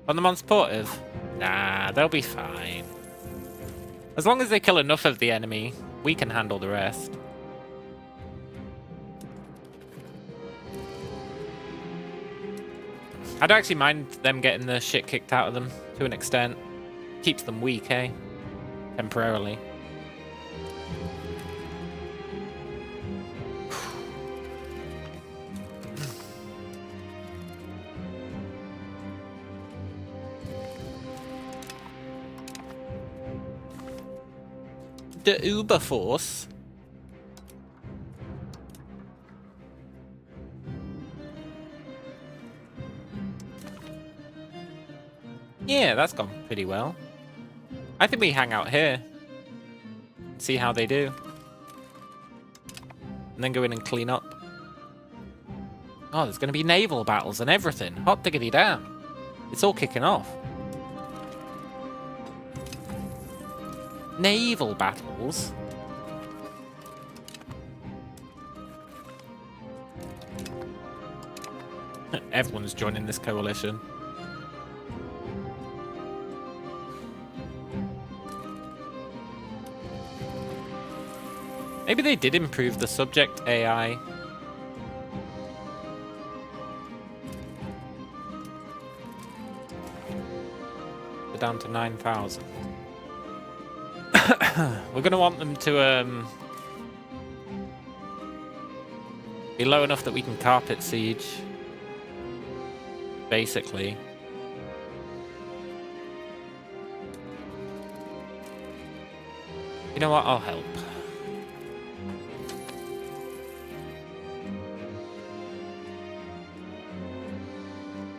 On the non-supportive? Nah, they'll be fine. As long as they kill enough of the enemy, we can handle the rest. I don't actually mind them getting the shit kicked out of them, to an extent. Keeps them weak, eh? Temporarily. The Uber Force. Yeah, that's gone pretty well. I think we hang out here. See how they do. And then go in and clean up. Oh, there's going to be naval battles and everything. Hot diggity damn. It's all kicking off. Naval battles? Everyone's joining this coalition. Maybe they did improve the subject AI. They're down to 9,000. We're going to want them to be low enough that we can carpet siege. Basically. You know what? I'll help.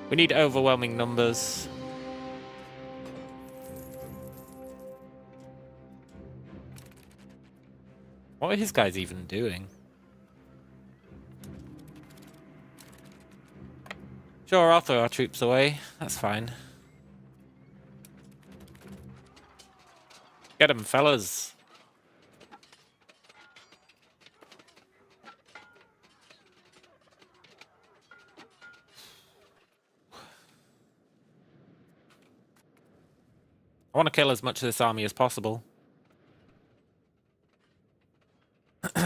We need overwhelming numbers. What are his guys even doing? Sure, I'll throw our troops away. That's fine. Get them, fellas. I want to kill as much of this army as possible.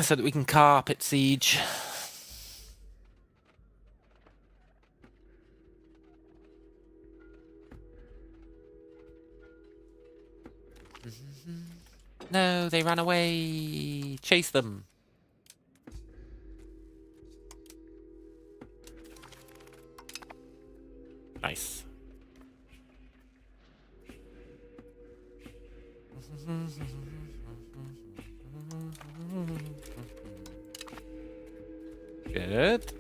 So that we can carpet siege. No, they ran away. Chase them. Nice. Good.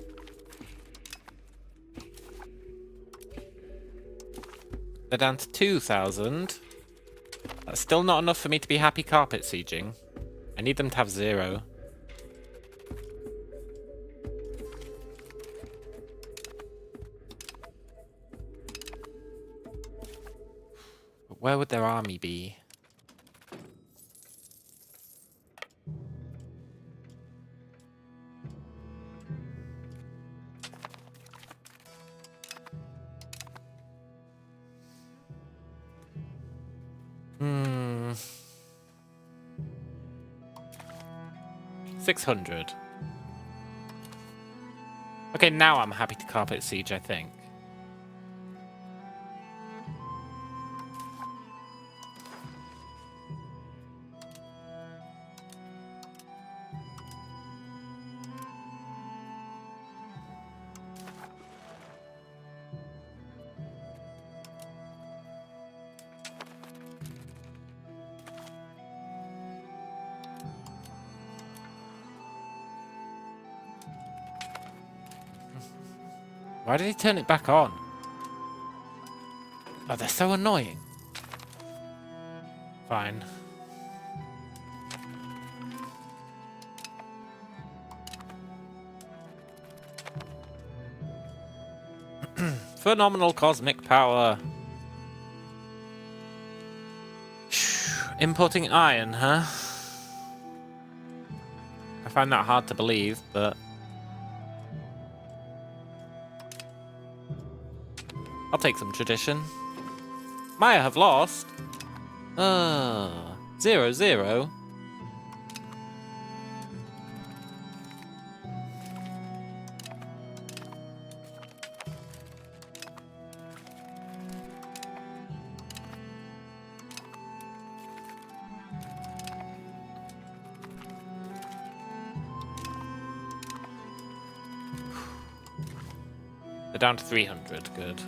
They're down to 2,000. That's still not enough for me to be happy carpet sieging. I need them to have 0. But where would their army be? Hmm. 600. Okay, now I'm happy to carpet siege, I think. Why did he turn it back on? Oh, they're so annoying. Fine. Phenomenal cosmic power. Importing iron, huh? I find that hard to believe, but... I'll take some tradition. Maya have lost. 0-0. They're down to 300. Good.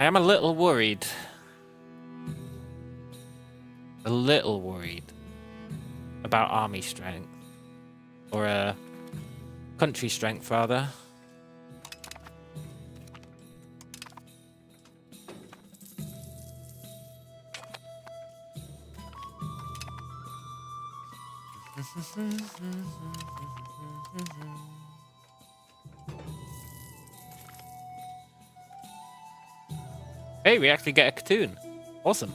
I am a little worried. A little worried about army strength. Or country strength, rather. Hey, we actually get a cartoon. Awesome.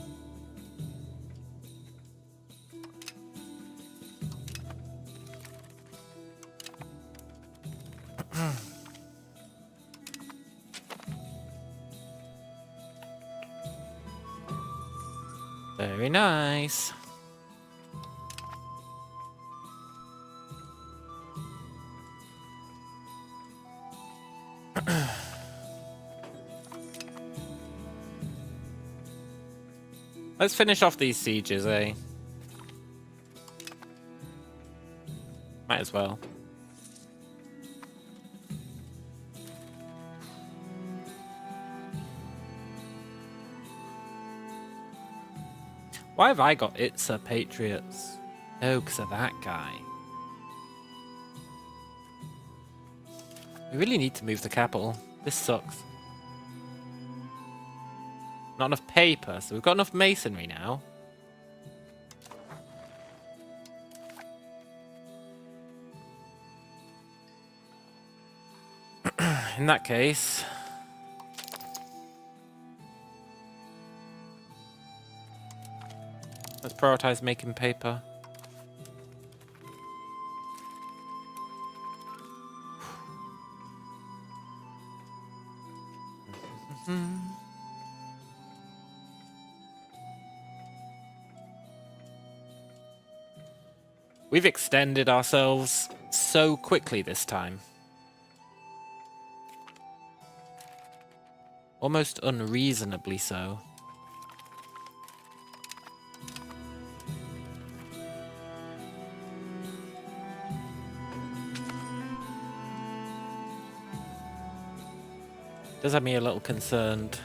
Very nice. Let's finish off these sieges, eh? Might as well. Why have I got Itza Patriots? Oh, because of that guy. We really need to move the capital. This sucks. Not enough paper, so we've got enough masonry now. In that case... let's prioritize making paper. We've extended ourselves so quickly this time. Almost unreasonably so. Does have me a little concerned.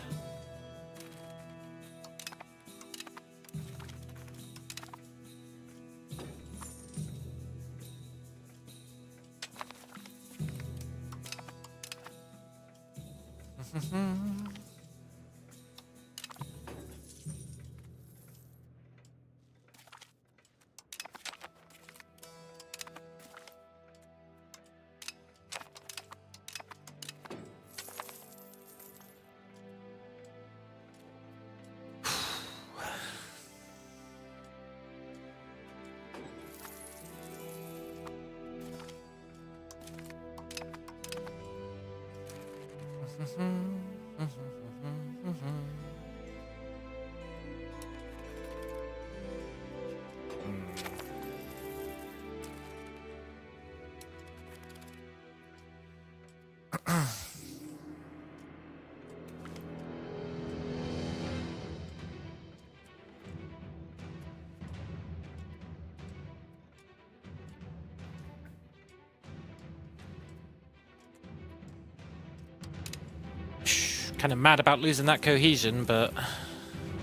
Kind of mad about losing that cohesion, but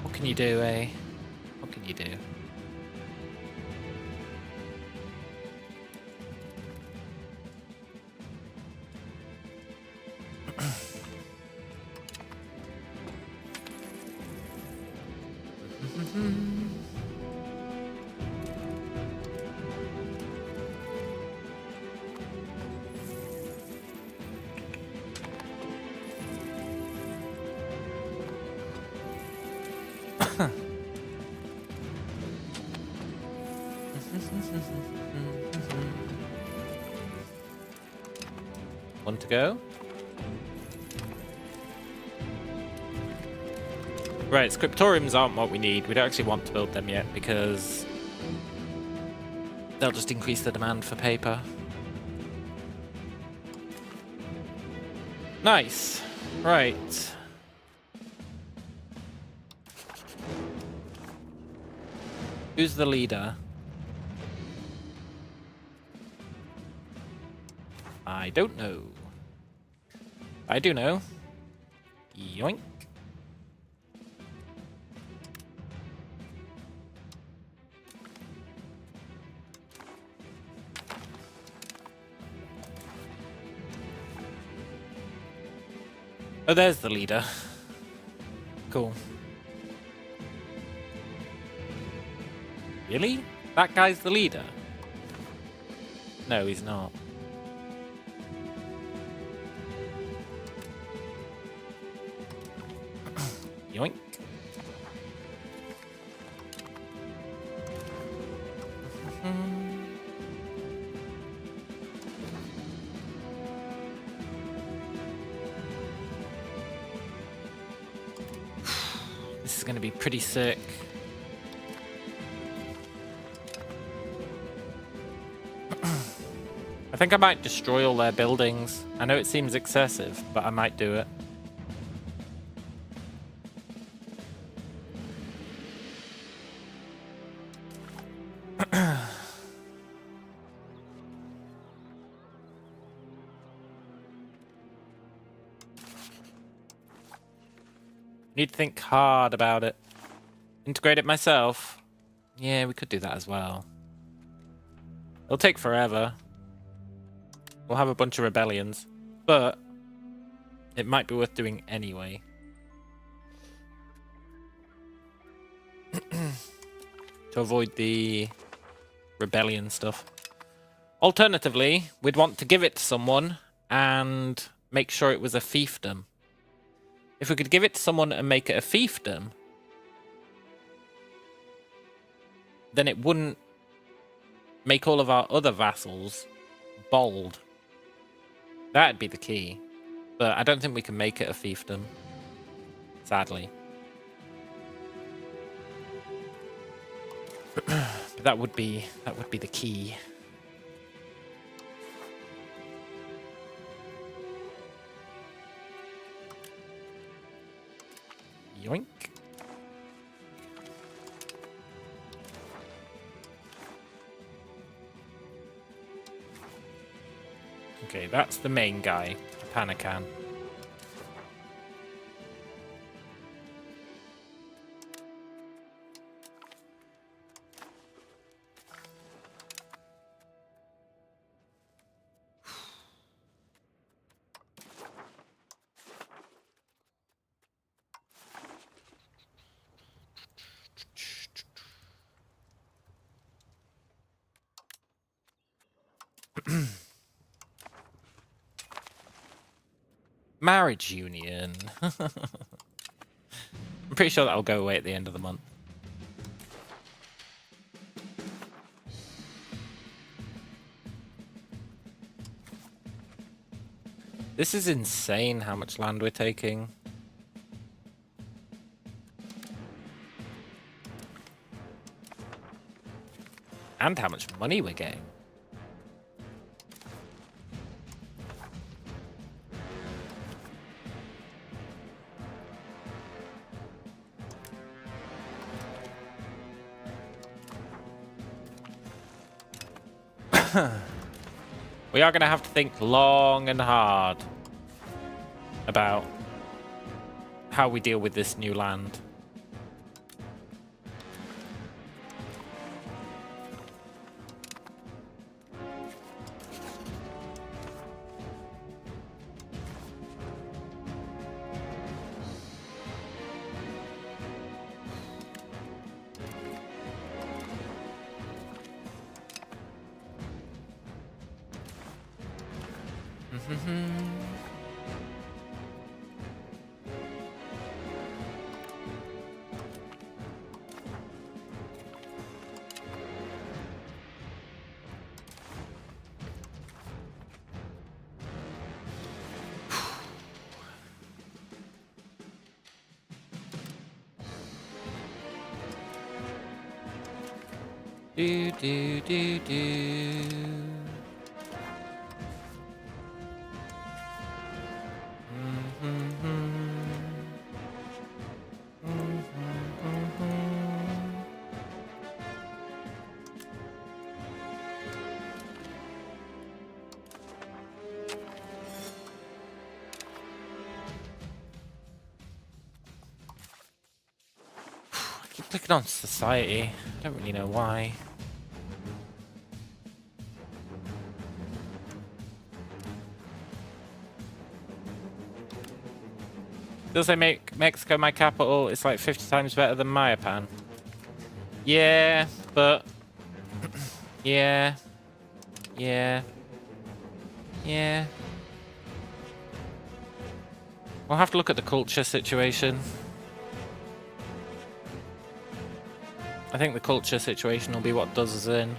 what can you do, eh? What can you do? One to go. Right, scriptoriums aren't what we need. We don't actually want to build them yet because they'll just increase the demand for paper. Nice. Right. Who's the leader? I don't know. I do know. Yoink. Oh, there's the leader. Cool. Really? That guy's the leader? No, he's not. Yoink. This is going to be pretty sick. I think I might destroy all their buildings. I know it seems excessive, but I might do it. Need to think hard about it. Integrate it myself. Yeah, we could do that as well. It'll take forever. We'll have a bunch of rebellions, but it might be worth doing anyway. To avoid the rebellion stuff. Alternatively, we'd want to give it to someone and make sure it was a fiefdom. If we could give it to someone and make it a fiefdom, then it wouldn't make all of our other vassals bold. That'd be the key. But I don't think we can make it a fiefdom. Sadly. But that would be the key. Yoink. Okay, that's the main guy, Panakan. Marriage union. I'm pretty sure that'll go away at the end of the month. This is insane how much land we're taking. And how much money we're getting. We are going to have to think long and hard about how we deal with this new land. Do do do do. I keep clicking on society. I don't really know why. Does they make Mexico my capital? It's like 50 times better than Mayapan. Yeah, but... yeah. Yeah. Yeah. We'll have to look at the culture situation. I think the culture situation will be what does us in.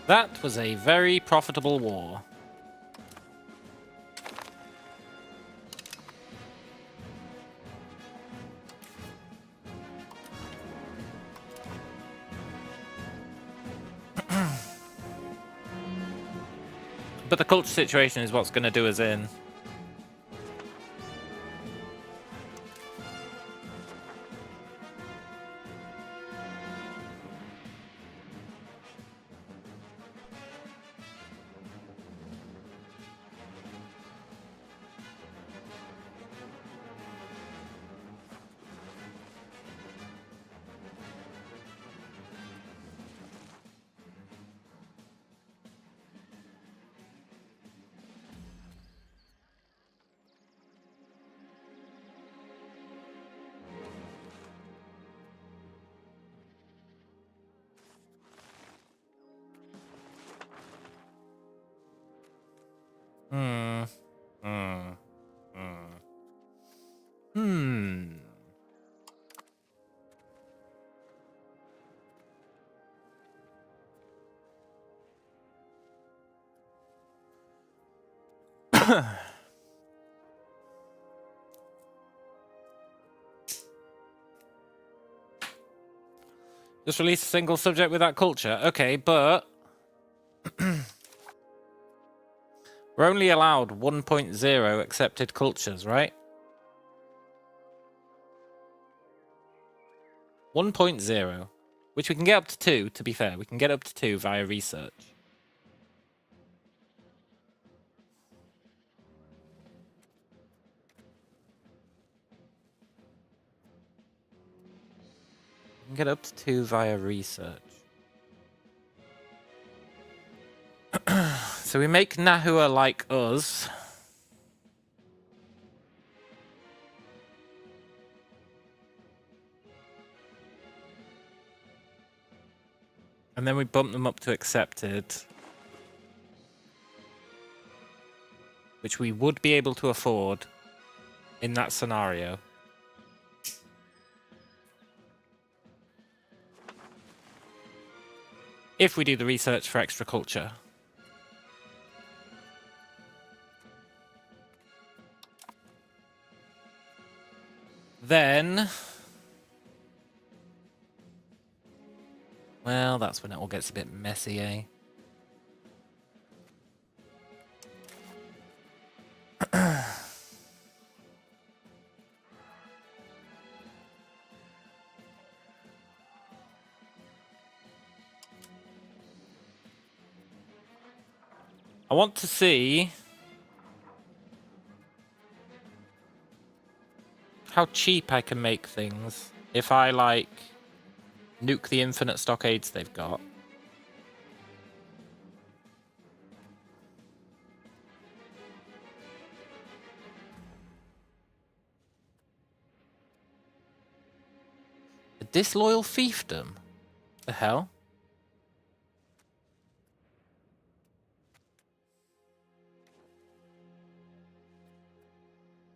That was a very profitable war. But the culture situation is what's going to do us in. Hmm. Hmm. Hmm. Hmm. Just release a single subject with that culture. Okay, but we're only allowed 1.0 accepted cultures, right? 1.0. Which we can get up to 2, to be fair. We can get up to 2 via research. We can get up to 2 via research. So we make Nahua like us. And then we bump them up to accepted. Which we would be able to afford in that scenario. If we do the research for extra culture. Then... well, that's when it all gets a bit messy, eh? I want to see how cheap I can make things if I, like, nuke the infinite stockades they've got. A disloyal fiefdom? The hell?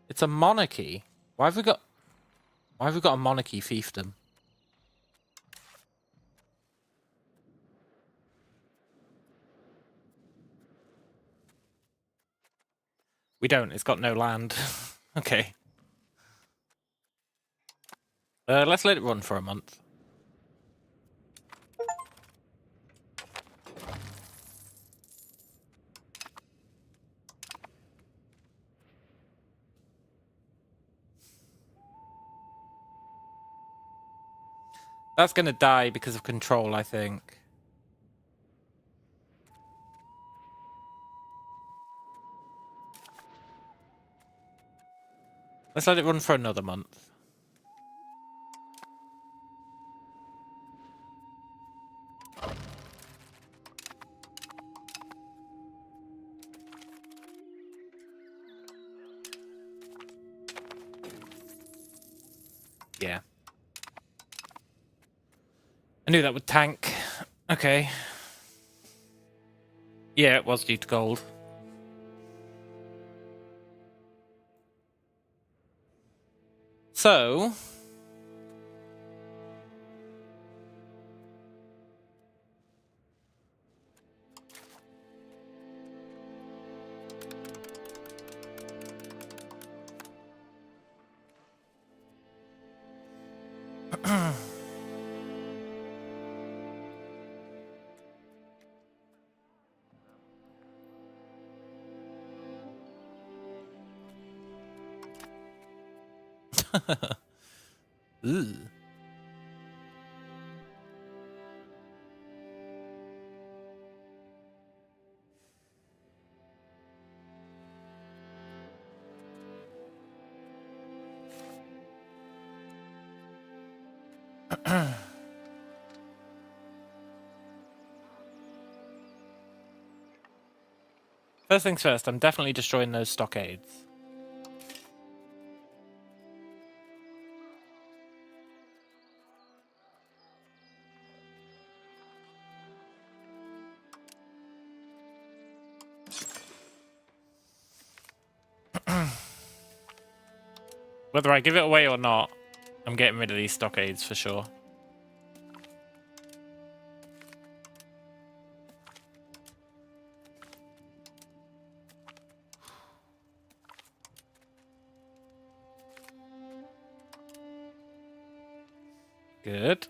It's a monarchy. Why have we got a monarchy fiefdom? We don't. It's got no land. Okay. Let's let it run for a month. That's gonna die because of control, I think. Let's let it run for another month. Yeah. I knew that would tank. Okay. Yeah, it was due to gold. So... Ooh. First things first, I'm definitely destroying those stockades. Whether I give it away or not, I'm getting rid of these stockades for sure. Good.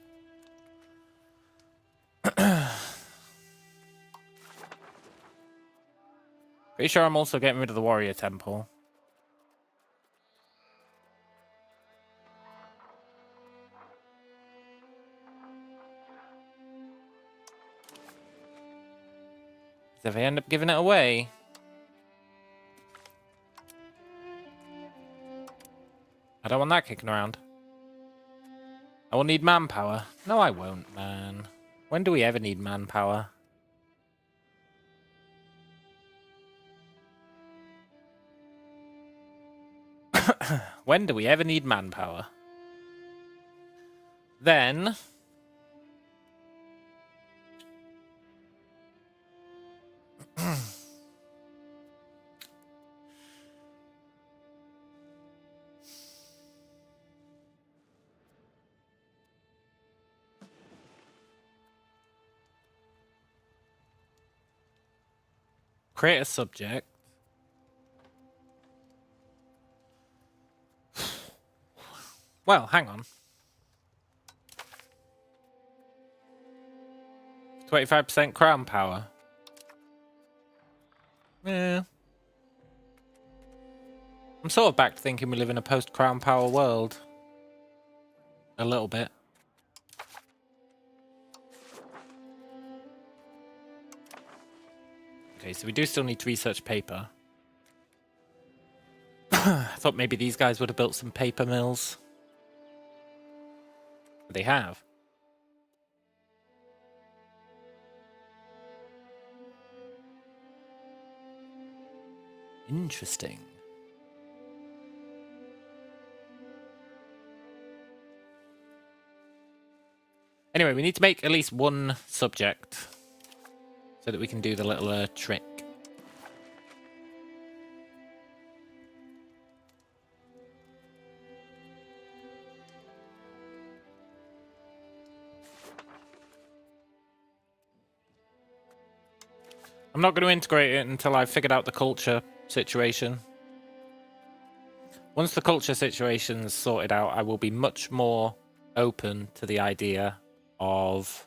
Pretty sure I'm also getting rid of the warrior temple. If I end up giving it away, I don't want that kicking around. I will need manpower. No, I won't, man. When do we ever need manpower? When do we ever need manpower? Then... create a subject. Well, hang on. 25% crown power. Yeah. I'm sort of back to thinking we live in a post-crown power world. A little bit. Okay, so we do still need to research paper. I thought maybe these guys would have built some paper mills. They have. Interesting. Anyway, we need to make at least one subject so that we can do the little trick. I'm not going to integrate it until I've figured out the culture situation. Once the culture situation's sorted out, I will be much more open to the idea of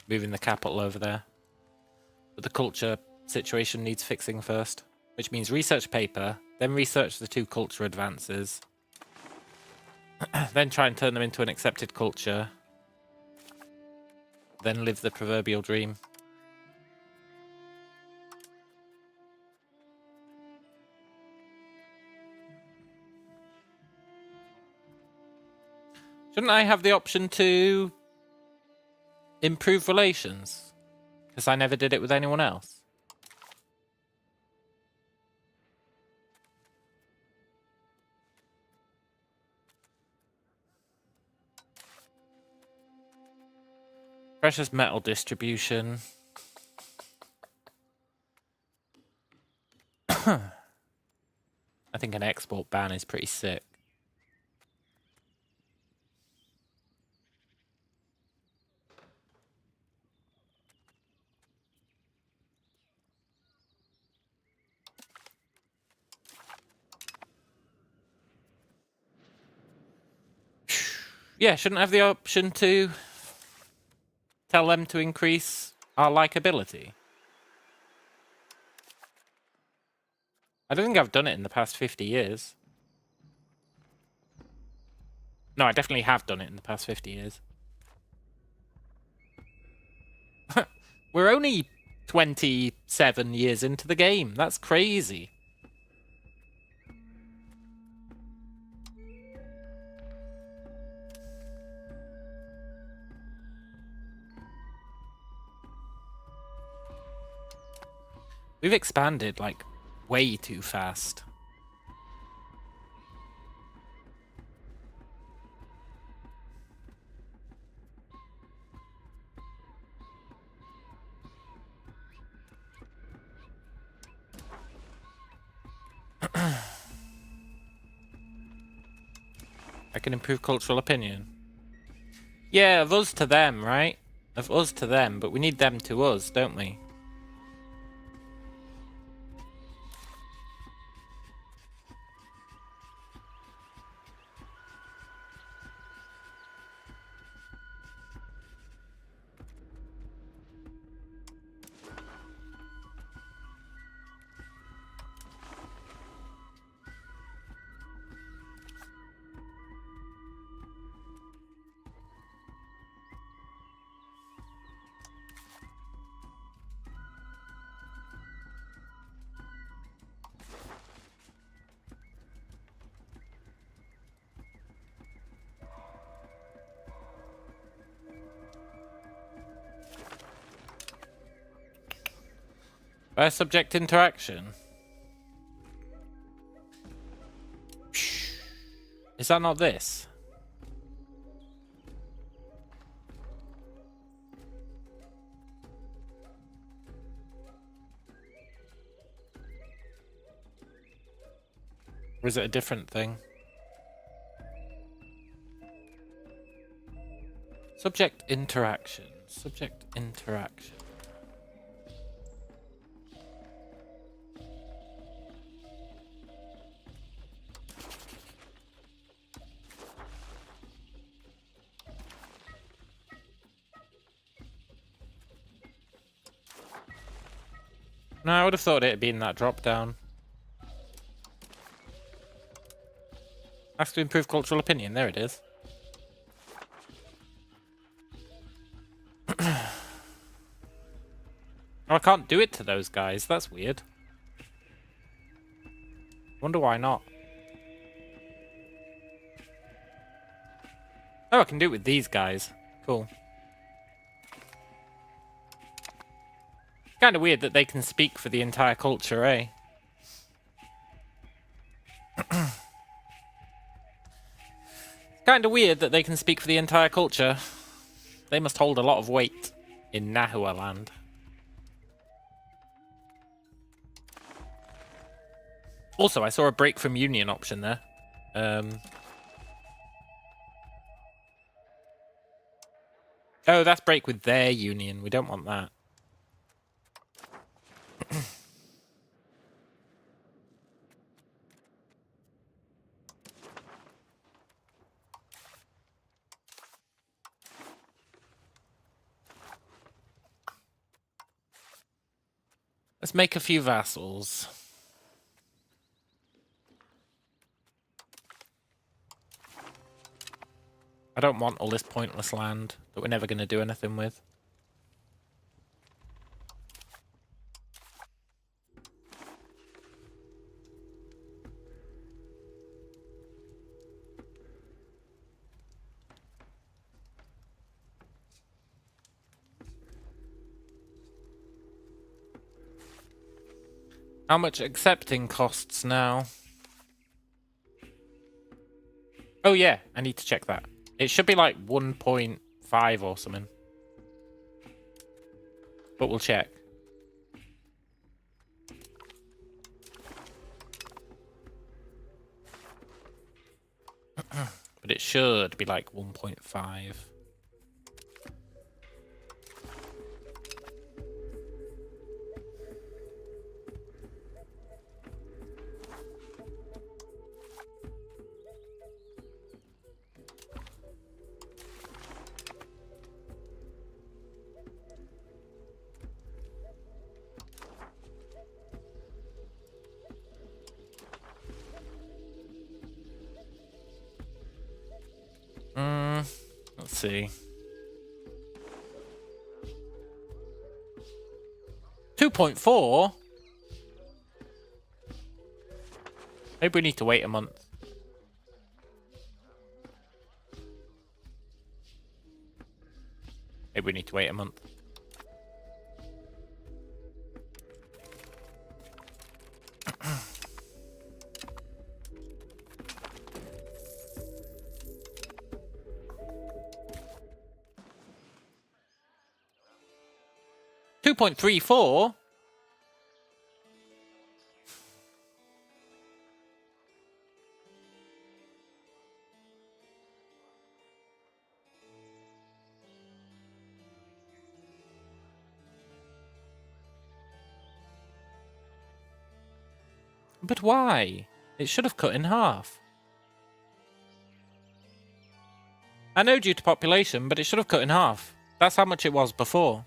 moving the capital over there. But the culture situation needs fixing first, which means research paper, then research the 2 culture advances, then try and turn them into an accepted culture, then live the proverbial dream. Shouldn't I have the option to improve relations? Because I never did it with anyone else. Precious metal distribution. I think an export ban is pretty sick. Yeah, shouldn't I have the option to tell them to increase our likability. I don't think I've done it in the past 50 years. No, I definitely have done it in the past 50 years. We're only 27 years into the game. That's crazy. We've expanded, like, way too fast. I can improve cultural opinion. Yeah, of us to them, right? Of us to them, but we need them to us, don't we? By subject interaction. Is that not this? Or is it a different thing? Subject interaction. Subject interaction. No, I would have thought it'd be in that drop down. Ask to improve cultural opinion. There it is. Oh, I can't do it to those guys. That's weird. Wonder why not. Oh, I can do it with these guys. Cool. Kind of weird that they can speak for the entire culture, eh? Kind of weird that they can speak for the entire culture. They must hold a lot of weight in Nahua land. Also, I saw a break from union option there. Oh, that's break with their union. We don't want that. Let's make a few vassals. I don't want all this pointless land that we're never going to do anything with. How much accepting costs now? Oh yeah, I need to check that. It should be like 1.5 or something. But we'll check. But it should be like 1.5. Let's see. 2.4? Maybe we need to wait a month. Maybe we need to wait a month. $2.34? But why? It should have cut in half. I know due to population, but it should have cut in half. That's how much it was before.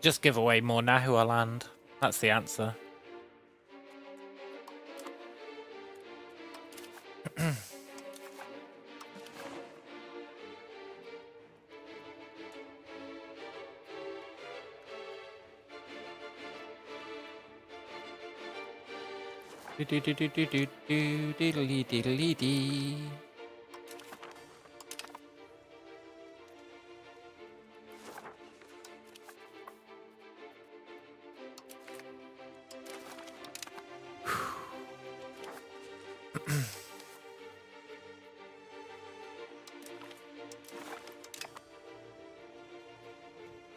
Just give away more Nahua land. That's the answer.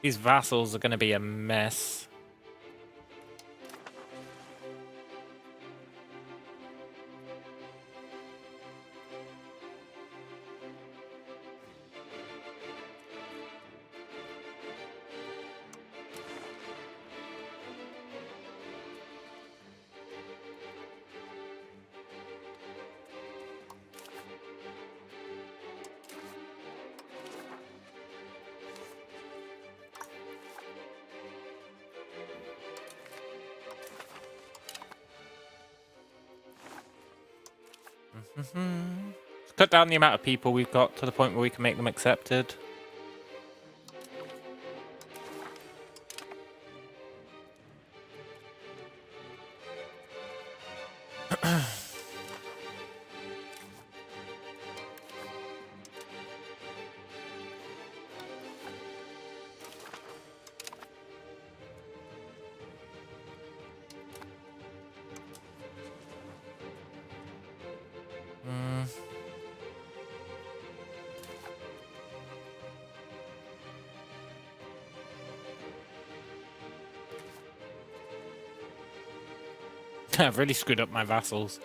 These vassals are going to be a mess. Cut down the amount of people we've got to the point where we can make them accepted. I've really screwed up my vassals.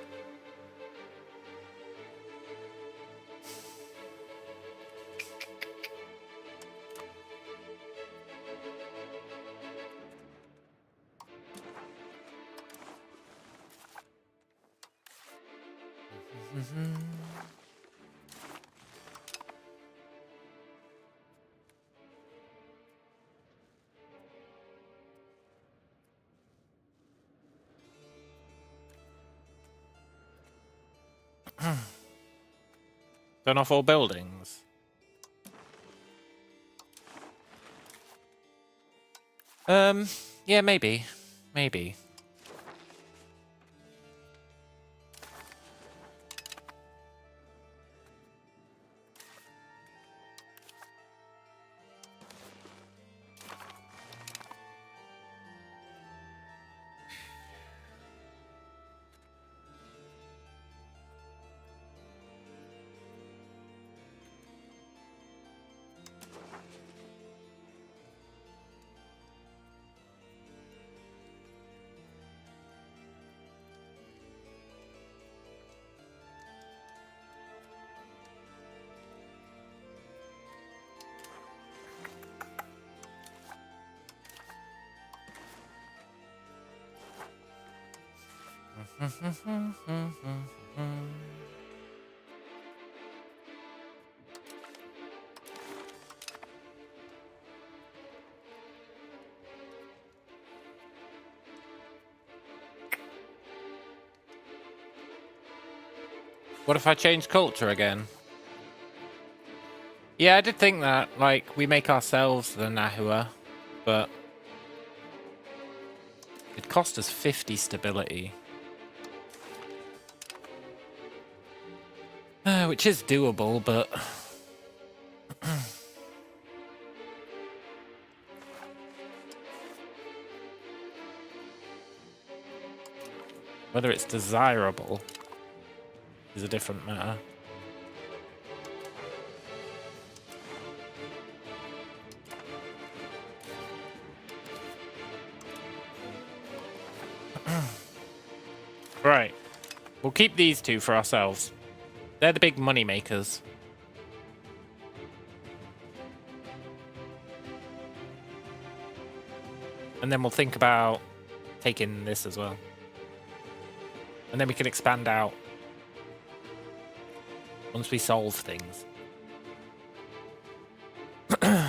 Turn off all buildings. Yeah, maybe. Maybe. What if I change culture again? Yeah, I did think that. Like, we make ourselves the Nahua, but it cost us 50 stability. Which is doable, but Whether it's desirable is a different matter. Right. We'll keep these two for ourselves. They're the big money makers. And then we'll think about taking this as well. And then we can expand out once we solve things. I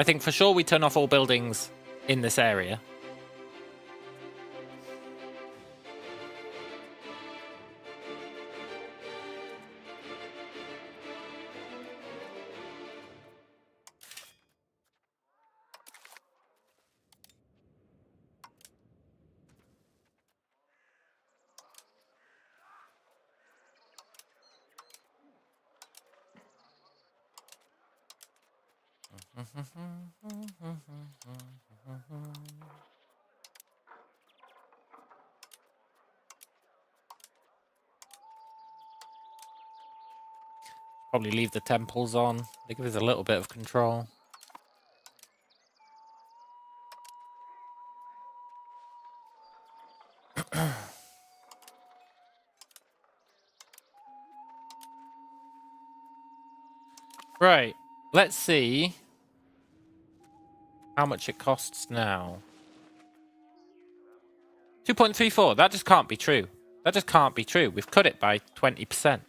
think for sure we turn off all buildings in this area. Probably leave the temples on. They give us a little bit of control. Right. Let's see how much it costs now. 2.34. That just can't be true. That just can't be true. We've cut it by 20%.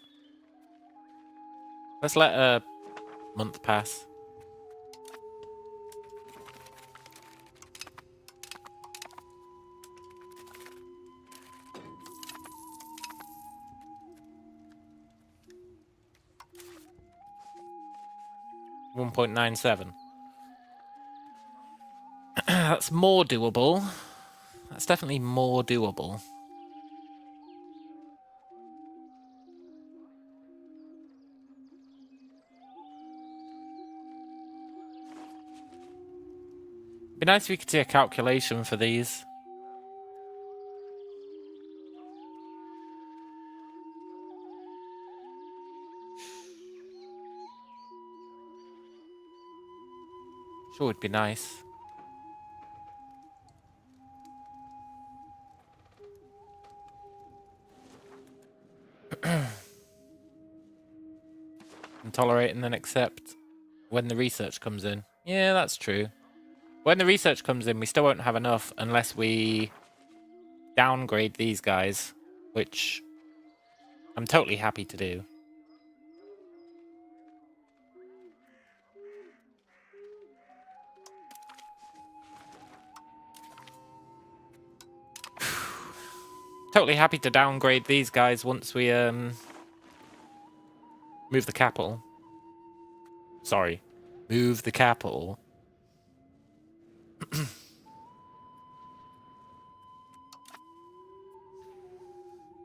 Let's let a month pass. $1.97. That's more doable. That's definitely more doable. It'd be nice if we could see a calculation for these. Sure would be nice. And tolerate and then accept when the research comes in. Yeah, that's true. When the research comes in, we still won't have enough unless we downgrade these guys, which I'm totally happy to do. Totally happy to downgrade these guys once we move the capital. Sorry, move the capital.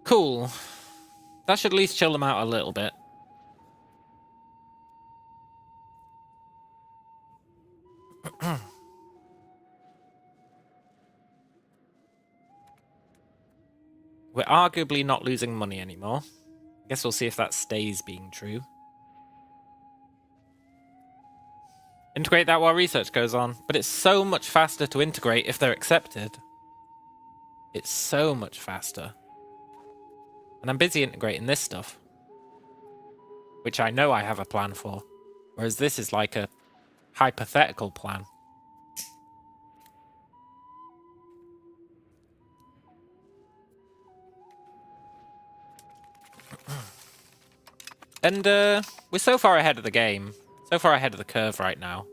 Cool. That should at least chill them out a little bit. We're arguably not losing money anymore. I guess we'll see if that stays being true. Integrate that while research goes on. But it's so much faster to integrate if they're accepted. It's so much faster. And I'm busy integrating this stuff, which I know I have a plan for. Whereas this is like a hypothetical plan. And we're so far ahead of the game. So far ahead of the curve right now.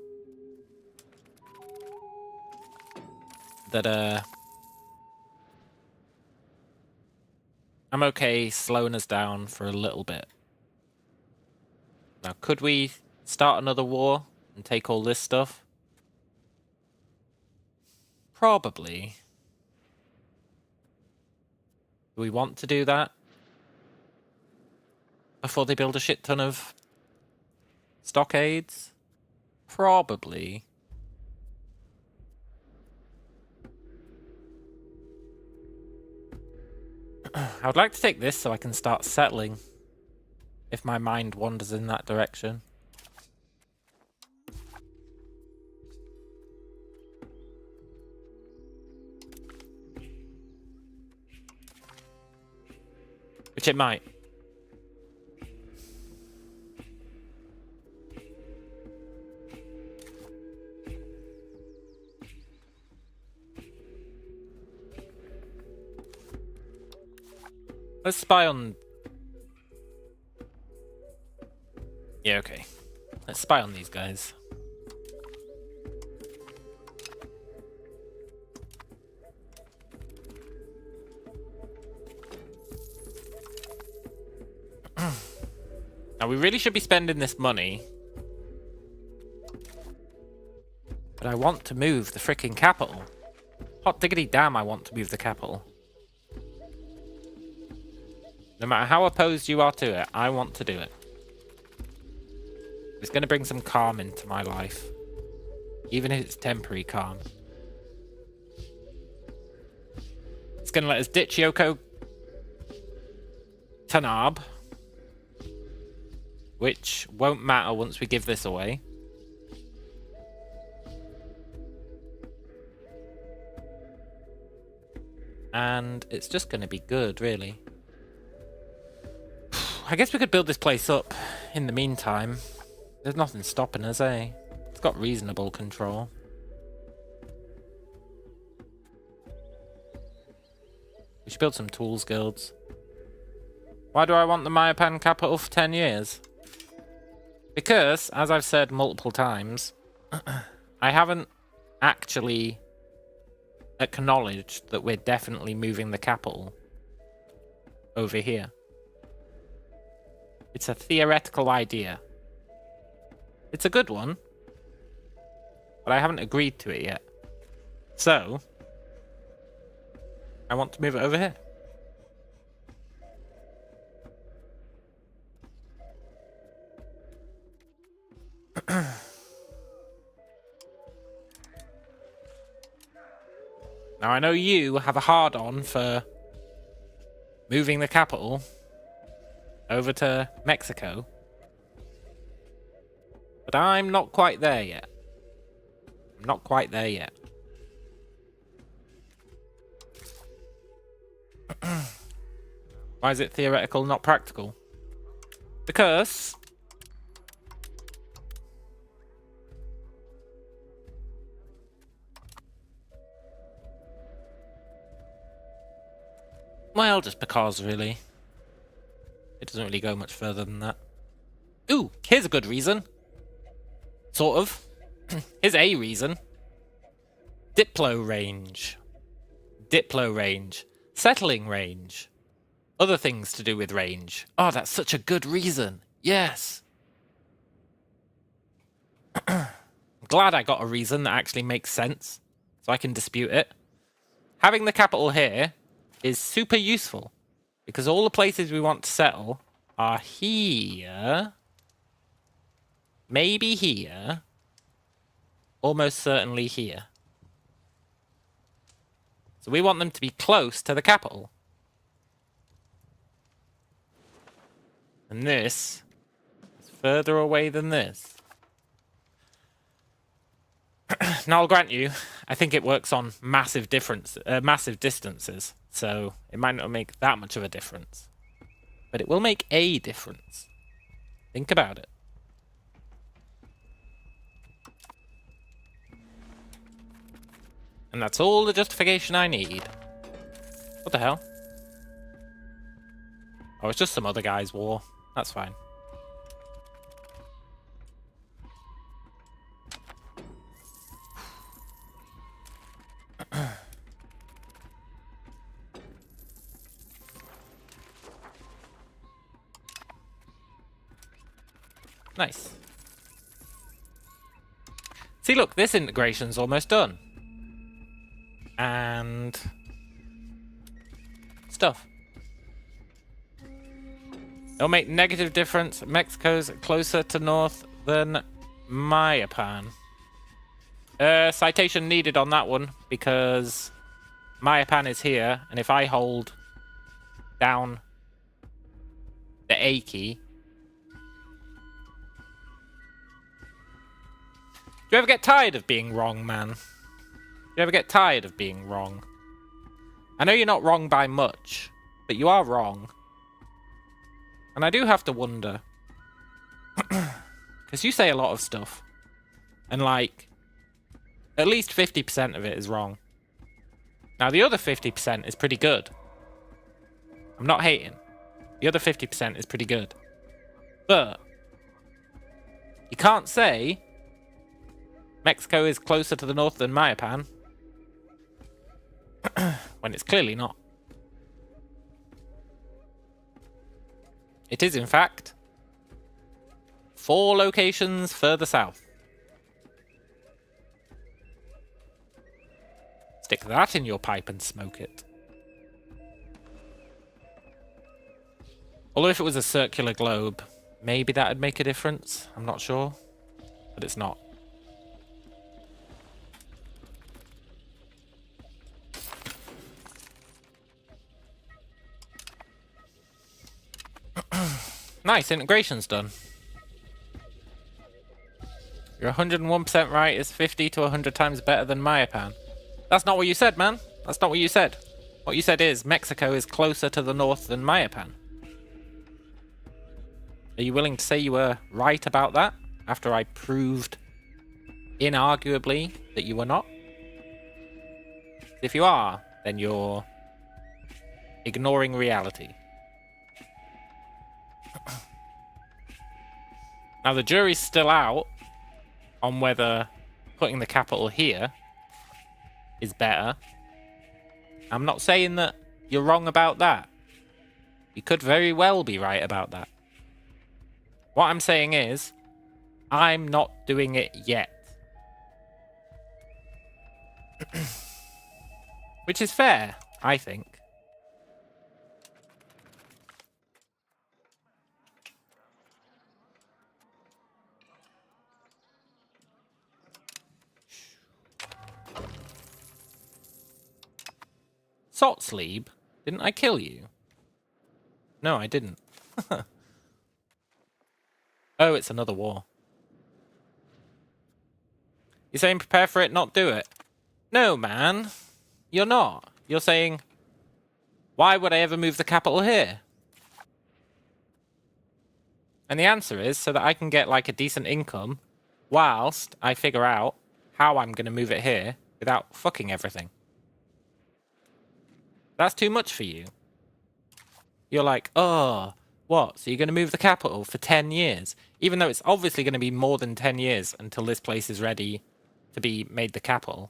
That I'm okay slowing us down for a little bit. Now, could we start another war and take all this stuff? Probably. Do we want to do that? Before they build a shit ton of stockades? Probably. I would like to take this so I can start settling if my mind wanders in that direction. Which it might. Let's spy on... Yeah, okay. Let's spy on these guys. Now, we really should be spending this money. But I want to move the frickin' capital. Hot diggity damn, I want to move the capital. No matter how opposed you are to it, I want to do it. It's going to bring some calm into my life. Even if it's temporary calm. It's going to let us ditch Yoko Tanab. Which won't matter once we give this away. And it's just going to be good, really. I guess we could build this place up in the meantime. There's nothing stopping us, eh? It's got reasonable control. We should build some tools guilds. Why do I want the Mayapan capital for 10 years? Because, as I've said multiple times, I haven't actually acknowledged that we're definitely moving the capital over here. It's a theoretical idea. It's a good one, but I haven't agreed to it yet. So, I want to move it over here. Now, I know you have a hard-on for moving the capital over to Mexico, but I'm not quite there yet. I'm not quite there yet. Why is it theoretical, not practical? Because... well, just because, really. It doesn't really go much further than that. Ooh, here's a good reason. Sort of. Here's a reason. Diplo range. Diplo range. Settling range. Other things to do with range. Oh, that's such a good reason. Yes. I'm glad I got a reason that actually makes sense, so I can dispute it. Having the capital here is super useful, because all the places we want to settle are here, maybe here, almost certainly here. So we want them to be close to the capital. And this is further away than this. Now, I'll grant you, I think it works on massive distances, so it might not make that much of a difference. But it will make a difference. Think about it. And that's all the justification I need. What the hell? Oh, it's just some other guy's war. That's fine. Nice. See, look, this integration's almost done. And... stuff. It'll make negative difference. Mexico's closer to north than Mayapan. Citation needed on that one, because Mayapan is here, and if I hold down the A key. Do you ever get tired of being wrong, man? Do you ever get tired of being wrong? I know you're not wrong by much, but you are wrong. And I do have to wonder. Because you say a lot of stuff. And like, at least 50% of it is wrong. Now the other 50% is pretty good. I'm not hating. The other 50% is pretty good. But you can't say Mexico is closer to the north than Mayapan when it's clearly not. It is, in fact, 4 locations further south. Stick that in your pipe and smoke it. Although if it was a circular globe, maybe that would make a difference. I'm not sure. But it's not. Nice, integration's done. You're 101% right, it's 50 to 100 times better than Mayapan. That's not what you said, man. That's not what you said. What you said is Mexico is closer to the north than Mayapan. Are you willing to say you were right about that after I proved inarguably that you were not? If you are, then you're ignoring reality. Now, the jury's still out on whether putting the capital here is better. I'm not saying that you're wrong about that. You could very well be right about that. What I'm saying is, I'm not doing it yet. Which is fair, I think. Sotsleeb? Didn't I kill you? No, I didn't. Oh, it's another war. You're saying prepare for it, not do it? No, man. You're not. You're saying, why would I ever move the capital here? And the answer is so that I can get like a decent income whilst I figure out how I'm going to move it here without fucking everything. That's too much for you. You're like, oh, what? So you're going to move the capital for 10 years? Even though it's obviously going to be more than 10 years until this place is ready to be made the capital.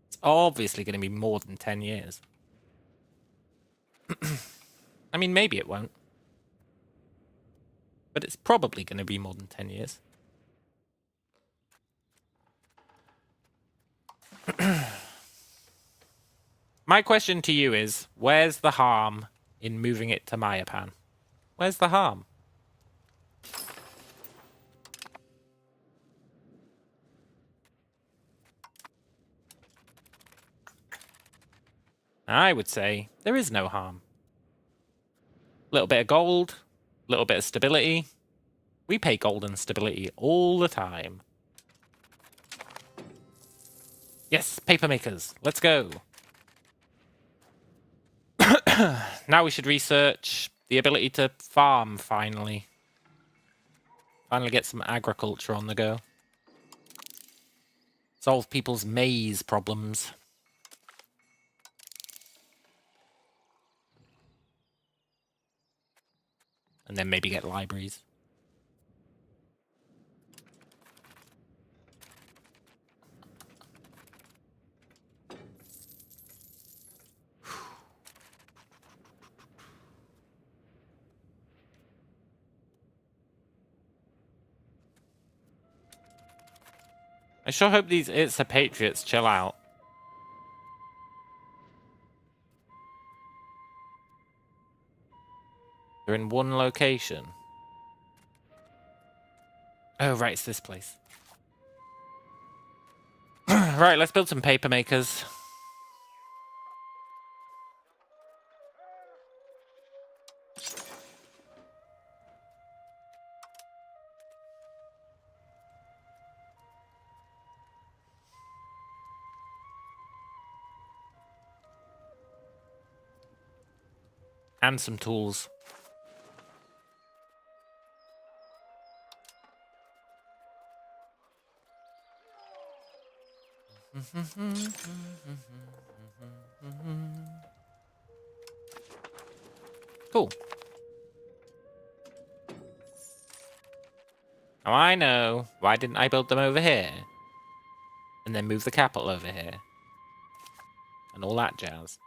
It's obviously going to be more than 10 years. I mean, maybe it won't. But it's probably going to be more than 10 years. My question to you is, where's the harm in moving it to Mayapan? Where's the harm? I would say there is no harm. A little bit of gold, a little bit of stability. We pay gold and stability all the time. Yes, paper makers, let's go. Now we should research the ability to farm, finally. Finally get some agriculture on the go. Solve people's maize problems. And then maybe get libraries. I sure hope these It's a Patriots chill out. They're in one location. Oh, right, it's this place. Right, let's build some paper makers. And some tools. Cool. Now I know. Why didn't I build them over here? And then move the capital over here. And all that jazz.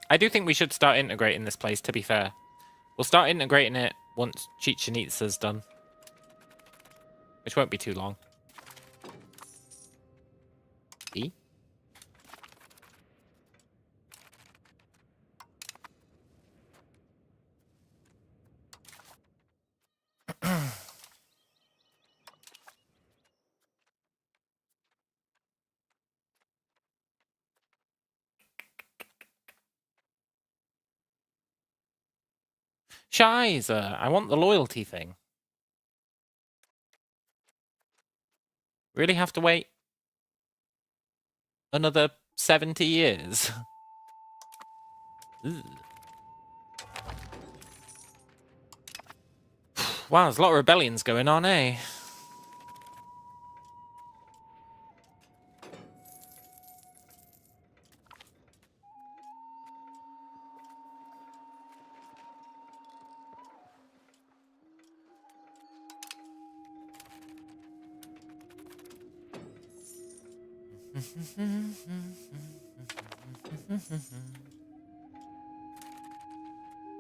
I do think we should start integrating this place, to be fair. We'll start integrating it once Chichen Itza's done. Which won't be too long. E? Shiza, I want the loyalty thing. Really have to wait another 70 years? Wow, there's a lot of rebellions going on, eh?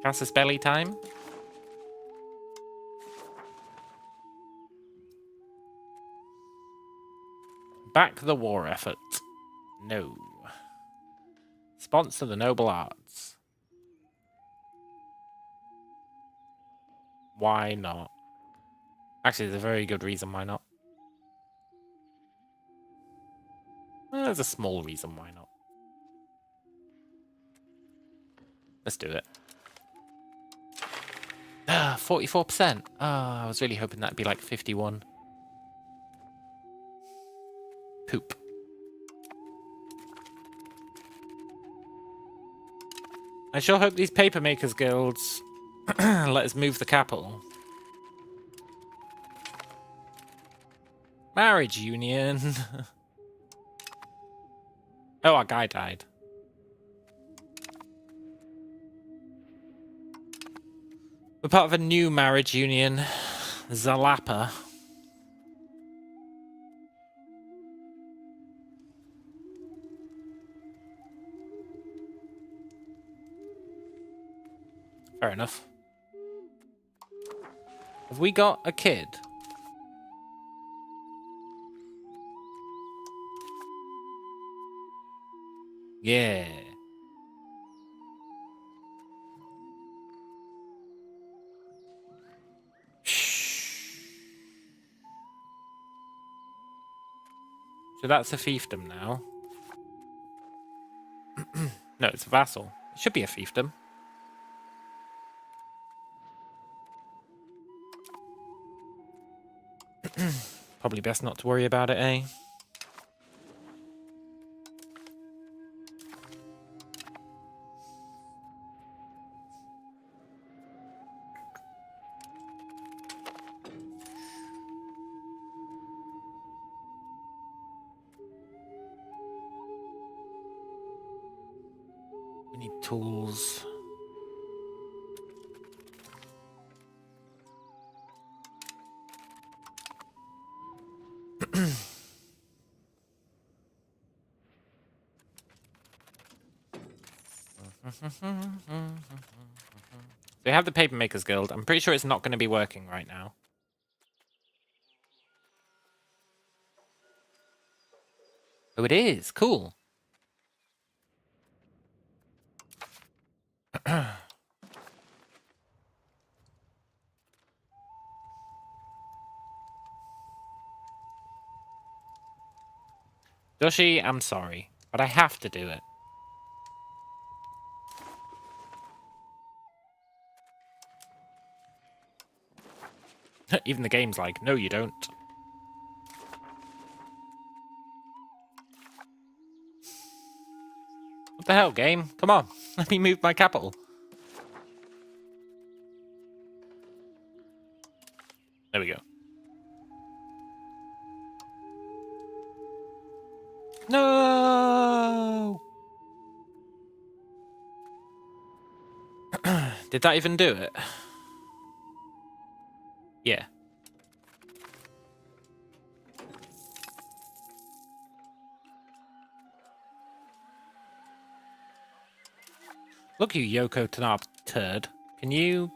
Casus Belli time? Back the war effort. No. Sponsor the noble arts. Why not? Actually, there's a very good reason why not. Well, there's a small reason why not. Let's do it. 44%. I was really hoping that'd be like 51. Poop. I sure hope these paper makers guilds let us move the capital. Marriage union. Oh, our guy died. We're part of a new marriage union. Zalapa. Fair enough. Have we got a kid? Yeah. Shh. So that's a fiefdom now. No, it's a vassal. It should be a fiefdom. Probably best not to worry about it, eh? We need tools. They have the Papermakers Guild. I'm pretty sure it's not going to be working right now. Oh, it is. Cool. Doshi, I'm sorry, but I have to do it. Even the game's like, no, you don't. What the hell, game? Come on, let me move my capital. There we go. No! Did that even do it? Yeah. Look, you Yoko Tanab turd. Can you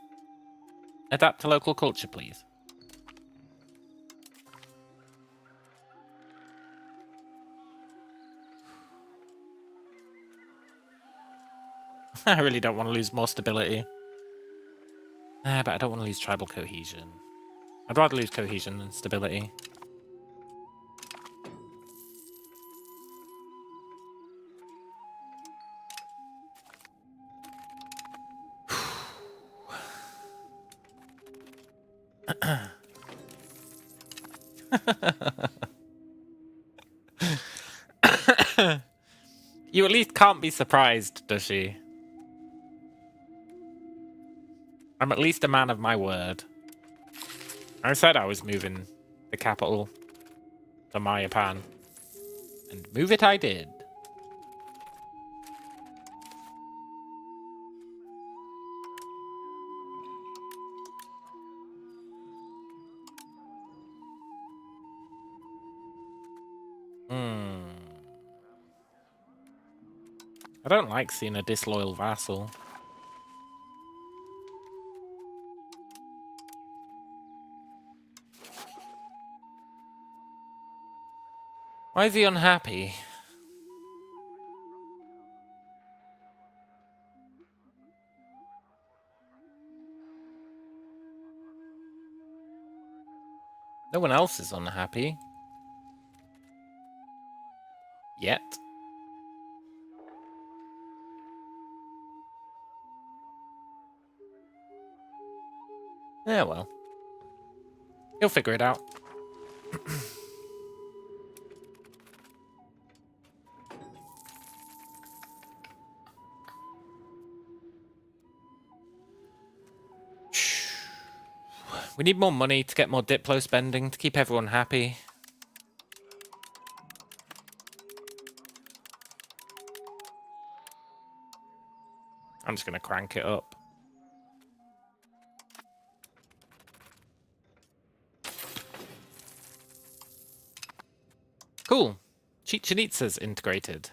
adapt to local culture, please? I really don't want to lose more stability. But I don't want to lose tribal cohesion. I'd rather lose cohesion than stability. You at least can't be surprised, does she? I'm at least a man of my word. I said I was moving the capital to Mayapan. And move it I did. I don't like seeing a disloyal vassal. Why is he unhappy? No one else is unhappy. Yet. Yeah, well. He'll figure it out. We need more money to get more Diplo spending to keep everyone happy. I'm just going to crank it up. Cool. Chichen Itza's integrated.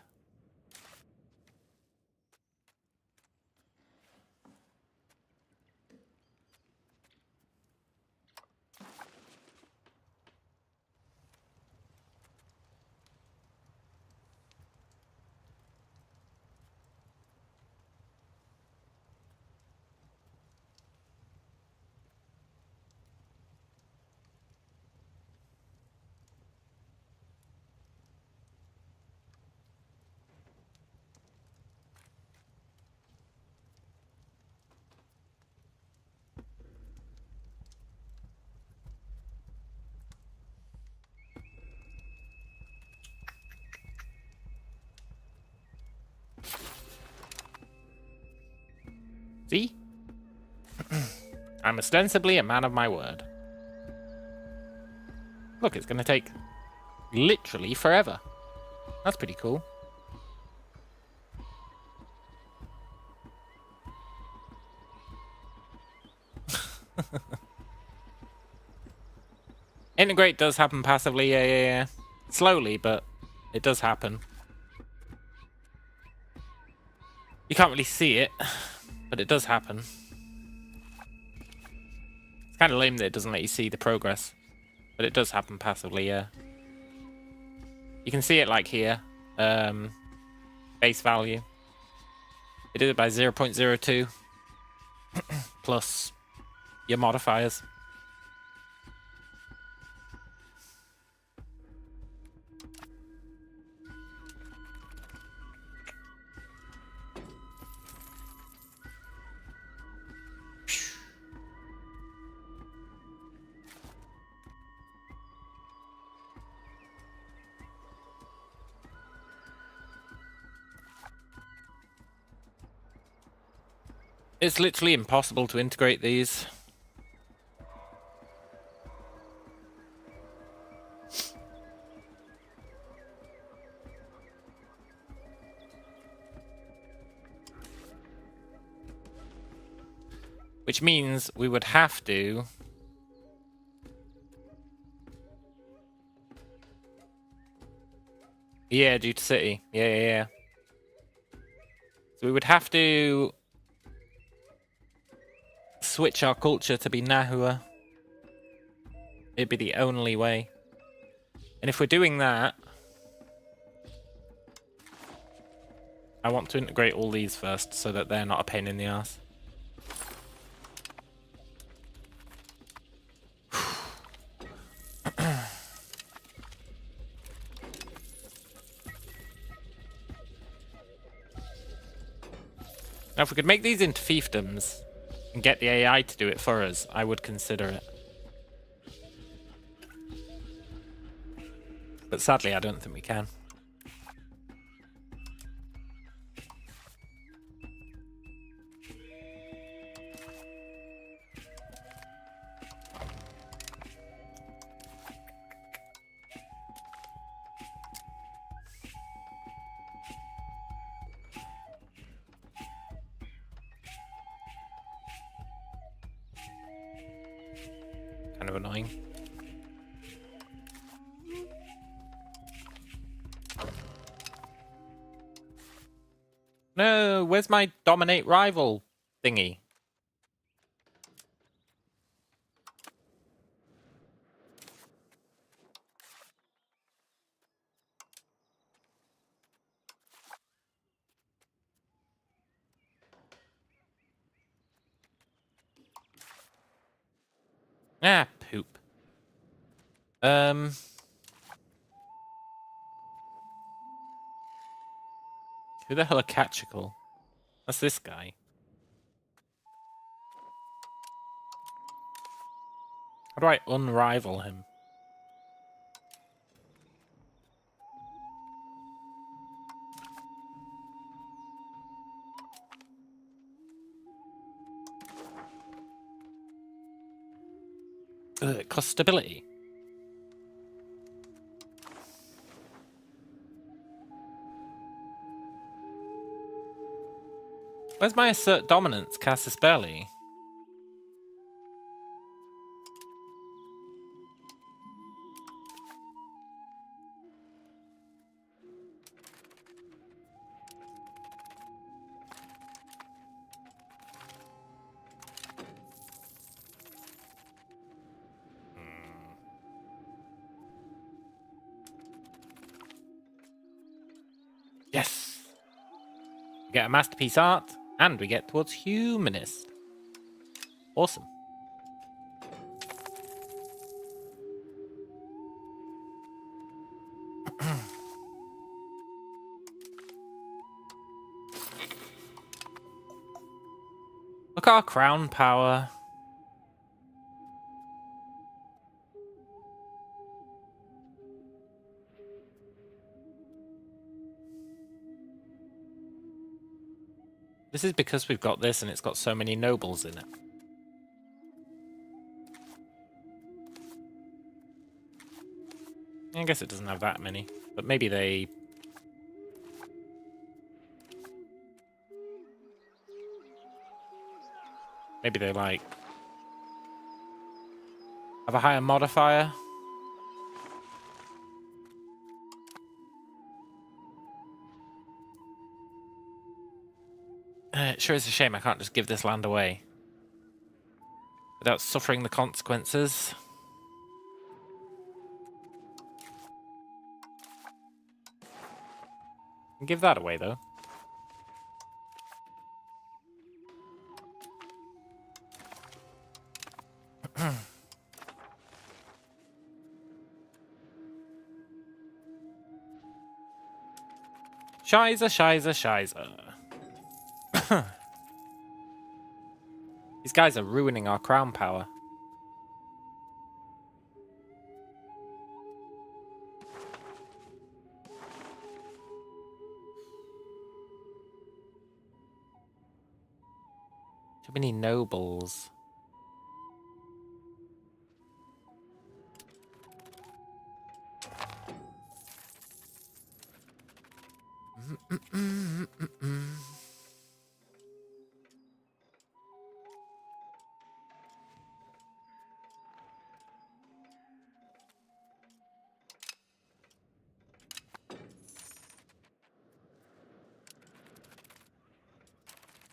See? I'm ostensibly a man of my word. Look, it's going to take literally forever. That's pretty cool. Integrate does happen passively, yeah. Slowly, but it does happen. You can't really see it, but it does happen. It's kind of lame that it doesn't let you see the progress, but it does happen passively, yeah. You can see it like here, base value. It did it by 0.02 plus your modifiers. It's literally impossible to integrate these. Which means we would have to... Yeah, due to city. Yeah. So we would have to switch our culture to be Nahua. It'd be the only way. And if we're doing that, I want to integrate all these first so that they're not a pain in the ass. Now, if we could make these into fiefdoms and get the AI to do it for us, I would consider it. But sadly, I don't think we can. Kind of annoying. No, where's my dominate rival thingy? Ah, poop. Who the hell are Catchical? That's this guy. How do I unrival him? Cost stability. Where's my assert dominance, Cassis Belly? Yes! We get a masterpiece art, and we get towards humanist. Awesome. Look at our crown power. This is because we've got this and it's got so many nobles in it. I guess it doesn't have that many, but maybe they... Maybe they, like, have a higher modifier. It sure is a shame I can't just give this land away without suffering the consequences. I'll give that away, though. Shiza. These guys are ruining our crown power. many nobles?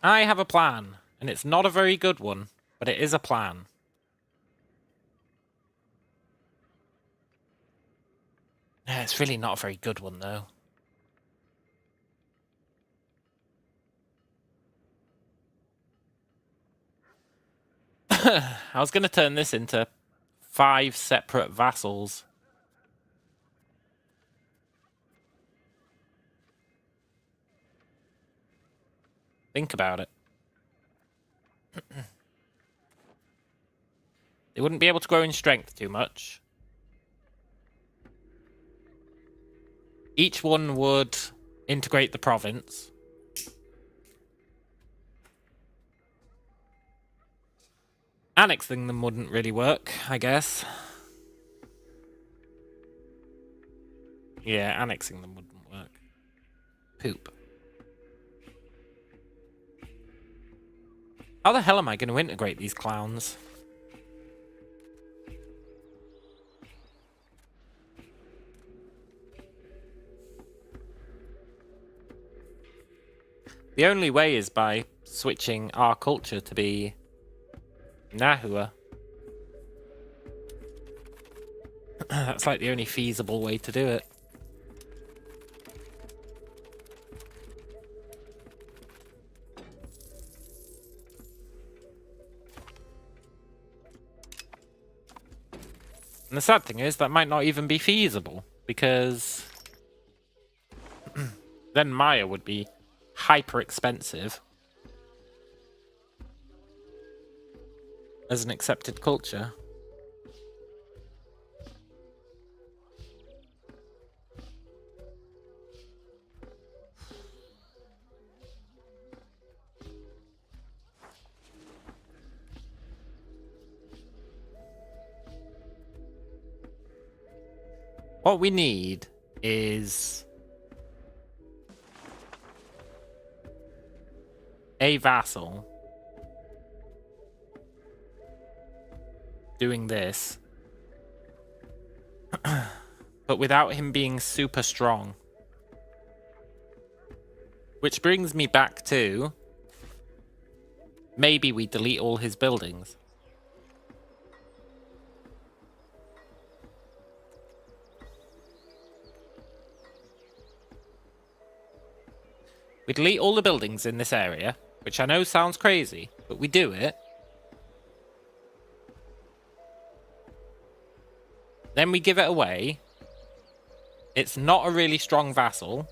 I have a plan, and it's not a very good one, but it is a plan. Yeah, it's really not a very good one, though. I was going to turn this into 5 separate vassals. Think about it. They wouldn't be able to grow in strength too much. Each one would integrate the province. Annexing them wouldn't really work, I guess. Yeah, annexing them wouldn't work. Poop. How the hell am I going to integrate these clowns? The only way is by switching our culture to be Nahua. That's like the only feasible way to do it. And the sad thing is that might not even be feasible, because then Maya would be hyper expensive as an accepted culture. What we need is a vassal doing this, but without him being super strong. Which brings me back to maybe we delete all his buildings. We delete all the buildings in this area, which I know sounds crazy, but we do it. Then we give it away. It's not a really strong vassal.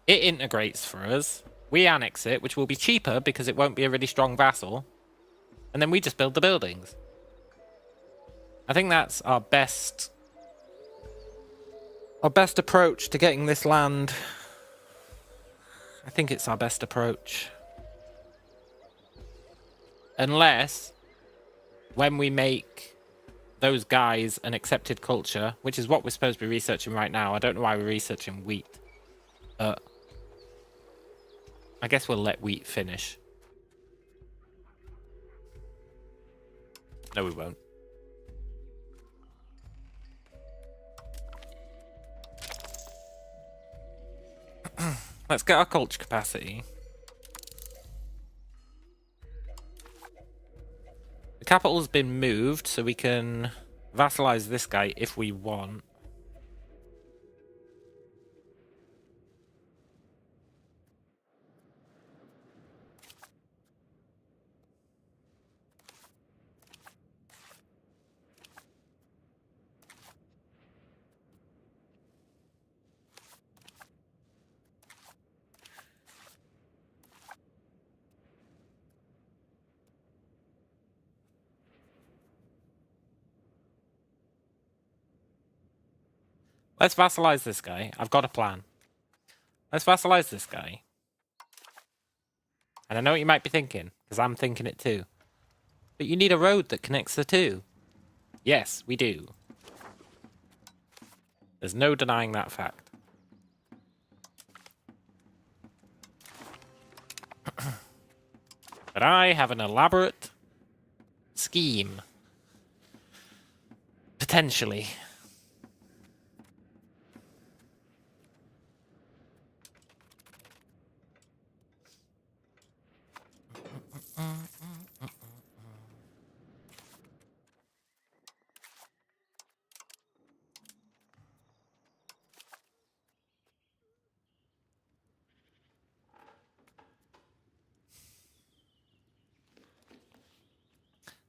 It integrates for us. We annex it, which will be cheaper because it won't be a really strong vassal. And then we just build the buildings. I think that's our best approach to getting this land. I think it's our best approach. Unless, when we make those guys an accepted culture, which is what we're supposed to be researching right now. I don't know why we're researching wheat. I guess we'll let wheat finish. No, we won't. Let's get our culture capacity. The capital's been moved, so we can vassalize this guy if we want. Let's vassalize this guy. I've got a plan. Let's vassalize this guy. And I know what you might be thinking, Because I'm thinking it too. But you need a road that connects the two. Yes, we do. There's no denying that fact. But I have an elaborate scheme. Potentially.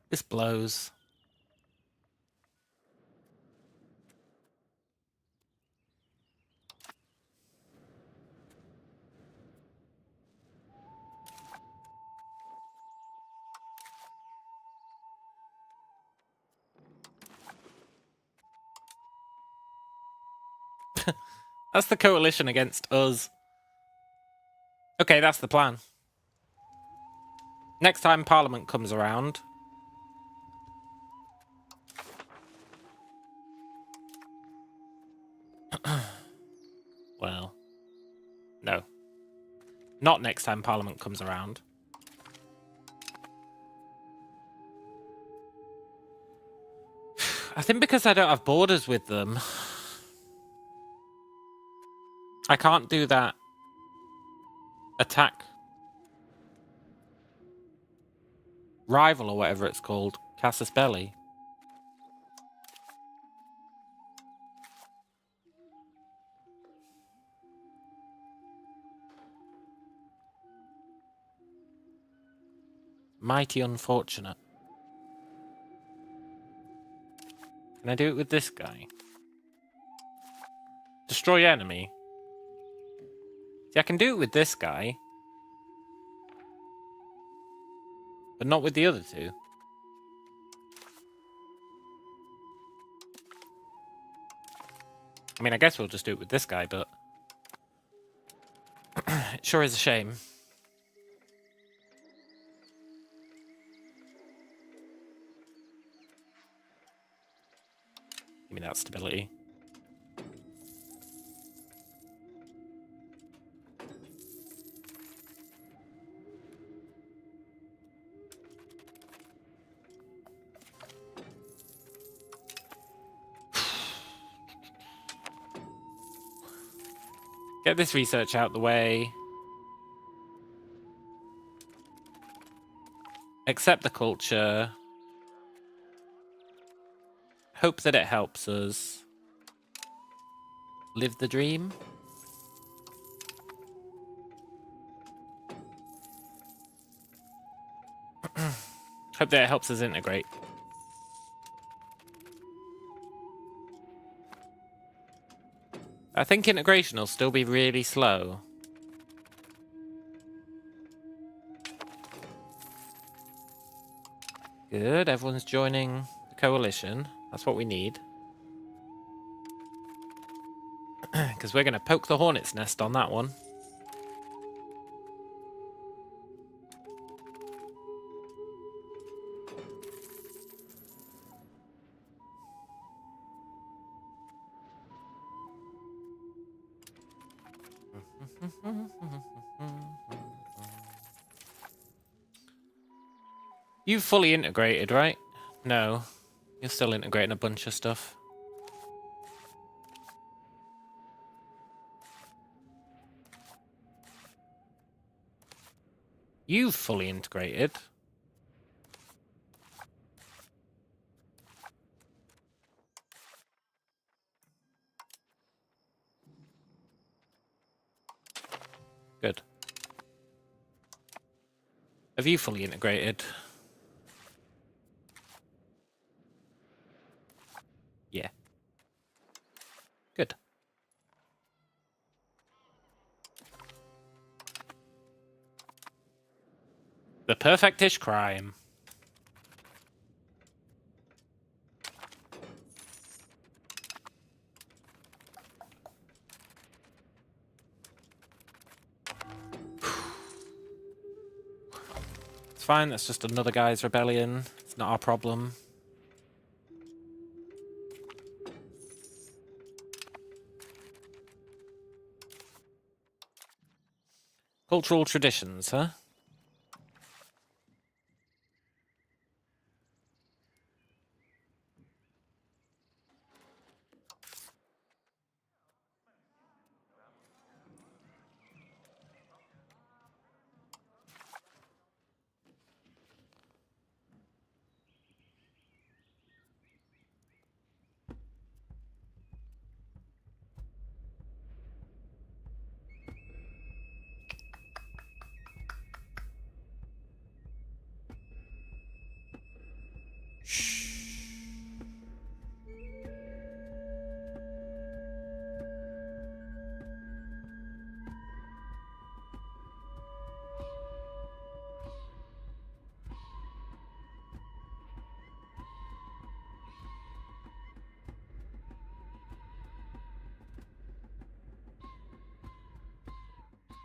This blows. That's the coalition against us. Okay, that's the plan. Next time Parliament comes around... well... no. Not next time Parliament comes around. I think because I don't have borders with them... I can't do that... attack... rival or whatever it's called. Casus Belli. Mighty unfortunate. Can I do it with this guy? Destroy enemy? See, I can do it with this guy. But not with the other two. I mean, I guess we'll just do it with this guy, but... it sure is a shame. Give me that stability. Get this research out the way. Accept the culture. Hope that it helps us. Live the dream. Hope that it helps us integrate. I think integration will still be really slow. Good, everyone's joining the coalition. That's what we need. Because we're going to poke the hornet's nest on that one. You've fully integrated, right? No. You're still integrating a bunch of stuff. You've fully integrated. Good. Have you fully integrated? Yeah. Good. The perfectish crime. It's fine, that's just another guy's rebellion. It's not our problem. Cultural traditions, huh?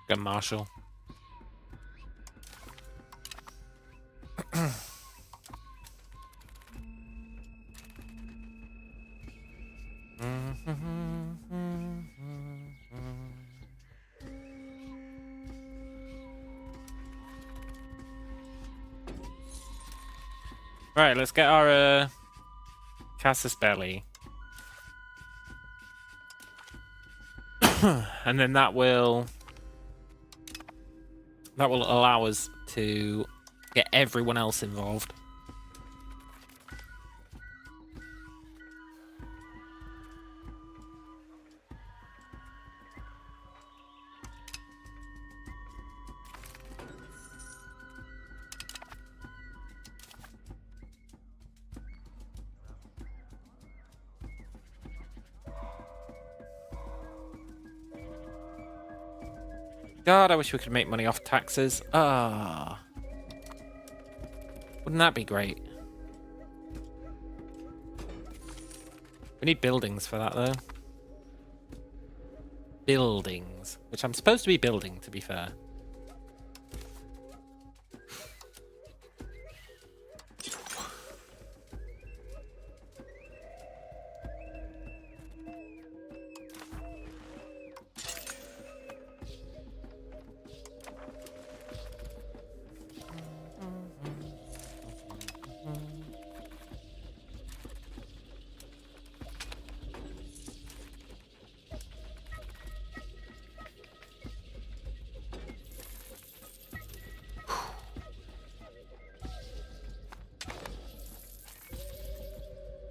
Go Marshall. Right, let's get our Casus Belli. And then that will allow us to get everyone else involved. God, I wish we could make money off taxes. Ah. Wouldn't that be great? We need buildings for that, though. Buildings. Which I'm supposed to be building, to be fair.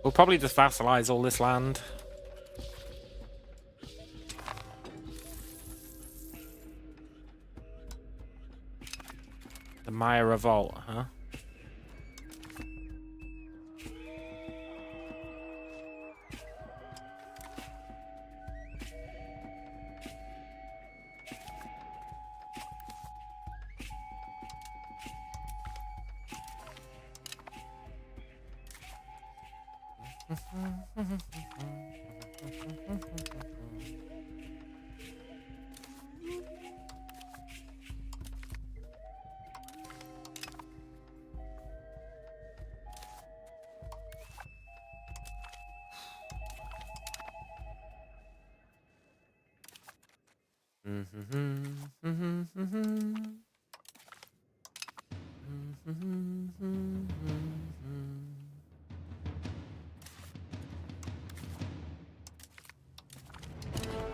We'll probably just vassalize all this land. The Maya Revolt, huh?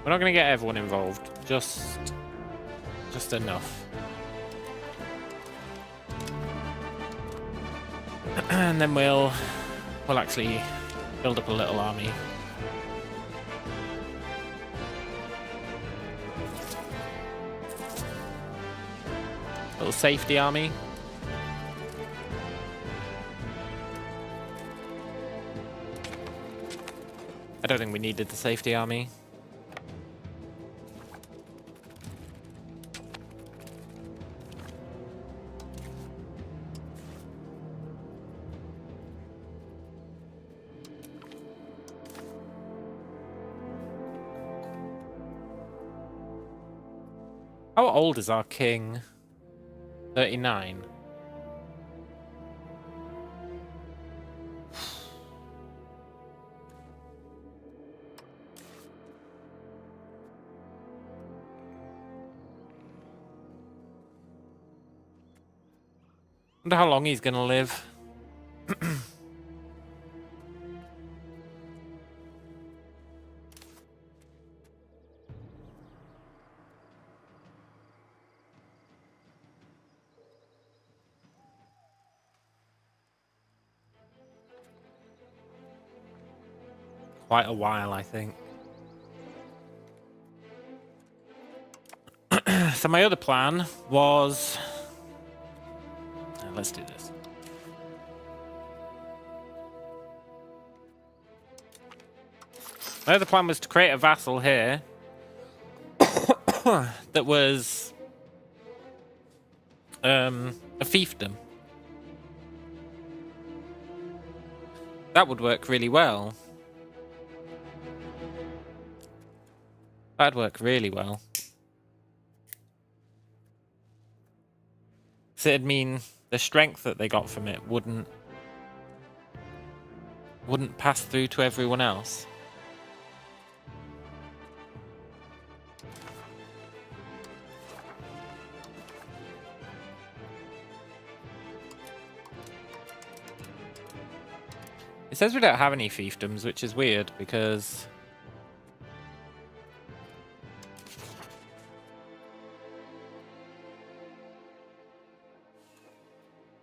We're not going to get everyone involved, just enough. And then we'll actually build up a little army. Little safety army. I don't think we needed the safety army. How old is our king? 39. Wonder how long he's gonna live. Quite a while, I think. So my other plan was... let's do this. My other plan was to create a vassal here that was a fiefdom. That would work really well. That'd work really well. So it'd mean the strength that they got from it wouldn't pass through to everyone else. It says we don't have any fiefdoms, which is weird because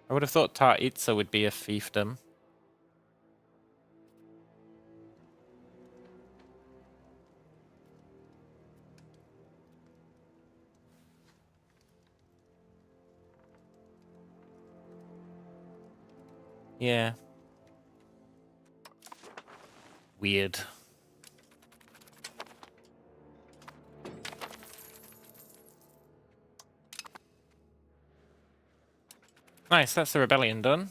I would have thought Tar-Itza would be a fiefdom. Yeah. Weird. Nice, that's the rebellion done.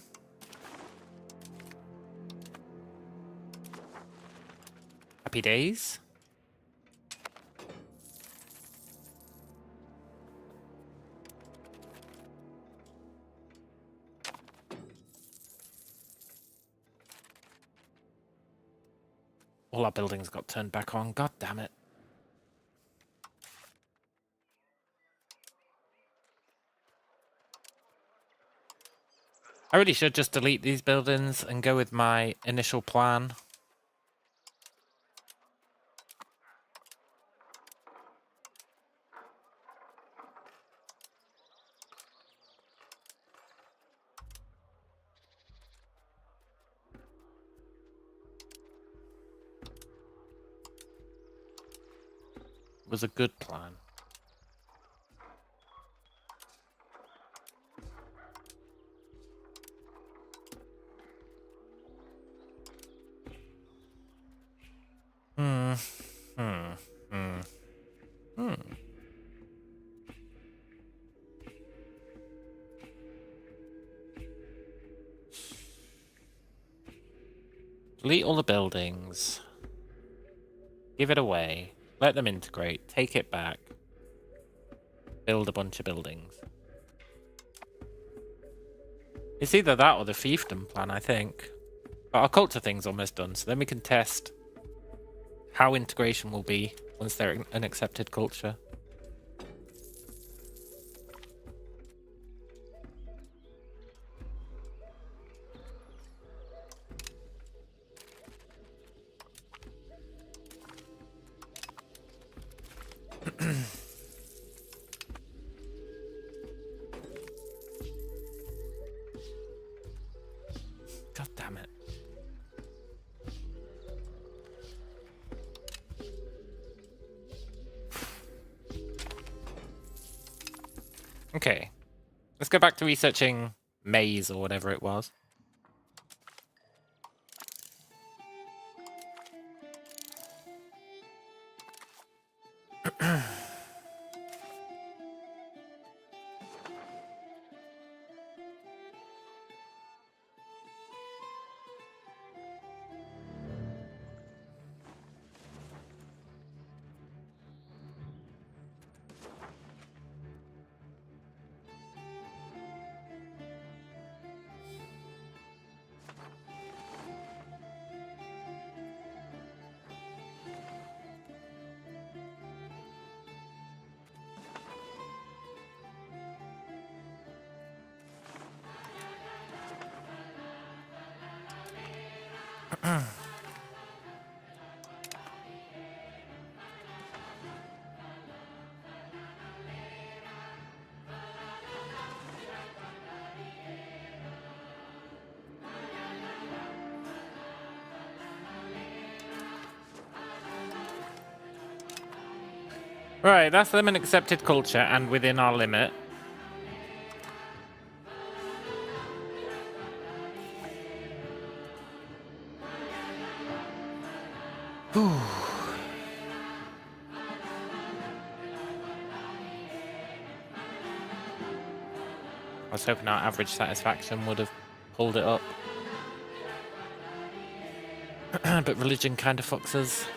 Happy days. All our buildings got turned back on. God damn it. I really should just delete these buildings and go with my initial plan. It was a good plan. Delete all the buildings. Give it away. Let them integrate. Take it back. Build a bunch of buildings. It's either that or the fiefdom plan, I think. But our culture thing's almost done, so then we can test how integration will be once they're an accepted culture. God damn it. Okay. Let's go back to researching maize or whatever it was. Right, that's them an accepted culture and within our limit. Whew. I was hoping our average satisfaction would have pulled it up. But religion kind of fucks us.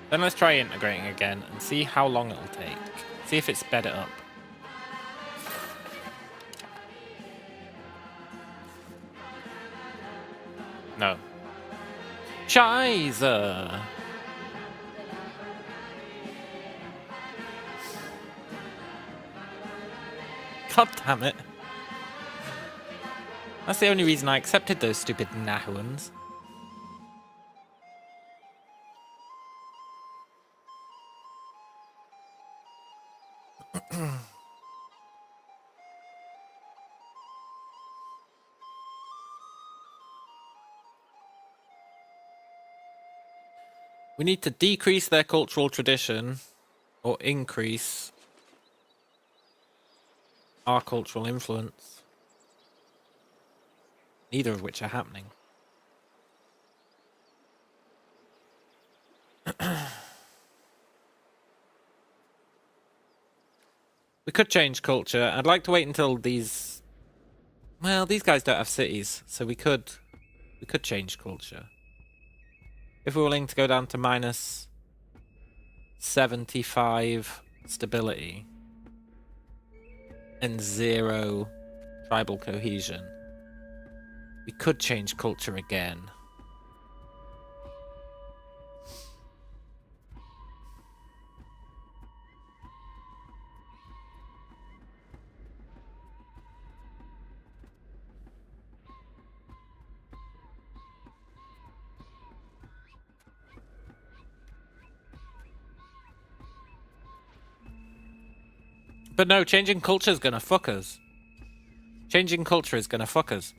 Then let's try integrating again and see how long it'll take. See if it's sped it up. No. Scheiße! God damn it. That's the only reason I accepted those stupid Nahuans. We need to decrease their cultural tradition or increase our cultural influence. Neither of which are happening. We could change culture. I'd like to wait until these... Well, these guys don't have cities, so we could change culture. If we're willing to go down to minus 75 stability and 0 tribal cohesion, we could change culture again. But no, changing culture is gonna fuck us. Changing culture is gonna fuck us.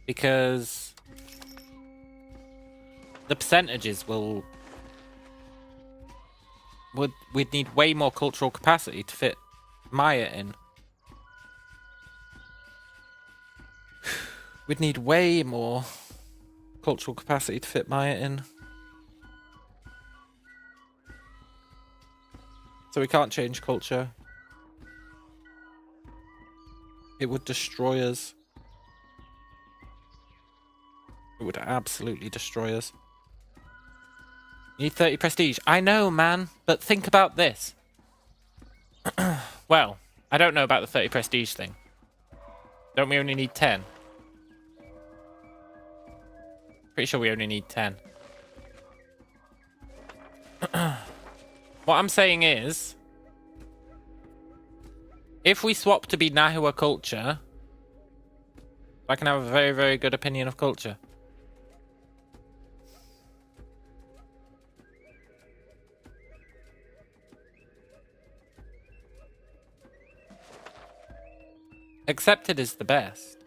Because the percentages we'd need way more cultural capacity to fit Maya in. We'd need way more cultural capacity to fit Maya in. So we can't change culture. It would destroy us. It would absolutely destroy us. You need 30 prestige. I know, man, but think about this. Well, I don't know about the 30 prestige thing. Don't we only need 10? Pretty sure we only need 10. What I'm saying is, if we swap to be Nahua culture, I can have a very, very good opinion of culture. Accepted is the best.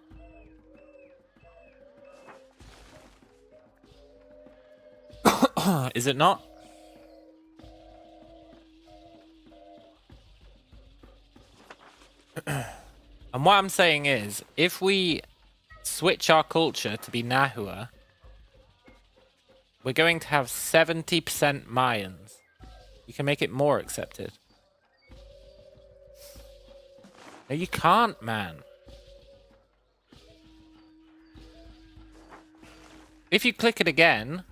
Is it not? And what I'm saying is, if we switch our culture to be Nahua, we're going to have 70% Mayans. You can make it more accepted. No, you can't, man. If you click it again...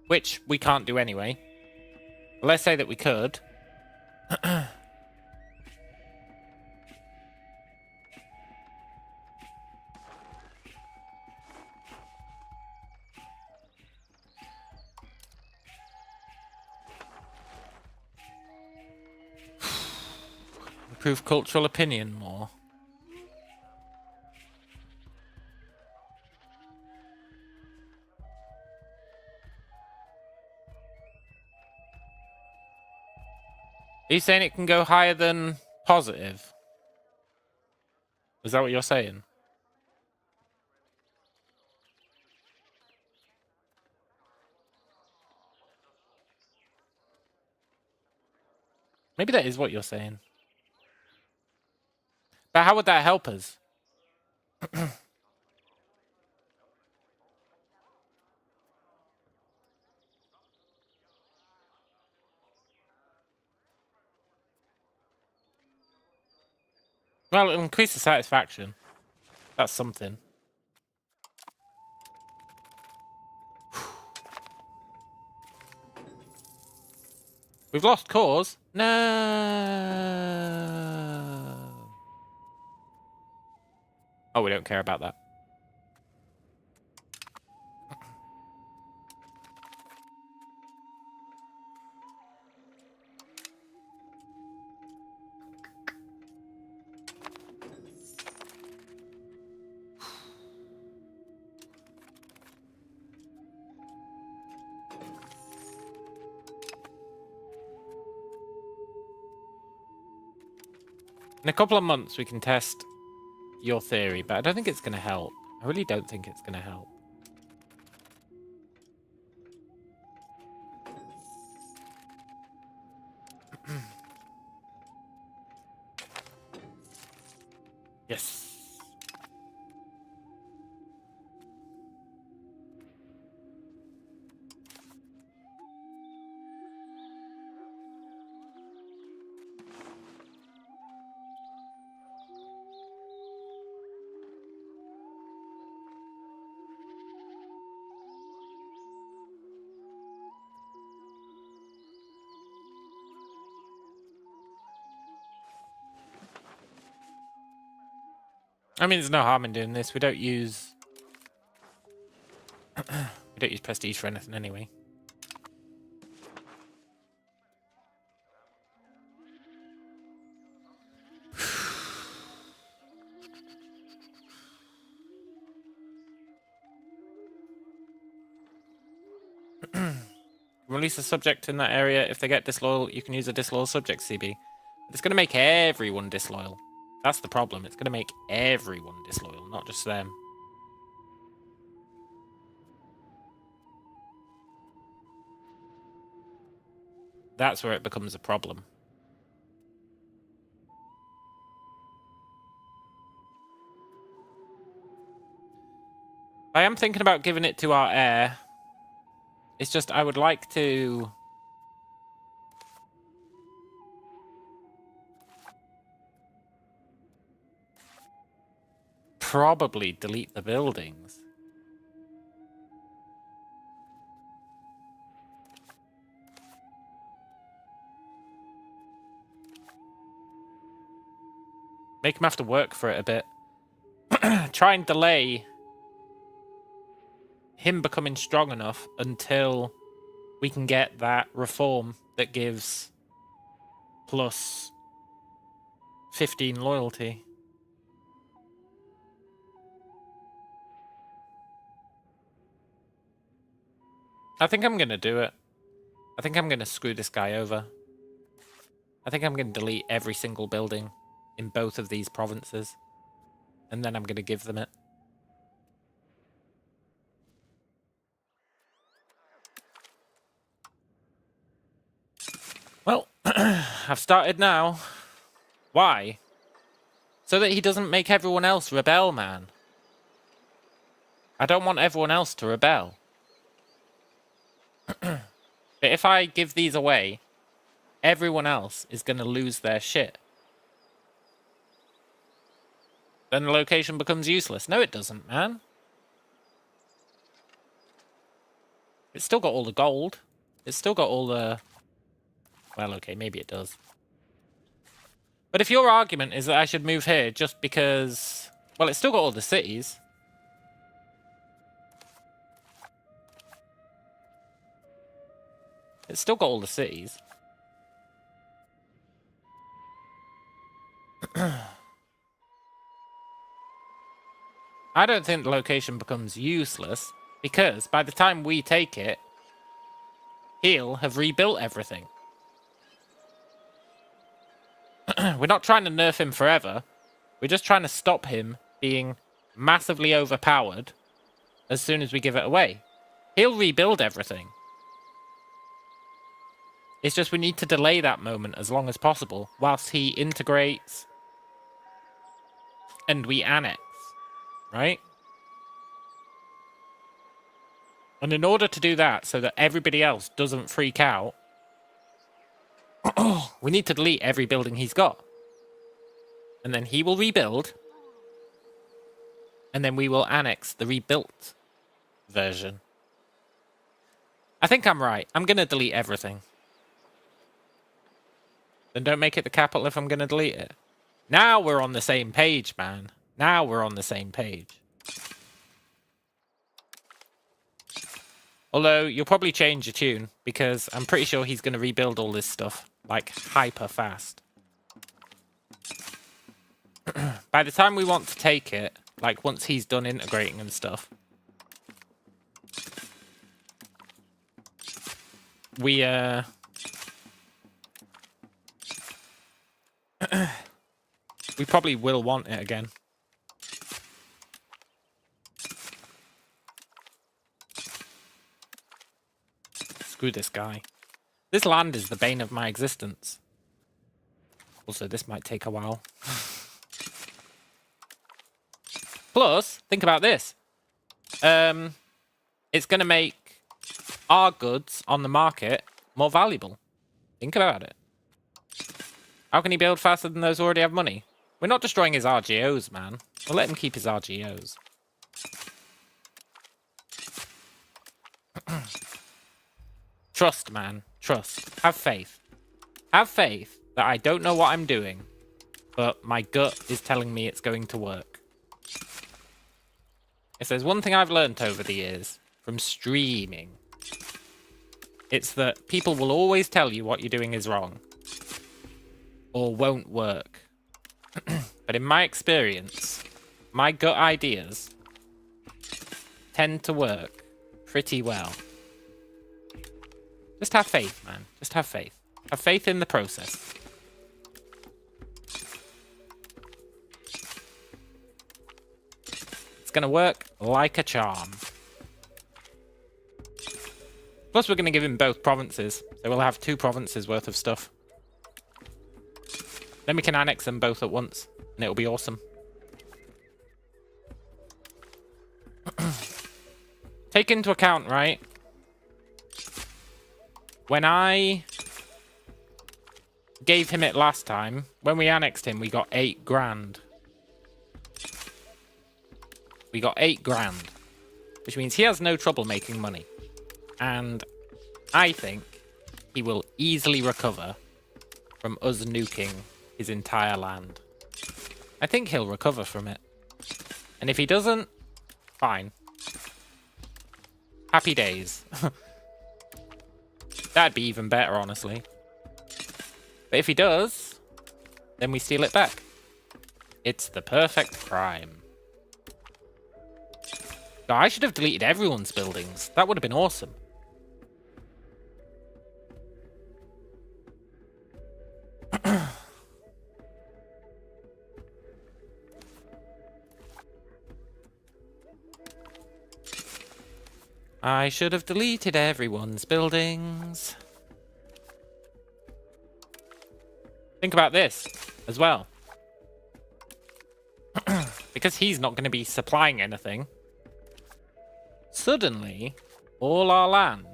Which we can't do anyway. But let's say that we could. Prove cultural opinion more. Are you saying it can go higher than positive? Is that what you're saying? Maybe that is what you're saying. But how would that help us? Well, it'll increase the satisfaction. That's something. We've lost cause. No. Oh, we don't care about that. In a couple of months, we can test your theory, but I don't think it's going to help. I really don't think it's going to help. Yes. I mean, there's no harm in doing this. We don't use prestige for anything anyway. Release a subject in that area. If they get disloyal, you can use a disloyal subject CB. It's going to make everyone disloyal. That's the problem. It's going to make everyone disloyal, not just them. That's where it becomes a problem. I am thinking about giving it to our heir. It's just I would like to... probably delete the buildings. Make him have to work for it a bit. Try and delay him becoming strong enough until we can get that reform that gives plus 15 loyalty. I think I'm going to do it. I think I'm going to screw this guy over. I think I'm going to delete every single building in both of these provinces. And then I'm going to give them it. Well, I've started now. Why? So that he doesn't make everyone else rebel, man. I don't want everyone else to rebel. But if I give these away, everyone else is going to lose their shit. Then the location becomes useless. No, it doesn't, man. It's still got all the gold. It's still got all the... Well, okay, maybe it does. But if your argument is that I should move here just because... Well, it's still got all the cities. It's still got all the cities. I don't think the location becomes useless, because by the time we take it, he'll have rebuilt everything. We're not trying to nerf him forever. We're just trying to stop him being massively overpowered as soon as we give it away. He'll rebuild everything. It's just we need to delay that moment as long as possible whilst he integrates and we annex, right? And in order to do that so that everybody else doesn't freak out, we need to delete every building he's got. And then he will rebuild. And then we will annex the rebuilt version. I think I'm right. I'm going to delete everything. Then don't make it the capital if I'm going to delete it. Now we're on the same page, man. Now we're on the same page. Although, you'll probably change your tune, because I'm pretty sure he's going to rebuild all this stuff, like, hyper fast. By the time we want to take it, like, once he's done integrating and stuff, we probably will want it again. Screw this guy. This land is the bane of my existence. Also, this might take a while. Plus, think about this. It's going to make our goods on the market more valuable. Think about it. How can he build faster than those who already have money? We're not destroying his RGOs, man. We'll let him keep his RGOs. Trust, man. Trust. Have faith. Have faith that I don't know what I'm doing, but my gut is telling me it's going to work. If there's one thing I've learned over the years from streaming, it's that people will always tell you what you're doing is wrong or won't work. But in my experience, my gut ideas tend to work pretty well. Just have faith, man. Just have faith. Have faith in the process. It's going to work like a charm. Plus, we're going to give him both provinces. So we'll have 2 provinces worth of stuff. Then we can annex them both at once. And it'll be awesome. Take into account, right? When I gave him it last time, when we annexed him, we got 8 grand. We got 8 grand. Which means he has no trouble making money. And I think he will easily recover from us nuking his entire land. I think he'll recover from it. And if he doesn't, fine. Happy days. That'd be even better, honestly. But if he does, then we steal it back. It's the perfect crime. God, I should have deleted everyone's buildings. That would have been awesome. I should have deleted everyone's buildings. Think about this as well. Because he's not going to be supplying anything. Suddenly, all our land,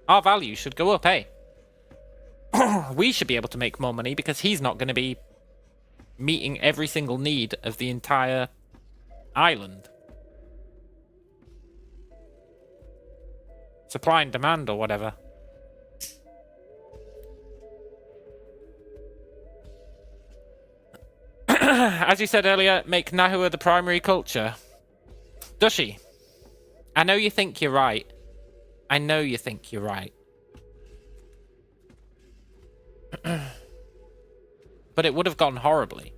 our value should go up, eh? We should be able to make more money because he's not going to be meeting every single need of the entire island. Supply and demand or whatever. As you said earlier, make Nahua the primary culture. Does she? I know you think you're right. I know you think you're right. But it would have gone horribly.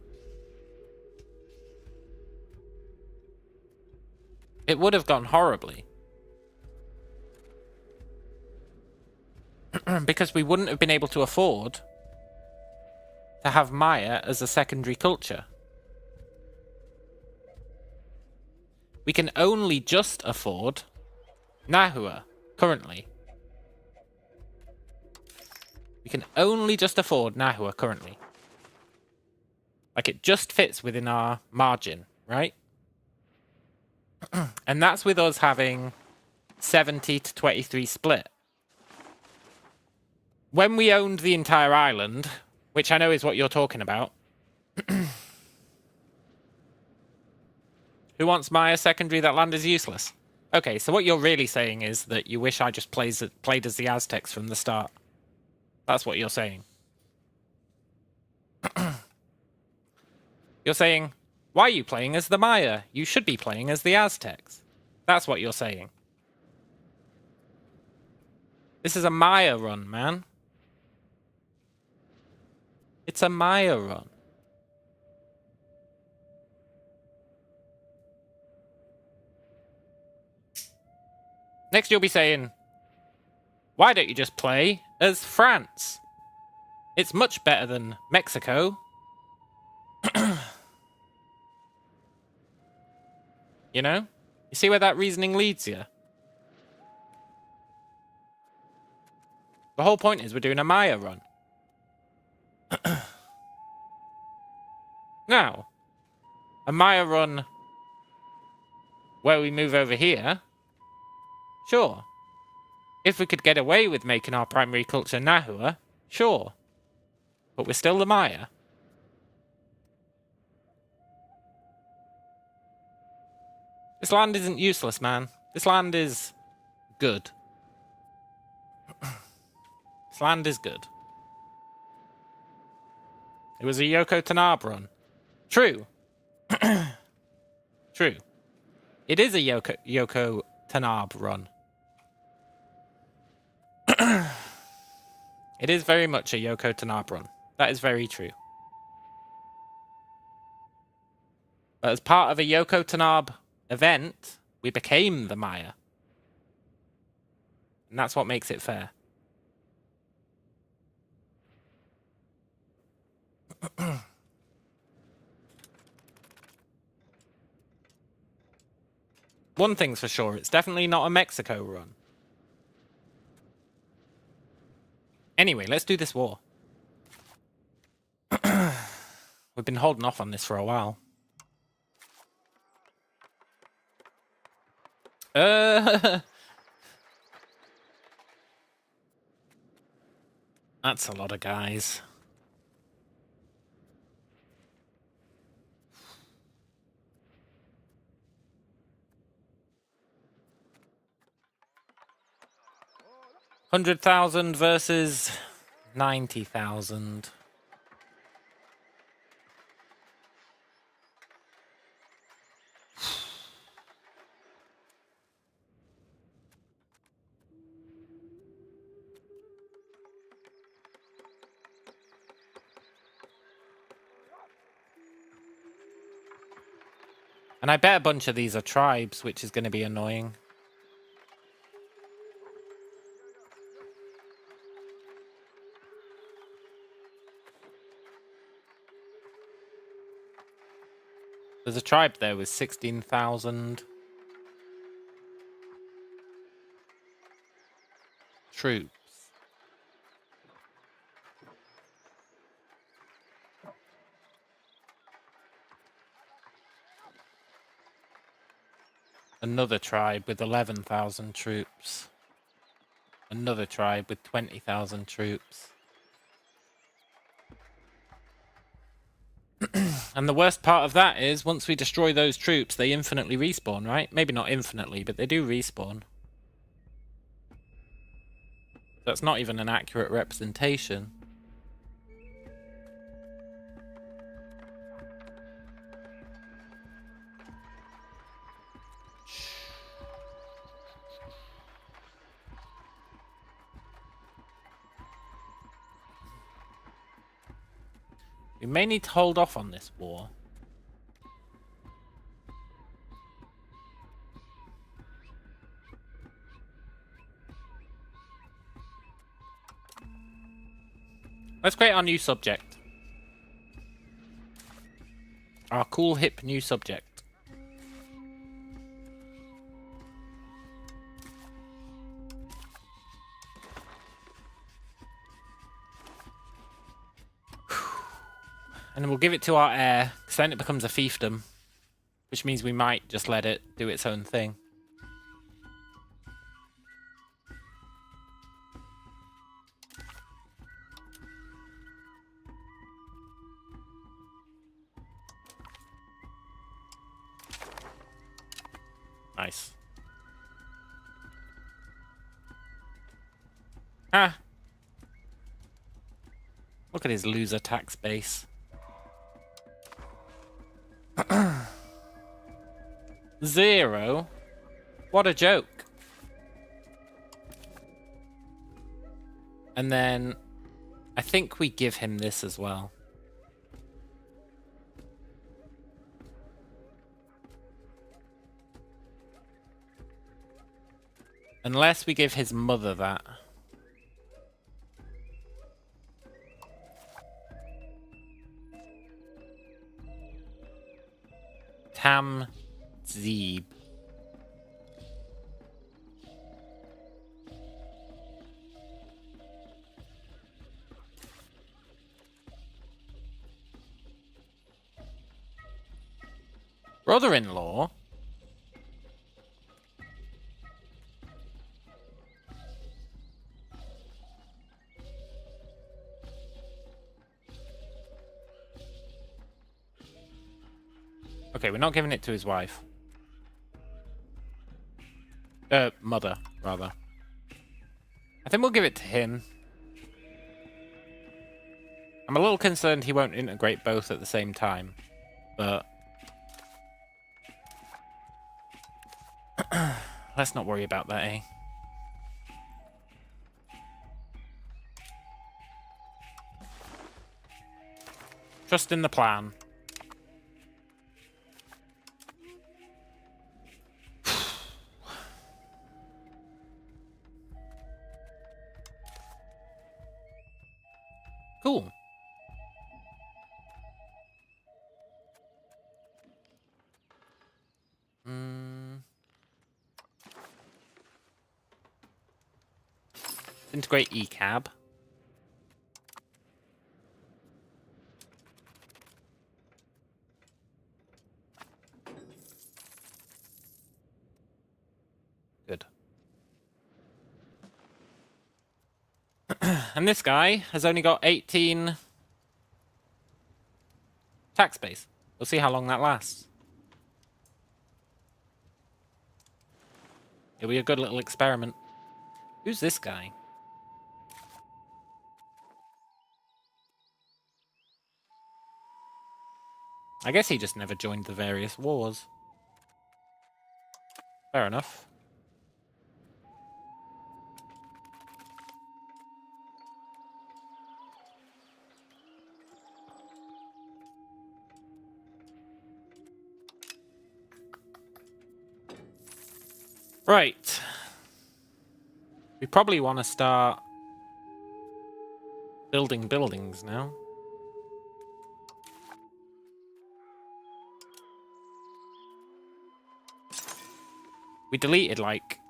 It would have gone horribly. Because we wouldn't have been able to afford to have Maya as a secondary culture. We can only just afford Nahua currently. We can only just afford Nahua currently. Like, it just fits within our margin, right? And that's with us having 70 to 23 split. When we owned the entire island, which I know is what you're talking about. Who wants Maya secondary? That land is useless. Okay, so what you're really saying is that you wish I just played as the Aztecs from the start. That's what you're saying. You're saying, why are you playing as the Maya? You should be playing as the Aztecs. That's what you're saying. This is a Maya run, man. It's a Maya run. Next you'll be saying, why don't you just play as France? It's much better than Mexico. You know? You see where that reasoning leads you? The whole point is we're doing a Maya run. Now, a Maya run where we move over here, sure. If we could get away with making our primary culture Nahua, sure. But we're still the Maya. This land isn't useless, man. This land is good. This land is good. It was a Yoko Tanabe run. True. True. It is a Yoko Tanabe run. It is very much a Yoko Tanabe run. That is very true. But as part of a Yoko Tanabe event, we became the Maya. And that's what makes it fair. One thing's for sure, it's definitely not a Mexico run. Anyway, let's do this war. We've been holding off on this for a while. That's a lot of guys. $100,000 versus 90,000. And I bet a bunch of these are tribes, which is going to be annoying. There's a tribe there with 16,000 troops. Another tribe with 11,000 troops. Another tribe with 20,000 troops. And the worst part of that is, once we destroy those troops, they infinitely respawn, right? Maybe not infinitely, but they do respawn. That's not even an accurate representation. We may need to hold off on this war. Let's create our new subject. Our cool, hip new subject. And then we'll give it to our heir, because then it becomes a fiefdom. Which means we might just let it do its own thing. Nice. Ah. Look at his loser tax base. 0? What a joke. And then I think we give him this as well. Unless we give his mother that. Tam Zeeb. Brother-in-law? Okay, we're not giving it to his wife. Mother, rather. I think we'll give it to him. I'm a little concerned he won't integrate both at the same time, but let's not worry about that, eh? Trust in the plan. Cool. Integrate ECAB. Good. And this guy has only got 18 tax base. We'll see how long that lasts. It'll be a good little experiment. Who's this guy? I guess he just never joined the various wars. Fair enough. Right. We probably want to start building buildings now. We deleted like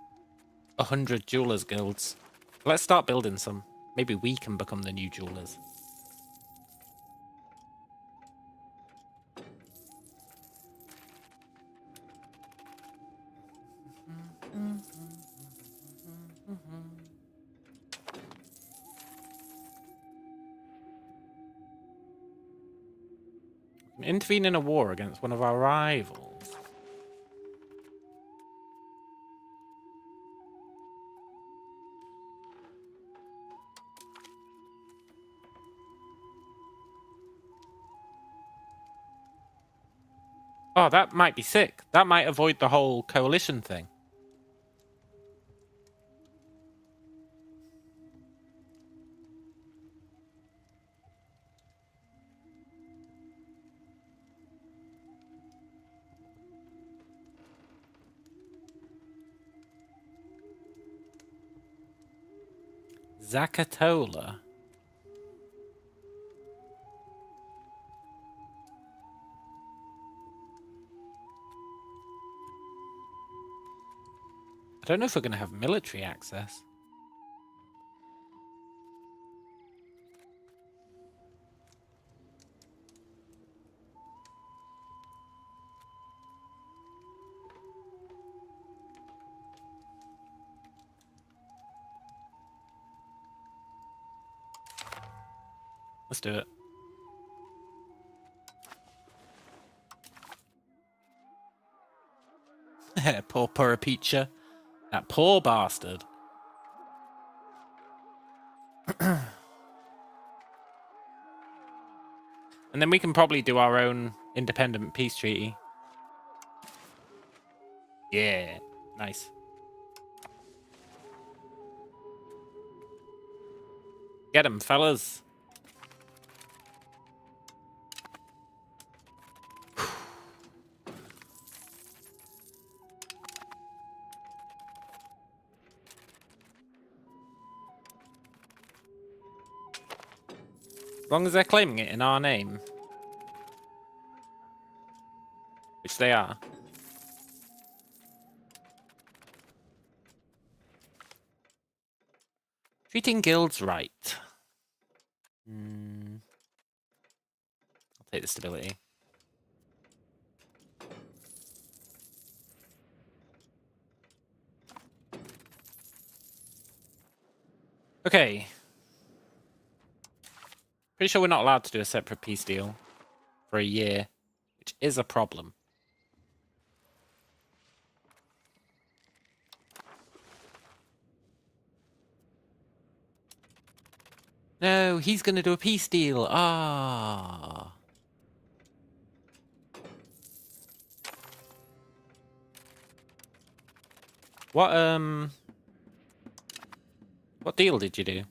100 jewelers guilds. Let's start building some. Maybe we can become the new jewelers. Intervene in a war against one of our rivals. Oh, that might be sick. That might avoid the whole coalition thing. Zakatola. I don't know if we're going to have military access. Let's do it. Poor Purapicha. That poor bastard. And then we can probably do our own independent peace treaty. Yeah, nice. Get him, fellas. As long as they're claiming it in our name. Which they are. Treating guilds right. I'll take the stability. Okay. Pretty sure we're not allowed to do a separate peace deal for a year, which is a problem. No, he's going to do a peace deal. Ah. What deal did you do?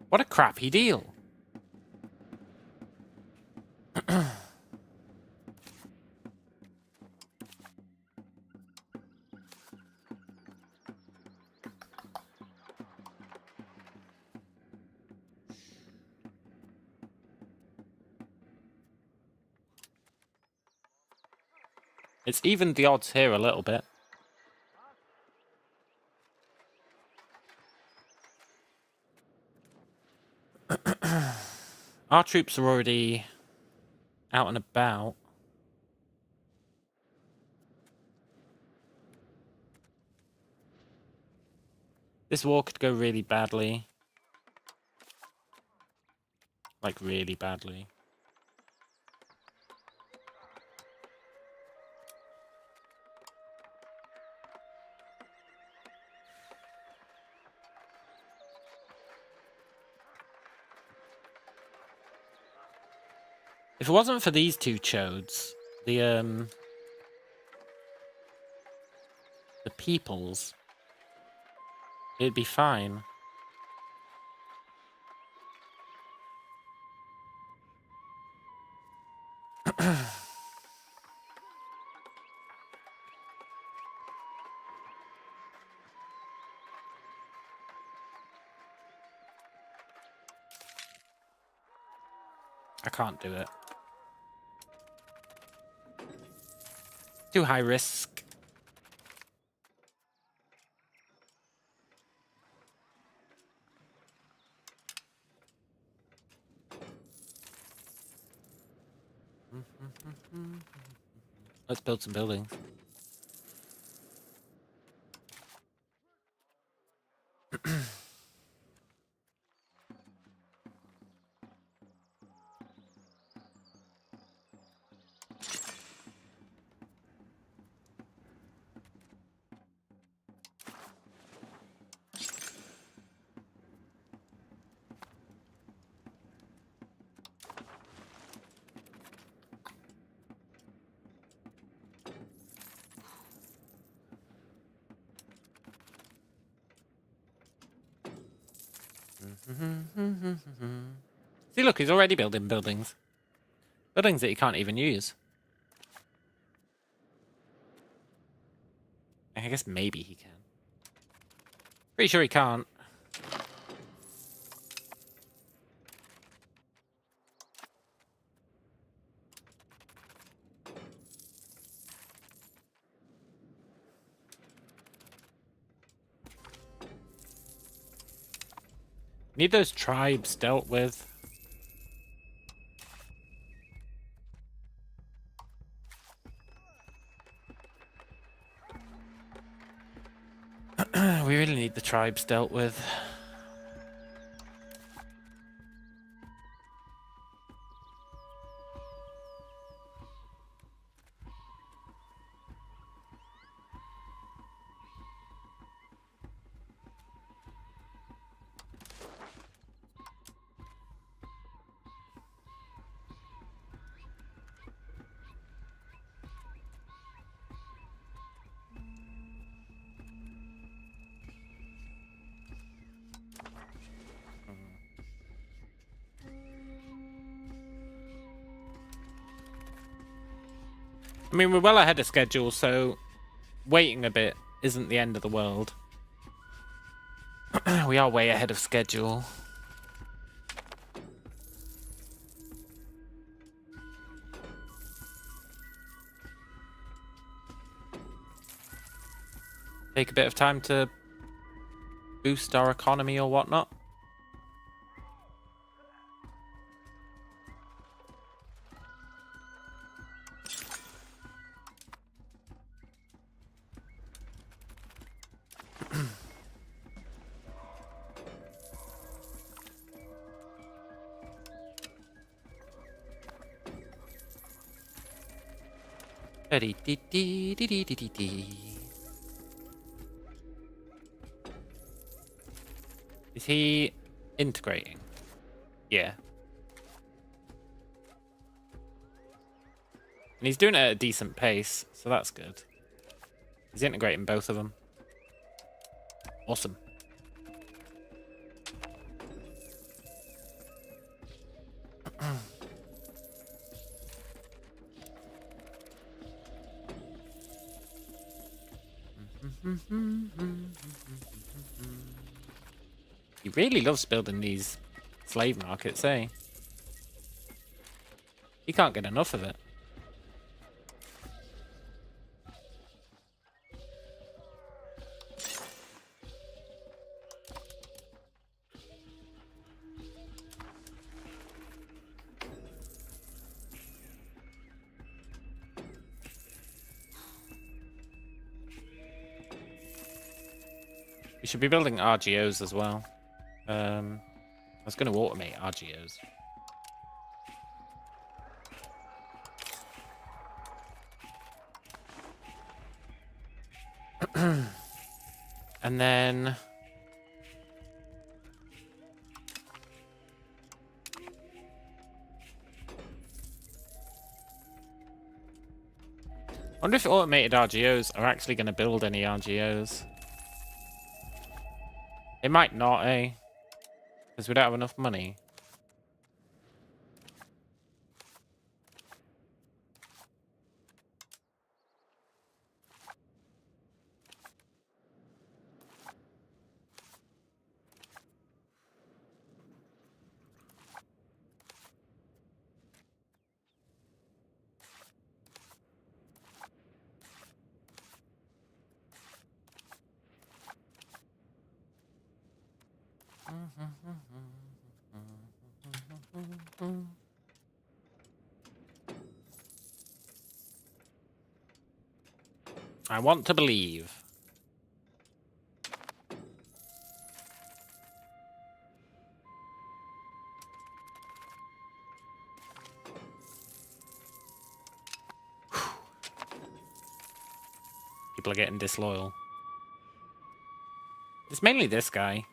What a crappy deal. It's evened the odds here a little bit. Our troops are already out and about. This war could go really badly. Like, really badly. If it wasn't for these two chodes, the peoples, it'd be fine. I can't do it. Too high risk. Let's build some buildings. See, look, he's already building buildings. Buildings that he can't even use. I guess maybe he can. Pretty sure he can't. Need those tribes dealt with. We really need the tribes dealt with. I mean, we're well ahead of schedule, so waiting a bit isn't the end of the world. We are way ahead of schedule. Take a bit of time to boost our economy or whatnot. Is he integrating? Yeah. And he's doing it at a decent pace, so that's good. He's integrating both of them. Awesome. He really loves building these slave markets, eh? He can't get enough of it. We should be building RGOs as well. I was going to automate RGOs. And then... I wonder if automated RGOs are actually going to build any RGOs. It might not, eh? Because we don't have enough money. I want to believe. People are getting disloyal. It's mainly this guy.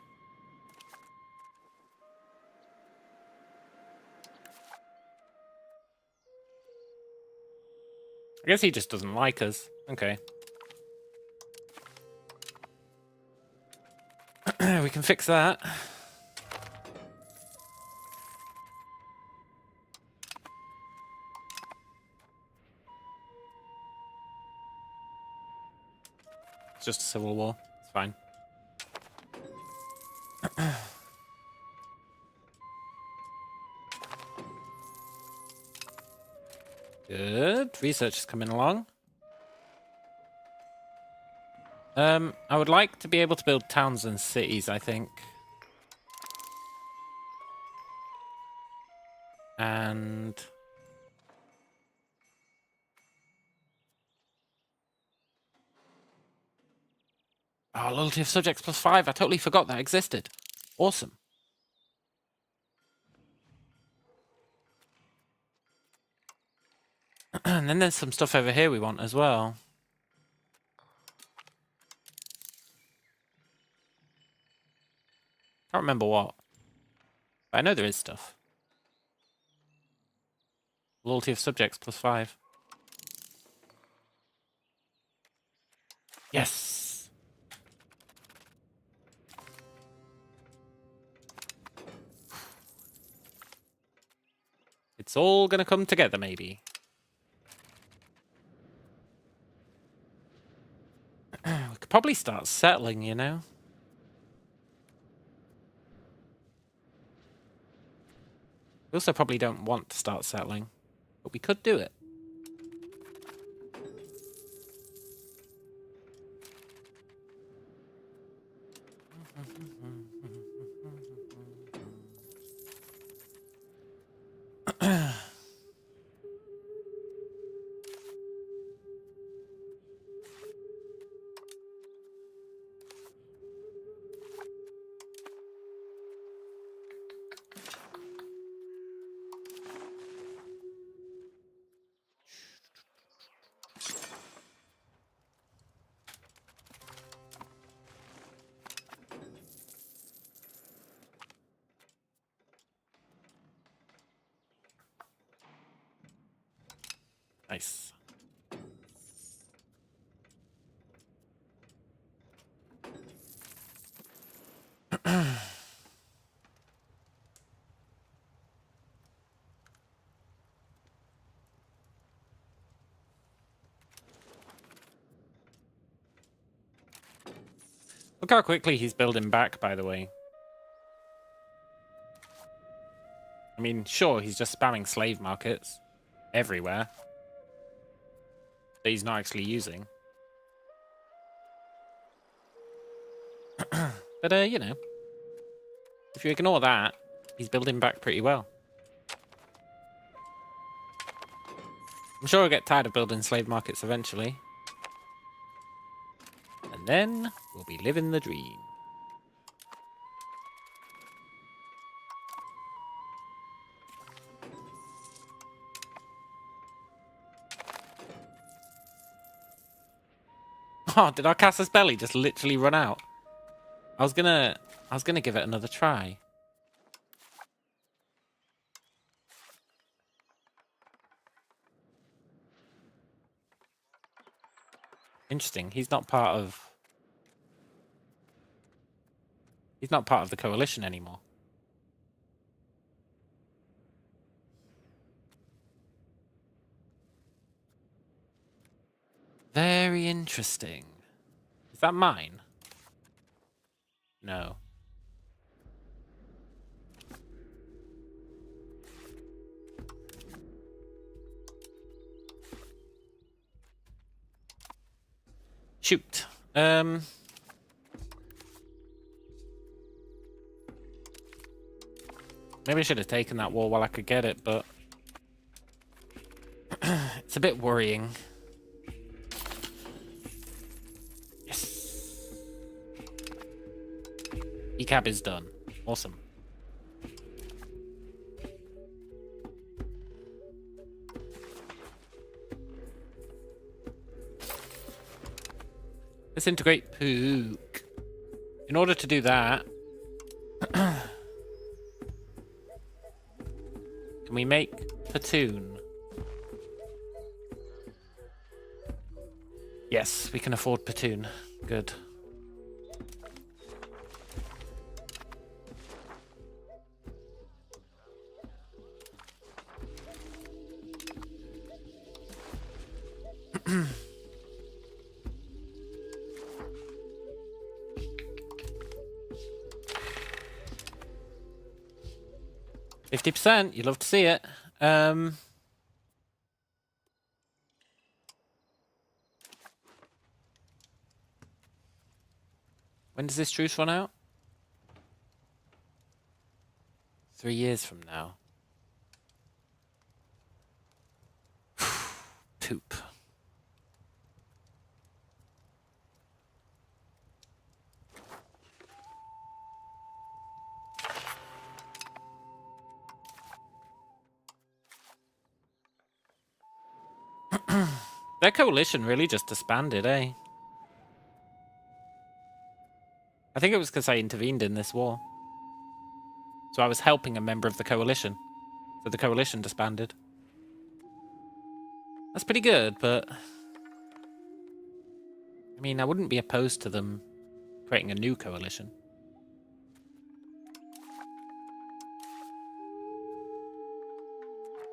I guess he just doesn't like us. Okay. We can fix that. just a civil war. It's fine. Good. Research is coming along. I would like to be able to build towns and cities, I think. And... oh, loyalty of subjects +5. I totally forgot that existed. Awesome. And then there's some stuff over here we want as well. Can't remember what. But I know there is stuff. Loyalty of subjects +5. Yes! It's all gonna come together, maybe. We could probably start settling, you know? We also probably don't want to start settling, but we could do it. Nice. Look how quickly he's building back, by the way. I mean, sure, he's just spamming slave markets everywhere that he's not actually using. But, you know, if you ignore that, he's building back pretty well. I'm sure I'll get tired of building slave markets eventually. And then we'll be living the dream. Oh, did our Casus Belli just literally run out? I was gonna give it another try. Interesting. He's not part of the coalition anymore. Very interesting. Is that mine? No. Shoot. Maybe I should have taken that wall while I could get it, but it's a bit worrying. Yes. ECAB is done. Awesome. Let's integrate Pook. In order to do that, can we make Platoon? Yes, we can afford Platoon. Good. 50%. You love to see it. When does this truce run out? 3 years from now. Poop. Their coalition really just disbanded, eh? I think it was because I intervened in this war. So I was helping a member of the coalition. So the coalition disbanded. That's pretty good, but... I mean, I wouldn't be opposed to them creating a new coalition.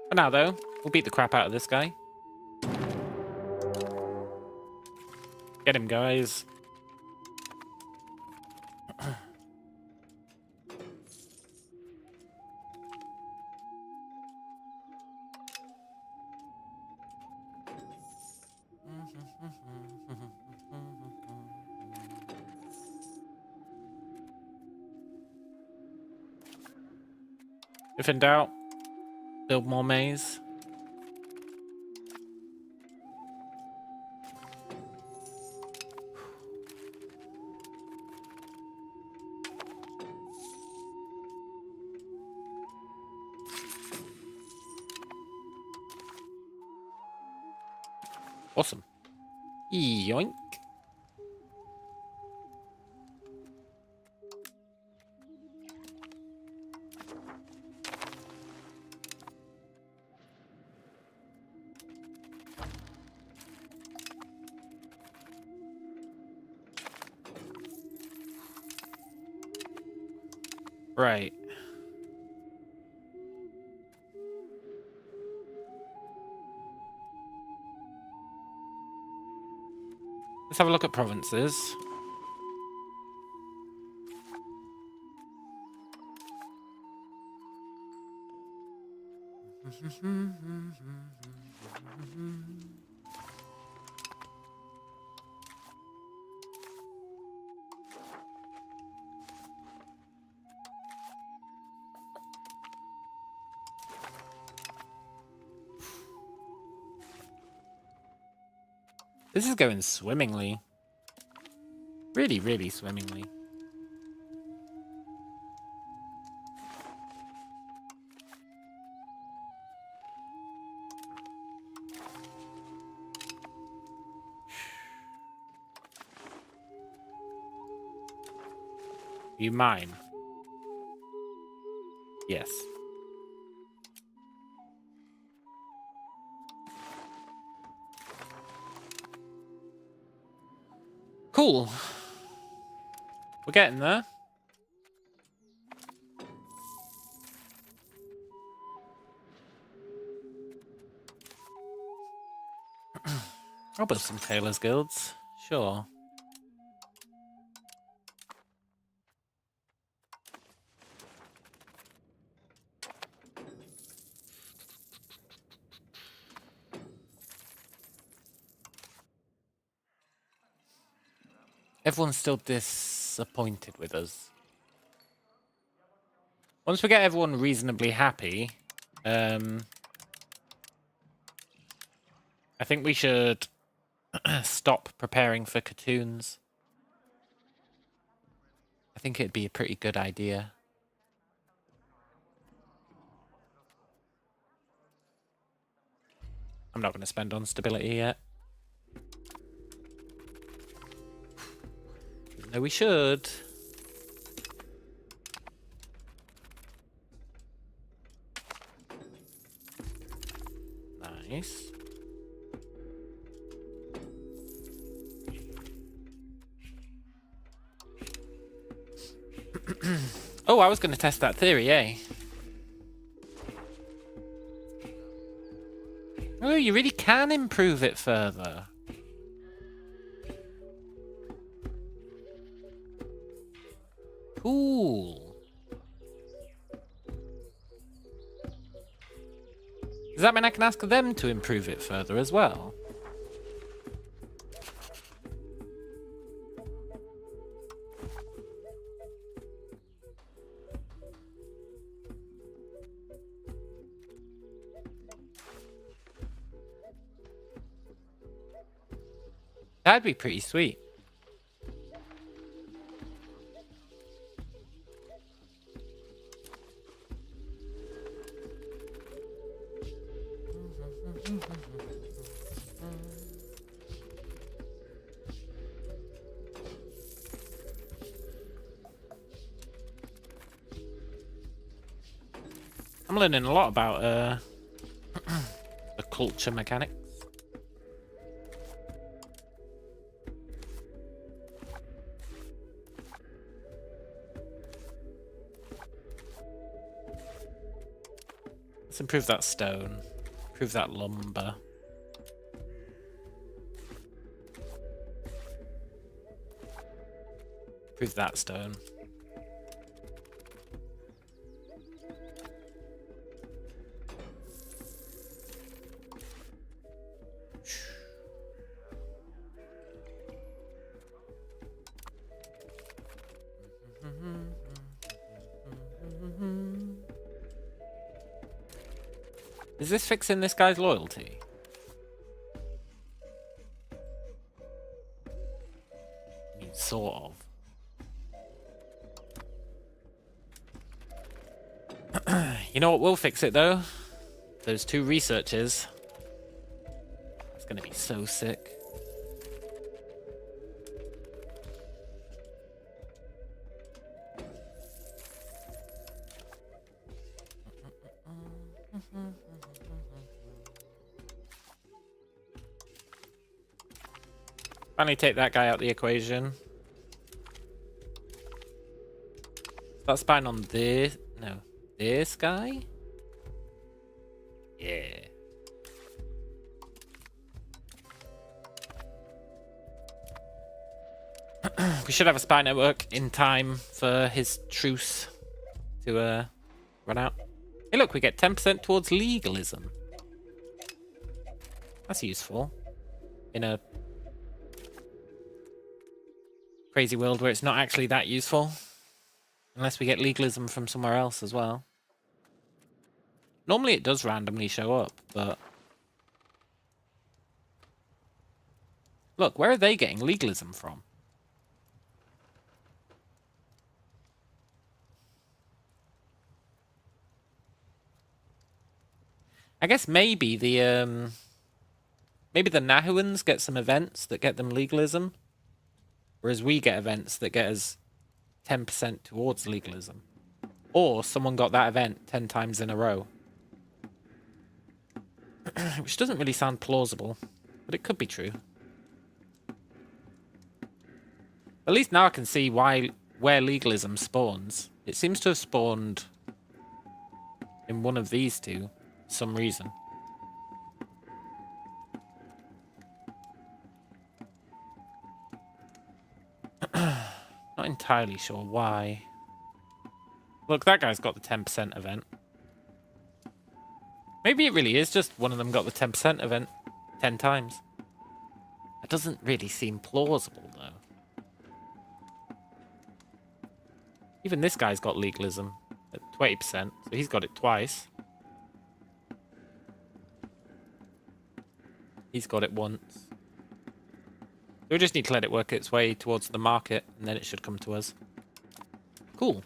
For now, though, we'll beat the crap out of this guy. Get him, guys. If in doubt, build more maze. Awesome. Yoink. Right. Let's have a look at provinces. This is going swimmingly. Really, really swimmingly. You mine? Yes. Cool. We're getting there. I'll build some tailors guilds. Sure. Everyone's still disappointed with us. Once we get everyone reasonably happy, I think we should stop preparing for cartoons. I think it'd be a pretty good idea. I'm not going to spend on stability yet. Even though we should. Nice. Oh, I was going to test that theory, eh? Oh, you really can improve it further. Cool. Does that mean I can ask them to improve it further as well? That'd be pretty sweet. I'm learning a lot about the culture mechanics. Let's improve that stone. Improve that lumber. Improve that stone. Is this fixing this guy's loyalty? I mean, sort of. You know what will fix it, though? Those 2 researchers. It's gonna be so sick. Finally take that guy out the equation. Start spying on this. No. This guy? Yeah. We should have a spy network in time for his truce to run out. Hey look, we get 10% towards legalism. That's useful. In a crazy world where it's not actually that useful. Unless we get legalism from somewhere else as well. Normally it does randomly show up, but... Look, where are they getting legalism from? I guess maybe the Nahuans get some events that get them legalism. Whereas we get events that get us 10% towards legalism. Or someone got that event 10 times in a row. Which doesn't really sound plausible, but it could be true. At least now I can see where legalism spawns. It seems to have spawned in one of these 2 for some reason. Not entirely sure why. Look, that guy's got the 10% event. Maybe it really is just one of them got the 10% event 10 times. That doesn't really seem plausible, though. Even this guy's got legalism at 20%, so he's got it twice. He's got it once. We just need to let it work its way towards the market, and then it should come to us. Cool.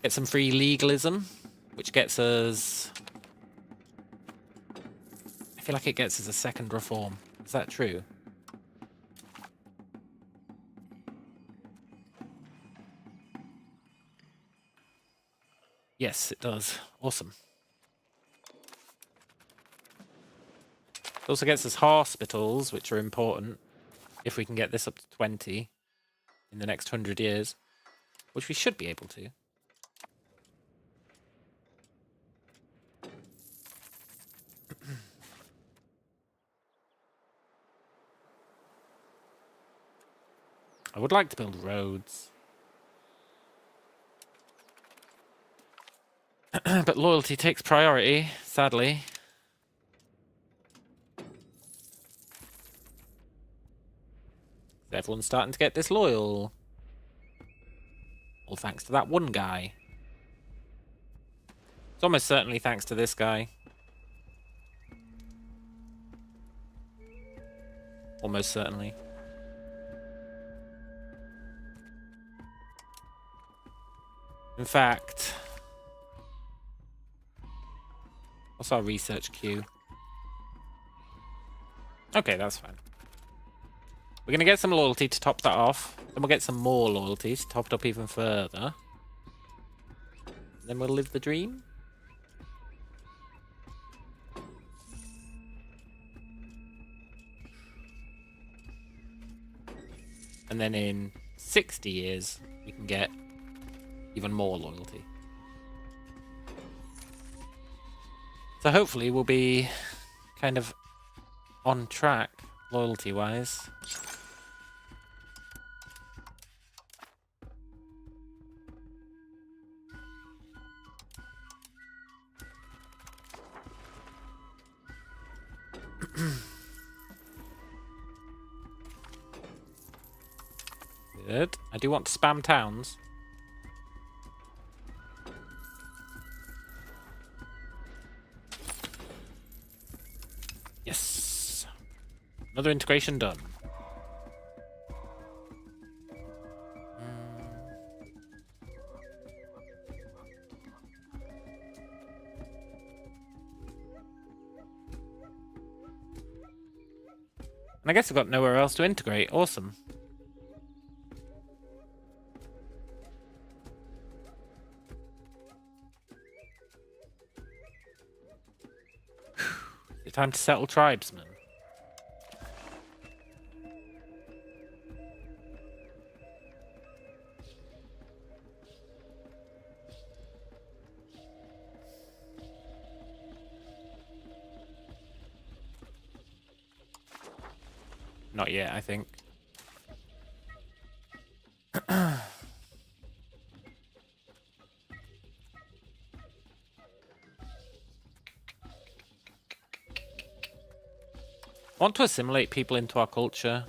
Get some free legalism, which gets us... I feel like it gets us a second reform. Is that true? Yes, it does. Awesome. It also gets us hospitals, which are important if we can get this up to 20 in the next 100 years, which we should be able to. I would like to build roads. But loyalty takes priority, sadly. Everyone's starting to get disloyal. All thanks to that one guy. It's almost certainly thanks to this guy. Almost certainly. In fact, what's our research queue? Okay, that's fine. We're going to get some loyalty to top that off. Then we'll get some more loyalty to top it up even further. Then we'll live the dream. And then in 60 years, we can get even more loyalty. So hopefully we'll be kind of on track loyalty-wise. Good. I do want to spam towns. Yes. Another integration done. And I guess I've got nowhere else to integrate. Awesome. It's time to settle tribesmen. Not yet, I think. Want to assimilate people into our culture.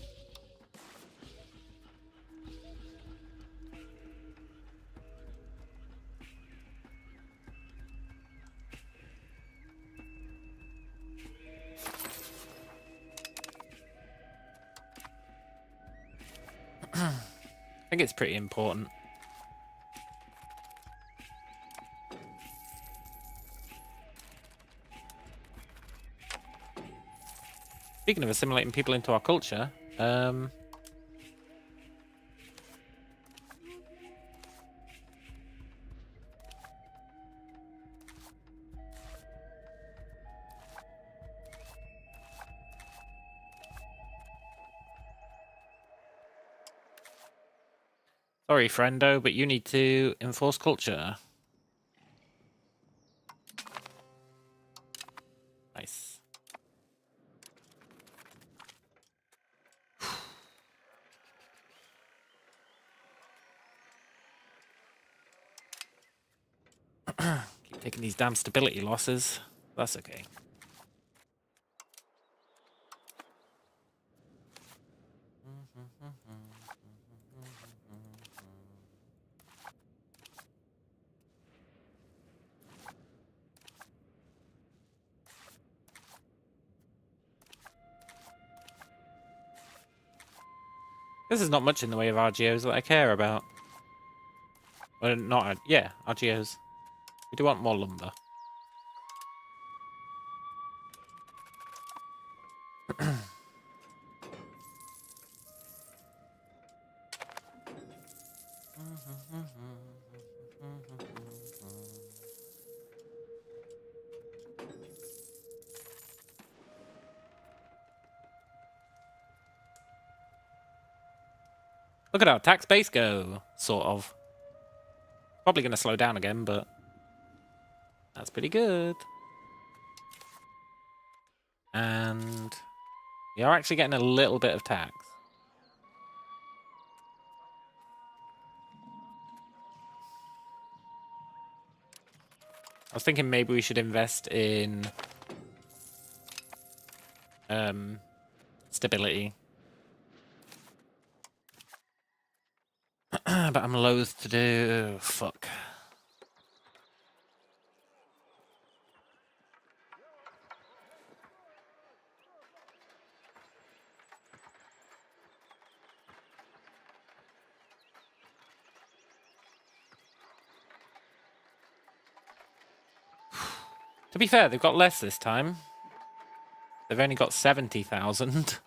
I think it's pretty important. Speaking of assimilating people into our culture, sorry, friendo, but you need to enforce culture. Nice. Keep taking these damn stability losses. That's okay. This is not much in the way of RGOs that I care about. Well, not... yeah, RGOs. We do want more lumber. Look at our tax base go, sort of. Probably going to slow down again, but that's pretty good. And we are actually getting a little bit of tax. I was thinking maybe we should invest in stability. But I'm loath to do... Fuck. To be fair, they've got less this time. They've only got 70,000.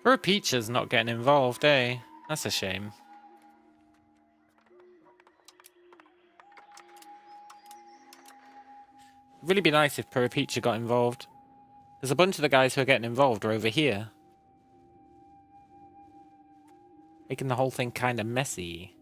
Poor Peaches not getting involved, eh? That's a shame. It'd really be nice if Poor Peacher got involved. Because a bunch of the guys who are getting involved are over here. Making the whole thing kind of messy.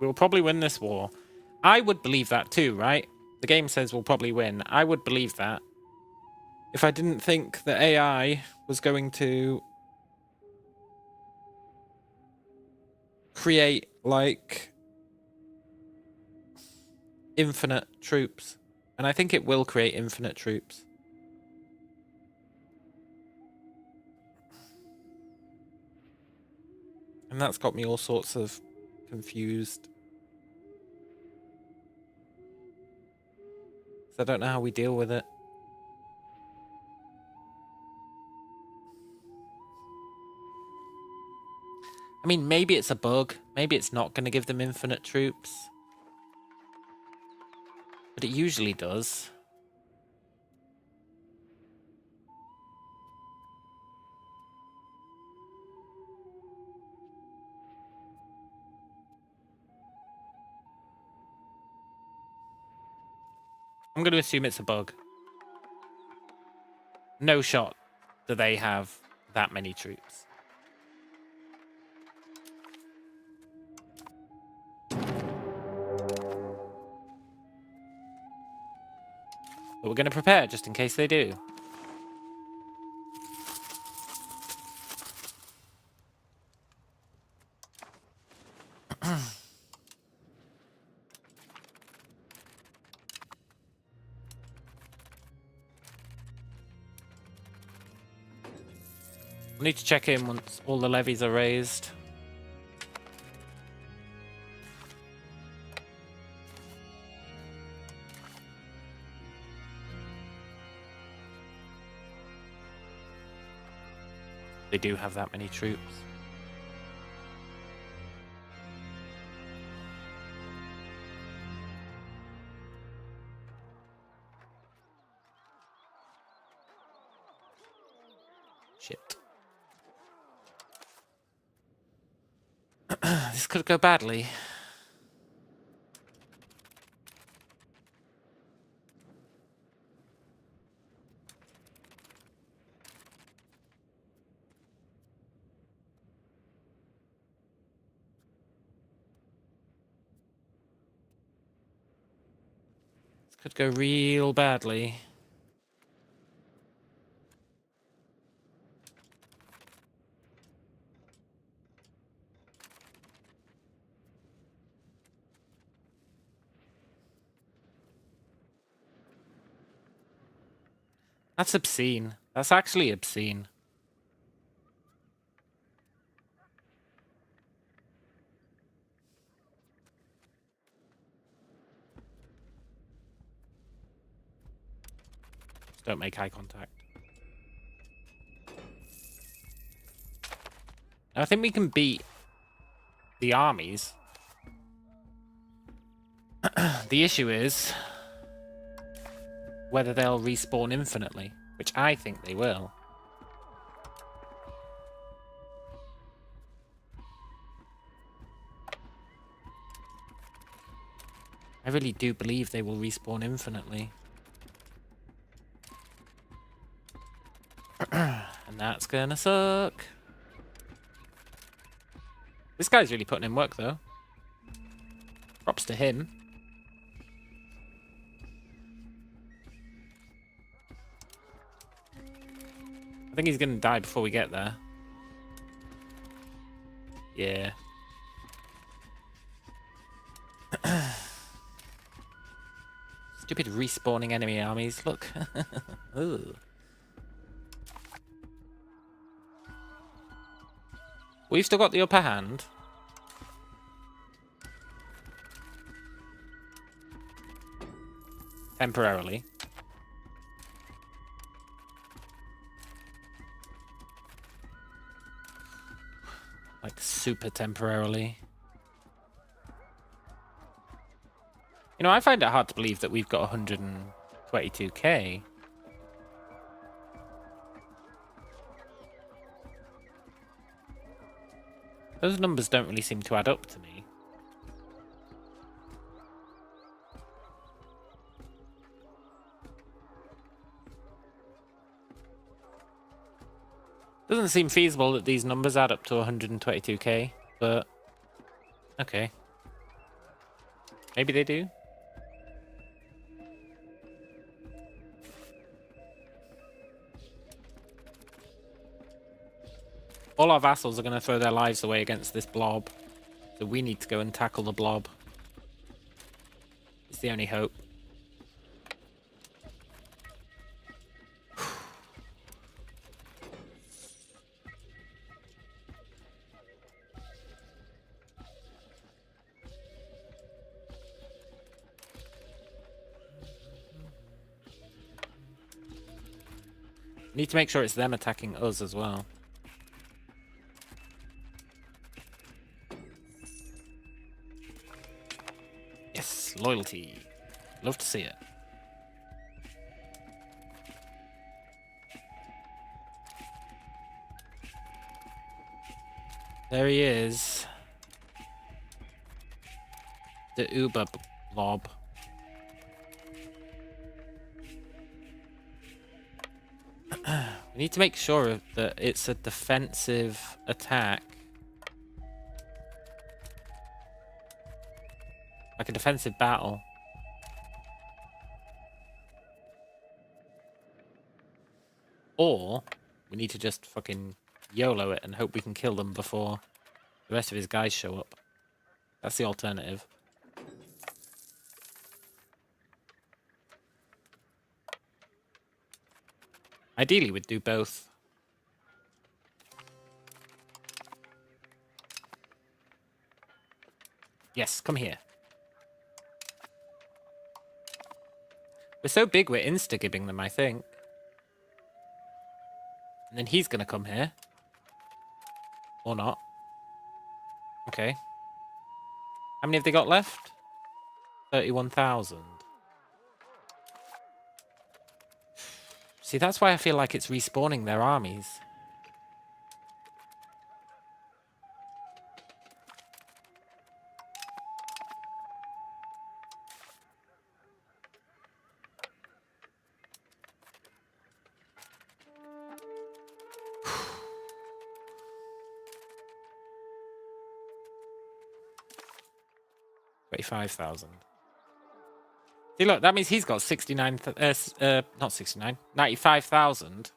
We'll probably win this war. I would believe that too, right? The game says we'll probably win. I would believe that. If I didn't think that AI was going to create, like, infinite troops. And I think it will create infinite troops. And that's got me all sorts of confused. I don't know how we deal with it. I mean, maybe it's a bug. Maybe it's not going to give them infinite troops. But it usually does. I'm going to assume it's a bug. No shot do they have that many troops. But we're going to prepare just in case they do. I need to check in once all the levies are raised. They do have that many troops. Shit. This could go badly. This could go real badly. That's obscene. That's actually obscene. Just don't make eye contact. I think we can beat the armies. The issue is whether they'll respawn infinitely, which I think they will. I really do believe they will respawn infinitely. And that's gonna suck. This guy's really putting in work, though. Props to him. I think he's gonna die before we get there. Yeah. Stupid respawning enemy armies. Look. Ooh. We've still got the upper hand. Temporarily. Like, super temporarily. You know, I find it hard to believe that we've got 122k. Those numbers don't really seem to add up to me. Doesn't seem feasible that these numbers add up to 122k, but okay. Maybe they do. All our vassals are going to throw their lives away against this blob, so we need to go and tackle the blob. It's the only hope. Need to make sure it's them attacking us as well. Yes, loyalty. Love to see it. There he is. The Uber blob. We need to make sure that it's a defensive attack. Like a defensive battle. Or we need to just fucking YOLO it and hope we can kill them before the rest of his guys show up. That's the alternative. Ideally, we'd do both. Yes, come here. We're so big, we're insta-gibbing them, I think. And then he's gonna come here. Or not. Okay. How many have they got left? 31,000. See, that's why I feel like it's respawning their armies. $25,000. See, look, that means he's got 95,000.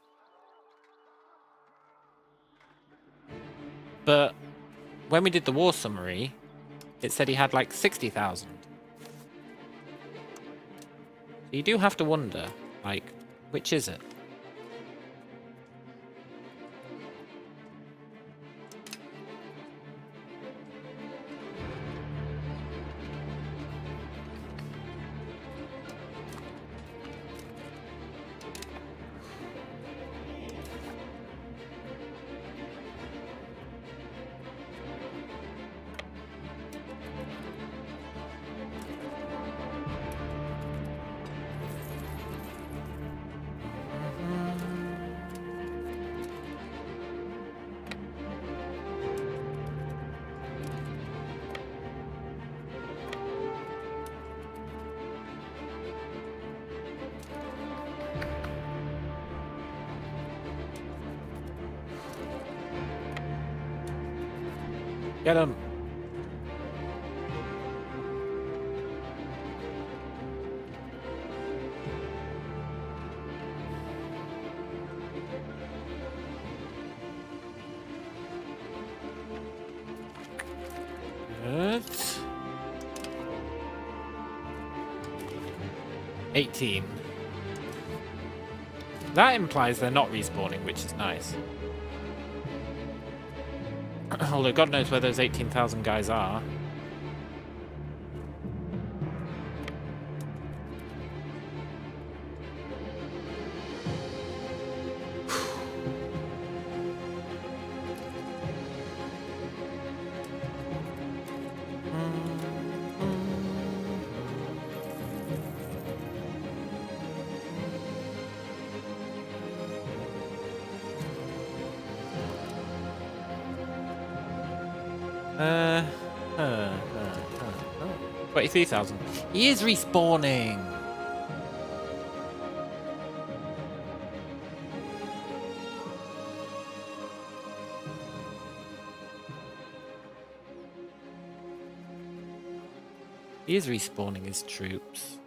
But when we did the war summary, it said he had like 60,000. So you do have to wonder, like, which is it? Get him. Good. 18. That implies they're not respawning, which is nice. Although God knows where those 18,000 guys are. Uh, 23,000. He is respawning. He is respawning his troops.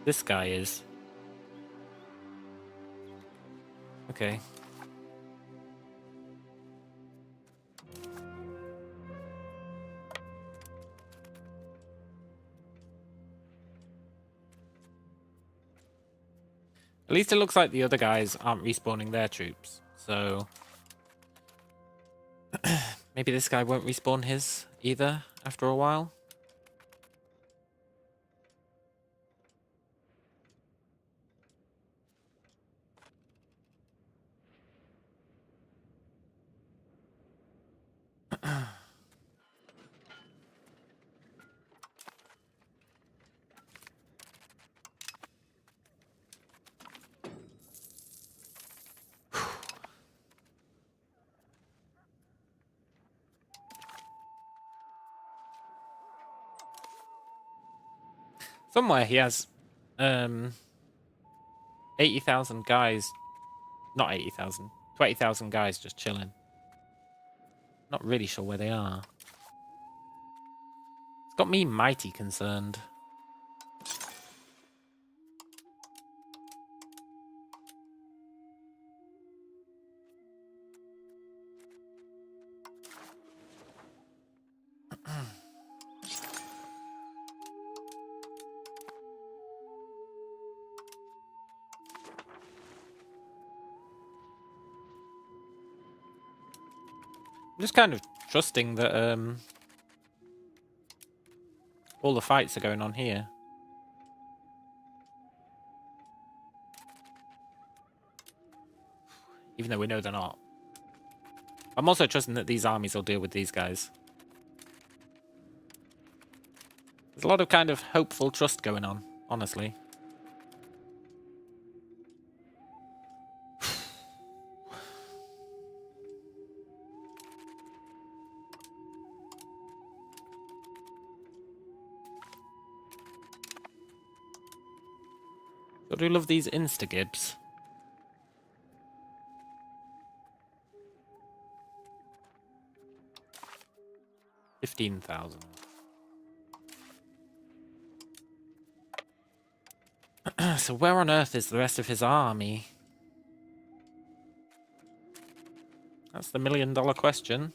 This guy is. Okay. At least it looks like the other guys aren't respawning their troops. So maybe this guy won't respawn his either after a while. Somewhere he has 80,000 guys. Not 80,000. 20,000 guys just chilling. Not really sure where they are. It's got me mighty concerned. I'm just kind of trusting that all the fights are going on here. Even though we know they're not. I'm also trusting that these armies will deal with these guys. There's a lot of kind of hopeful trust going on, honestly. I do love these insta-gibs. $15,000. So where on earth is the rest of his army? That's the million-dollar question.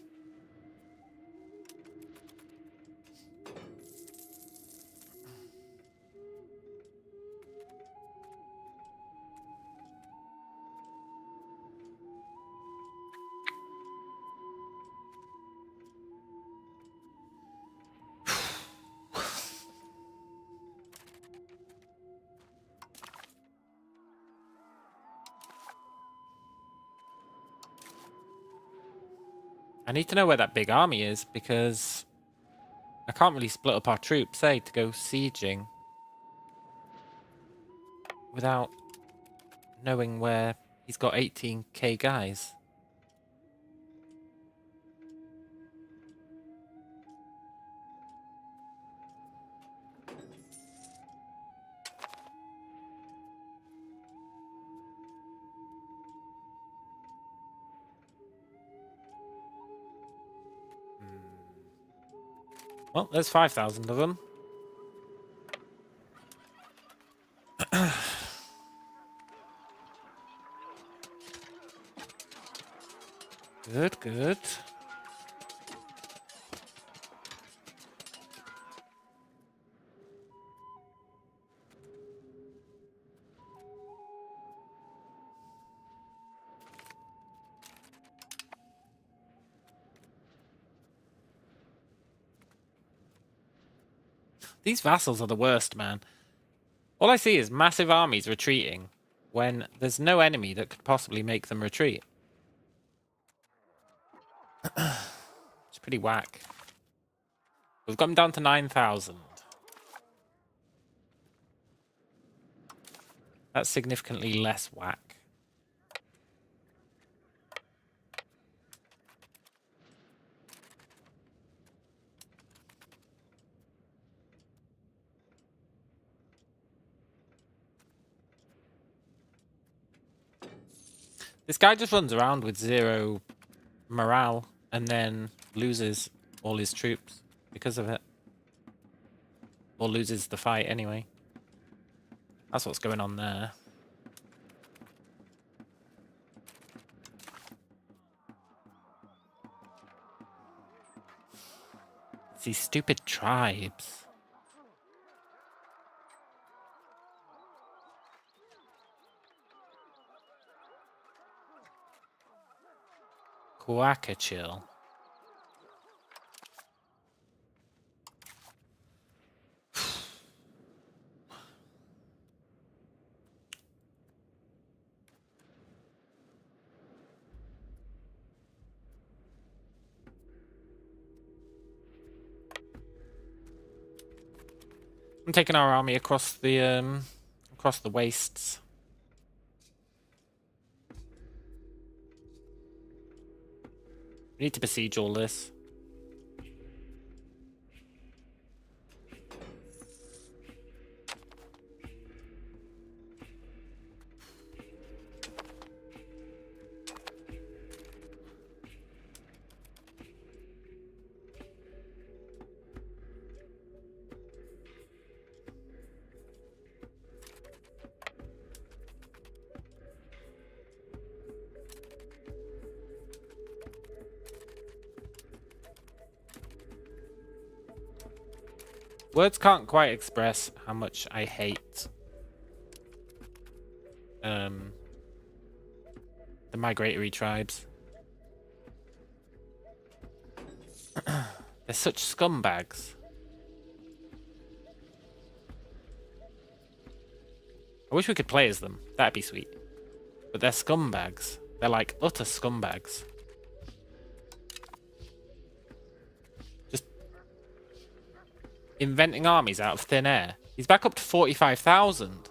I need to know where that big army is, because I can't really split up our troops, to go sieging without knowing where he's got 18k guys. Well, there's 5,000 of them. Good, good. These vassals are the worst, man. All I see is massive armies retreating when there's no enemy that could possibly make them retreat. It's pretty whack. We've got them down to 9,000. That's significantly less whack. This guy just runs around with 0 morale and then loses all his troops because of it. Or loses the fight anyway. That's what's going on there. It's these stupid tribes. Quackachil. I'm taking our army across the wastes. We need to besiege all this. Words can't quite express how much I hate the migratory tribes. They're such scumbags. I wish we could play as them. That'd be sweet. But they're scumbags. They're like utter scumbags. Just inventing armies out of thin air. He's back up to 45,000.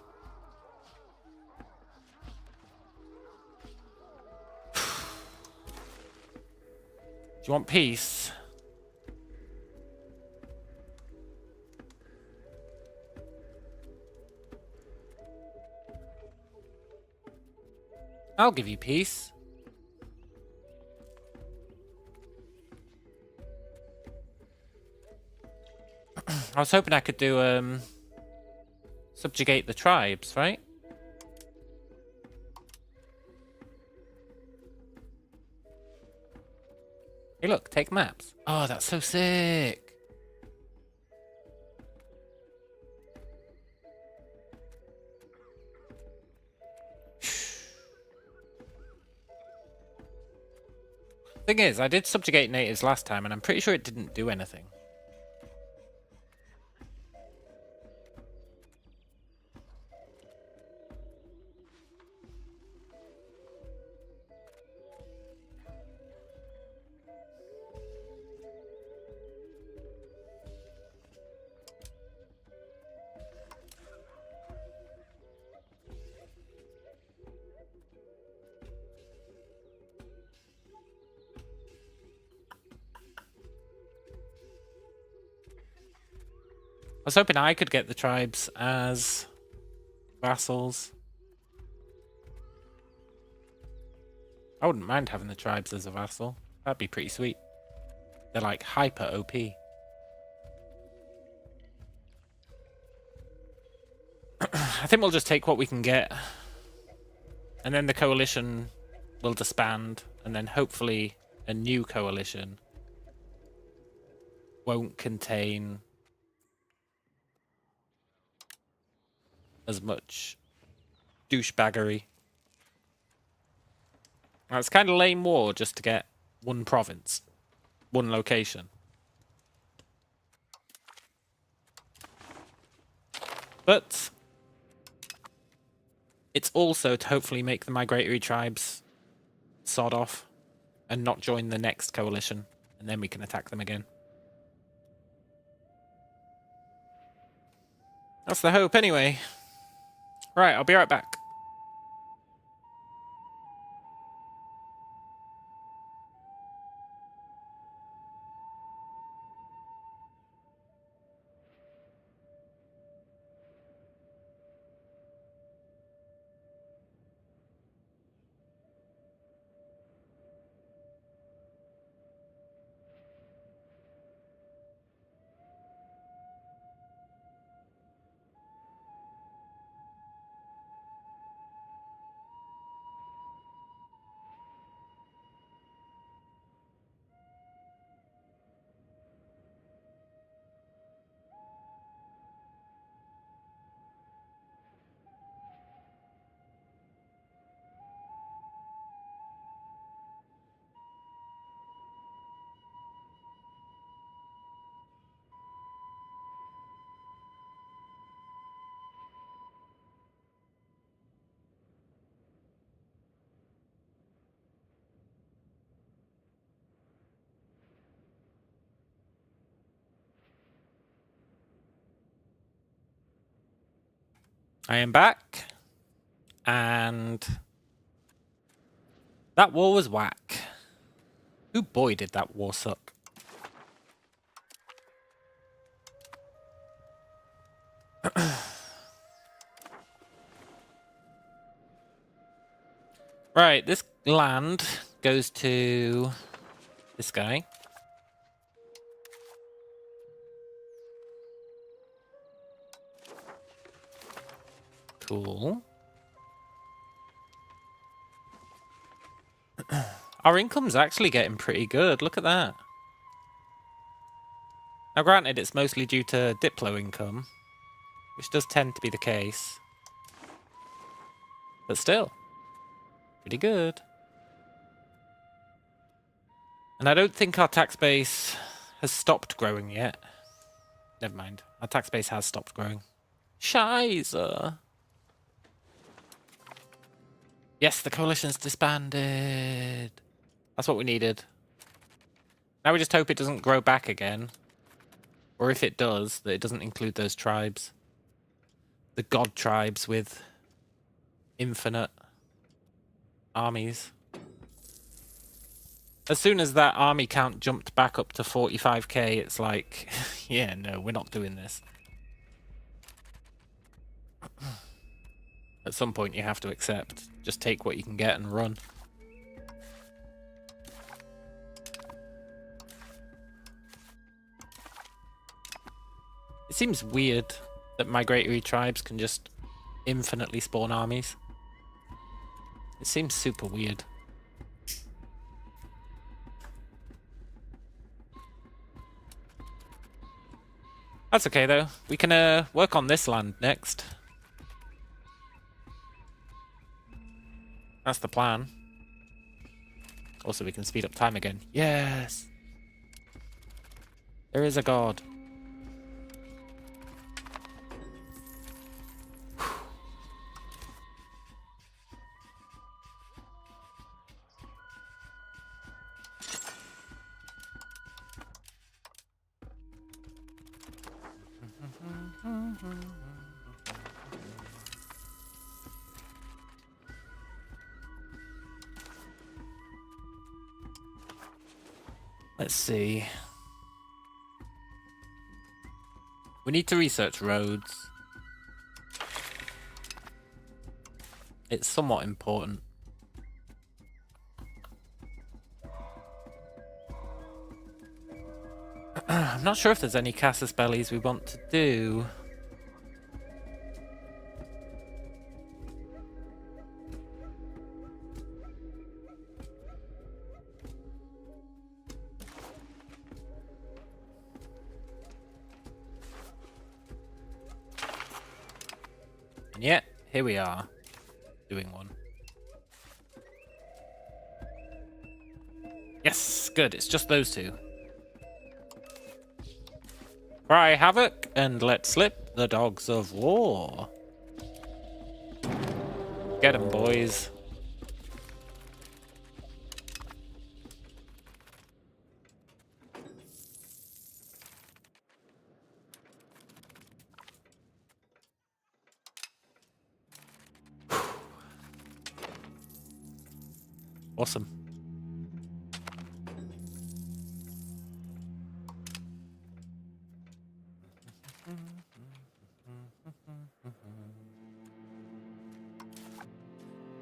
Do you want peace? I'll give you peace. I was hoping I could do subjugate the tribes, right? Hey, look, take maps. Oh, that's so sick. Thing is, I did subjugate natives last time, and I'm pretty sure it didn't do anything. I was hoping I could get the tribes as vassals. I wouldn't mind having the tribes as a vassal. That'd be pretty sweet. They're like hyper OP. I think we'll just take what we can get. And then the coalition will disband. And then hopefully a new coalition won't contain as much douchebaggery. Now, it's kind of lame war just to get one province, one location. But it's also to hopefully make the migratory tribes sod off and not join the next coalition, and then we can attack them again. That's the hope anyway. Right, I'll be right back. I am back, and that war was whack. Oh boy, did that war suck. Right, this land goes to this guy. Cool. Our income's actually getting pretty good. Look at that. Now, granted, it's mostly due to Diplo income, which does tend to be the case. But still, pretty good. And I don't think our tax base has stopped growing yet. Never mind. Our tax base has stopped growing. Scheiße. Yes, the coalition's disbanded. That's what we needed. Now we just hope it doesn't grow back again. Or if it does, that it doesn't include those tribes. The god tribes with infinite armies. As soon as that army count jumped back up to 45k, it's like, yeah, no, we're not doing this. At some point you have to accept. Just take what you can get and run. It seems weird that migratory tribes can just infinitely spawn armies. It seems super weird. That's okay though. We can work on this land next. That's the plan. Also, we can speed up time again. Yes! There is a god. Let's see. We need to research roads. It's somewhat important. I'm not sure if there's any casus bellis we want to do. And yet, here we are, doing one. Yes, good. It's just those two. Cry havoc and let slip the dogs of war. Get 'em, boys. Awesome.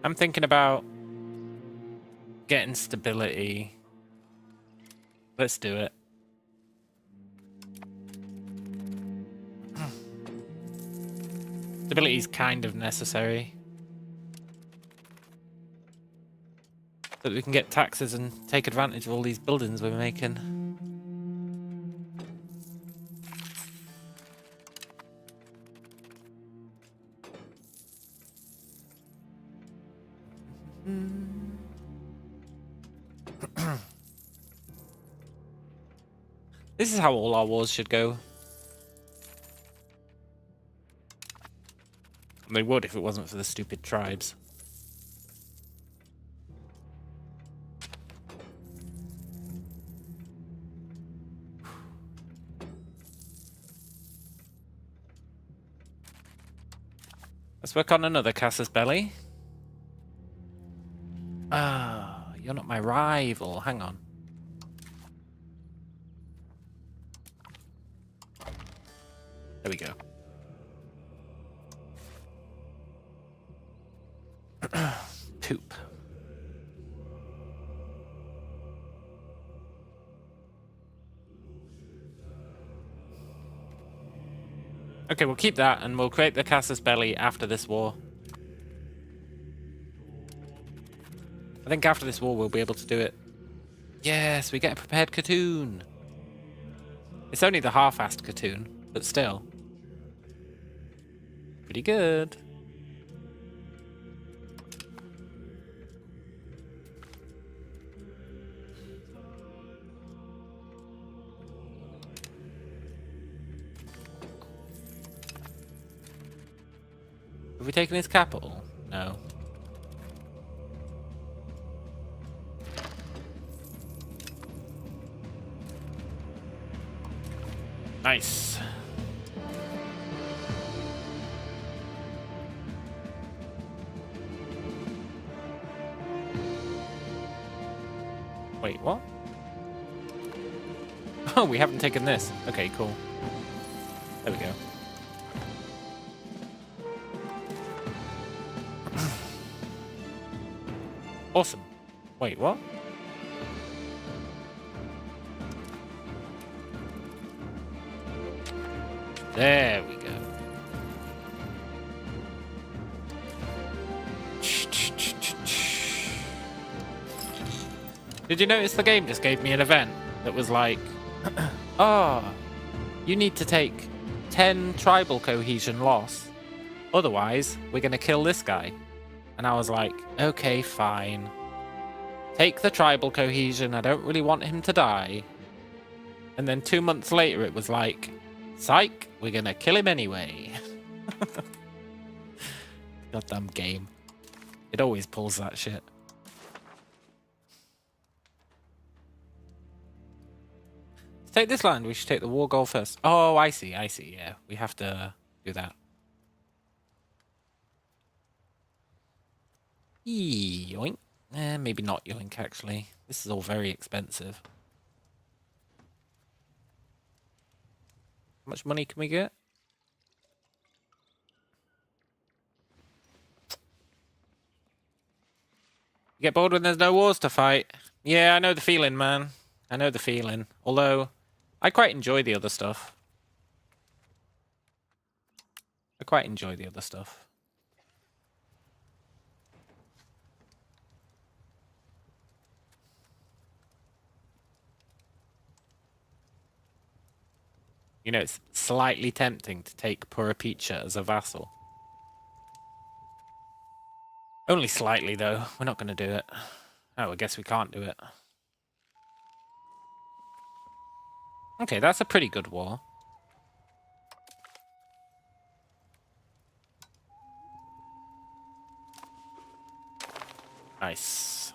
I'm thinking about getting stability. Let's do it. Stability is kind of necessary. So that we can get taxes and take advantage of all these buildings we're making. This is how all our wars should go. And they would if it wasn't for the stupid tribes. Let's work on another casus belli. Ah, you're not my rival. Hang on. There we go. Poop. Okay, we'll keep that and we'll create the casus belli after this war. I think after this war we'll be able to do it. Yes, we get a prepared cartoon. It's only the half-assed cartoon, but still. Pretty good. Have we taken his capital? No. Nice. Wait, what? Oh, we haven't taken this. Okay, cool. There we go. Awesome. Wait, what? There we go. Did you notice the game just gave me an event that was like, oh, you need to take 10 tribal cohesion loss. Otherwise, we're going to kill this guy. And I was like, okay, fine. Take the tribal cohesion. I don't really want him to die. And then 2 months later, it was like, psych, we're going to kill him anyway. Goddamn game. It always pulls that shit. To take this land, we should take the war goal first. Oh, I see, yeah. We have to do that. Yoink. Maybe not yoink, actually. This is all very expensive. How much money can we get? You get bored when there's no wars to fight. Yeah, I know the feeling, man. I know the feeling. Although, I quite enjoy the other stuff. You know, it's slightly tempting to take Pura Picha as a vassal. Only slightly, though. We're not going to do it. Oh, I guess we can't do it. Okay, that's a pretty good war. Nice.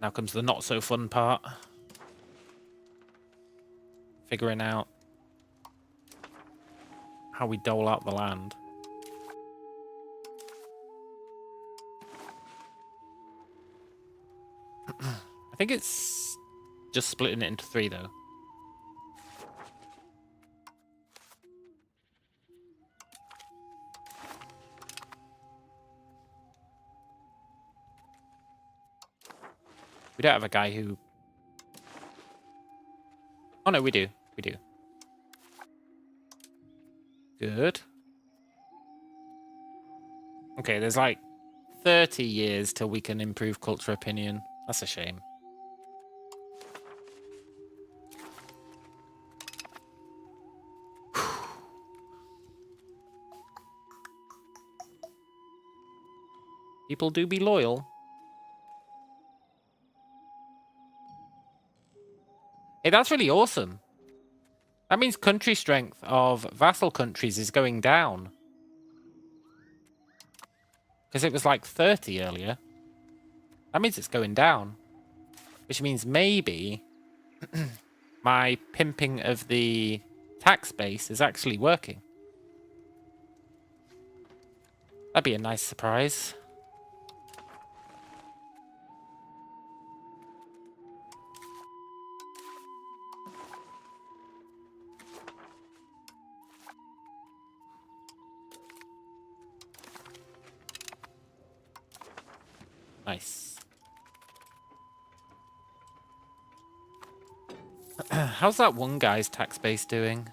Now comes the not so fun part. Figuring out how we dole out the land. I think it's just splitting it into 3, though. We don't have a guy who... Oh, no, we do. We do. Good. Okay, there's like 30 years till we can improve culture opinion. That's a shame. People do be loyal. Hey, that's really awesome. That means country strength of vassal countries is going down. Because it was like 30 earlier. That means it's going down. Which means maybe my pimping of the tax base is actually working. That'd be a nice surprise. Nice. How's that one guy's tax base doing?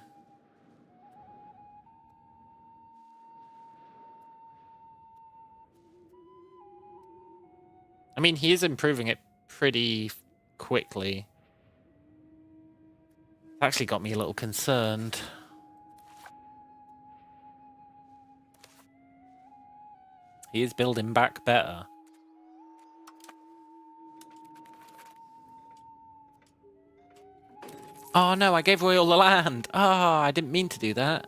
I mean, he is improving it pretty quickly. It's actually got me a little concerned. He is building back better. Oh no, I gave away all the land. Oh, I didn't mean to do that.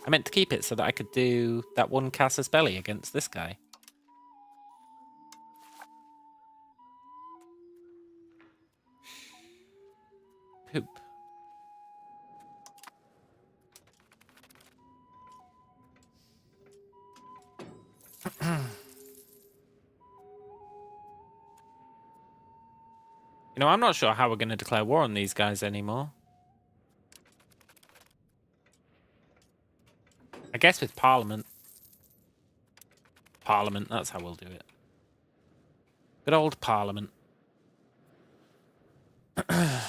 I meant to keep it so that I could do that one Casus Belli against this guy. Poop. You know, I'm not sure how we're going to declare war on these guys anymore. I guess with Parliament. Parliament, that's how we'll do it. Good old Parliament. I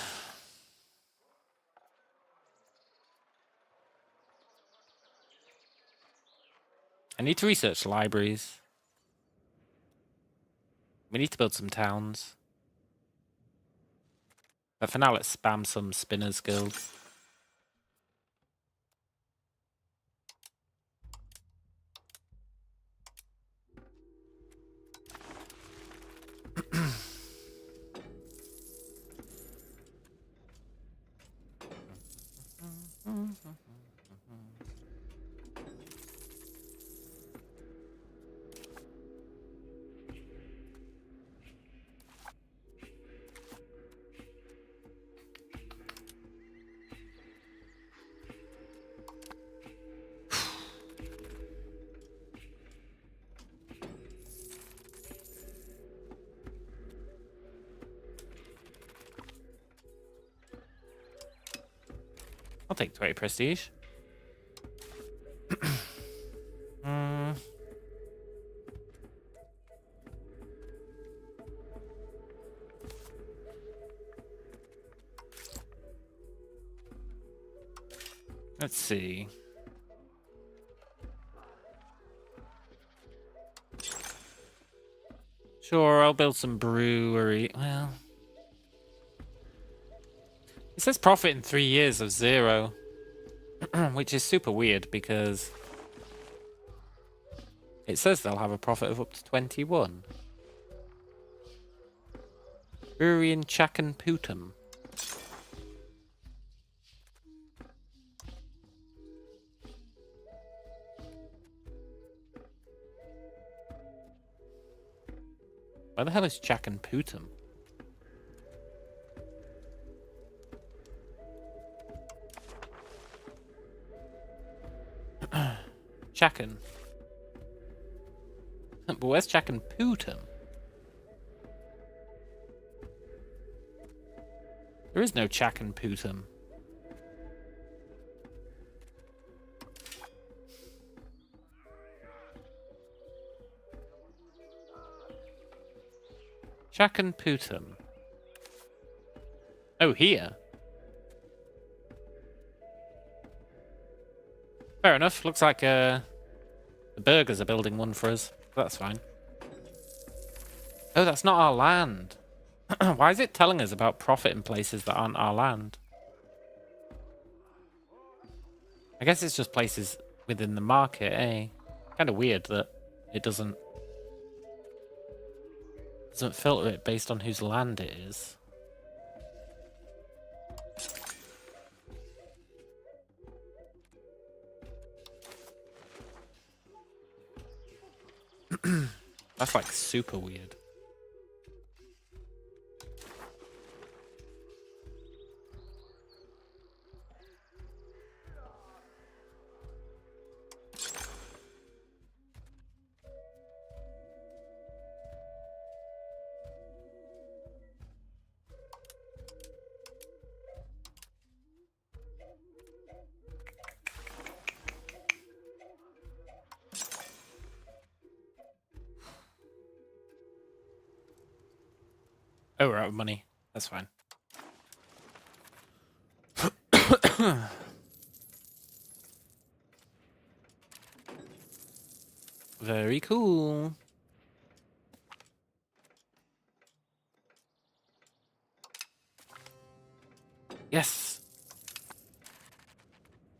need to research libraries. We need to build some towns. But for now, let's spam some spinners guilds. I'll take 20 prestige. Let's see. Sure, I'll build some brewery. Well, it says profit in 3 years of 0, which is super weird because It says they'll have a profit of up to 21. Brewery in Chakanputum. Where the hell is Chakanputum? Chakan. But where's Chakanputum? There is no Chakanputum. Chakanputum. Oh, here. Fair enough. Looks like the burgers are building one for us. That's fine. Oh, that's not our land. Why is it telling us about profit in places that aren't our land? I guess it's just places within the market, eh? Kind of weird that it doesn't filter it based on whose land it is. That's like super weird. Oh, we're out of money. That's fine. Very cool. Yes.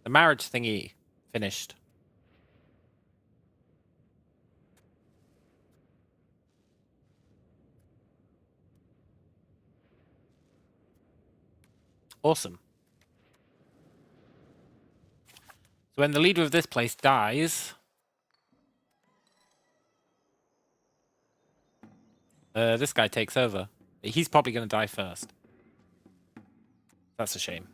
The marriage thingy finished. Awesome. So when the leader of this place dies, this guy takes over. He's probably going to die first. That's a shame.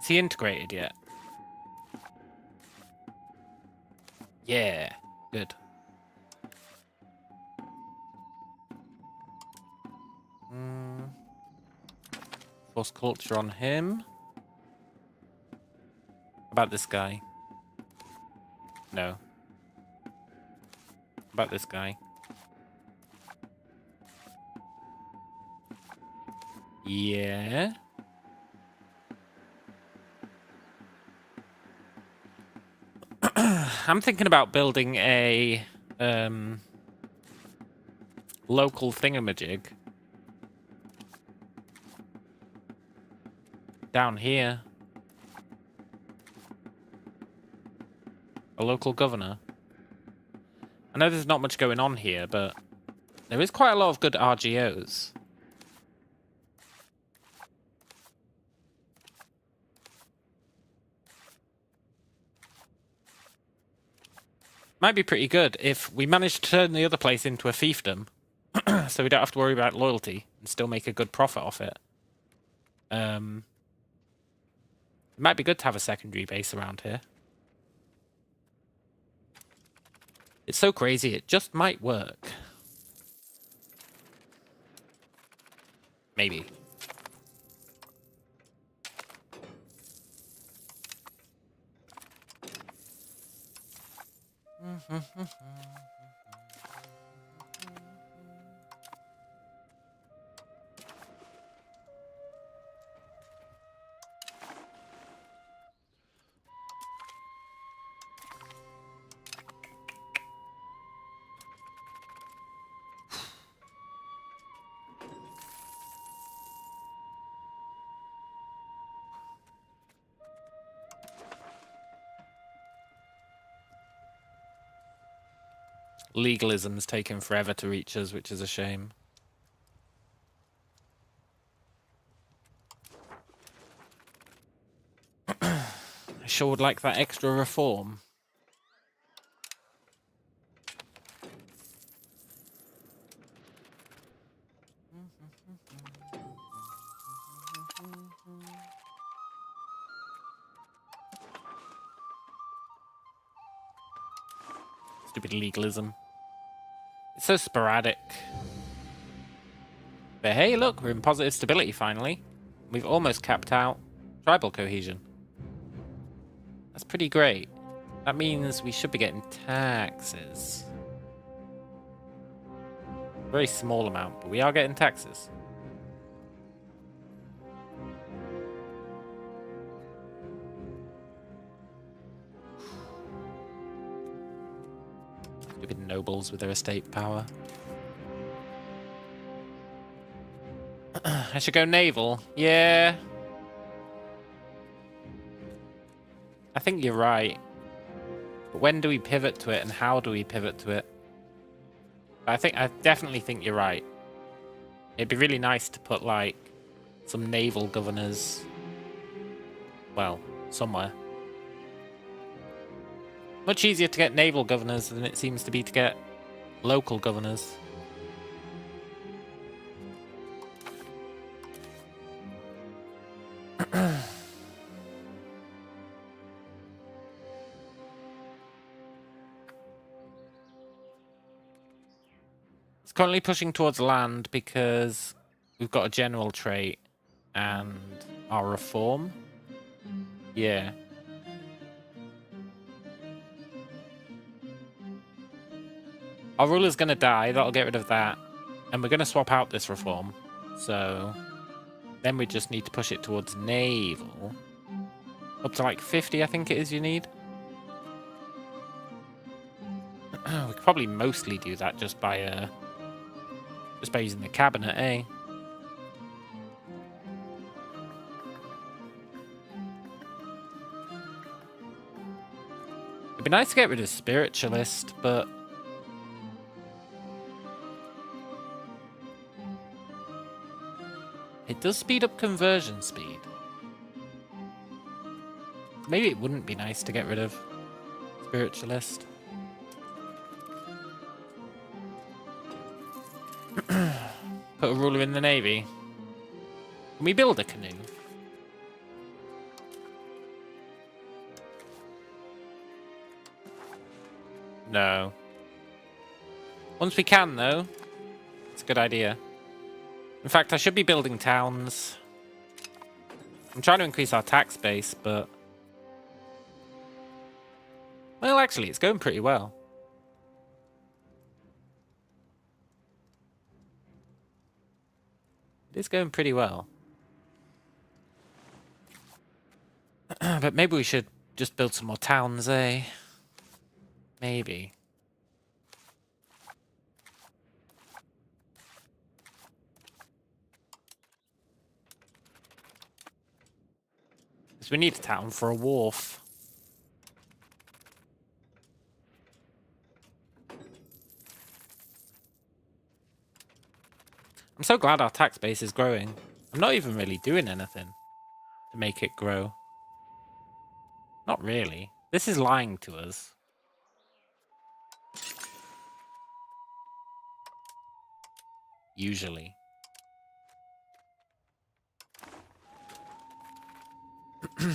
Is he integrated yet? Yeah, good. Force culture on him. How about this guy? No. How about this guy? Yeah. I'm thinking about building a local thingamajig down here. A local governor. I know there's not much going on here, but there is quite a lot of good RGOs. Might be pretty good if we manage to turn the other place into a fiefdom, so we don't have to worry about loyalty and still make a good profit off it. It might be good to have a secondary base around here. It's so crazy, it just might work. Maybe. Legalism's taken forever to reach us, which is a shame. I sure would like that extra reform. Stupid legalism. It's so sporadic. But hey, look, we're in positive stability finally. We've almost capped out tribal cohesion. That's pretty great. That means we should be getting taxes. Very small amount, but we are getting taxes. Stupid nobles with their estate power. I should go naval. Yeah. I think you're right. But when do we pivot to it and how do we pivot to it? I definitely think you're right. It'd be really nice to put like some naval governors, well, somewhere. Much easier to get naval governors than it seems to be to get local governors. It's currently pushing towards land because we've got a general trait and our reform. Yeah. Our ruler's going to die. That'll get rid of that. And we're going to swap out this reform. So then we just need to push it towards naval. Up to like 50, I think it is you need. We could probably mostly do that just by using the cabinet, eh? It'd be nice to get rid of spiritualist, but it does speed up conversion speed. Maybe it wouldn't be nice to get rid of spiritualist. Put a ruler in the navy. Can we build a canoe? No. Once we can, though, it's a good idea. In fact, I should be building towns. I'm trying to increase our tax base, but... well, actually, it's going pretty well. It's going pretty well. But maybe we should just build some more towns, eh? Maybe. Because we need a town for a wharf. I'm so glad our tax base is growing. I'm not even really doing anything to make it grow. Not really. This is lying to us. Usually. I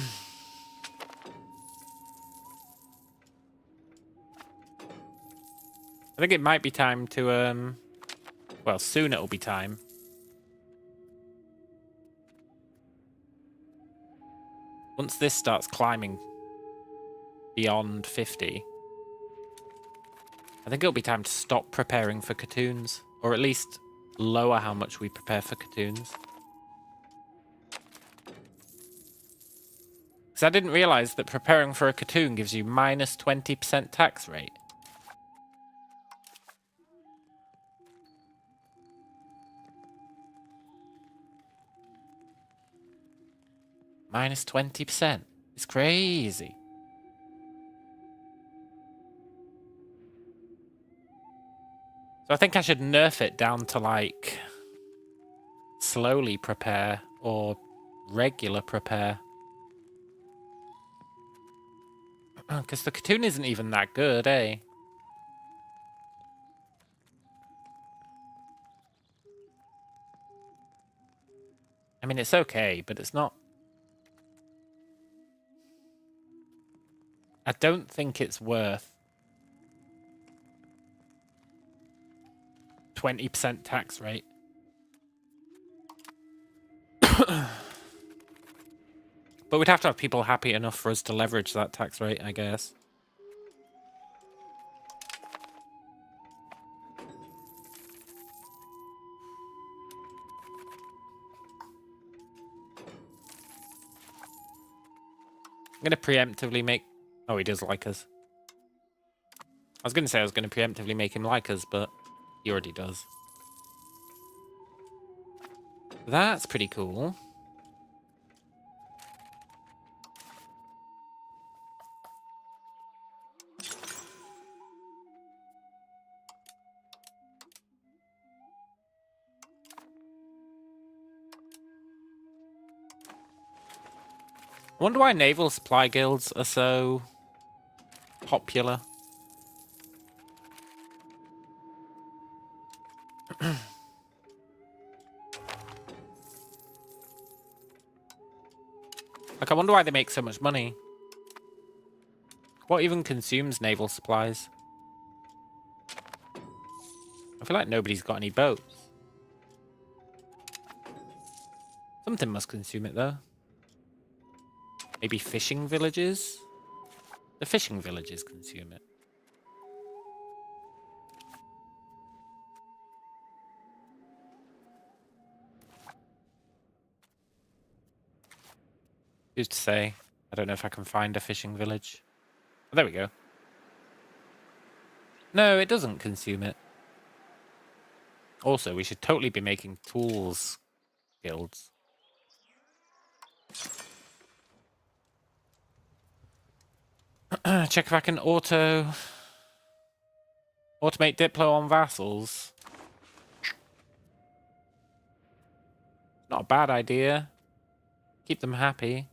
think it might be time to, well, soon it'll be time. Once this starts climbing beyond 50, I think it'll be time to stop preparing for cartoons. Or at least lower how much we prepare for cartoons. Because I didn't realize that preparing for a cartoon gives you minus 20% tax rate. Minus 20%. It's crazy. So I think I should nerf it down to like slowly prepare or regular prepare. Because the cartoon isn't even that good, eh? I mean, it's okay, but it's not... I don't think it's worth 20% tax rate. But we'd have to have people happy enough for us to leverage that tax rate, I guess. I'm going to preemptively make... Oh, he does like us. I was going to say I was going to preemptively make him like us, but he already does. That's pretty cool. I wonder why naval supply guilds are so popular. Like, I wonder why they make so much money. What even consumes naval supplies? I feel like nobody's got any boats. Something must consume it, though. Maybe fishing villages? The fishing villages consume it. Who's to say? I don't know if I can find a fishing village. Oh, there we go. No, it doesn't consume it. Also, we should totally be making tools guilds. Check if I can automate Diplo on vassals. Not a bad idea. Keep them happy.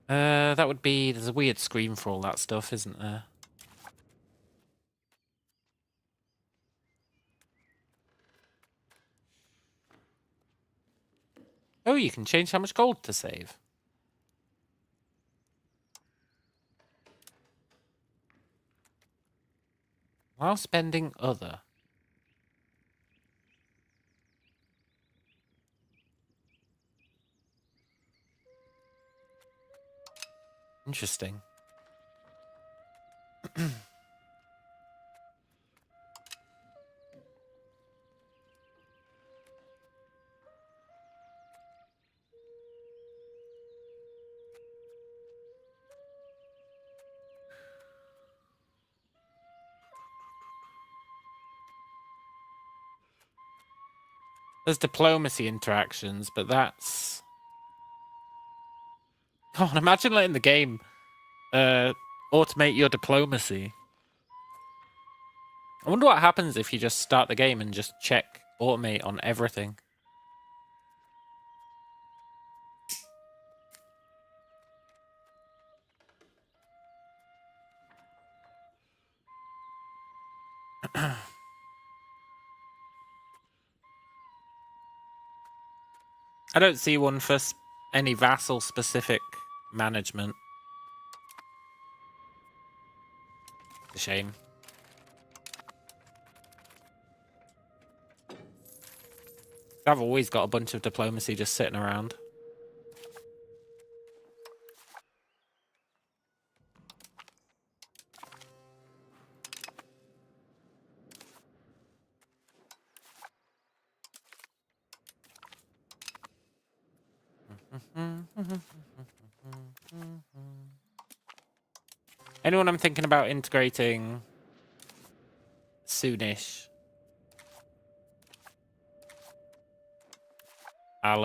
That would be... There's a weird screen for all that stuff, isn't there? Oh, you can change how much gold to save. While spending other. Interesting. There's diplomacy interactions, but that's... God, imagine letting the game automate your diplomacy. I wonder what happens if you just start the game and just check automate on everything. I don't see one for any vassal-specific management. A shame. I've always got a bunch of diplomacy just sitting around. Anyone I'm thinking about integrating soonish? I'll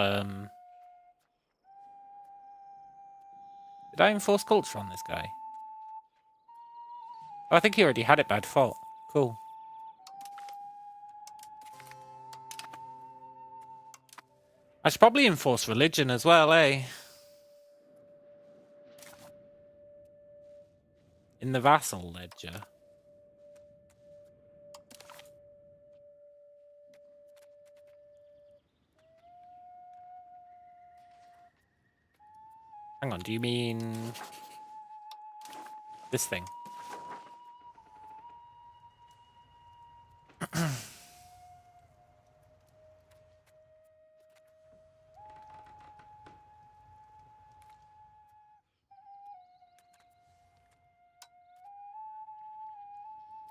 Did I enforce culture on this guy? Oh, I think he already had it by default. Cool. I should probably enforce religion as well, eh? In the vassal ledger. Hang on, do you mean this thing?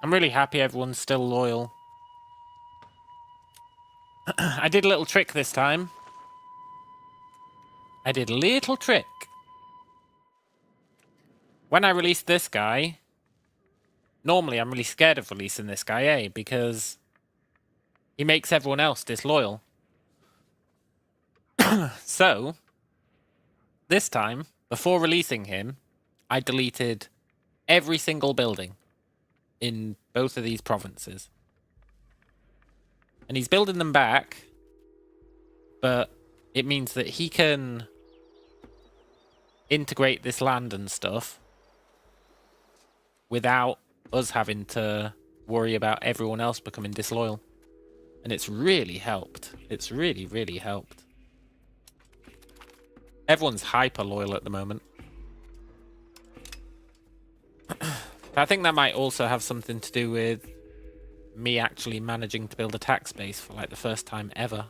I'm really happy everyone's still loyal. I did a little trick this time. I did a little trick. When I released this guy, normally I'm really scared of releasing this guy, eh? Because he makes everyone else disloyal. So, this time, before releasing him, I deleted every single building in both of these provinces. And he's building them back, but it means that he can integrate this land and stuff without us having to worry about everyone else becoming disloyal. And it's really helped. It's really, really helped. Everyone's hyper loyal at the moment. I think that might also have something to do with me actually managing to build a tax base for like the first time ever.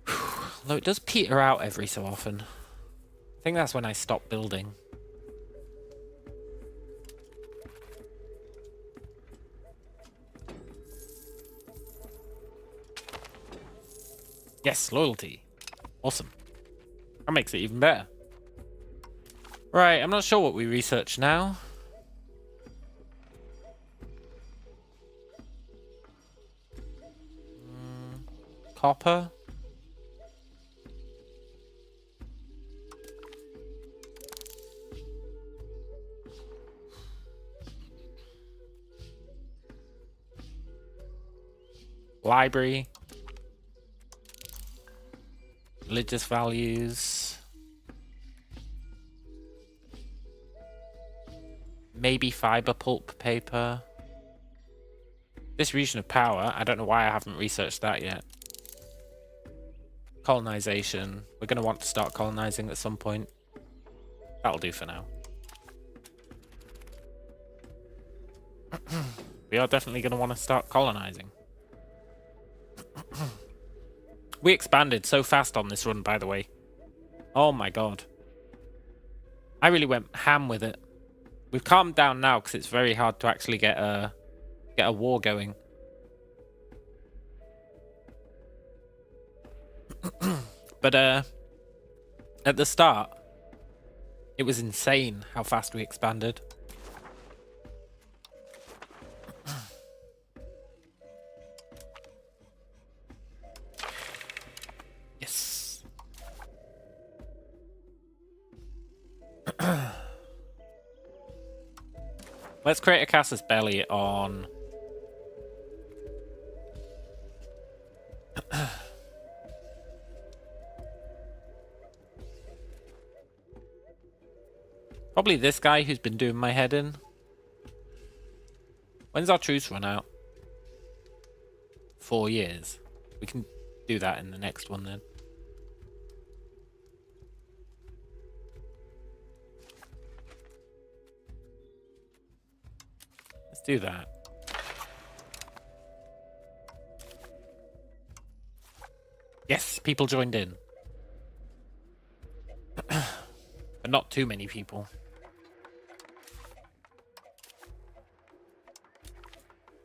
Although it does peter out every so often. I think that's when I stop building. Yes, loyalty. Awesome. That makes it even better. Right, I'm not sure what we research now. Copper. Library. Religious values. Maybe fiber pulp paper. Distribution of power. I don't know why I haven't researched that yet. Colonization. We're going to want to start colonizing at some point. That'll do for now. We are definitely going to want to start colonizing. We expanded so fast on this run, by the way. Oh my god. I really went ham with it. We've calmed down now because it's very hard to actually get a war going. But at the start, it was insane how fast we expanded. Yes. Let's create a casus belli on... probably this guy who's been doing my head in. When's our truce run out? 4 years. We can do that in the next one then. Let's do that. Yes, people joined in. But not too many people.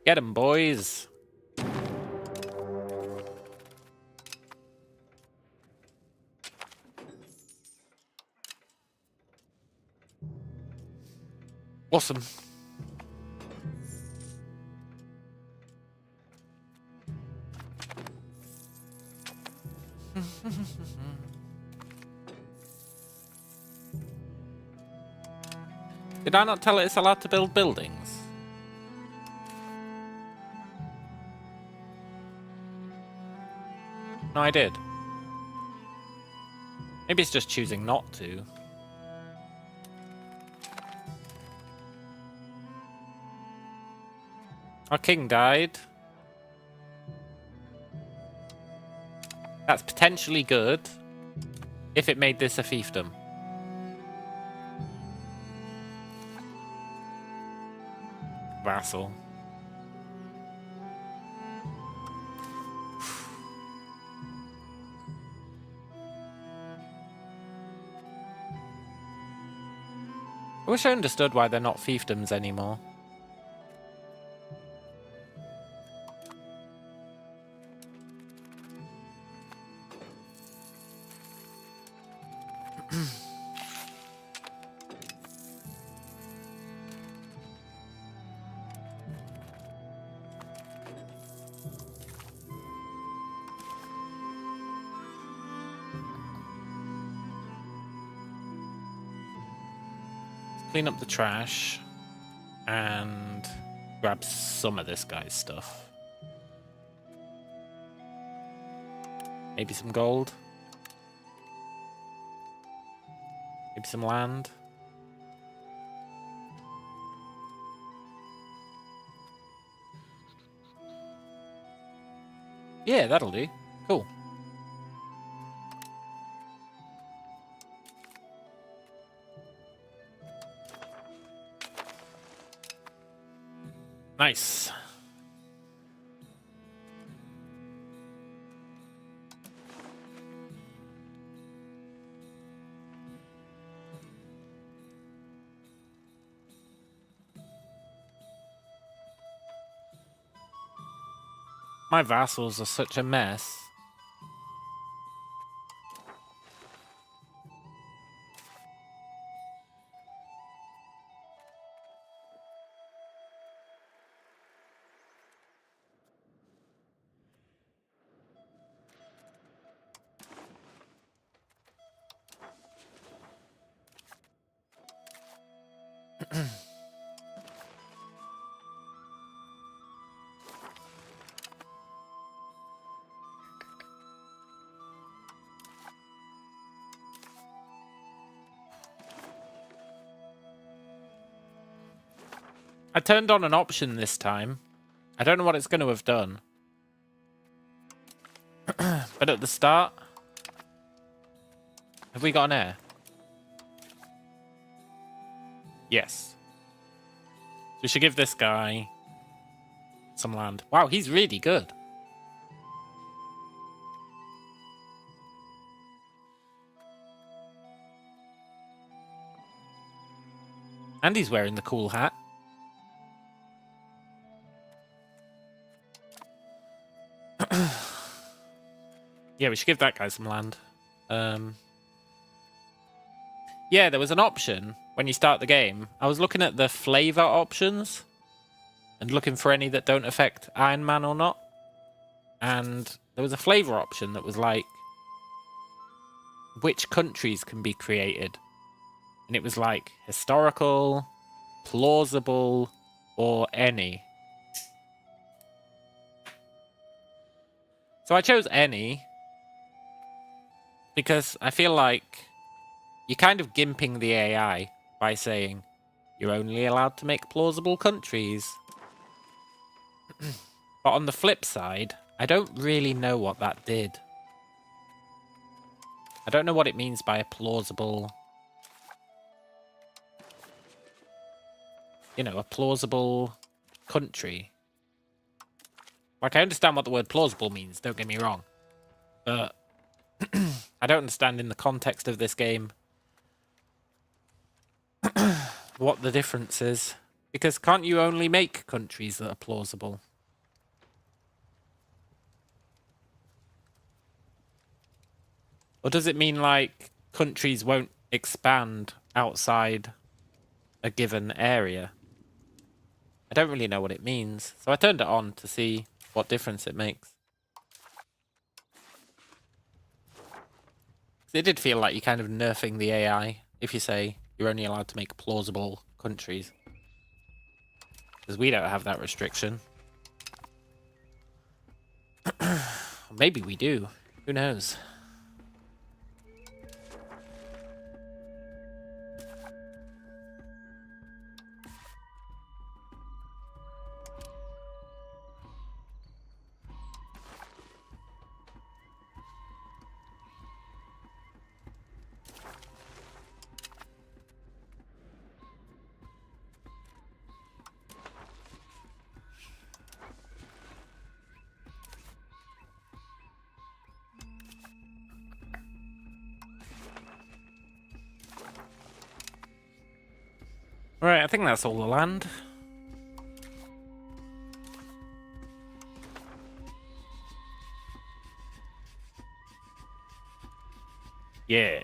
Get 'em, boys. Awesome. Did I not tell it it's allowed to build buildings? No, I did. Maybe it's just choosing not to. Our king died. That's potentially good if it made this a fiefdom. Vassal. I wish I understood why they're not fiefdoms anymore. Clean up the trash and grab some of this guy's stuff. Maybe some gold. Maybe some land. Yeah, that'll do. Cool. Nice. My vassals are such a mess. I turned on an option this time. I don't know what it's going to have done. But at the start... Have we got an heir? Yes. So we should give this guy some land. Wow, he's really good. And he's wearing the cool hat. Yeah, we should give that guy some land. Yeah, there was an option when you start the game. I was looking at the flavor options and looking for any that don't affect Iron Man or not. And there was a flavor option that was like, which countries can be created? And it was like historical, plausible, or any. So I chose any because I feel like you're kind of gimping the AI by saying you're only allowed to make plausible countries. But on the flip side, I don't really know what that did. I don't know what it means by a plausible... You know, a plausible country. Like, I understand what the word plausible means, don't get me wrong. But I don't understand in the context of this game what the difference is. Because can't you only make countries that are plausible? Or does it mean, like, countries won't expand outside a given area? I don't really know what it means. So I turned it on to see what difference it makes. It did feel like you're kind of nerfing the AI if you say you're only allowed to make plausible countries. Because we don't have that restriction. Maybe we do. Who knows? Right, I think that's all the land. Yeah.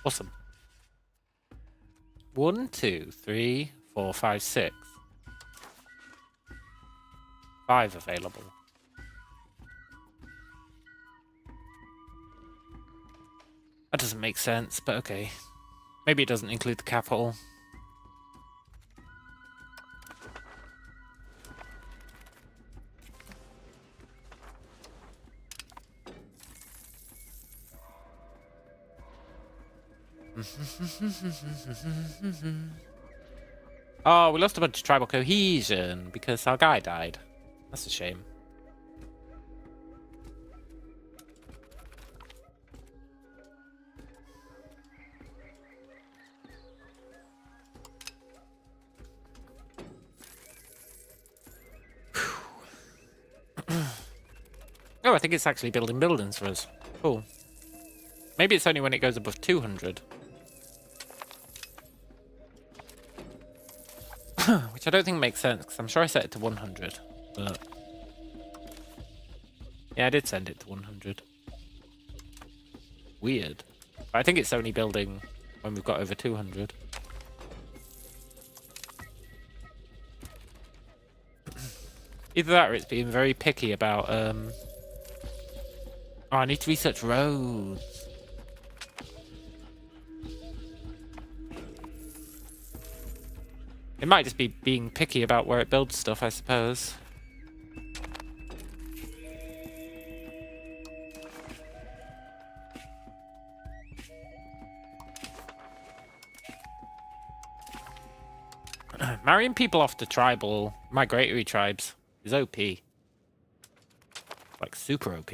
Awesome. 1, 2, 3, 4, 5, 6. 5 available. That doesn't make sense, but okay. Maybe it doesn't include the capital. Oh, we lost a bunch of tribal cohesion because our guy died. That's a shame. Oh, I think it's actually building buildings for us. Cool. Maybe it's only when it goes above 200. Which I don't think makes sense, because I'm sure I set it to 100. But yeah, I did send it to 100. Weird. But I think it's only building when we've got over 200. Either that or it's being very picky about... Oh, I need to research roads. It might just be being picky about where it builds stuff, I suppose. Marrying people off to tribal, migratory tribes is OP. Like, super OP.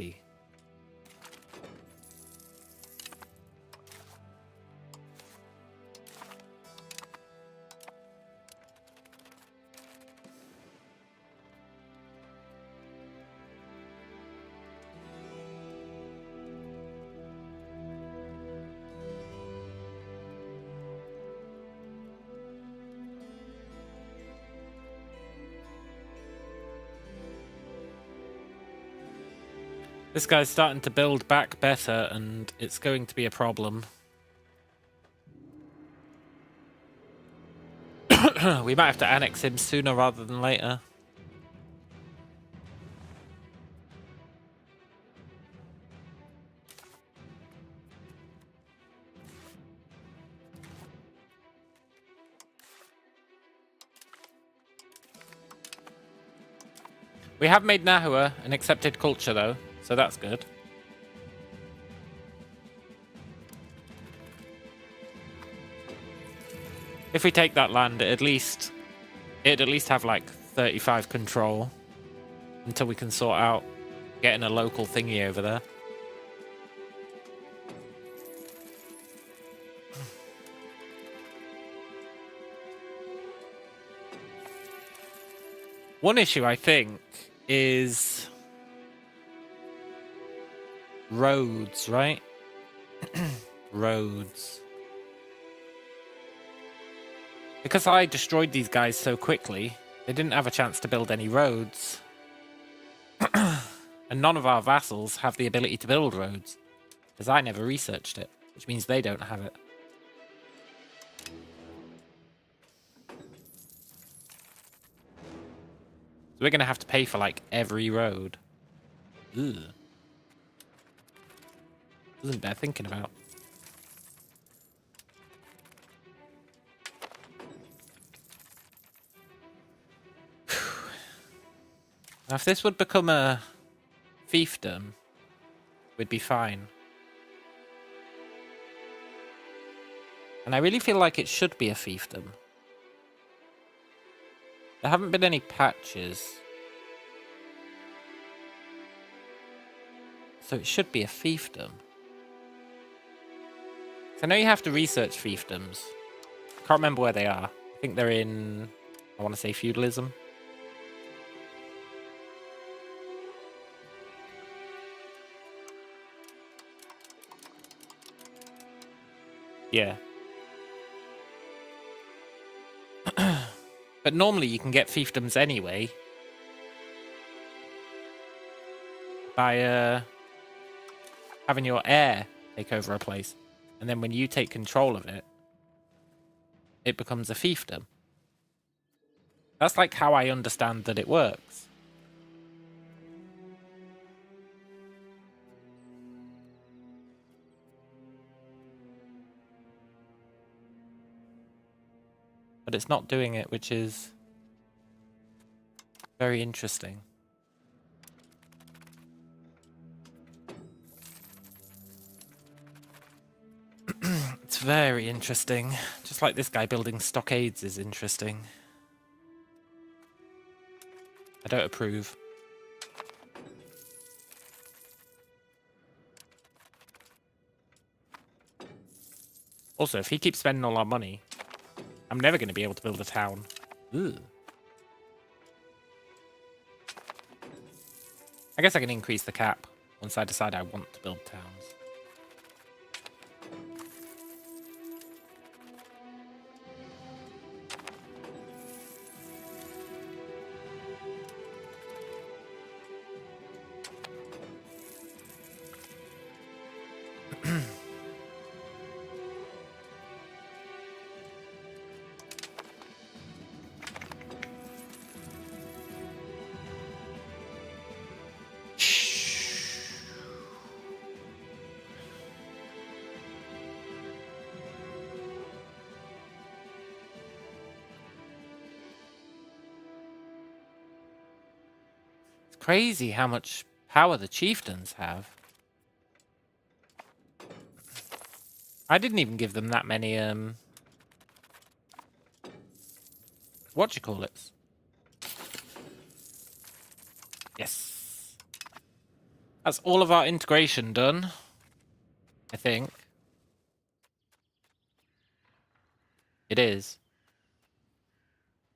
This guy's starting to build back better, and it's going to be a problem. We might have to annex him sooner rather than later. We have made Nahua an accepted culture, though, so that's good. If we take that land, it'd at least have like 35 control until we can sort out getting a local thingy over there. One issue, I think, is roads, right? Roads. Because I destroyed these guys so quickly, they didn't have a chance to build any roads. And none of our vassals have the ability to build roads, because I never researched it, which means they don't have it. So we're going to have to pay for, like, every road. Ugh. Isn't bear thinking about. Now, if this would become a fiefdom, we'd be fine. And I really feel like it should be a fiefdom. There haven't been any patches. So it should be a fiefdom. I know you have to research fiefdoms. Can't remember where they are. I think they're in, I want to say, feudalism. Yeah. But normally you can get fiefdoms anyway by having your heir take over a place. And then when you take control of it, it becomes a fiefdom. That's like how I understand that it works. But it's not doing it, which is very interesting. It's very interesting. Just like this guy building stockades is interesting. I don't approve. Also, if he keeps spending all our money, I'm never going to be able to build a town. Ugh. I guess I can increase the cap once I decide I want to build towns. Crazy how much power the chieftains have. I didn't even give them that many, whatchamacallits. Yes. That's all of our integration done, I think. It is.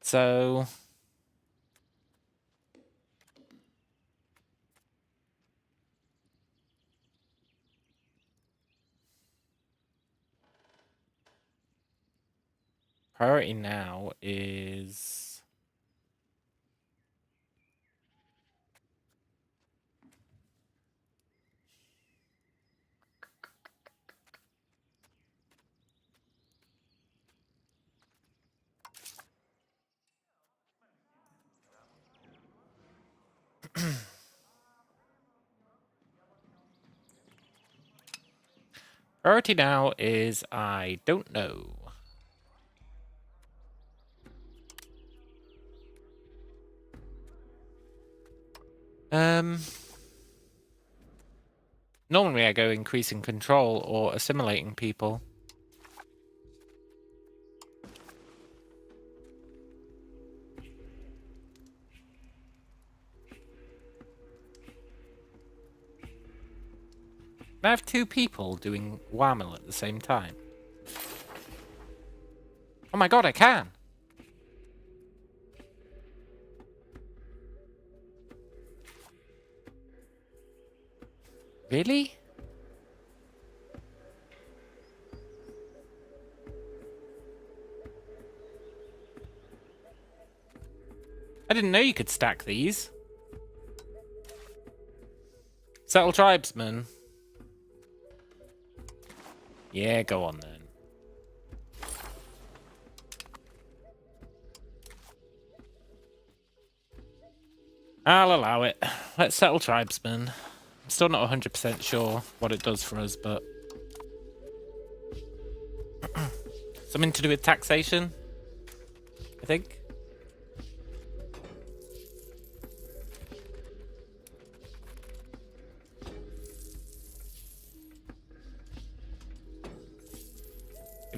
So... priority now is... priority now is I don't know. Normally I go increasing control or assimilating people. I have two people doing WAML at the same time. Oh my god, I can! Really? I didn't know you could stack these. Settle tribesmen. Yeah, go on then. I'll allow it. Let's settle tribesmen. I'm still not 100% sure what it does for us, but... something to do with taxation, I think.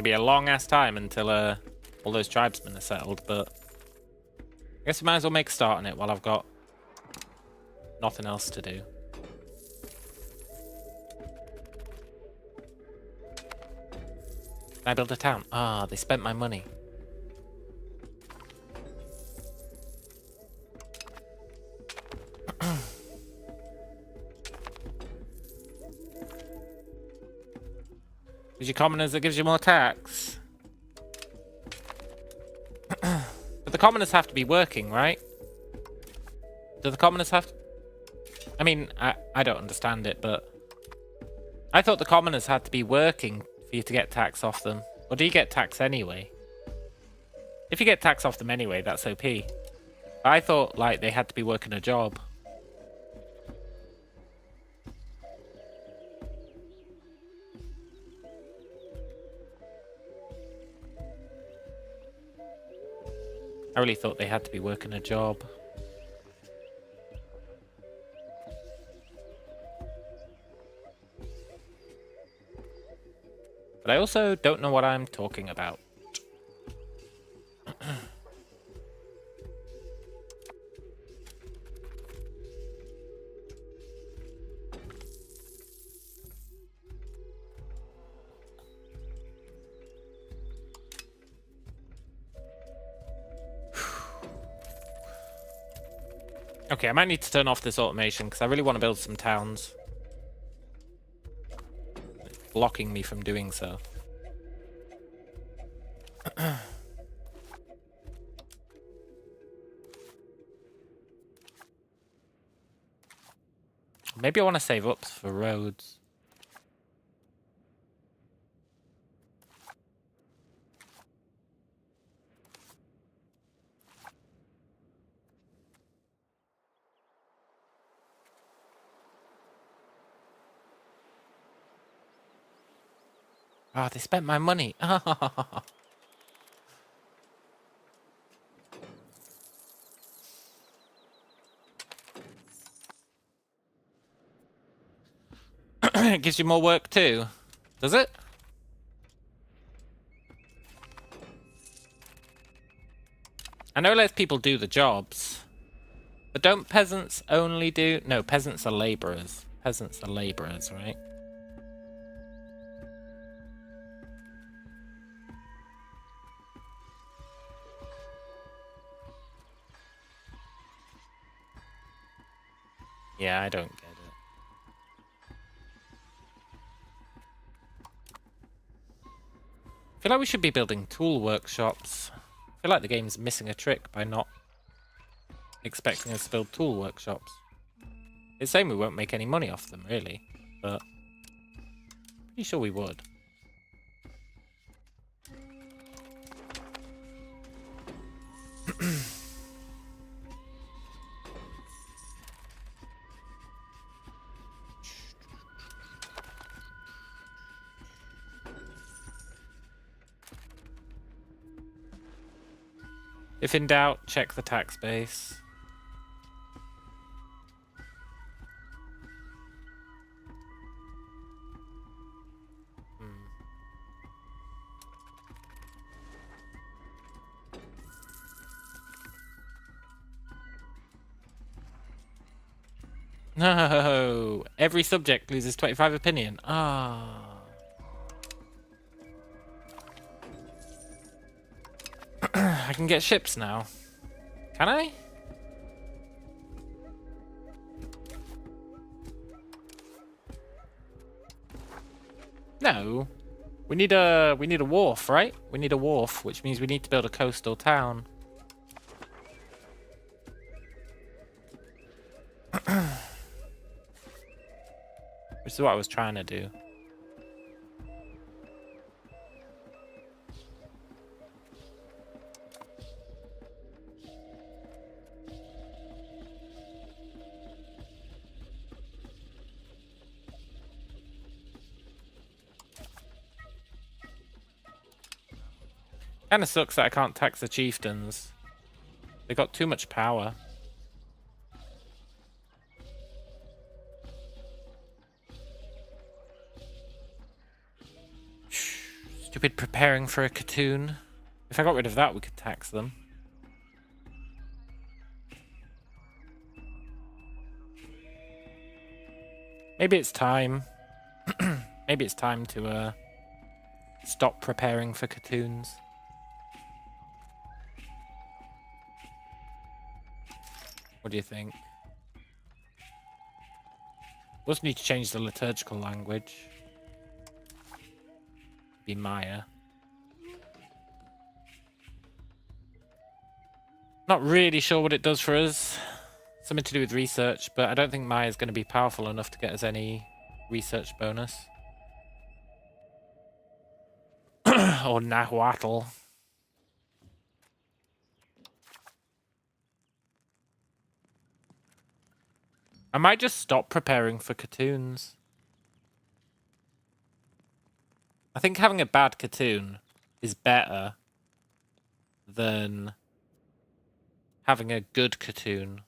gonna be a long-ass time until all those tribesmen are settled, but I guess we might as well make a start on it while I've got nothing else to do. Can I build a town? Ah, they spent my money. Gives you commoners, that gives you more tax. But the commoners have to be working, right? Do the commoners have to... I mean, I don't understand it, but... I thought the commoners had to be working for you to get tax off them. Or do you get tax anyway? If you get tax off them anyway, that's OP. But I thought, like, they had to be working a job. I really thought they had to be working a job. But I also don't know what I'm talking about. Okay, I might need to turn off this automation because I really want to build some towns. It's blocking me from doing so. Maybe I want to save up for roads. Ah, they spent my money. It gives you more work too, does it? I know it lets people do the jobs, but don't peasants only do... No, peasants are laborers. Peasants are laborers, right? Yeah, I don't get it. I feel like we should be building tool workshops. I feel like the game's missing a trick by not expecting us to build tool workshops. It's saying we won't make any money off them, really, but pretty sure we would. If in doubt, check the tax base. No! Every subject loses 25 opinion. Ah. I can get ships now. Can I? No. We need a wharf, right? We need a wharf, which means we need to build a coastal town. Which is what I was trying to do. Kinda sucks that I can't tax the chieftains. They got too much power. Stupid preparing for a cartoon. If I got rid of that, we could tax them. Maybe it's time. Maybe it's time to stop preparing for cartoons. What do you think? We also need to change the liturgical language. Be Maya. Not really sure what it does for us. Something to do with research, but I don't think Maya's going to be powerful enough to get us any research bonus. Or Nahuatl. I might just stop preparing for cartoons. I think having a bad cartoon is better than having a good cartoon.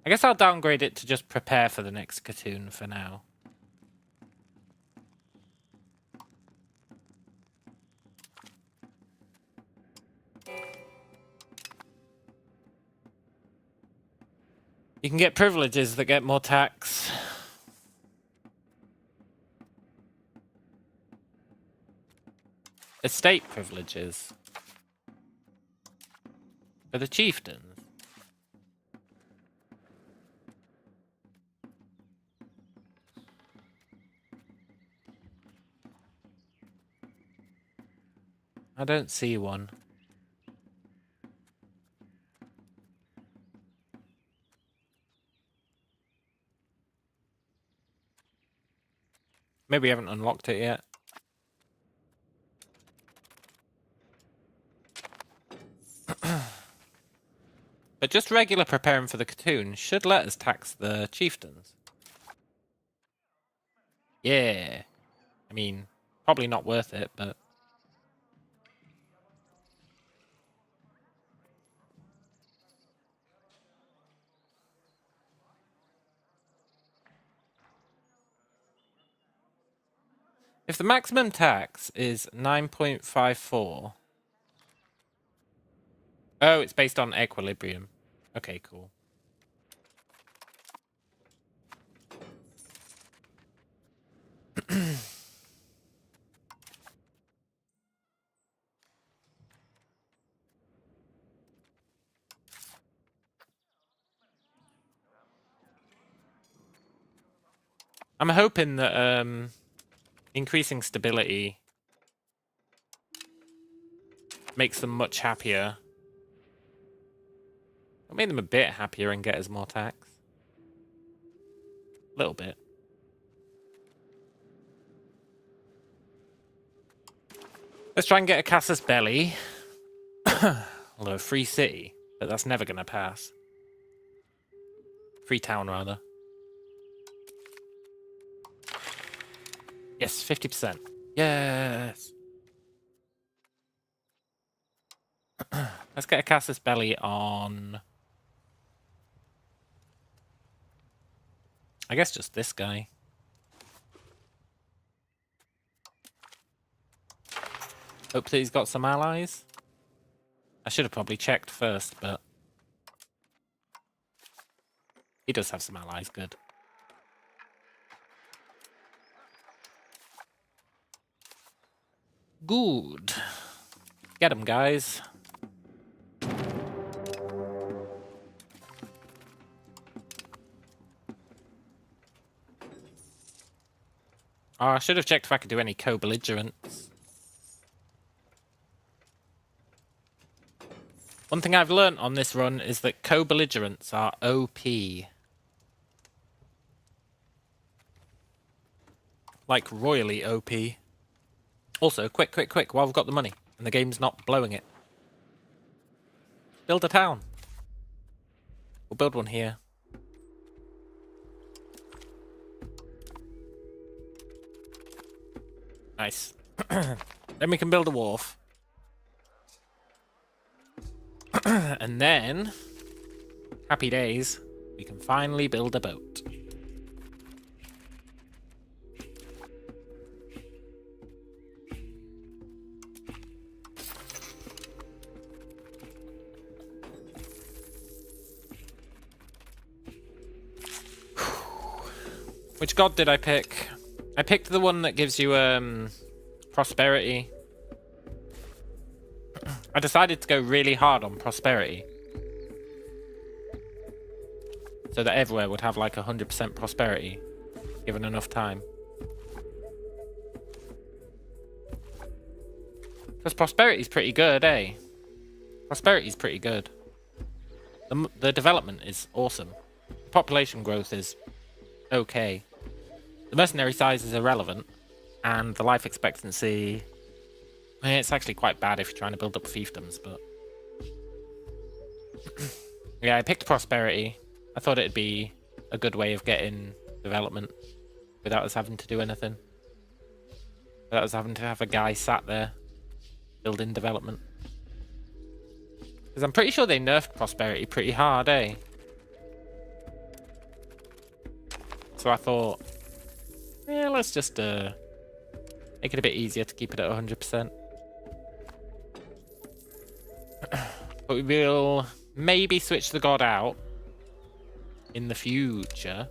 I guess I'll downgrade it to just prepare for the next cartoon for now. You can get privileges that get more tax. Estate privileges. For the chieftains. I don't see one. Maybe we haven't unlocked it yet. But just regular preparing for the cartoon should let us tax the chieftains. Yeah. I mean, probably not worth it, but... If the maximum tax is 9.54... Oh, it's based on equilibrium. Okay, cool. I'm hoping that increasing stability makes them much happier. It'll make them a bit happier and get us more tax. A little bit. Let's try and get a Casus Belli. Although free city, but that's never going to pass. Free town, rather. Yes, 50%. Yes! Let's get a Casus Belli on... I guess just this guy. Hope that he's got some allies. I should have probably checked first, but... he does have some allies, good. Good. Get him, guys. Oh, I should have checked if I could do any co-belligerents. One thing I've learnt on this run is that co-belligerents are OP. Like, royally OP. Also, quick, while we've got the money, and the game's not blowing it. Build a town. We'll build one here. Nice. Then we can build a wharf. And then, happy days, we can finally build a boat. Which god did I pick? I picked the one that gives you prosperity. I decided to go really hard on prosperity. So that everywhere would have like 100% prosperity, given enough time. Because prosperity's pretty good, eh? Prosperity's pretty good. The development is awesome. Population growth is okay. The mercenary size is irrelevant. And the life expectancy... it's actually quite bad if you're trying to build up fiefdoms, but... yeah, I picked prosperity. I thought it'd be a good way of getting development without us having to do anything. Without us having to have a guy sat there building development. Because I'm pretty sure they nerfed prosperity pretty hard, eh? So I thought, yeah, let's just make it a bit easier to keep it at 100%. But we will maybe switch the god out in the future.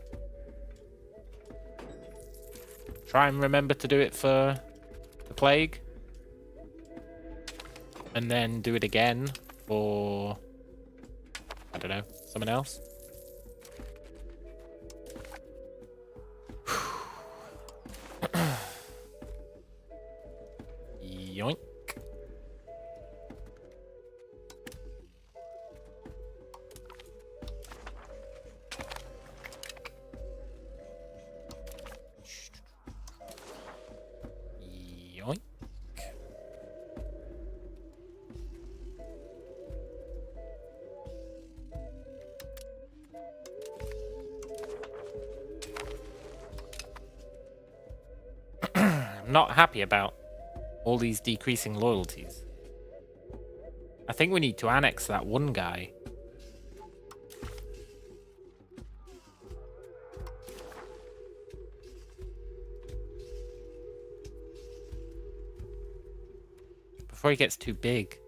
Try and remember to do it for the plague. And then do it again for, I don't know, someone else. Yoink. Yoink. I'm not happy about all these decreasing loyalties. I think we need to annex that one guy. Before he gets too big.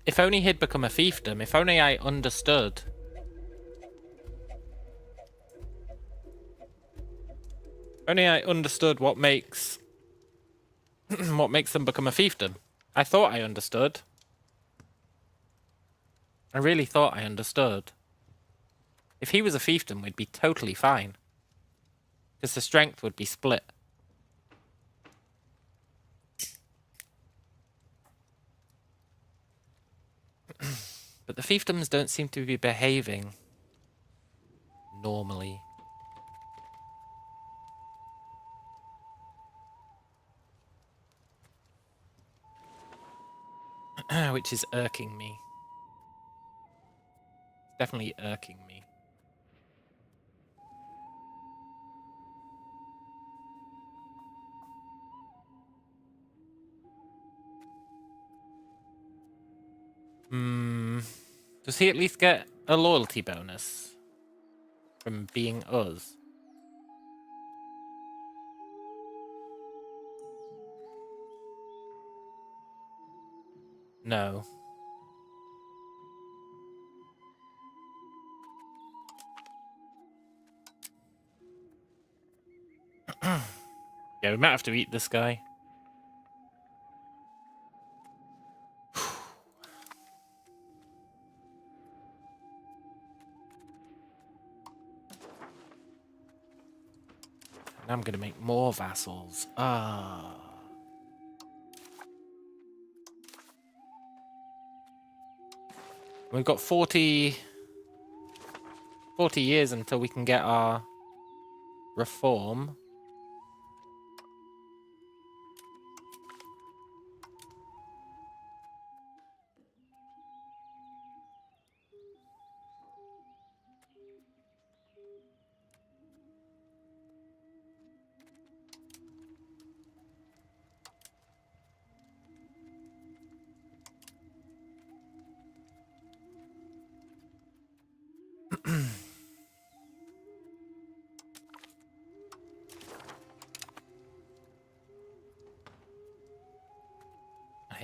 If only he'd become a fiefdom. If only I understood. Only I understood what makes what makes them become a fiefdom. I thought I understood. I really thought I understood. If he was a fiefdom, we'd be totally fine. Because the strength would be split. But the fiefdoms don't seem to be behaving normally. Which is irking me. It's definitely irking me. Does he at least get a loyalty bonus from being us? No. Yeah, we might have to eat this guy. And I'm gonna make more vassals. Ah. We've got 40 years until we can get our reform.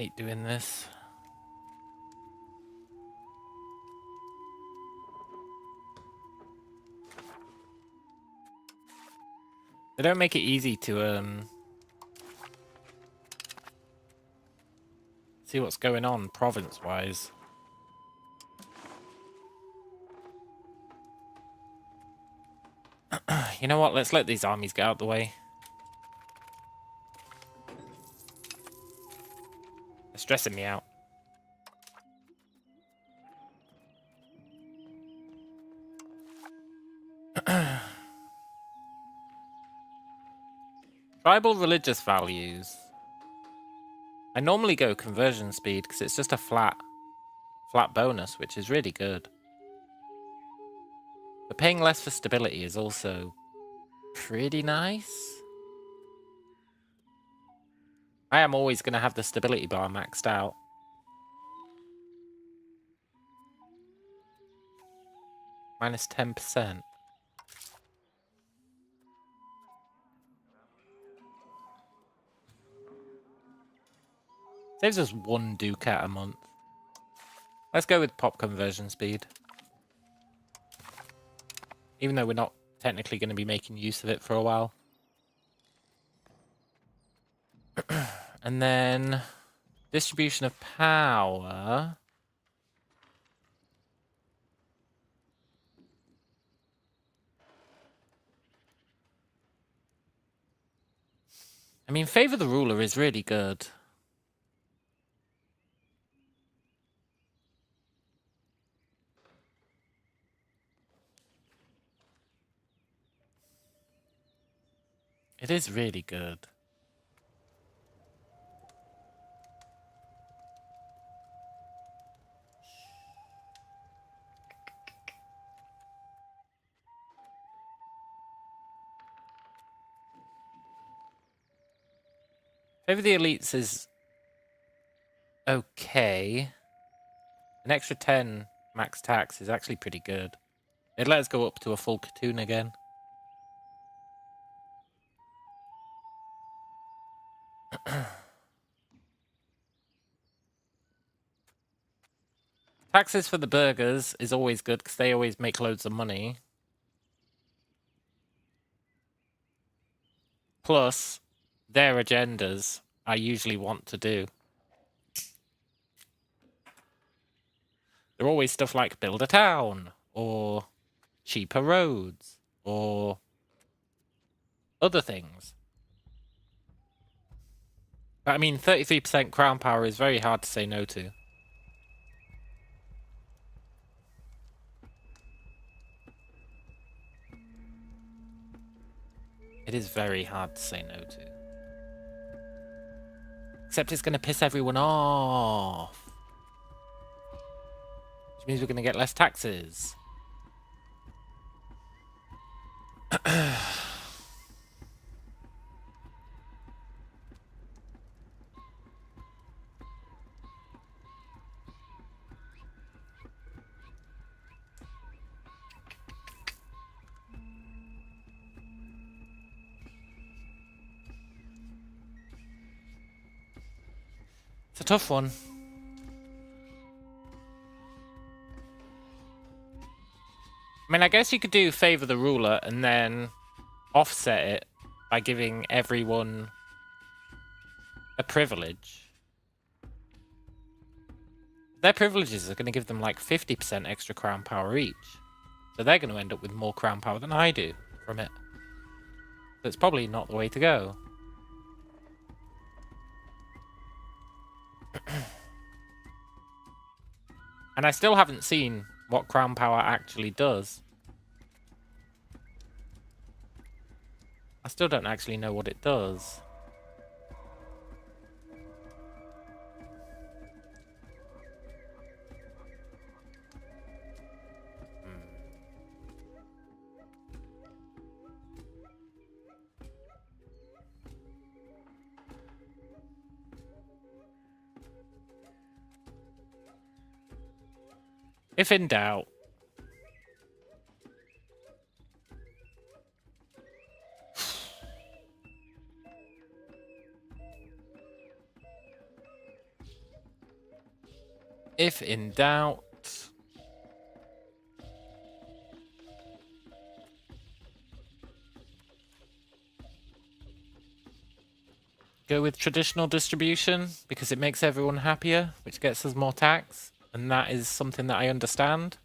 hate doing this. They don't make it easy to see what's going on province-wise. You know what? Let's let these armies get out of the way. They're stressing me out. Tribal religious values. I normally go conversion speed because it's just a flat bonus, which is really good. But paying less for stability is also pretty nice. I am always going to have the stability bar maxed out. Minus 10%. Saves us 1 ducat a month. Let's go with pop conversion speed. Even though we're not technically going to be making use of it for a while. And then distribution of power. I mean, favor the ruler is really good. It is really good. Favor the elites is okay. An extra 10 max tax is actually pretty good. It let us go up to a full Katoon again. Taxes for the burghers is always good because they always make loads of money. Plus, their agendas I usually want to do. They're always stuff like build a town, or cheaper roads, or other things. But I mean, 33% crown power is very hard to say no to. It is very hard to say no to. Except it's going to piss everyone off. Which means we're going to get less taxes. It's a tough one. I mean, I guess you could do favor the ruler and then offset it by giving everyone a privilege. Their privileges are going to give them like 50% extra crown power each. So they're going to end up with more crown power than I do from it. So it's probably not the way to go. And I still haven't seen what crown power actually does. I still don't actually know what it does. If in doubt. If in doubt... go with traditional distribution, because it makes everyone happier, which gets us more tax, and that is something that I understand,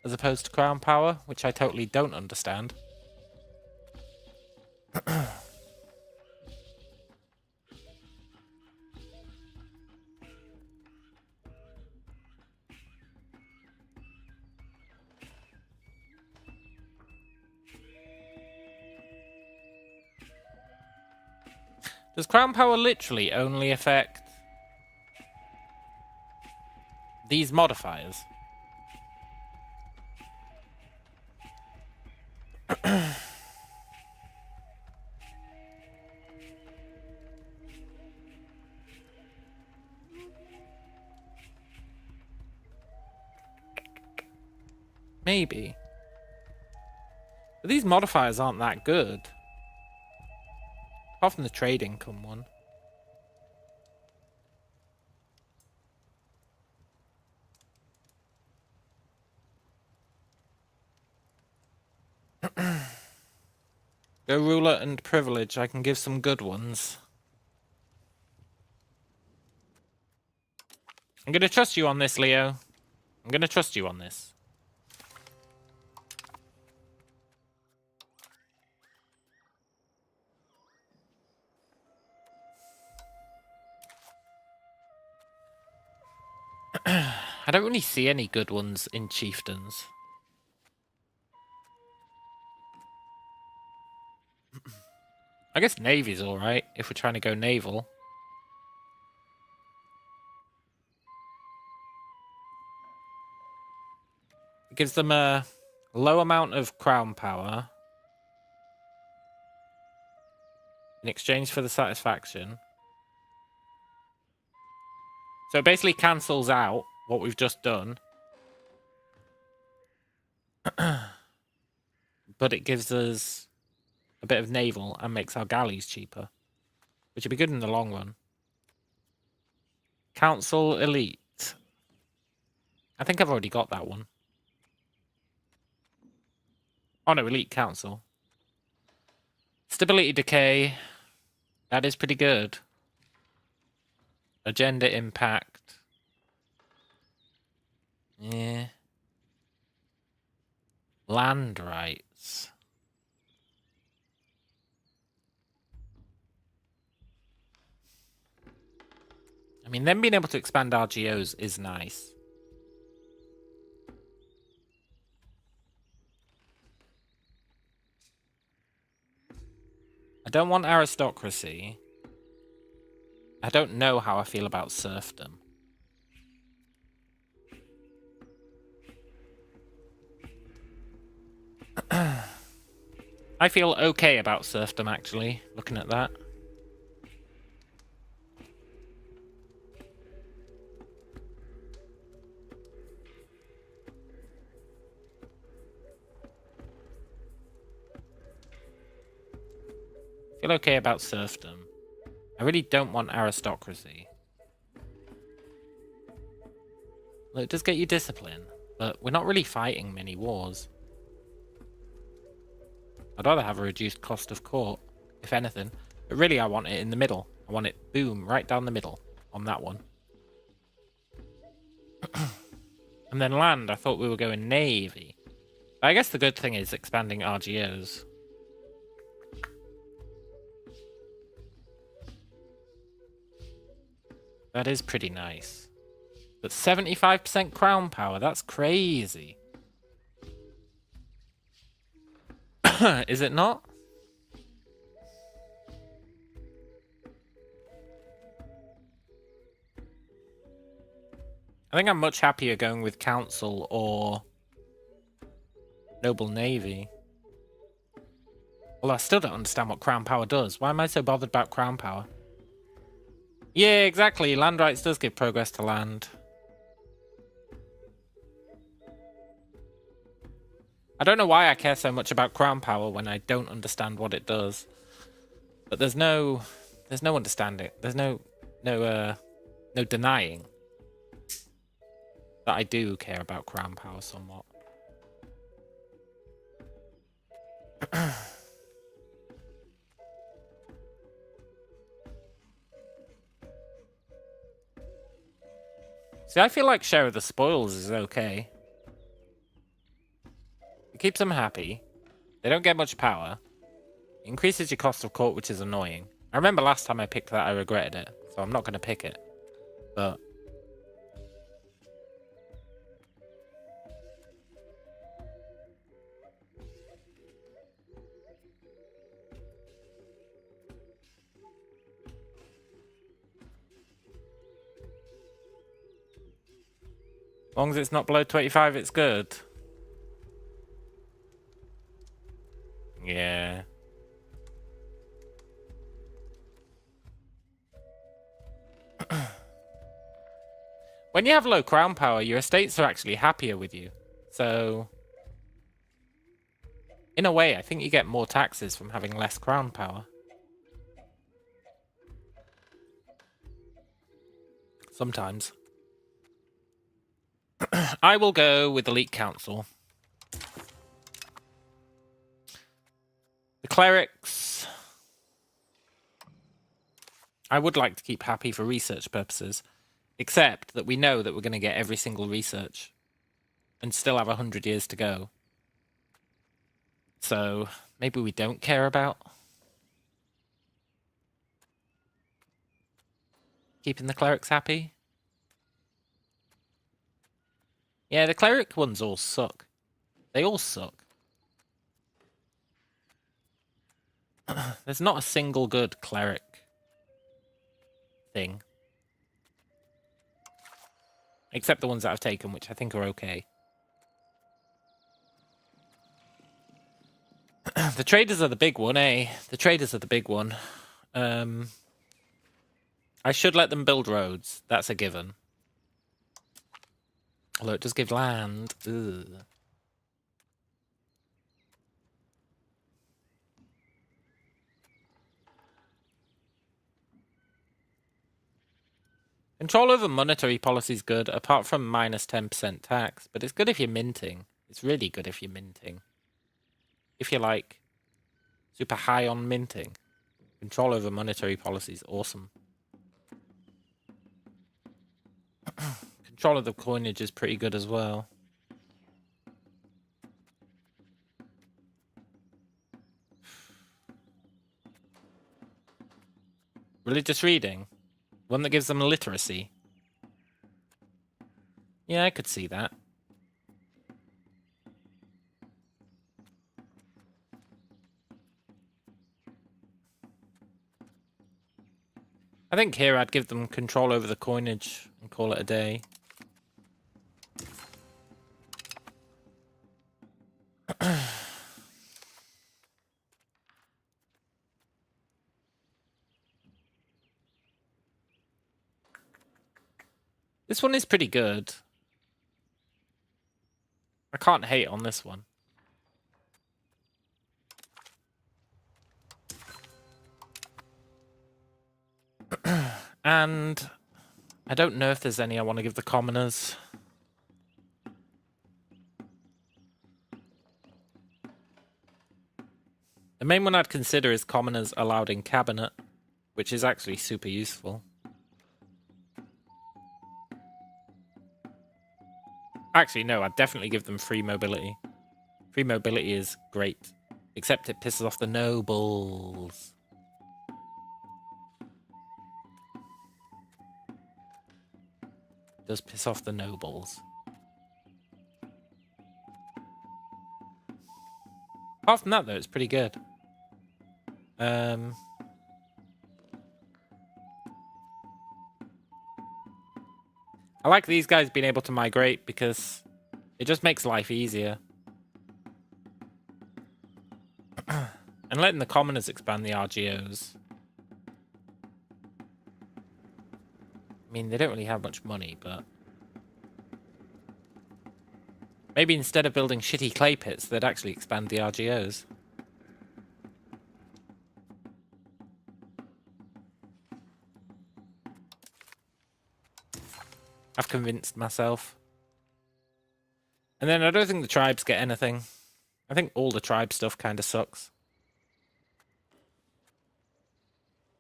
as opposed to crown power, which I totally don't understand. Does crown power literally only affect these modifiers? Maybe. But these modifiers aren't that good. Apart from the trade income one. Go ruler and privilege. I can give some good ones. I'm going to trust you on this, Leo. I'm going to trust you on this. I don't really see any good ones in chieftains. I guess navy's alright, if we're trying to go naval. It gives them a low amount of crown power in exchange for the satisfaction. So it basically cancels out what we've just done. But it gives us a bit of naval and makes our galleys cheaper, which would be good in the long run. Council Elite. I think I've already got that one. Oh no, Elite Council. Stability Decay. That is pretty good. Agenda Impact. Yeah. Land rights. I mean, them being able to expand RGOs is nice. I don't want aristocracy. I don't know how I feel about serfdom. I feel okay about serfdom, actually, looking at that. I feel okay about serfdom. I really don't want aristocracy. Well, it does get you discipline, but we're not really fighting many wars. I'd rather have a reduced cost of court, if anything. But really, I want it in the middle. I want it, boom, right down the middle on that one. And then land, I thought we were going navy. But I guess the good thing is expanding RGOs. That is pretty nice. But 75% crown power, that's crazy. Is it not? I think I'm much happier going with Council or Noble Navy. Although I still don't understand what Crown Power does. Why am I so bothered about Crown Power? Yeah, exactly. Land rights does give progress to land. I don't know why I care so much about Crown Power when I don't understand what it does. But there's no understanding. There's no denying. that I do care about crown power somewhat. See, I feel like share of the spoils is okay. It keeps them happy. They don't get much power. It increases your cost of court, which is annoying. I remember last time I picked that, I regretted it. So I'm not going to pick it. But... as long as it's not below 25, it's good. Yeah. When you have low crown power, your estates are actually happier with you. So, in a way, I think you get more taxes from having less crown power. Sometimes. I will go with Elite Council. The clerics... I would like to keep happy for research purposes. Except that we know that we're going to get every single research. And still have 100 years to go. So, maybe we don't care about keeping the clerics happy. Yeah, the cleric ones all suck. They all suck. There's not a single good cleric thing. Except the ones that I've taken, which I think are okay. The traders are the big one, eh? The traders are the big one. I should let them build roads. That's a given. Although it does give land. Ugh. Control over monetary policy is good, apart from minus 10% tax. But it's good if you're minting. It's really good if you're minting. If you're like super high on minting. Control over monetary policy is awesome. Control of the coinage is pretty good as well. Religious reading. One that gives them literacy. Yeah, I could see that. I think here I'd give them control over the coinage and call it a day. This one is pretty good. I can't hate on this one. And I don't know if there's any I want to give the commoners. The main one I'd consider is commoners allowed in cabinet, which is actually super useful. Actually, no, I'd definitely give them free mobility. Free mobility is great, except it pisses off the nobles. It does piss off the nobles. Apart from that, though, it's pretty good. I like these guys being able to migrate because it just makes life easier. And letting the commoners expand the RGOs. I mean, they don't really have much money, but... maybe instead of building shitty clay pits, they'd actually expand the RGOs. I've convinced myself. And then I don't think the tribes get anything. I think all the tribe stuff kind of sucks.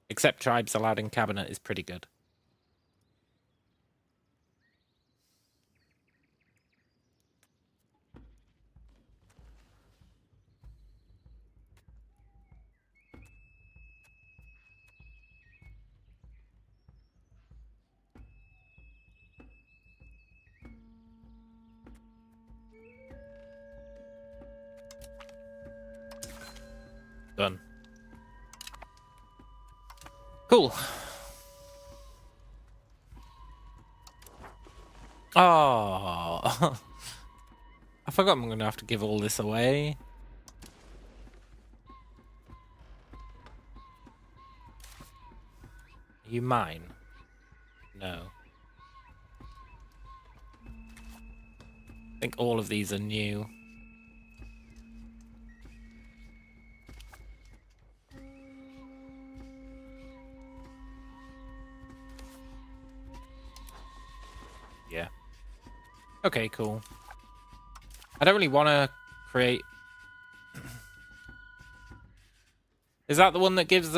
Except tribes allowed in cabinet is pretty good. Done. Cool. Oh. I forgot I'm going to have to give all this away. Are you mine? No. I think all of these are new. Yeah. Okay, cool. I don't really want to create... Is that the one that gives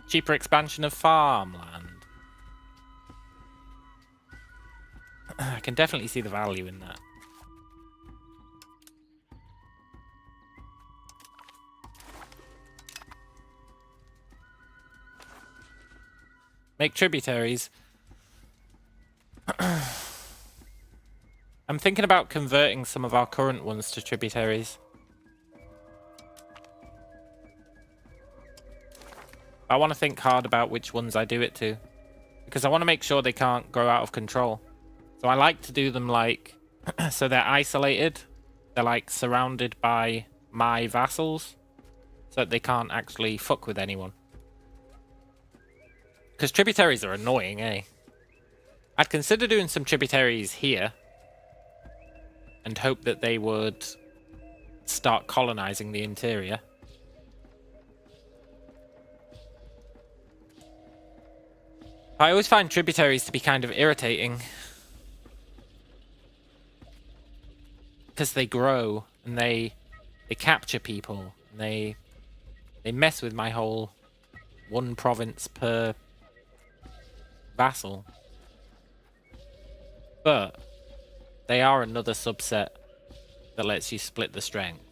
cheaper expansion of farmland? I can definitely see the value in that. Make tributaries. I'm thinking about converting some of our current ones to tributaries. I want to think hard about which ones I do it to, because I want to make sure they can't grow out of control. So I like to do them like, so they're isolated. They're like surrounded by my vassals, so that they can't actually fuck with anyone. Because tributaries are annoying, eh? I'd consider doing some tributaries here and hope that they would start colonizing the interior. I always find tributaries to be kind of irritating because they grow and they capture people and they mess with my whole one province per vassal. But they are another subset that lets you split the strength,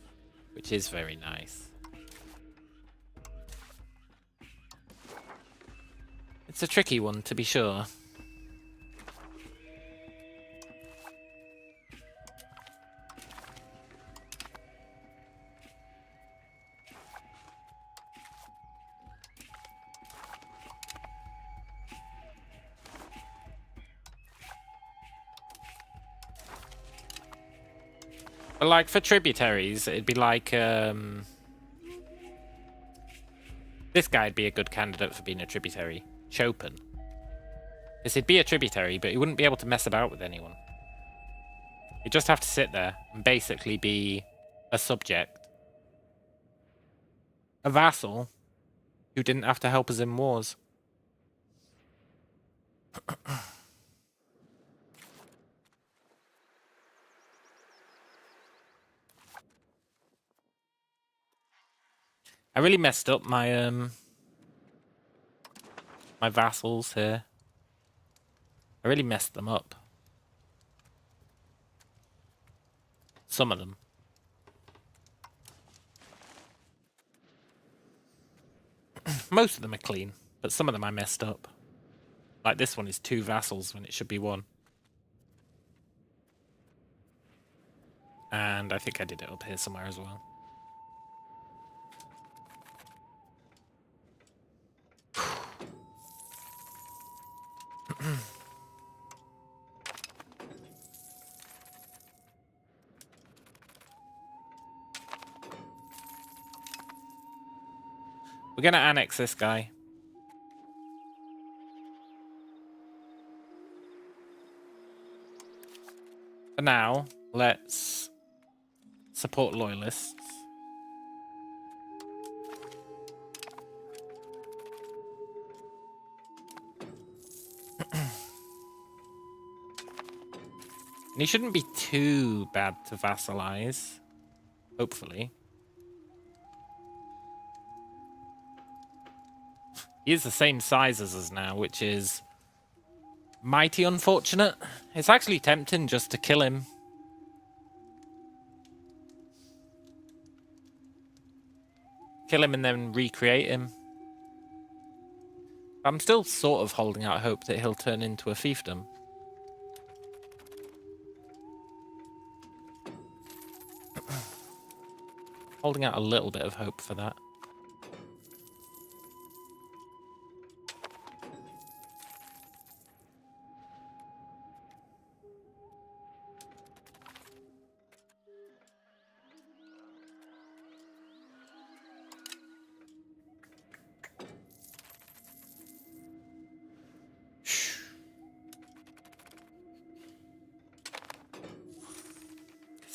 which is very nice. It's a tricky one, to be sure. But like for tributaries, it'd be like this guy'd be a good candidate for being a tributary. Chopin. Because he'd be a tributary, but he wouldn't be able to mess about with anyone. He'd just have to sit there and basically be a subject. A vassal who didn't have to help us in wars. I really messed up my my vassals here. I really messed them up. Some of them. Most of them are clean, but some of them I messed up. Like this one is 2 vassals when it should be 1. And I think I did it up here somewhere as well. We're gonna annex this guy. For now, let's support loyalists. And he shouldn't be too bad to vassalize. Hopefully. He is the same size as us now, which is mighty unfortunate. It's actually tempting just to kill him. Kill him and then recreate him. I'm still sort of holding out hope that he'll turn into a fiefdom. Holding out a little bit of hope for that.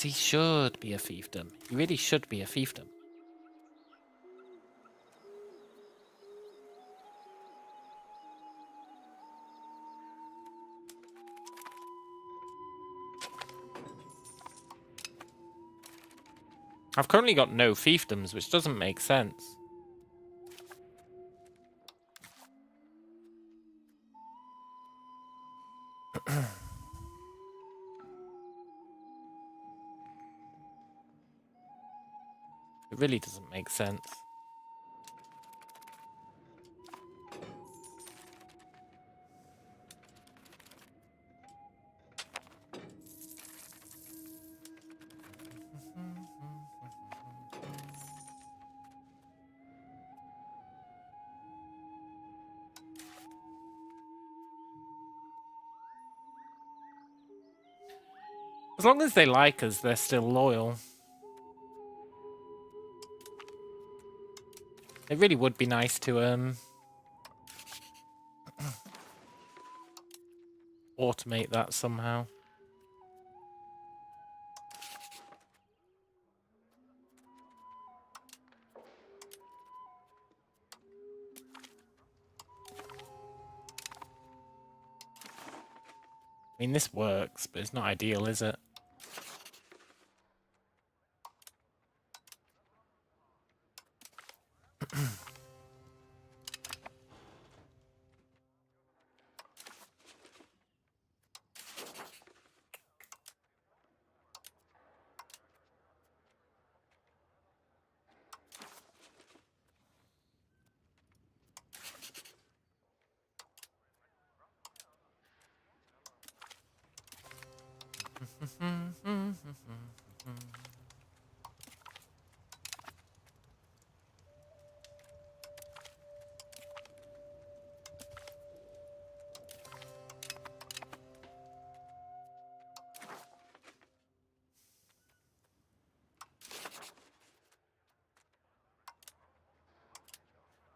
He should be a fiefdom. He really should be a fiefdom. I've currently got no fiefdoms, which doesn't make sense. It really doesn't make sense. As long as they like us, they're still loyal. It really would be nice to automate that somehow. I mean, this works, but it's not ideal, is it?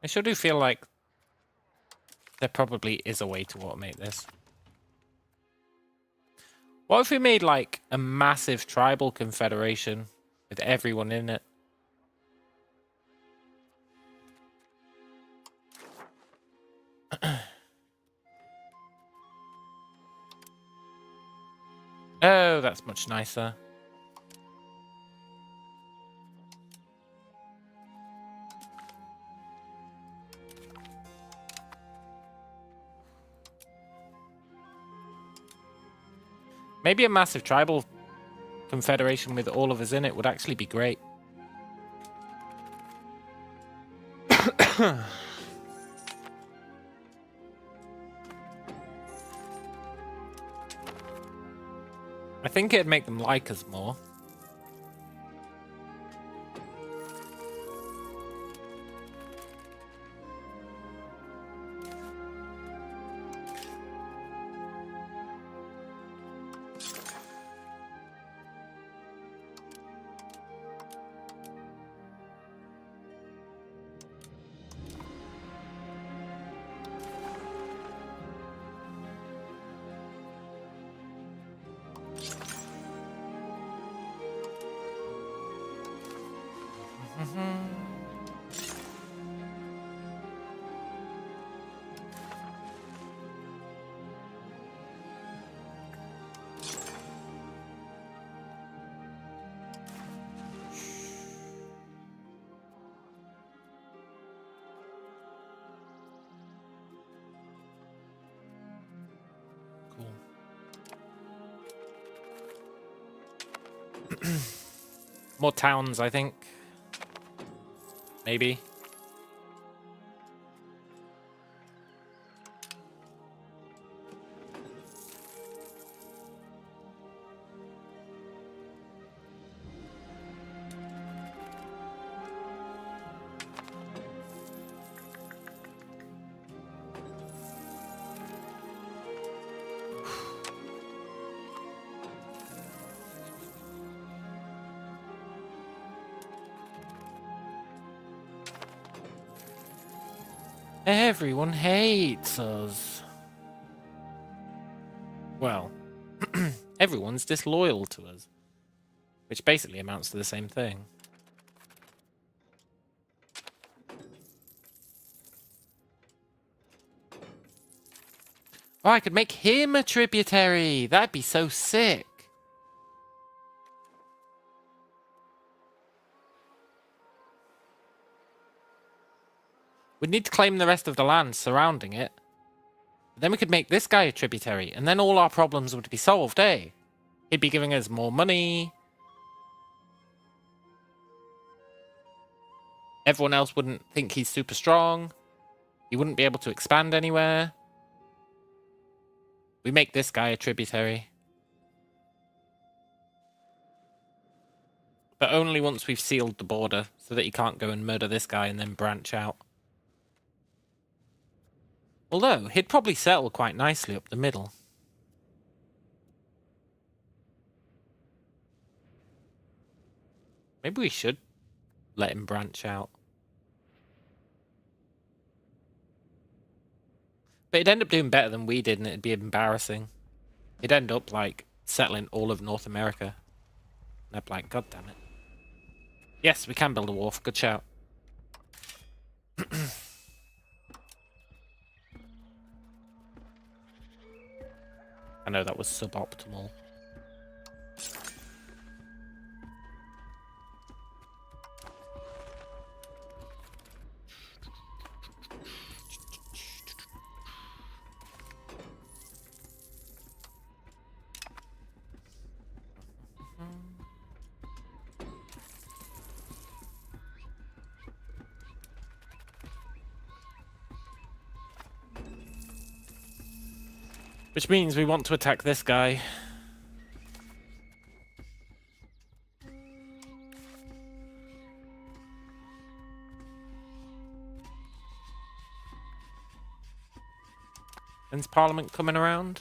I sure do feel like there probably is a way to automate this. What if we made like a massive tribal confederation with everyone in it? Oh, that's much nicer. Maybe a massive tribal confederation with all of us in it would actually be great. I think it'd make them like us more. More towns, I think. Maybe. Everyone hates us. Well, everyone's disloyal to us, which basically amounts to the same thing. Oh, I could make him a tributary. That'd be so sick. We'd need to claim the rest of the land surrounding it. But then we could make this guy a tributary, and then all our problems would be solved, eh? He'd be giving us more money. Everyone else wouldn't think he's super strong. He wouldn't be able to expand anywhere. We make this guy a tributary. But only once we've sealed the border, so that he can't go and murder this guy and then branch out. Although, he'd probably settle quite nicely up the middle. Maybe we should let him branch out. But he'd end up doing better than we did, and it'd be embarrassing. He'd end up, like, settling all of North America. And I'd be like, God damn it. Yes, we can build a wharf. Good shout. I know that was suboptimal. Which means we want to attack this guy. When's Parliament coming around?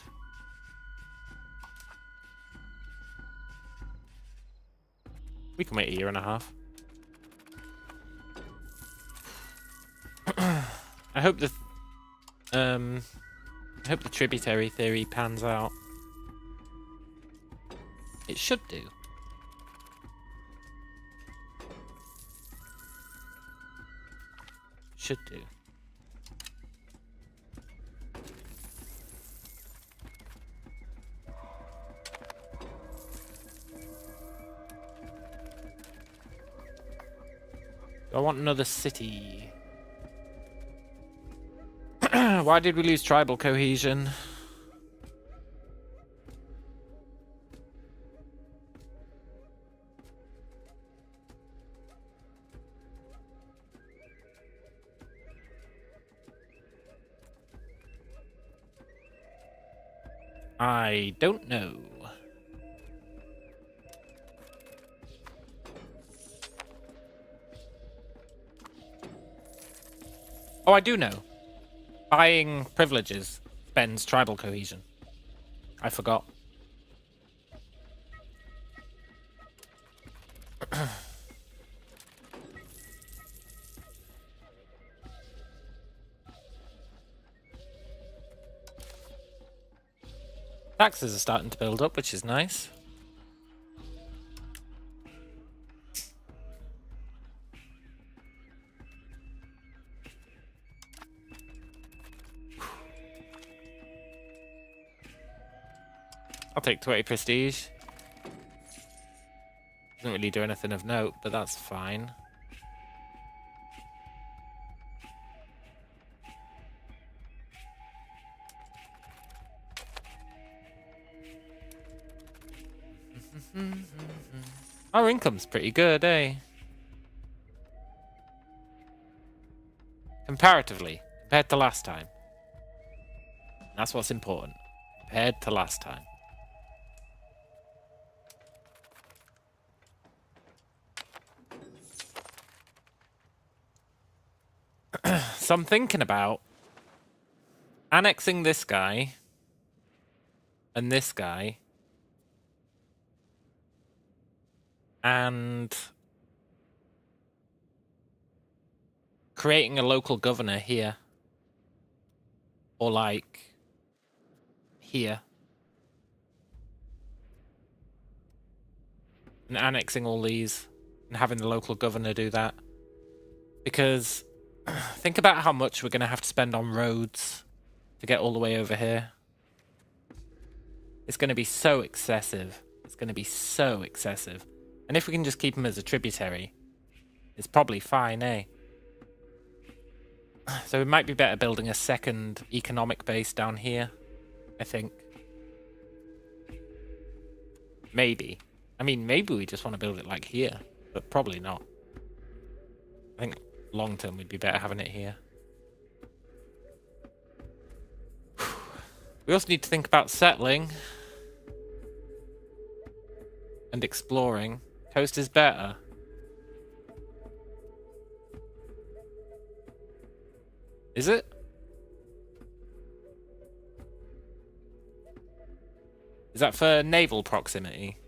We can wait a year and a half. I hope the tributary theory pans out. It should do. Should do. I want another city. Why did we lose tribal cohesion? I don't know. Oh, I do know. Buying privileges spends tribal cohesion. I forgot. Taxes are starting to build up, which is nice. I'll take 20 prestige. Doesn't really do anything of note, but that's fine. Our income's pretty good, eh? Comparatively, compared to last time. That's what's important. Compared to last time. So I'm thinking about annexing this guy and this guy and creating a local governor here. Or like here. And annexing all these and having the local governor do that. Because think about how much we're going to have to spend on roads to get all the way over here. It's going to be so excessive. It's going to be so excessive. And if we can just keep him as a tributary, it's probably fine, eh? So it might be better building a second economic base down here, I think. Maybe. I mean, maybe we just want to build it like here, but probably not. I think long term we'd be better having it here. We also need to think about settling and exploring. Coast is better. Is it? Is that for naval proximity?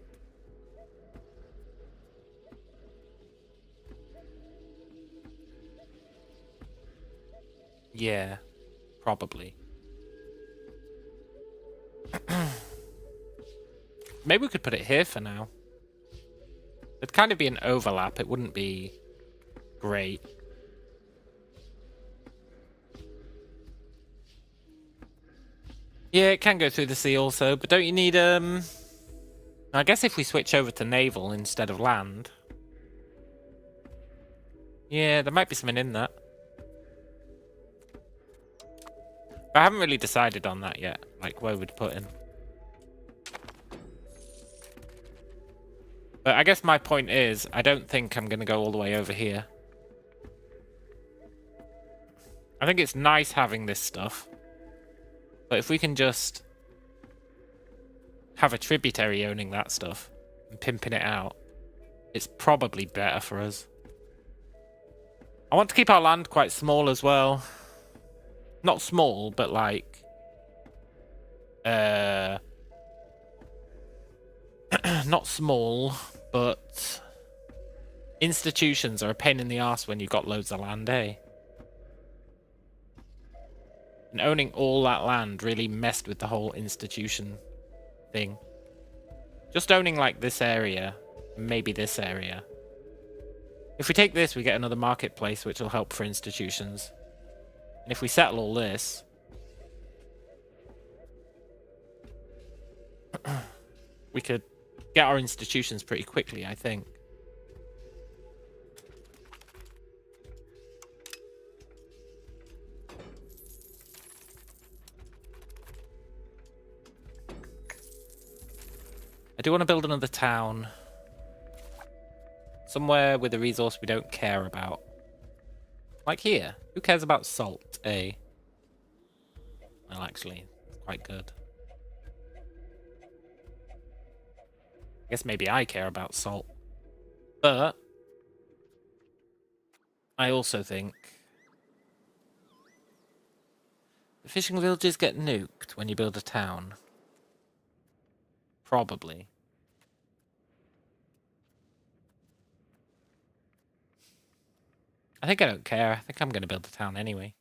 Yeah, probably. Maybe we could put it here for now. It'd kind of be an overlap. It wouldn't be great. Yeah, it can go through the sea also, but don't you need, I guess if we switch over to naval instead of land. Yeah, there might be something in that. But I haven't really decided on that yet, like where we'd put in. But I guess my point is, I don't think I'm going to go all the way over here. I think it's nice having this stuff. But if we can just have a tributary owning that stuff and pimping it out, it's probably better for us. I want to keep our land quite small as well. Not small, but like... not small, but... institutions are a pain in the ass when you've got loads of land, eh? And owning all that land really messed with the whole institution thing. Just owning like this area, maybe this area. If we take this, we get another marketplace, which will help for institutions. And if we settle all this... we could get our institutions pretty quickly, I think. I do want to build another town. Somewhere with a resource we don't care about. Like here. Who cares about salt, eh? Well, actually, it's quite good. I guess maybe I care about salt. But I also think the fishing villages get nuked when you build a town. Probably. I think I don't care. I think I'm going to build a town anyway.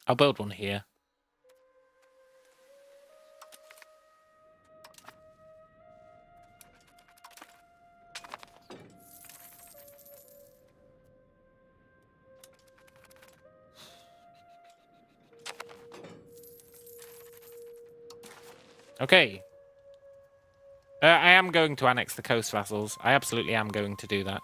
I'll build one here. Okay. I am going to annex the coast vassals. I absolutely am going to do that.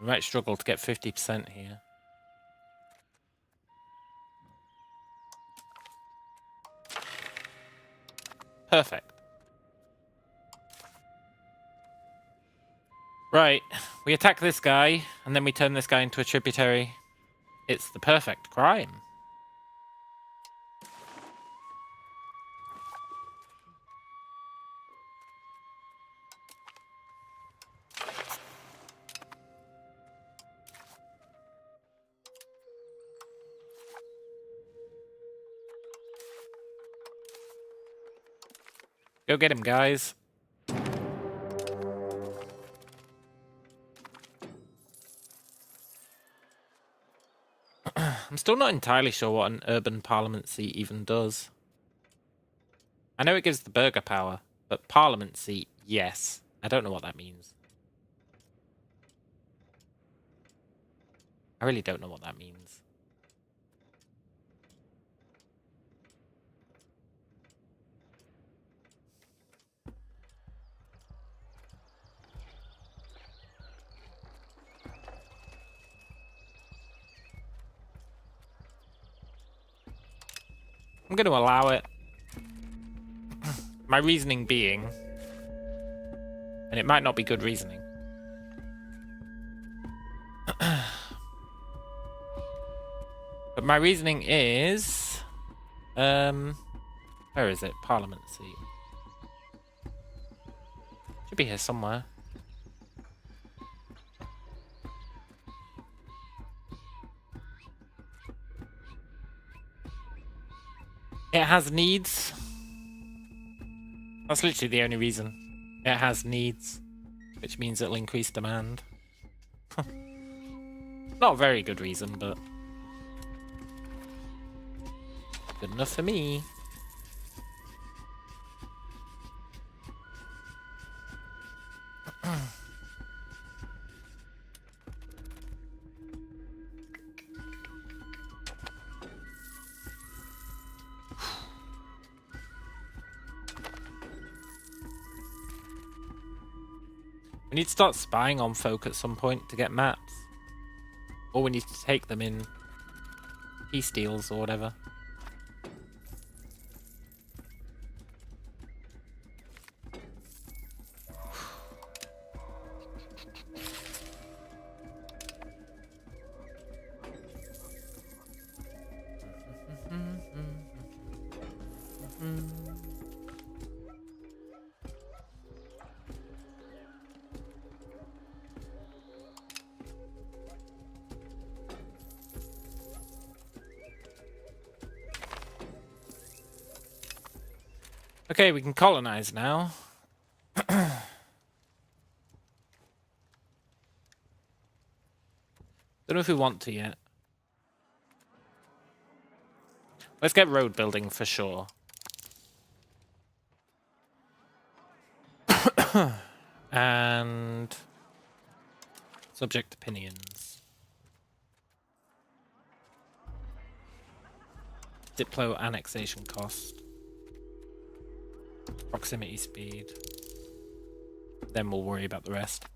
We might struggle to get 50% here. Perfect. Right, we attack this guy, and then we turn this guy into a tributary. It's the perfect crime. Go get him, guys. I'm still not entirely sure what an urban parliament seat even does. I know it gives the burgher power, but parliament seat, yes. I don't know what that means. I really don't know what that means. I'm going to allow it. My reasoning being, and it might not be good reasoning, but my reasoning is, where is it? Parliament seat. Should be here somewhere. It has needs. That's literally the only reason. It has needs, which means it'll increase demand. Not a very good reason, but good enough for me. We need to start spying on folk at some point to get maps. Or we need to take them in peace deals or whatever. Okay, we can colonize now. Don't know if we want to yet. Let's get road building for sure. And subject opinions. Diplo annexation cost. Proximity speed. Then we'll worry about the rest.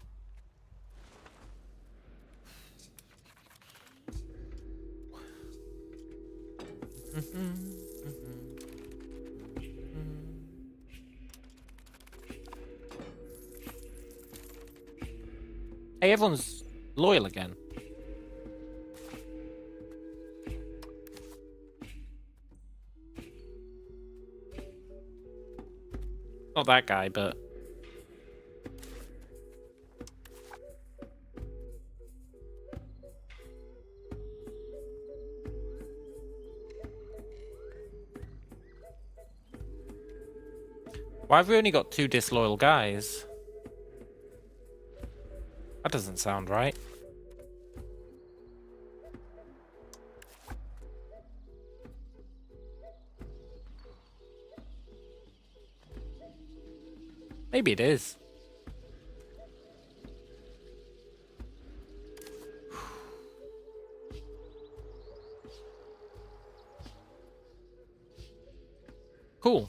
Hey, everyone's loyal again. Not that guy, but... Why have we only got 2 disloyal guys? That doesn't sound right. Maybe it is. Cool.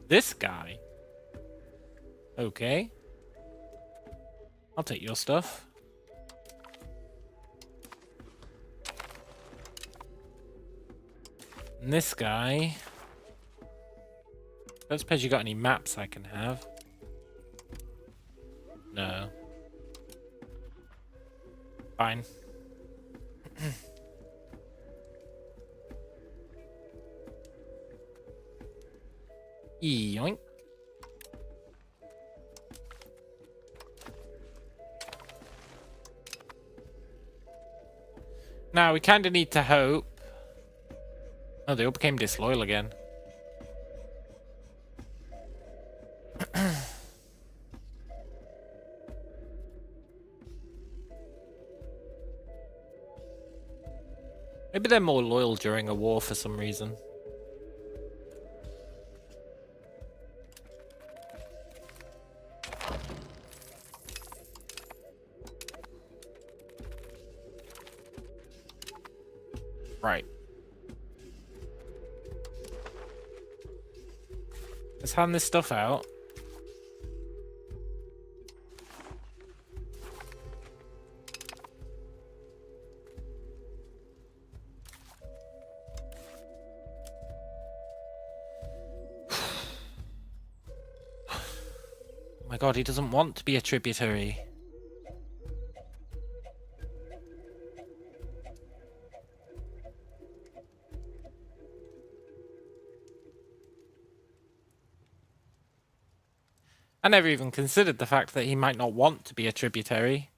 This guy. Okay. I'll take your stuff. And this guy. Don't suppose you got any maps I can have. No. Fine. Yoink. Now we kind of need to hope. Oh, they all became disloyal again. Maybe they're more loyal during a war for some reason. Right. Let's hand this stuff out. Oh my god, he doesn't want to be a tributary. I never even considered the fact that he might not want to be a tributary.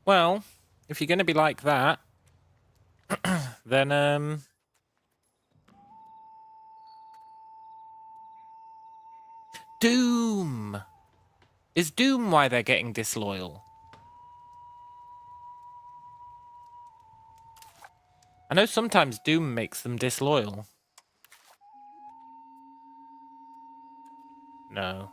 Well, if you're going to be like that, then, Doom! Is Doom why they're getting disloyal? I know sometimes Doom makes them disloyal. No.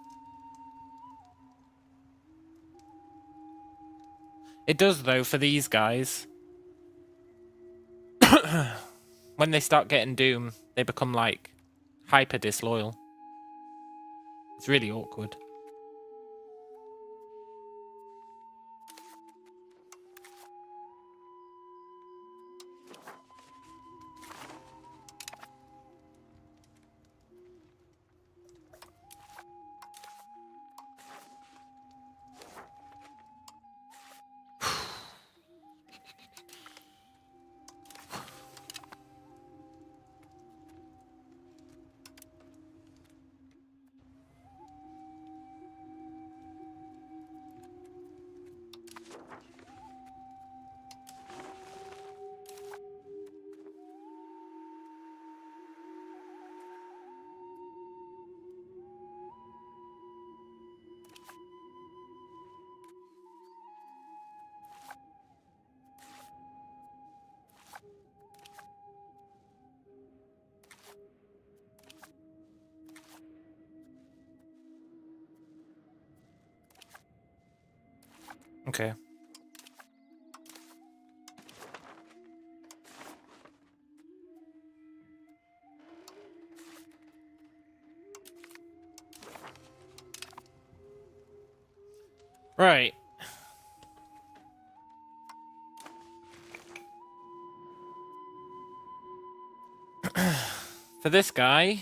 It does, though, for these guys. When they start getting Doom, they become, like, hyper disloyal. It's really awkward. Okay. Right. For this guy...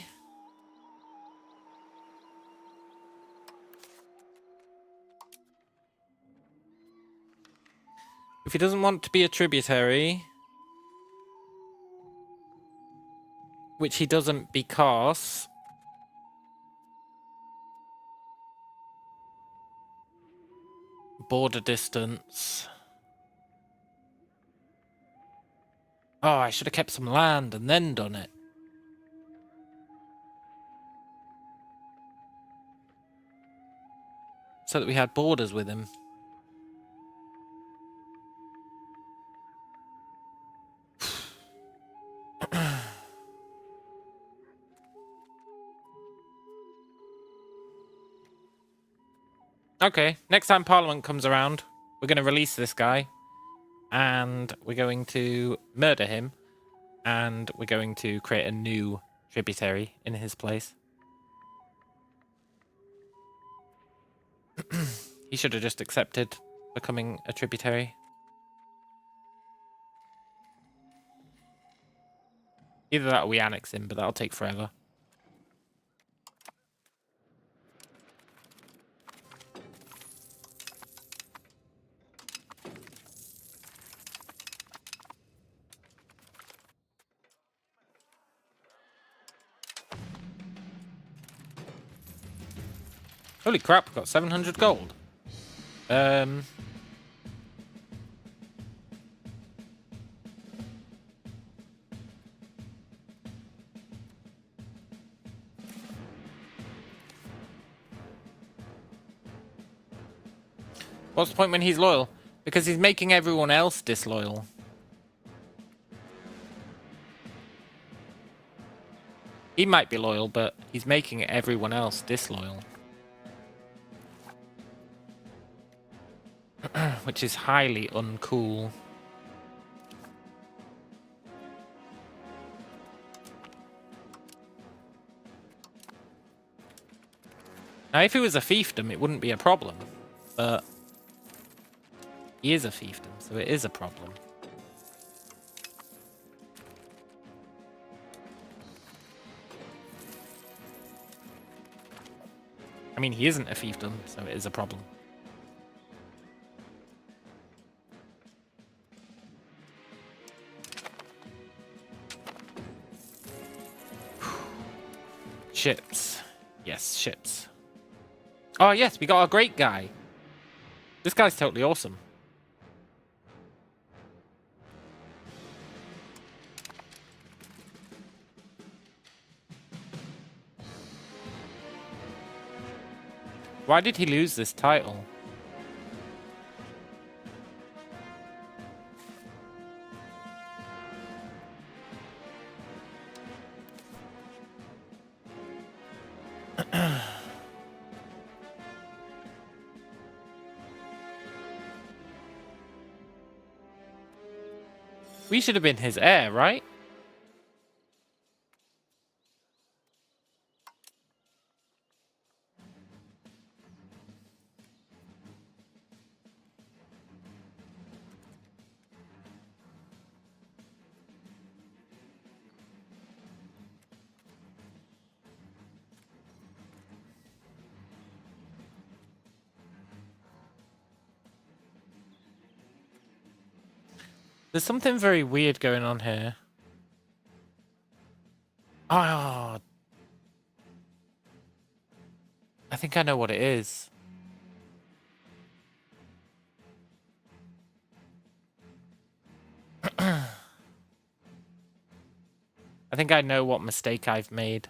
If he doesn't want to be a tributary, which he doesn't because border distance. Oh, I should have kept some land and then done it. So that we had borders with him. Okay, next time Parliament comes around, we're going to release this guy. And we're going to murder him. And we're going to create a new tributary in his place. He should have just accepted becoming a tributary. Either that or we annex him, but that'll take forever. Holy crap, we've got 700 gold. What's the point when he's loyal? Because he's making everyone else disloyal. He might be loyal, but he's making everyone else disloyal. Which is highly uncool. Now, if he was a fiefdom, it wouldn't be a problem. But he is a fiefdom, so it is a problem. I mean, he isn't a fiefdom, so it is a problem. Ships. Yes, ships. Oh, yes, we got a great guy. This guy's totally awesome. Why did he lose this title? We should have been his heir, right? There's something very weird going on here. Ah, I think I know what it is. I think I know what mistake I've made.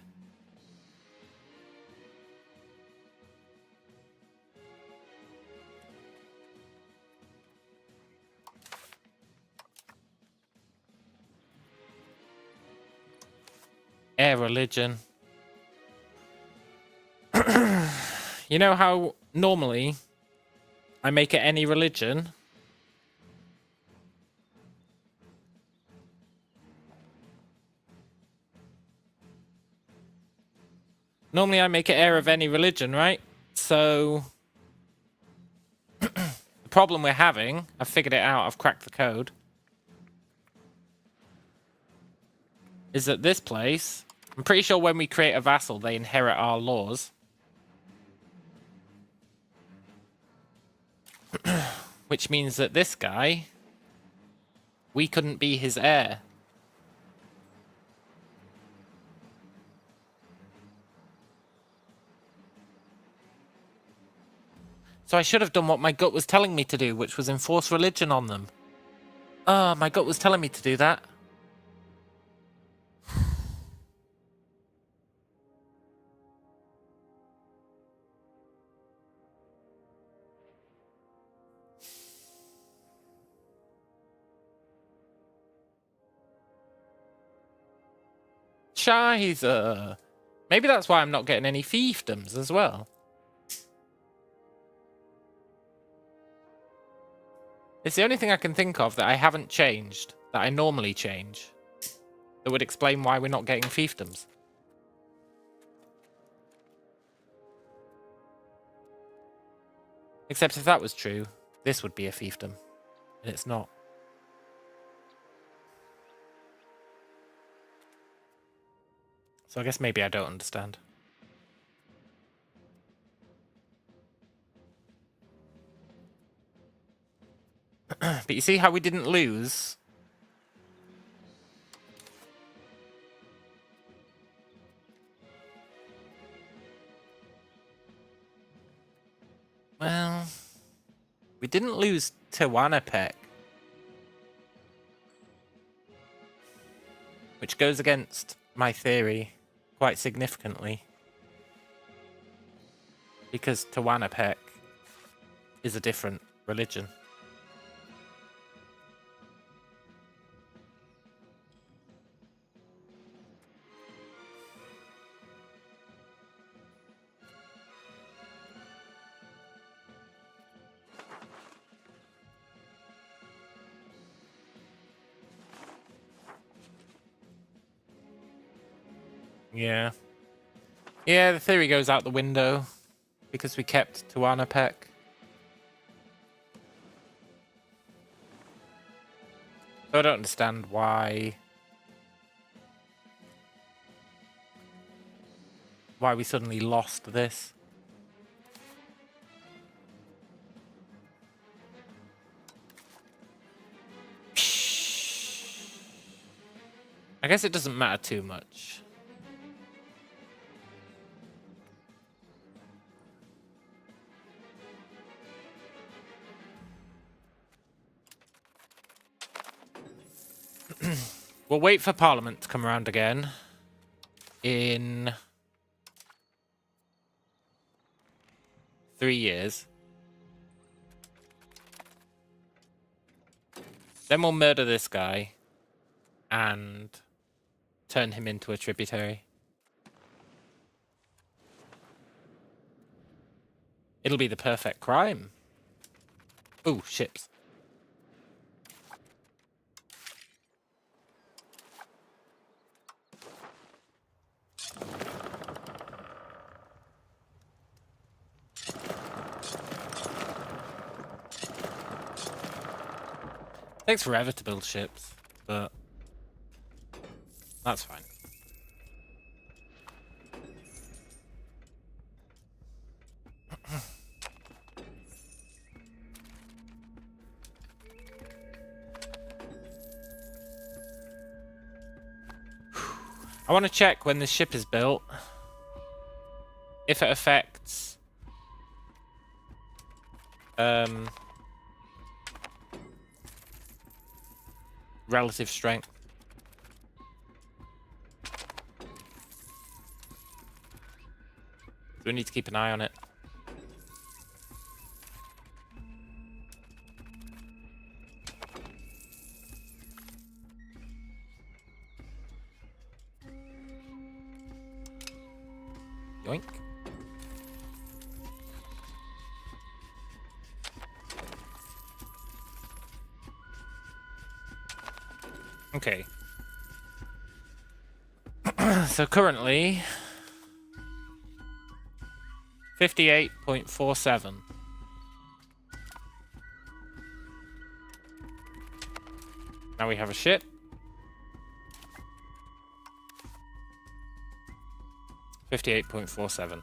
Air religion. You know how normally I make it any religion? Normally I make it heir of any religion, right? So the problem we're having, I've figured it out, I've cracked the code, is that this place, I'm pretty sure when we create a vassal, they inherit our laws. Which means that this guy we couldn't be his heir. So I should have done what my gut was telling me to do, which was enforce religion on them. Ah, my gut was telling me to do that. Shiza. Maybe that's why I'm not getting any fiefdoms as well. It's the only thing I can think of that I haven't changed, that I normally change, that would explain why we're not getting fiefdoms. Except if that was true, this would be a fiefdom, and it's not. So I guess maybe I don't understand. But you see how we didn't lose? Well, we didn't lose Tehuantepec, which goes against my theory quite significantly, because Tehuantepec is a different religion. Yeah. Yeah, the theory goes out the window because we kept Tehuantepec. So I don't understand why we suddenly lost this. I guess it doesn't matter too much. We'll wait for Parliament to come around again in 3 years. Then we'll murder this guy and turn him into a tributary. It'll be the perfect crime. Ooh, ships. Takes forever to build ships, but that's fine. I want to check when this ship is built if it affects relative strength. We need to keep an eye on it. Yoink. Okay. So currently 58.47. Now we have a ship. 58.47. So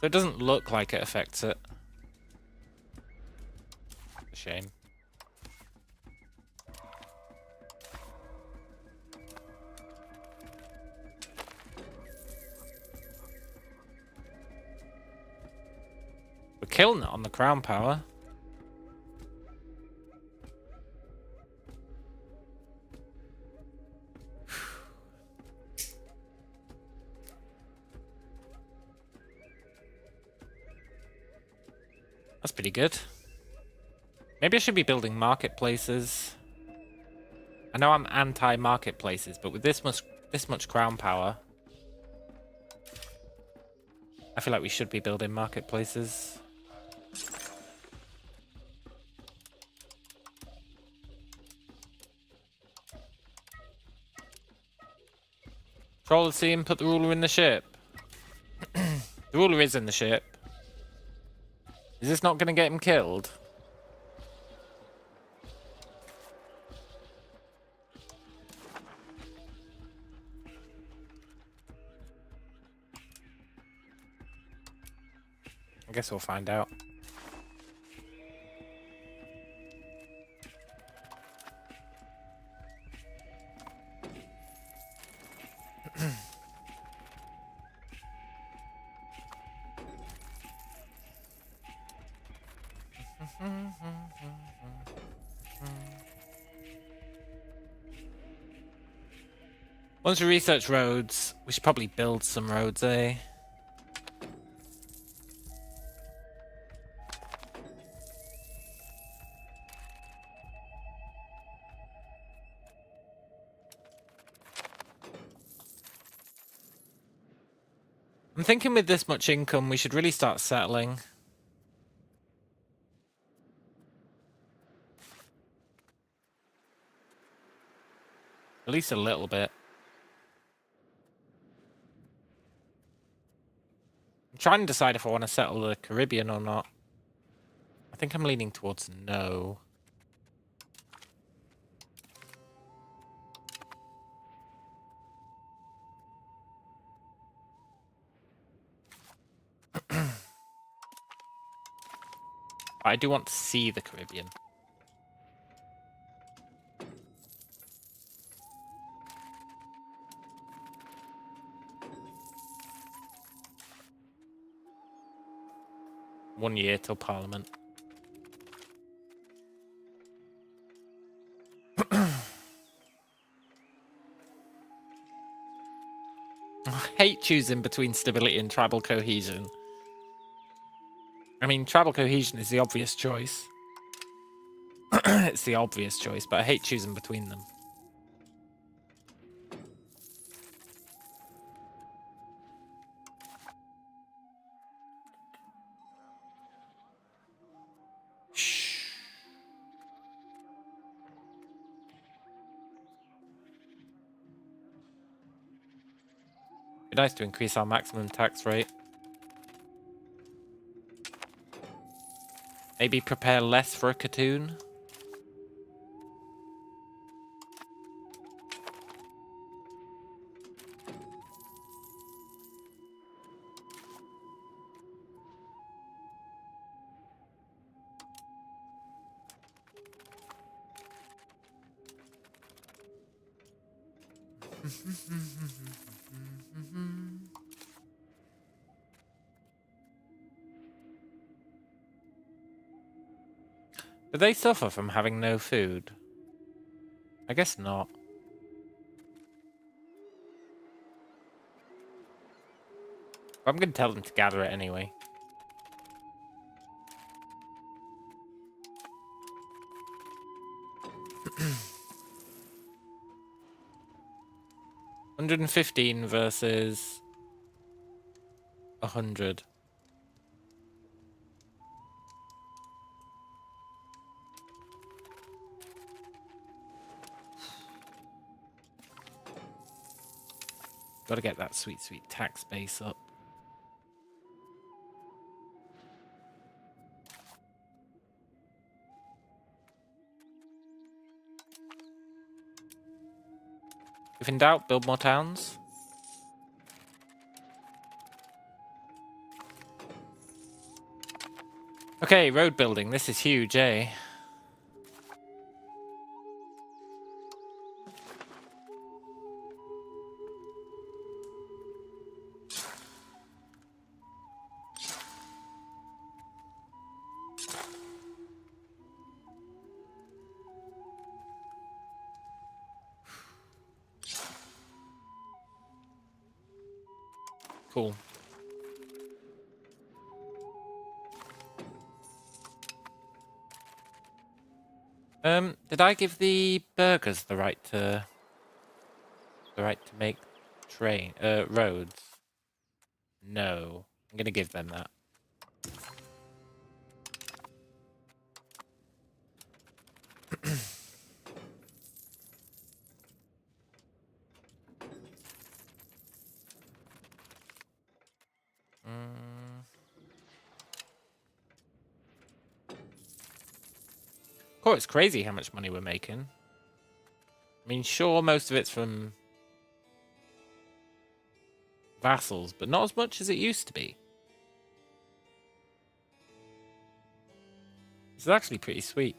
it doesn't look like it affects it. A shame. killing it on the crown power. That's pretty good. Maybe I should be building marketplaces. I know I'm anti-marketplaces, but with this much crown power, I feel like we should be building marketplaces. Troll the sea and put the ruler in the ship. The ruler is in the ship. Is this not going to get him killed? I guess we'll find out. Once we research roads, we should probably build some roads, eh? I'm thinking with this much income, we should really start settling. At least a little bit. I'm trying to decide if I want to settle the Caribbean or not. I think I'm leaning towards no. I do want to see the Caribbean. One year till Parliament. I hate choosing between stability and tribal cohesion. I mean, tribal cohesion is the obvious choice. It's the obvious choice, but I hate choosing between them. Shh. It'd be nice to increase our maximum tax rate. Maybe prepare less for a cartoon. Do they suffer from having no food? I guess not. I'm going to tell them to gather it anyway. $115 versus 100. Got to get that sweet tax base up. If in doubt, build more towns. Okay, road building. This is huge, eh? Cool. Did I give the burgers the right to make roads? No. I'm gonna give them that. Oh, it's crazy how much money we're making. I mean, sure, most of it's from vassals, but not as much as it used to be. This is actually pretty sweet.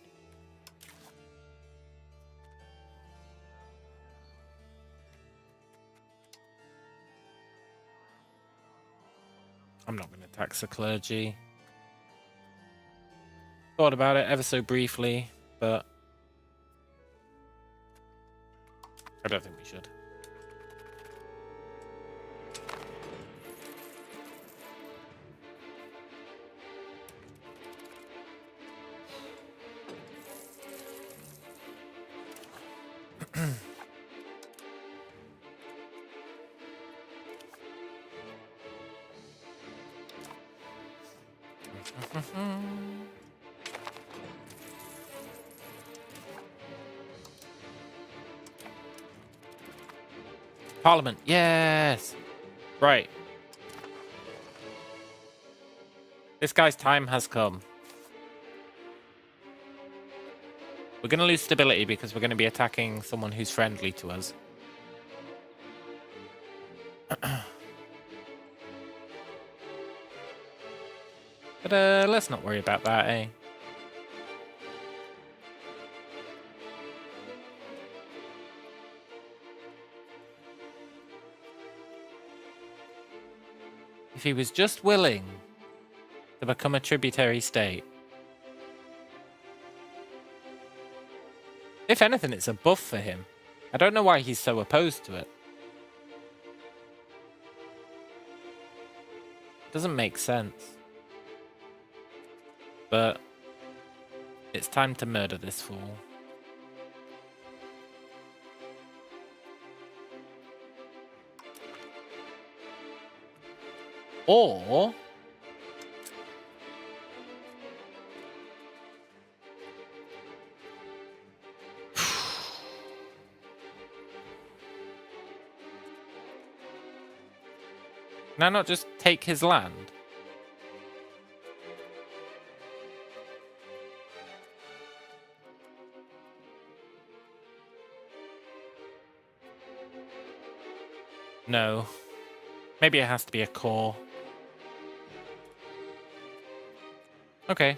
I'm not going to tax the clergy. Thought about it ever so briefly, but I don't think we should. Parliament, yes! Right. This guy's time has come. We're going to lose stability because we're going to be attacking someone who's friendly to us. But let's not worry about that, eh? If he was just willing to become a tributary state. If anything, it's a buff for him. I don't know why he's so opposed to it. Doesn't make sense. But it's time to murder this fool. Or can I not just take his land? No. Maybe it has to be a core. Okay.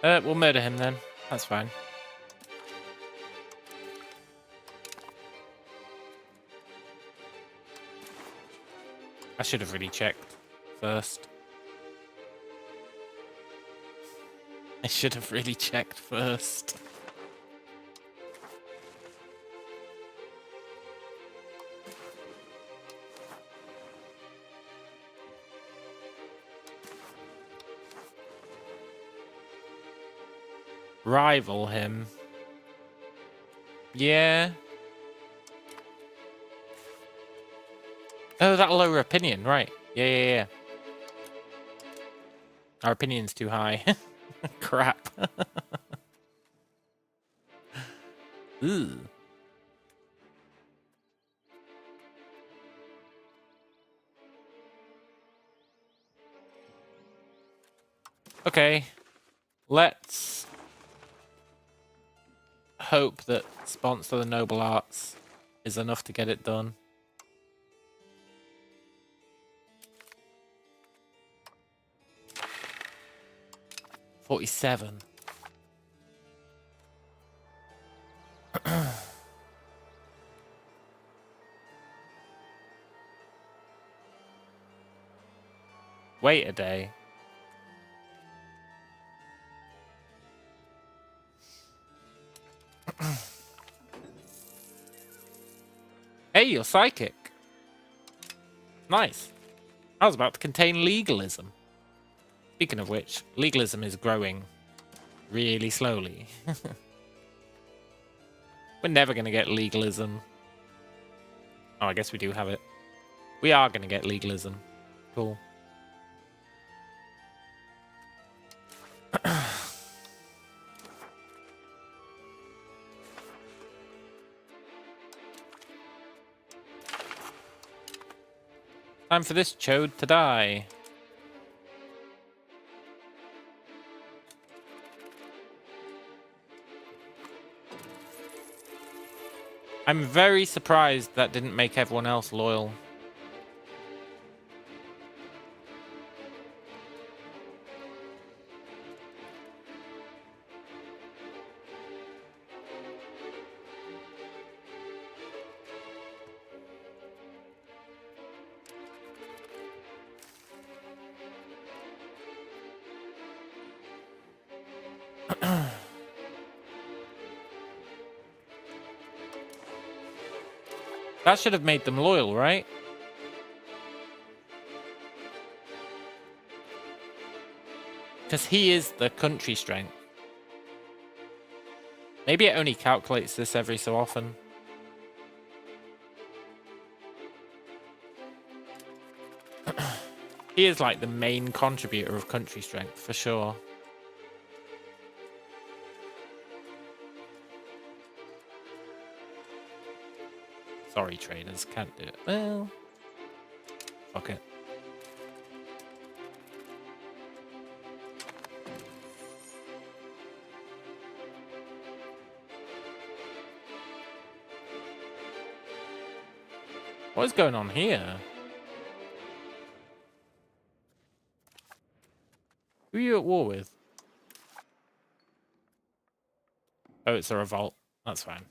We'll murder him then. That's fine. I should have really checked first. I should have really checked first. Rival him. Yeah. Oh, that'll lower opinion, right. Yeah. Our opinion's too high. Crap. Ooh. Okay. Let's hope that Sponsor the Noble Arts is enough to get it done. $47. Wait a day. Hey, you're psychic. Nice. I was about to contain legalism. Speaking of which, legalism is growing really slowly. We're never going to get legalism. Oh, I guess we do have it. We are going to get legalism. Cool. Time for this chode to die. I'm very surprised that didn't make everyone else loyal. That should have made them loyal, right? Because he is the country strength. Maybe it only calculates this every so often. He is like the main contributor of country strength, for sure. Sorry, traders, can't do it. Well, fuck it. What is going on here? Who are you at war with? Oh, it's a revolt. That's fine.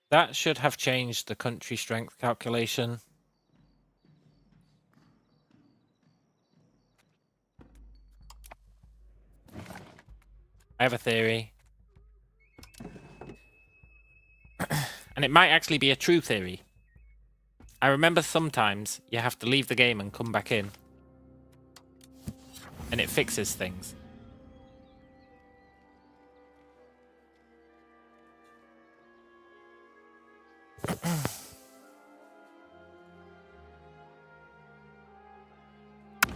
That should have changed the country strength calculation. I have a theory. And it might actually be a true theory. I remember sometimes you have to leave the game and come back in. And it fixes things.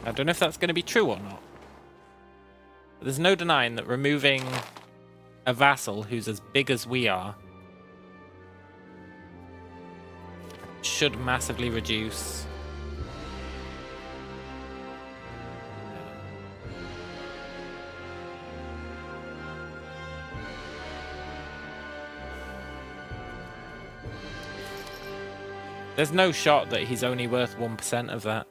I don't know if that's going to be true or not. But there's no denying that removing a vassal who's as big as we are should massively reduce. There's no shot that he's only worth 1% of that.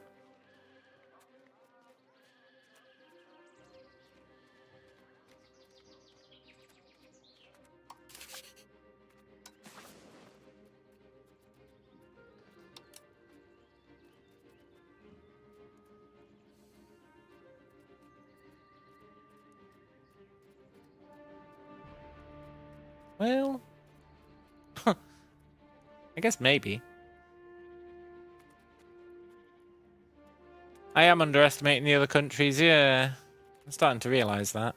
Well, I guess maybe. I am underestimating the other countries, yeah. I'm starting to realise that.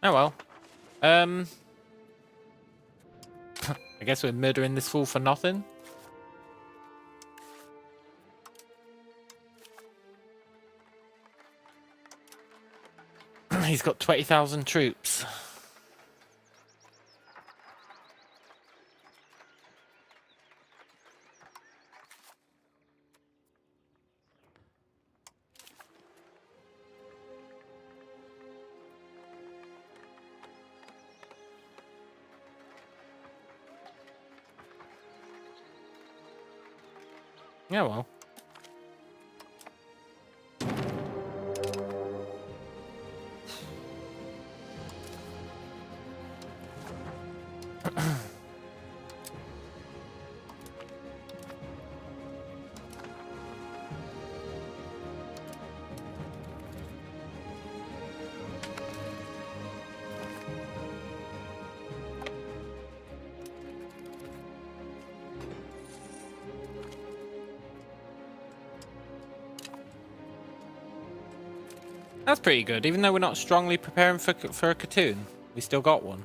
Oh well. I guess we're murdering this fool for nothing. He's got 20,000 troops. Yeah, well. That's pretty good. Even though we're not strongly preparing for a cartoon, we still got one.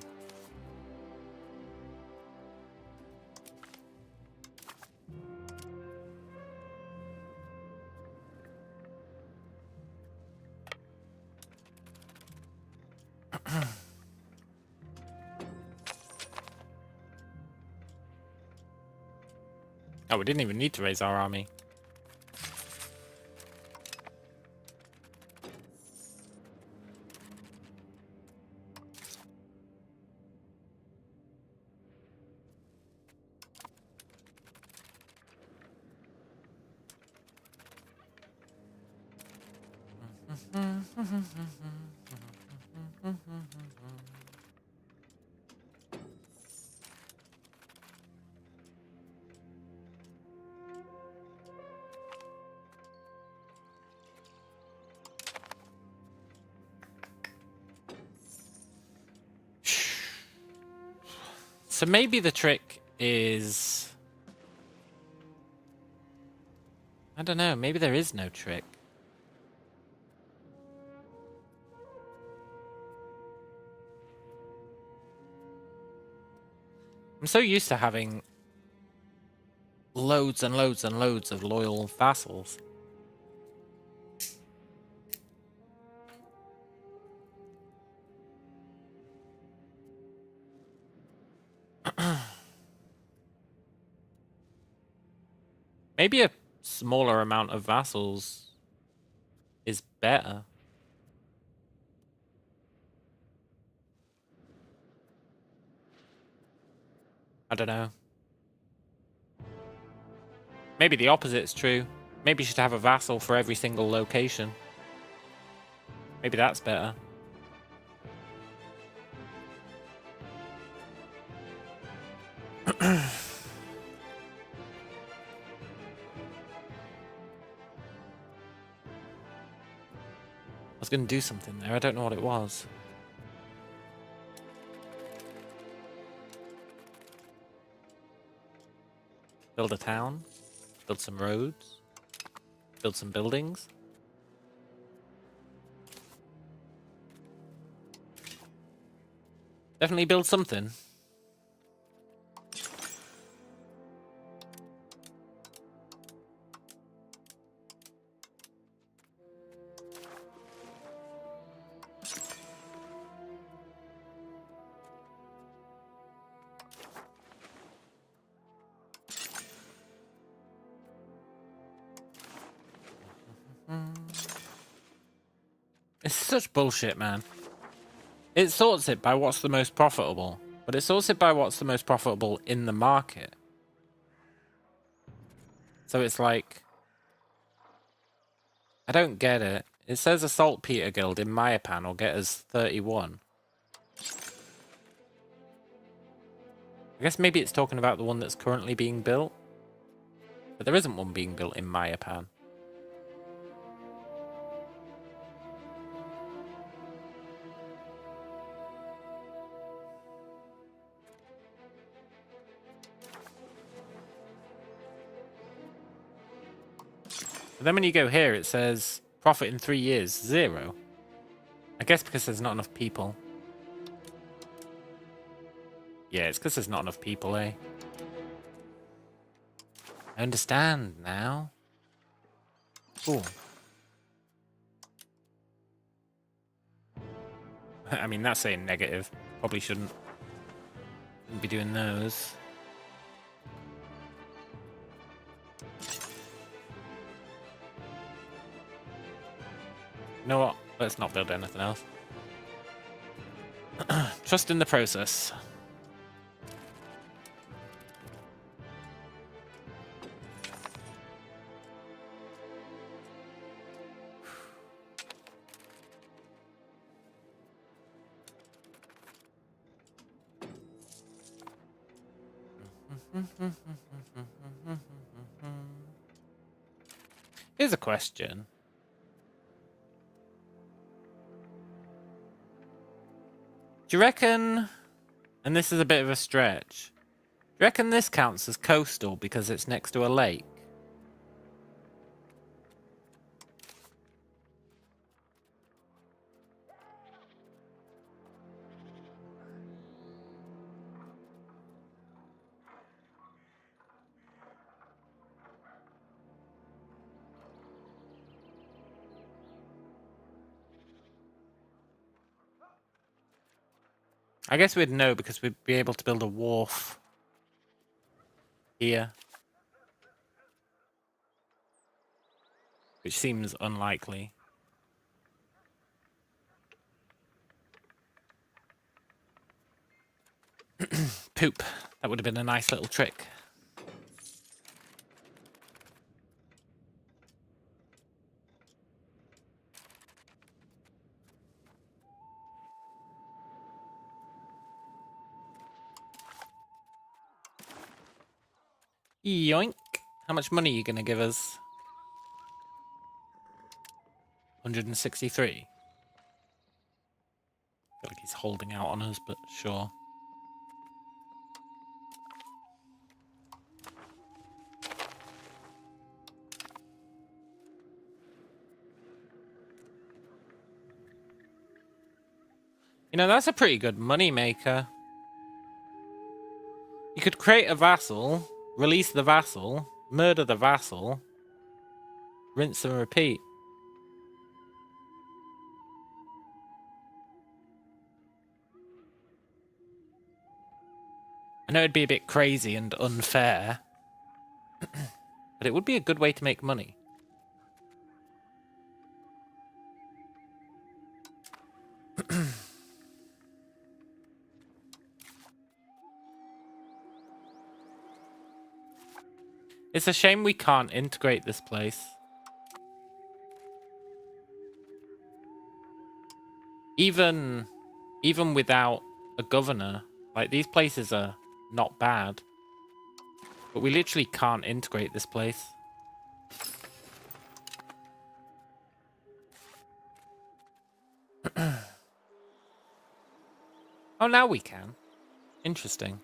Oh, we didn't even need to raise our army. So maybe the trick is... I don't know, maybe there is no trick. I'm so used to having loads and loads and loads of loyal vassals. Maybe a smaller amount of vassals is better. I don't know. Maybe the opposite is true. Maybe you should have a vassal for every single location. Maybe that's better. I was going to do something there. I don't know what it was. Build a town. Build some roads. Build some buildings. Definitely build something. It's such bullshit, man. It sorts it by what's the most profitable, but it sorts it by what's the most profitable in the market. So it's like, I don't get it. It says a saltpeter guild in Mayapan will get us 31. I guess maybe it's talking about the one that's currently being built. But there isn't one being built in Mayapan. But then when you go here, it says profit in 3 years, 0. I guess because there's not enough people. Yeah, it's because there's not enough people, eh? I understand now. Cool. I mean, that's saying negative. Probably shouldn't be doing those. You know what? Let's not build anything else. Trust in the process. Here's a question. Do you reckon, and this is a bit of a stretch, do you reckon this counts as coastal because it's next to a lake? I guess we'd know because we'd be able to build a wharf here. Which seems unlikely. Poop. That would have been a nice little trick. Yoink. How much money are you going to give us? 163. I feel like he's holding out on us, but sure. You know, that's a pretty good money maker. You could create a vassal, release the vassal, murder the vassal, rinse and repeat. I know it'd be a bit crazy and unfair, but it would be a good way to make money. It's a shame we can't integrate this place. Even without a governor, like these places are not bad. But we literally can't integrate this place. Oh, now we can. Interesting.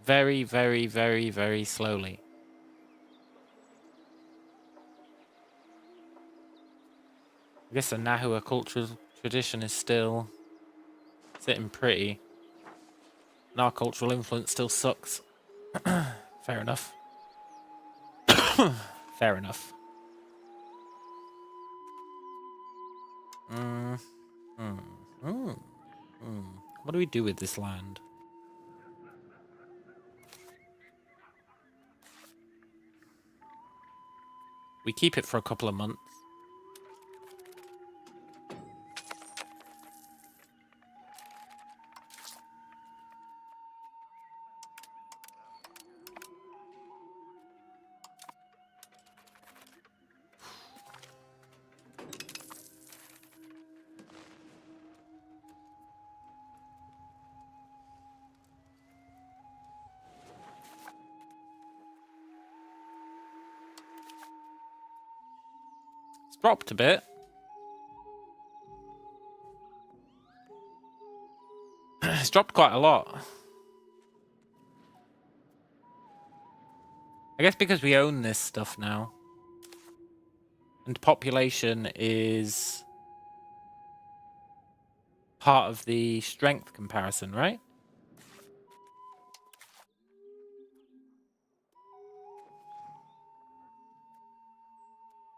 Very, very, very, very slowly. I guess the Nahua cultural tradition is still sitting pretty. And our cultural influence still sucks. Fair enough. Fair enough. What do we do with this land? We keep it for a couple of months. It's dropped a bit. It's dropped quite a lot. I guess because we own this stuff now. And population is part of the strength comparison, right?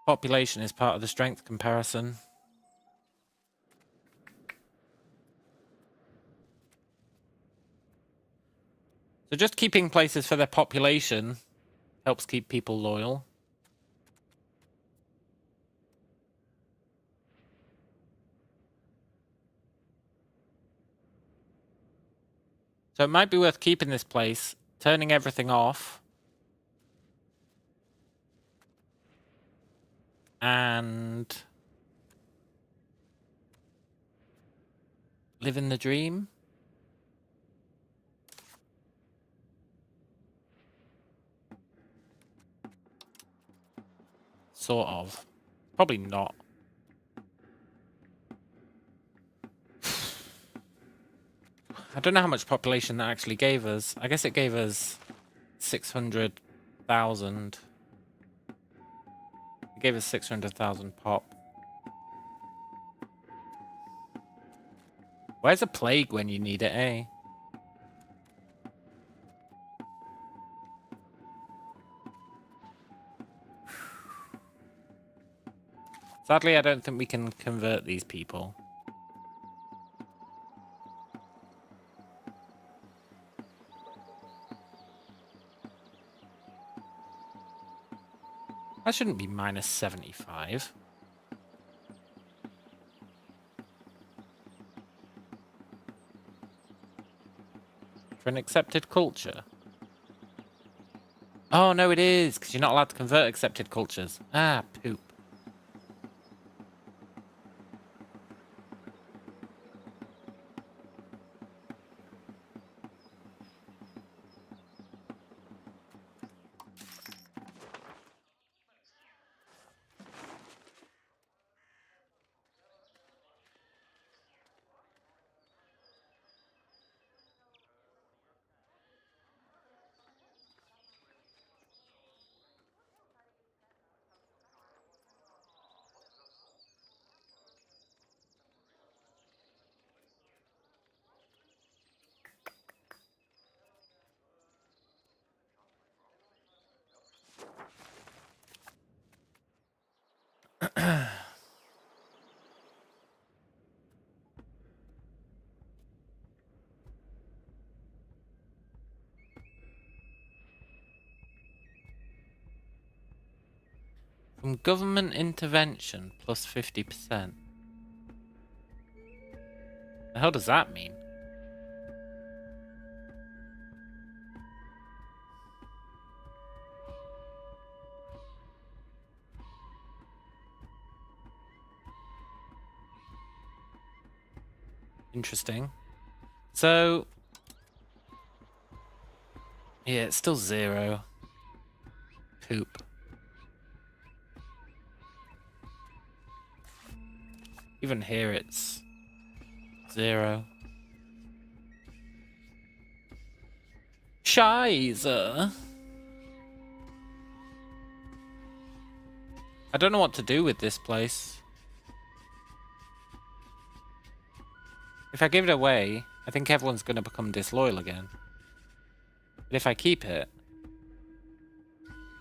Population is part of the strength comparison. So just keeping places for their population helps keep people loyal. So it might be worth keeping this place, turning everything off, and living the dream. Sort of. Probably not. I don't know how much population that actually gave us. I guess it gave us 600,000. It gave us 600,000 pop. Where's a plague when you need it, eh? Sadly, I don't think we can convert these people. That shouldn't be minus 75. For an accepted culture. Oh, no, it is, because you're not allowed to convert accepted cultures. Ah, poop. From government intervention, plus 50%. The hell does that mean? Interesting. So, yeah, it's still 0. Poop. Even here it's 0. Scheiße. I don't know what to do with this place. If I give it away, I think everyone's going to become disloyal again. But if I keep it,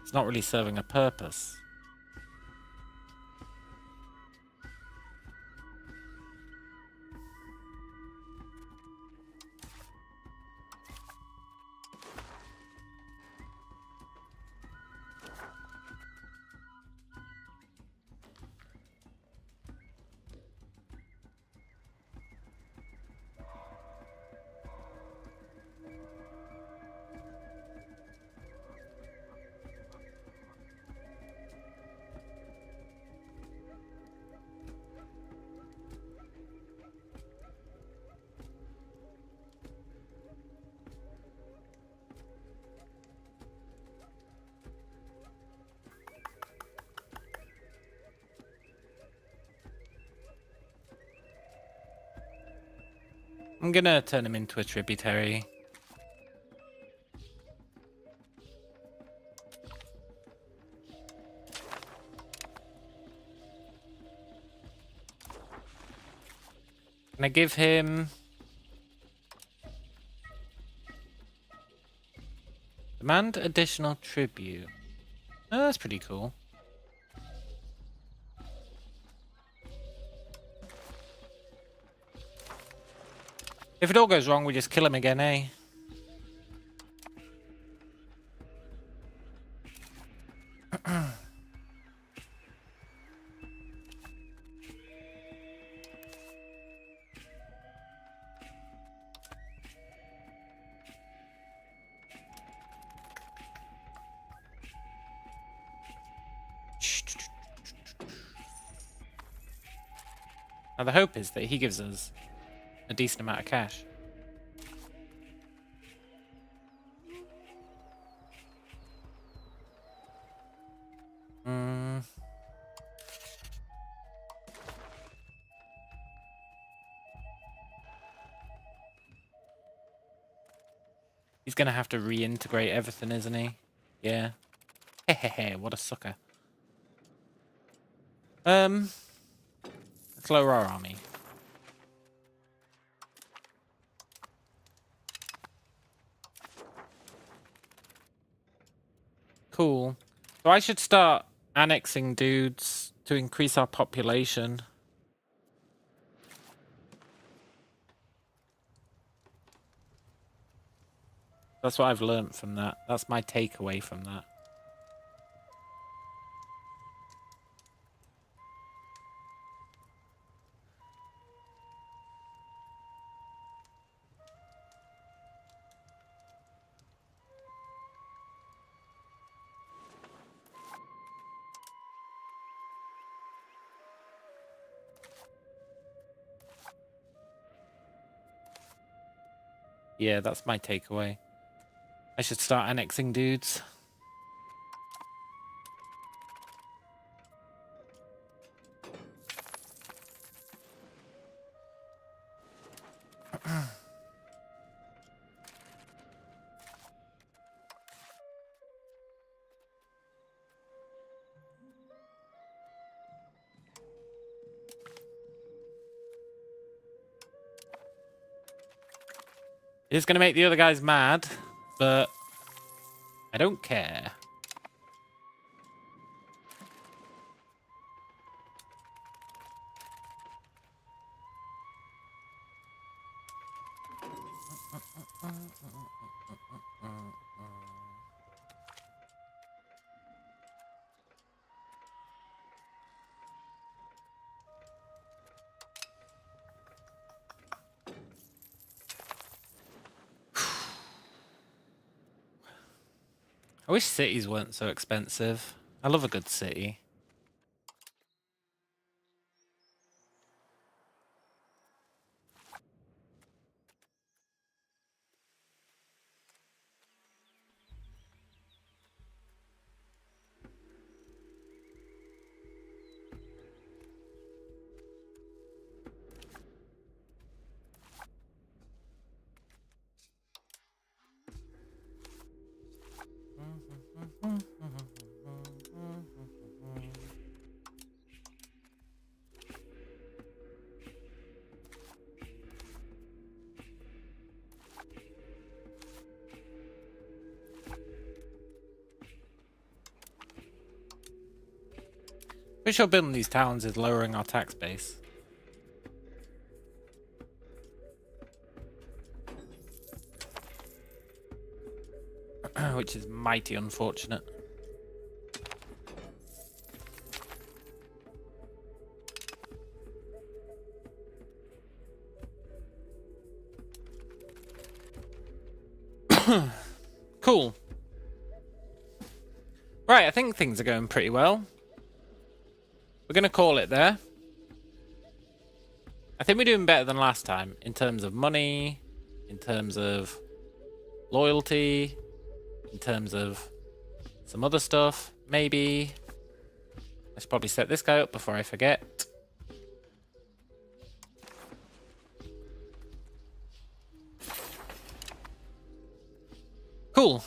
it's not really serving a purpose. I'm gonna turn him into a tributary. Can I give him... Demand additional tribute. Oh, that's pretty cool. If it all goes wrong, we just kill him again, eh? Now the hope is that he gives us a decent amount of cash. He's gonna have to reintegrate everything, isn't he? Yeah. Hehehe, what a sucker. Let's lower our army. Cool. So I should start annexing dudes to increase our population. That's what I've learnt from that. That's my takeaway from that. Yeah, that's my takeaway. I should start annexing dudes. It's going to make the other guys mad, but I don't care. I wish cities weren't so expensive. I love a good city. Pretty sure building these towns is lowering our tax base. Which is mighty unfortunate. Cool. Right, I think things are going pretty well. We're going to call it there. I think we're doing better than last time in terms of money, in terms of loyalty, in terms of some other stuff, maybe. I should probably set this guy up before I forget. Cool.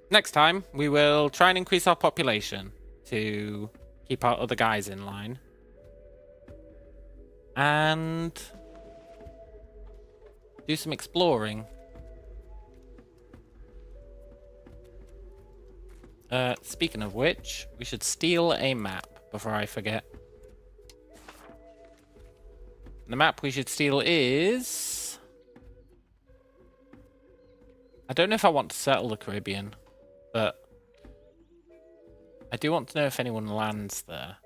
Next time, we will try and increase our population to keep our other guys in line. And do some exploring. Speaking of which, we should steal a map before I forget. The map we should steal is... I don't know if I want to settle the Caribbean, but I do want to know if anyone lands there.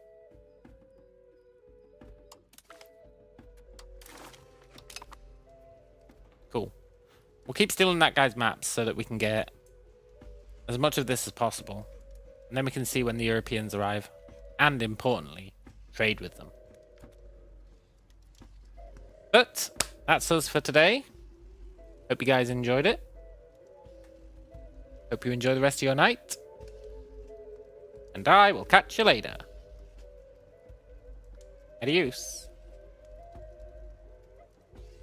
Cool. We'll keep stealing that guy's maps so that we can get as much of this as possible. And then we can see when the Europeans arrive. And importantly, trade with them. But that's us for today. Hope you guys enjoyed it. Hope you enjoy the rest of your night. And I will catch you later. Adios.